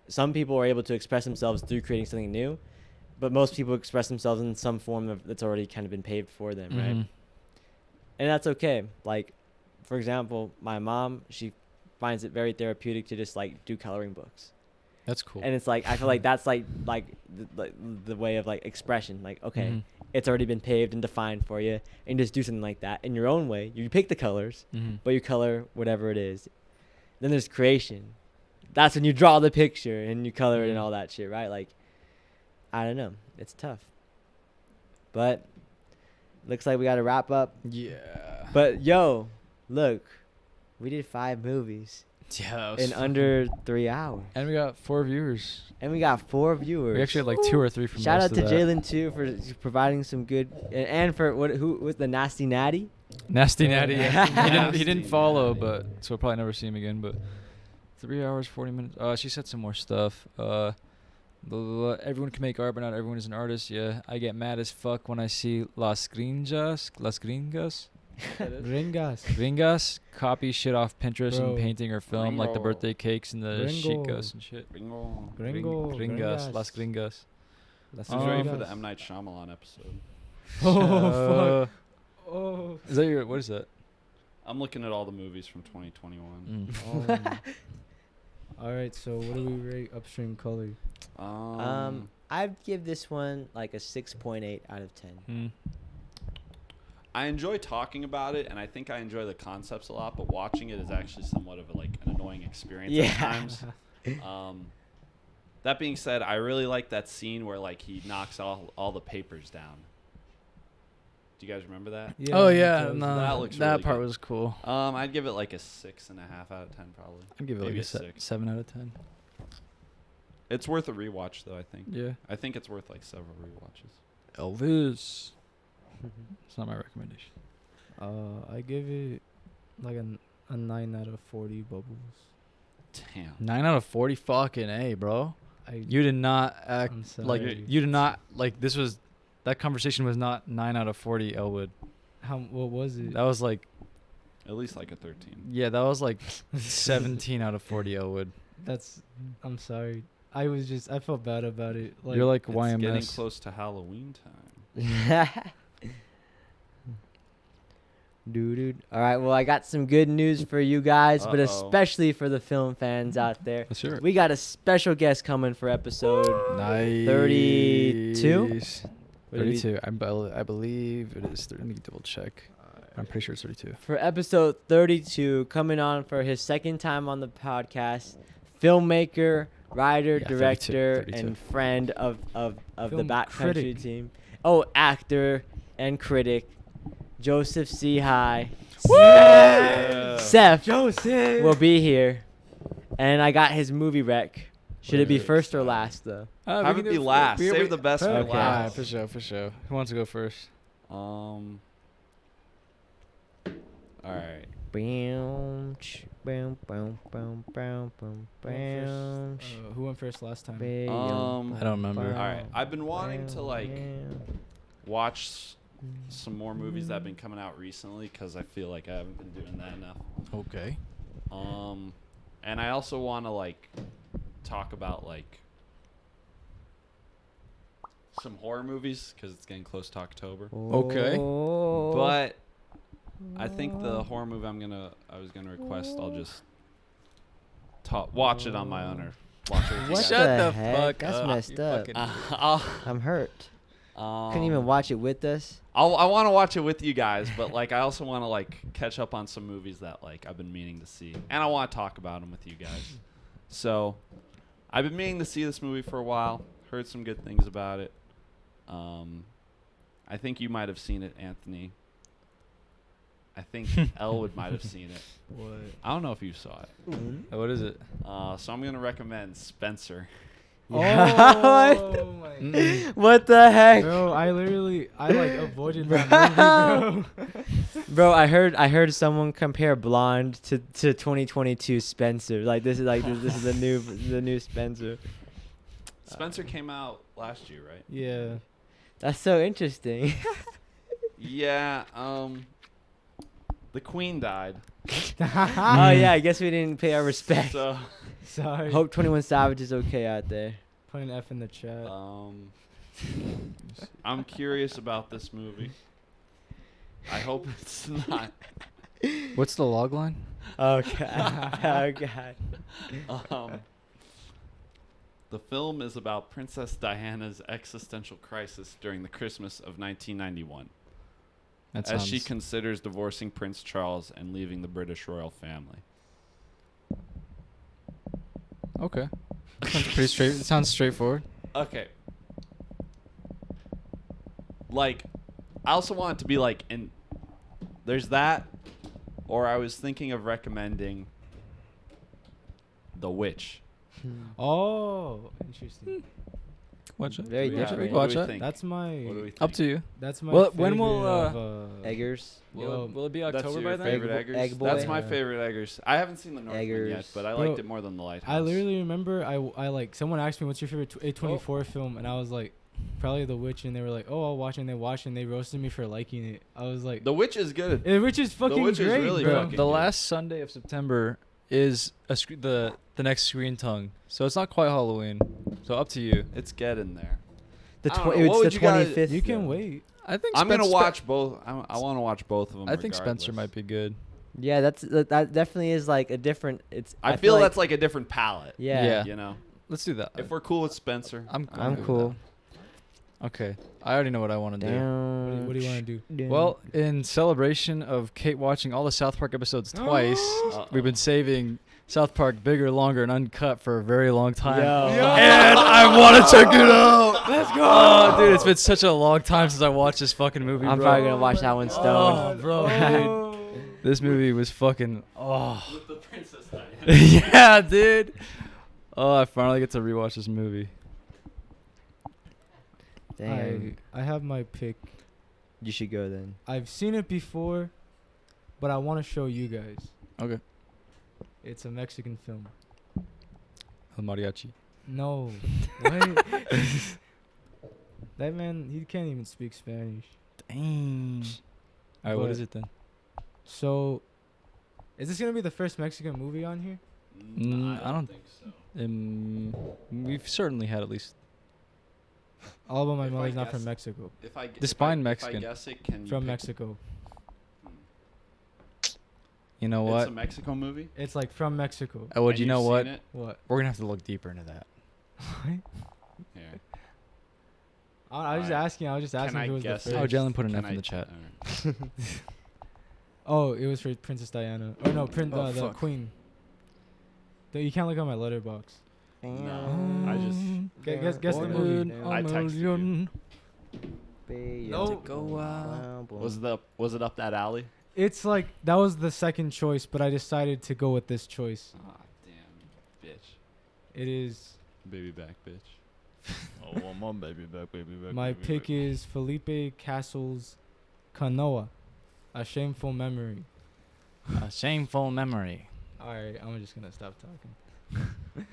some people are able to express themselves through creating something new, but most people express themselves in some form that's already kind of been paved for them, right? And that's okay. Like, for example, my mom, she finds it very therapeutic to just like do coloring books. That's cool. And it's like, I feel like that's like the way of like expression. Like, okay, it's already been paved and defined for you, and just do something like that in your own way. You pick the colors, but you color whatever it is. Then there's creation. That's when you draw the picture and you color it and all that shit, right? Like, I don't know. It's tough. But looks like we got to wrap up. Yeah. But yo, look, we did 5 movies. Yeah, in under 3 hours. And we got 4 viewers. And we got 4 viewers. We actually had like 2 or 3 from Shout out most to of that. Jalen too for providing some good, and for who was the Nasty Natty? Nasty Natty. Yeah. He didn't follow, but so we'll probably never see him again. But 3 hours 40 minutes. She said some more stuff. Everyone can make art, but not everyone is an artist. Yeah, I get mad as fuck when I see Las Gringas. Gringas copy shit off Pinterest and painting or film, like the birthday cakes and the chicos and shit. Gringas. Las Gringas. He's ready for the M. Night Shyamalan episode. Oh, fuck. Oh. Is that your, what is that? I'm looking at all the movies from 2021. All right, so what do we rate Upstream Color? I'd give this one like a 6.8 out of 10. I enjoy talking about it, and I think I enjoy the concepts a lot, but watching it is actually somewhat of an annoying experience at times. That being said, I really like that scene where like he knocks all the papers down. Do you guys remember that? Yeah, oh yeah, no, that looks that really part good. Was cool. I'd give it like a 6.5 out of 10 probably. I'd give it maybe like a 7 out of 10. It's worth a rewatch though, I think. Yeah. I think it's worth like several rewatches. Elvis. It's not my recommendation. I give it like a 9 out of 40 bubbles. Damn. 9 out of 40, fucking A, bro. You did not act like you did not like this was that conversation was not 9 out of 40 Elwood. What was it? That was like at least like a 13. Yeah, that was like 17 out of 40 Elwood. I'm sorry. I felt bad about it. Like, you're like it's YMS. Getting close to Halloween time. All right, well, I got some good news for you guys, but Uh-oh. especially for the film fans out there. Let's hear it. We got a special guest coming for episode Nice. 32? 32. I believe it is. Let me double check. I'm pretty sure it's 32. For episode 32, coming on for his second time on the podcast, filmmaker, writer, Yeah, director, 32. and friend of the Film Backcountry critic. team. Oh, actor and critic, Joseph C. High. Seth Joseph. will be here, and I got his movie rec. Should it be first or last though? Have it be last. Save the best for Okay. Yeah, last. for sure. Who wants to go first? All right. Boom, boom, boom, boom, boom, boom, boom. Who went first last time? I don't remember. All right. I've been wanting to like watch some more movies that have been coming out recently because I feel like I haven't been doing that enough. Okay. And I also want to like talk about like some horror movies because it's getting close to October. Okay. But I think the horror movie I was gonna request, I'll just watch it on my own or watch it with you What guys. Shut the the heck? fuck That's up, messed you up. fucking- I'm hurt. Couldn't even watch it with us. I want to watch it with you guys, but like I also want to like catch up on some movies that like I've been meaning to see, and I want to talk about them with you guys. So I've been meaning to see this movie for a while. Heard some good things about it. I think you might have seen it, Anthony. I think Elwood might have seen it. What? I don't know if you saw it. What is it? So I'm gonna recommend Spencer. Oh my. What the heck, Bro, I like avoided that movie, bro. bro? I heard someone compare Blonde to 2022 Spencer. Like this is the new Spencer. Spencer came out last year, right? Yeah. That's so interesting. Yeah. The Queen died. Oh yeah, I guess we didn't pay our respect. So Sorry. Hope 21 Savage is okay out there. Put an F in the chat. I'm curious about this movie. I hope it's not. What's the log line? Oh god. Oh god. The film is about Princess Diana's existential crisis during the Christmas of 1991, That as she sounds- considers divorcing Prince Charles and leaving the British royal family. Okay. Sounds pretty straight. It sounds straightforward. Okay. Like, I also want it to be like, there's that, or I was thinking of recommending The Witch. Oh, interesting. Watch it. Very What do we different. Watch what do we it. think? That's my. What do we think? Up to you. That's my. Well, when will, favorite of, Eggers. Yo, Will it be That's October your by then? favorite Egg- Eggers? Egg That's Boy? my Yeah. favorite Eggers. I haven't seen the Northman yet, Eggers. but I Bro, liked it more than the Lighthouse. I literally remember I like someone asked me what's your favorite A24 film, and I was like, probably The Witch, and they were like, oh, I'll watch it. And they watched it, and they roasted me for liking it. I was like, The Witch is good. The Witch is fucking Witch is great, really bro. fucking The good. last Sunday of September is the next Screen Tongue, so it's not quite Halloween. So up to you. It's getting there. The I don't know, it's what the would you guys- 25th. You can though. wait. I think I'm gonna Spencer- watch both. I want to watch both of them. I think Spencer regardless. might be good. Yeah, that definitely is like a different. It's. I feel that's like a different palette. Yeah. Yeah. You know, Let's do that. if we're cool with Spencer, I'm I'm good with cool. that. Okay, I already know what I want to do. Down. What do you want to do? Well, in celebration of Kate watching all the South Park episodes twice, we've been saving South Park Bigger, Longer, and Uncut for a very long time. Yo. And I want to check it out. Let's go. Oh, dude, it's been such a long time since I watched this fucking movie, I'm bro. probably gonna watch that one Oh, stoned. bro, dude. This movie was fucking... Oh. with the Princess Diana. Yeah, dude. Oh, I finally get to rewatch this movie. Damn. I have my pick. You should go then. I've seen it before, but I want to show you guys. Okay. It's a Mexican film. El Mariachi. No. What? That man, he can't even speak Spanish. Dang. All right, what But- is it then? So, is this gonna be the first Mexican movie on here? I don't think so. We've certainly had at least... All but my If I mother's not guess- from Mexico. If I Despite if I Mexican. guess it, can you From pick- Mexico. You know It's what? a Mexico movie. It's like from Mexico. Oh, well, And you know you've what? seen it? What? We're gonna have to look deeper into that. Here. I was just Alright. asking. I was just Can asking I if it was the guess first. Oh, Jalen put an Can F in I- the chat. alright. Oh, it was for Princess Diana. Or no, Oh, the fuck. Queen. You can't look on my letterbox. No, I just Guess the movie. I texted you. No. Was it up that alley? It's like that was the second choice, but I decided to go with this choice. Ah, damn, bitch. It is. Baby back, bitch. Oh, I'm on baby back, baby back. My baby pick back. is Felipe Castle's Canoa, A Shameful Memory. A shameful memory. All right, I'm just gonna stop talking.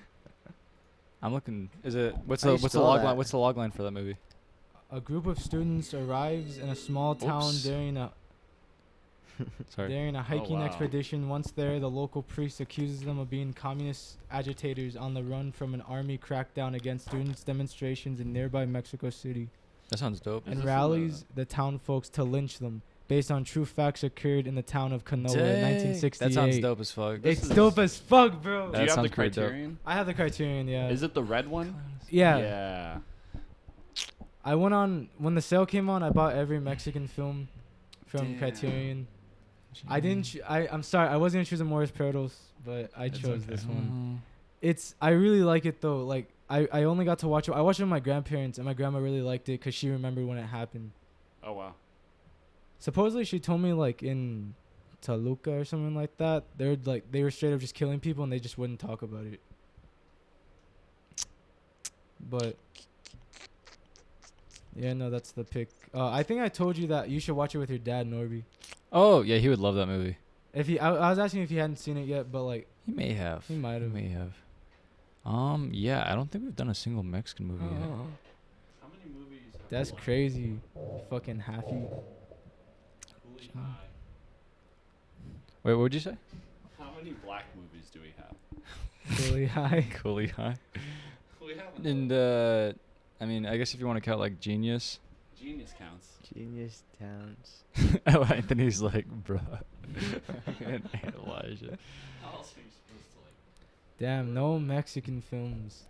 I'm looking. Is it? What's I the used what's to the know log that. line? What's the log line for that movie? A group of students arrives in a small town Oops. during a Sorry. hiking wow. expedition. Once there, the local priest accuses them of being communist agitators on the run from an army crackdown against students' demonstrations in nearby Mexico City, That sounds dope. Is and this rallies the town folks to lynch them based on true facts occurred in the town of Canoa in Dang. 1968. That sounds dope as fuck. It's This is- dope as fuck, bro. Do That you have the sounds pretty dope. Criterion? I have the Criterion, yeah. Is it the red one? Yeah. Yeah. I went on when the sale came on. I bought every Mexican film from Damn. Criterion. I didn't. I'm sorry. I wasn't gonna choose the Morris Perdos, but I It's chose okay. this one. I really like it though. Like I only got to watch it. I watched it with my grandparents, and my grandma really liked it because she remembered when it happened. Oh wow. Supposedly, she told me like in Toluca or something like that. They were straight up just killing people, and they just wouldn't talk about it. But yeah, no, that's the pick. I think I told you that you should watch it with your dad, Norby. Oh yeah, he would love that movie. I was asking if he hadn't seen it yet, but like He may have. he might have. May have. Yeah, I don't think we've done a single Mexican movie yet. How many movies? That's crazy. Fucking happy. Wait, what would you say? How many black movies do we have? Really high. Coolie High. We have And I mean, I guess if you want to count like Genius. Genius counts. Genius Towns. Oh, Anthony's like, bruh. And Elijah. How else are you supposed to like? Damn, no Mexican films.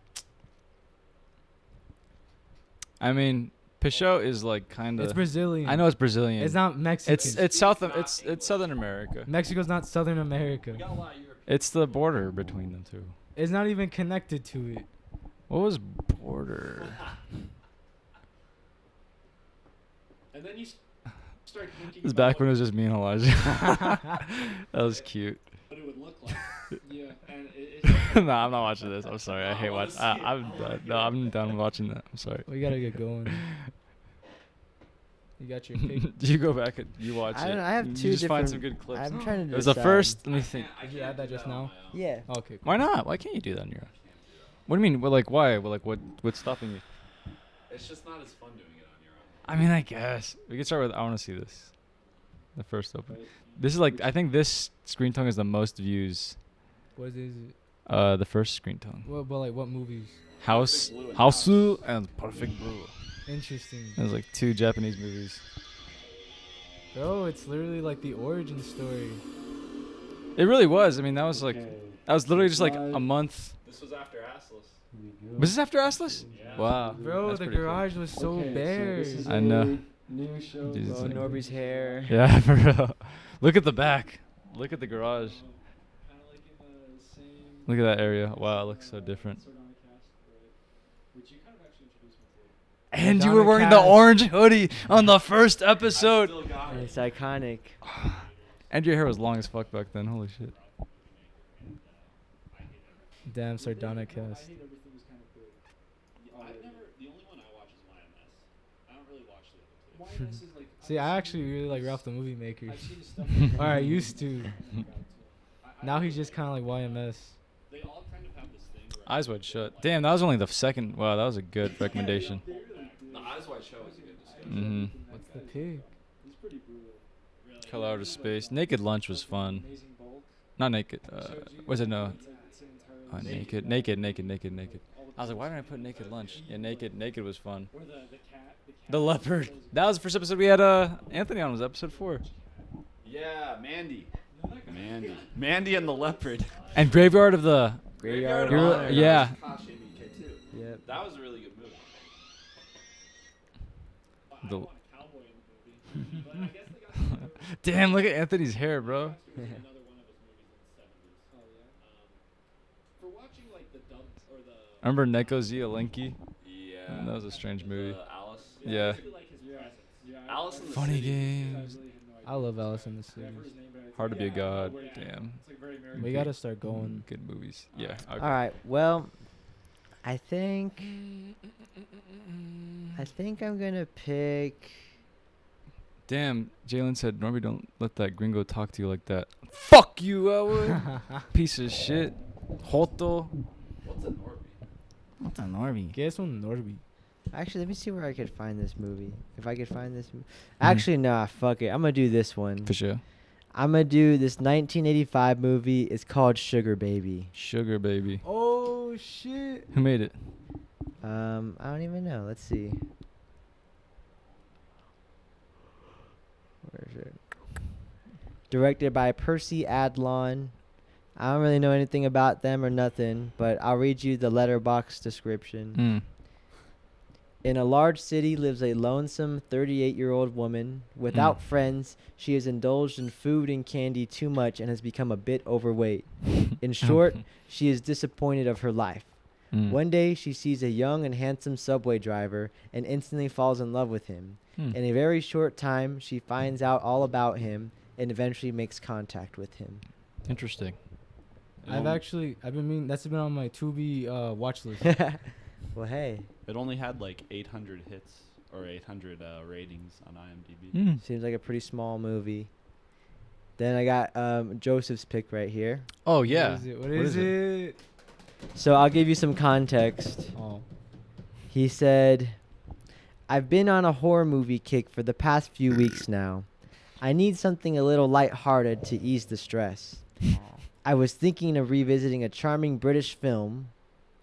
I mean, Pichot is like kind It's of. Brazilian. I know it's Brazilian. It's not Mexican. It's Southern America. Mexico's not Southern America. We got a lot of European. It's the border between them two. It's not even connected to it. What was border? And then you start thinking This about back when it was just me and Elijah. That was cute. what it would look like. Yeah. And No, I'm not watching this. I'm sorry. I hate watching. I'm done. No, I'm done watching that. I'm sorry. We gotta get going. You got your pick. You go back and you watch I it. don't know, I have You two just find different- some good clips. I'm trying to It was the decide. first. Let me think. Did you add that just now? Yeah. Okay. Cool. Why not? Why can't you do that on your own? What do you mean? Well, like why? Well, like what's stopping you? It's just not as fun doing it on your own. I mean, I guess we could start with. I want to see this. The first open. This is like I think this screen tongue is the most views. What is it? The first screen tongue. What movies? House, Blue and House, and Perfect Blue. Interesting. There's like 2 Japanese movies. Bro, it's literally like the origin story. It really was. I mean, that was literally just like a month. This was after Assless. Was this after Assless? Yeah. Wow. Bro, That's the pretty cool. garage was so bare. I know. New show. Dude, it's Oh, like- Norby's hair. Yeah, for real. Look at the back. Look at the garage. Kind of like in the same. Look at that area. Wow, it looks so different. Sort of on a cast, which you kind of actually introduced me to. And you were Madonna wearing the cast. orange hoodie on the first episode. Still got it. It's iconic. And your hair was long as fuck back then. Holy shit. Damn, Sardana cast. I hate everything was kind of big. The only one I watch is YMS. I don't really watch the other two. YMS is like. See, I actually really like Ralph the Movie Maker. I've seen his stuff. Or I used to. Now he's just kind of like YMS. They all kind of have this thing where Eyes wide shut. Damn, that was only the second. Wow, that was a good recommendation. the Eyes Wide Shut was a good discussion. Mm-hmm. What's the pick? He's pretty brutal. Color Out of Space. Naked Lunch was fun. Amazing bulk. Not naked. Was it no? It's an entirely. Naked. I was like, why didn't I put Naked Lunch? Yeah, Naked was fun. Or the cat. The leopard. That was the first episode we had Anthony on. Was episode 4. Yeah, Mandy. Mandy and the Leopard. And Graveyard of the. Graveyard You're- of Honor. yeah. Yep. That was a really good movie. The- I want a cowboy in the movie. But I guess they got some other- Damn, look at Anthony's hair, bro. another one of his movies in the 70s. Oh, yeah? For watching, like, the dub or the... Remember Neko Zielinski? Yeah. That was a strange movie. Alice. Yeah. I like his presence. Alice in the Funny City. games. I love Alice in the City. Hard to be a god. Damn. We gotta start going. Good movies. Yeah. Okay. All right. Well, I think I'm gonna pick. Damn, Jalen said, Normie, don't let that gringo talk to you like that. Fuck you, Elwood. Piece of shit. Hoto. What's a Norby? What's a Normie? Guess one Norby. Actually, let me see where I could find this movie. If I could find this. Mm-hmm. Actually, nah. Fuck it. I'm gonna do this one. For sure. I'm gonna do this 1985 movie. It's called Sugar Baby. Sugar baby. Oh shit. Who made it? I don't even know. Let's see. Where is it? Directed by Percy Adlon. I don't really know anything about them or nothing, but I'll read you the letterbox description. Mm. In a large city lives a lonesome 38-year-old woman. Without friends, she has indulged in food and candy too much and has become a bit overweight. In short, she is disappointed of her life. Mm. One day, she sees a young and handsome subway driver and instantly falls in love with him. Hmm. In a very short time, she finds out all about him and eventually makes contact with him. Interesting. I've been meaning, that's been on my Tubi watch list. Well, hey, It only had like 800 hits or 800 ratings on IMDb. Mm. seems like a pretty small movie. Then I got Joseph's pick right here. Oh, yeah. What is it? So I'll give you some context. Oh. He said, I've been on a horror movie kick for the past few weeks now. I need something a little lighthearted to ease the stress. I was thinking of revisiting a charming British film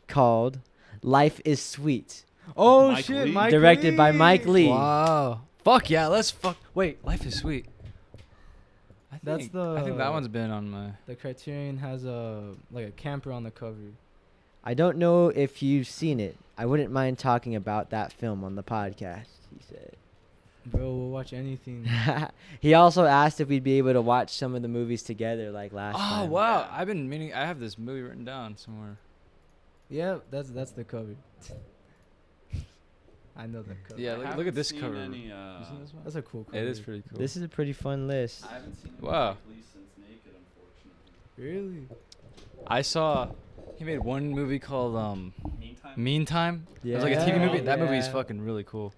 called Life is Sweet, Oh Mike shit, Leigh? Mike directed by Mike Leigh. Wow. Fuck yeah, wait, Life is Sweet. I That's think that the- one's been on my. The Criterion has a camper on the cover. I don't know if you've seen it. I wouldn't mind talking about that film on the podcast, he said. Bro, we'll watch anything. He also asked if we'd be able to watch some of the movies together like last Oh time. wow, I've been meaning. I have this movie written down somewhere. Yeah, that's the cover. I know that cover. Yeah, I look haven't at this seen cover. Any, You seen this one? That's a cool cover. It is pretty cool. This is a pretty fun list. I haven't seen Wow. Mike Leigh since Naked, unfortunately. Really? I saw. He made one movie called Meantime. Meantime. It was like a TV movie. Yeah. That movie's Yeah. fucking really cool.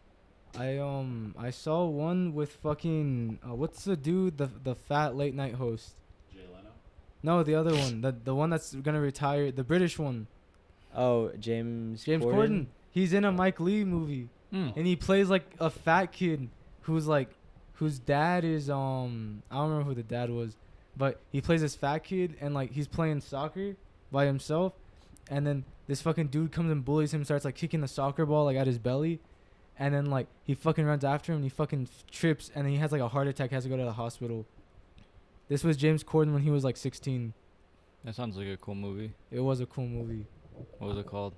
I saw one with fucking what's the dude, the fat late night host? Jay Leno. No, the other one, the one that's gonna retire, the British one. Oh, James Corden. He's in a Mike Leigh movie, Mm. and he plays like a fat kid whose dad is I don't remember who the dad was, but he plays this fat kid, and like he's playing soccer by himself, and then this fucking dude comes and bullies him, starts like kicking the soccer ball like at his belly, and then like he fucking runs after him, and he fucking trips, and then he has like a heart attack, has to go to the hospital. This was James Corden when he was like 16. That sounds like a cool movie. It was a cool movie. What was it called?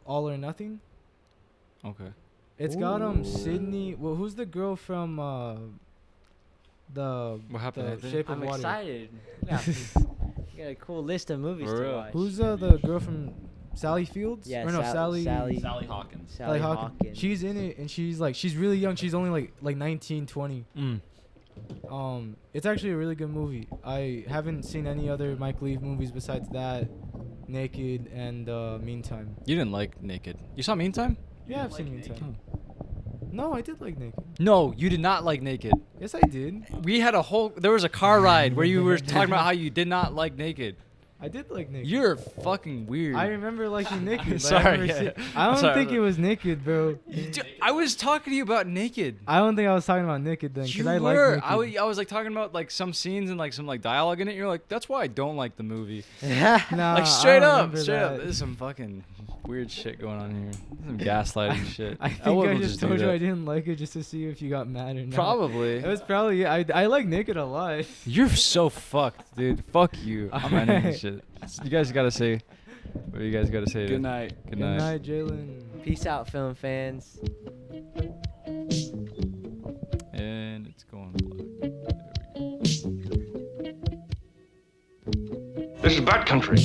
All or Nothing. Okay. It's got Sydney. Well, who's the girl from the What happened? the Anthony? Shape of I'm Water? excited. Yeah. You got a cool list of movies For to real? watch. Who's the girl from Sally Fields? Yeah, or no, Sally Sally Hawkins. Sally Hawkins. Hawkins. She's in it, and she's really young. She's only like 19, 20. Mm. It's actually a really good movie. I haven't seen any other Mike Leigh movies besides that, Naked, and Meantime. You didn't like Naked. You saw Meantime? Yeah, I've seen Meantime. No, I did like Naked. No, you did not like Naked. Yes, I did. We had there was a car ride where you were talking about how you did not like Naked. I did like Naked. You're fucking weird. I remember liking Naked. But Sorry, I, never yeah. I don't Sorry, think but- it was Naked, bro. I was talking to you about Naked. I don't think I was talking about Naked then, because You I were. like Naked. I was like talking about like some scenes and like some like dialogue in it. You're like, that's why I don't like the movie. Nah, Like straight I up, remember straight up. that. This is some fucking. weird shit going on here. Some gaslighting shit. I think Elwood I will just do told you that. I didn't like it just to see if you got mad or not. Probably. It was probably I like Naked a lot. You're so fucked, dude. Fuck you. I'm ending this shit. You guys gotta say. What do you guys gotta say? Good night. Good Good night. night, Jalen. Peace out, film fans. And it's going black. There we go. This is Bat Country.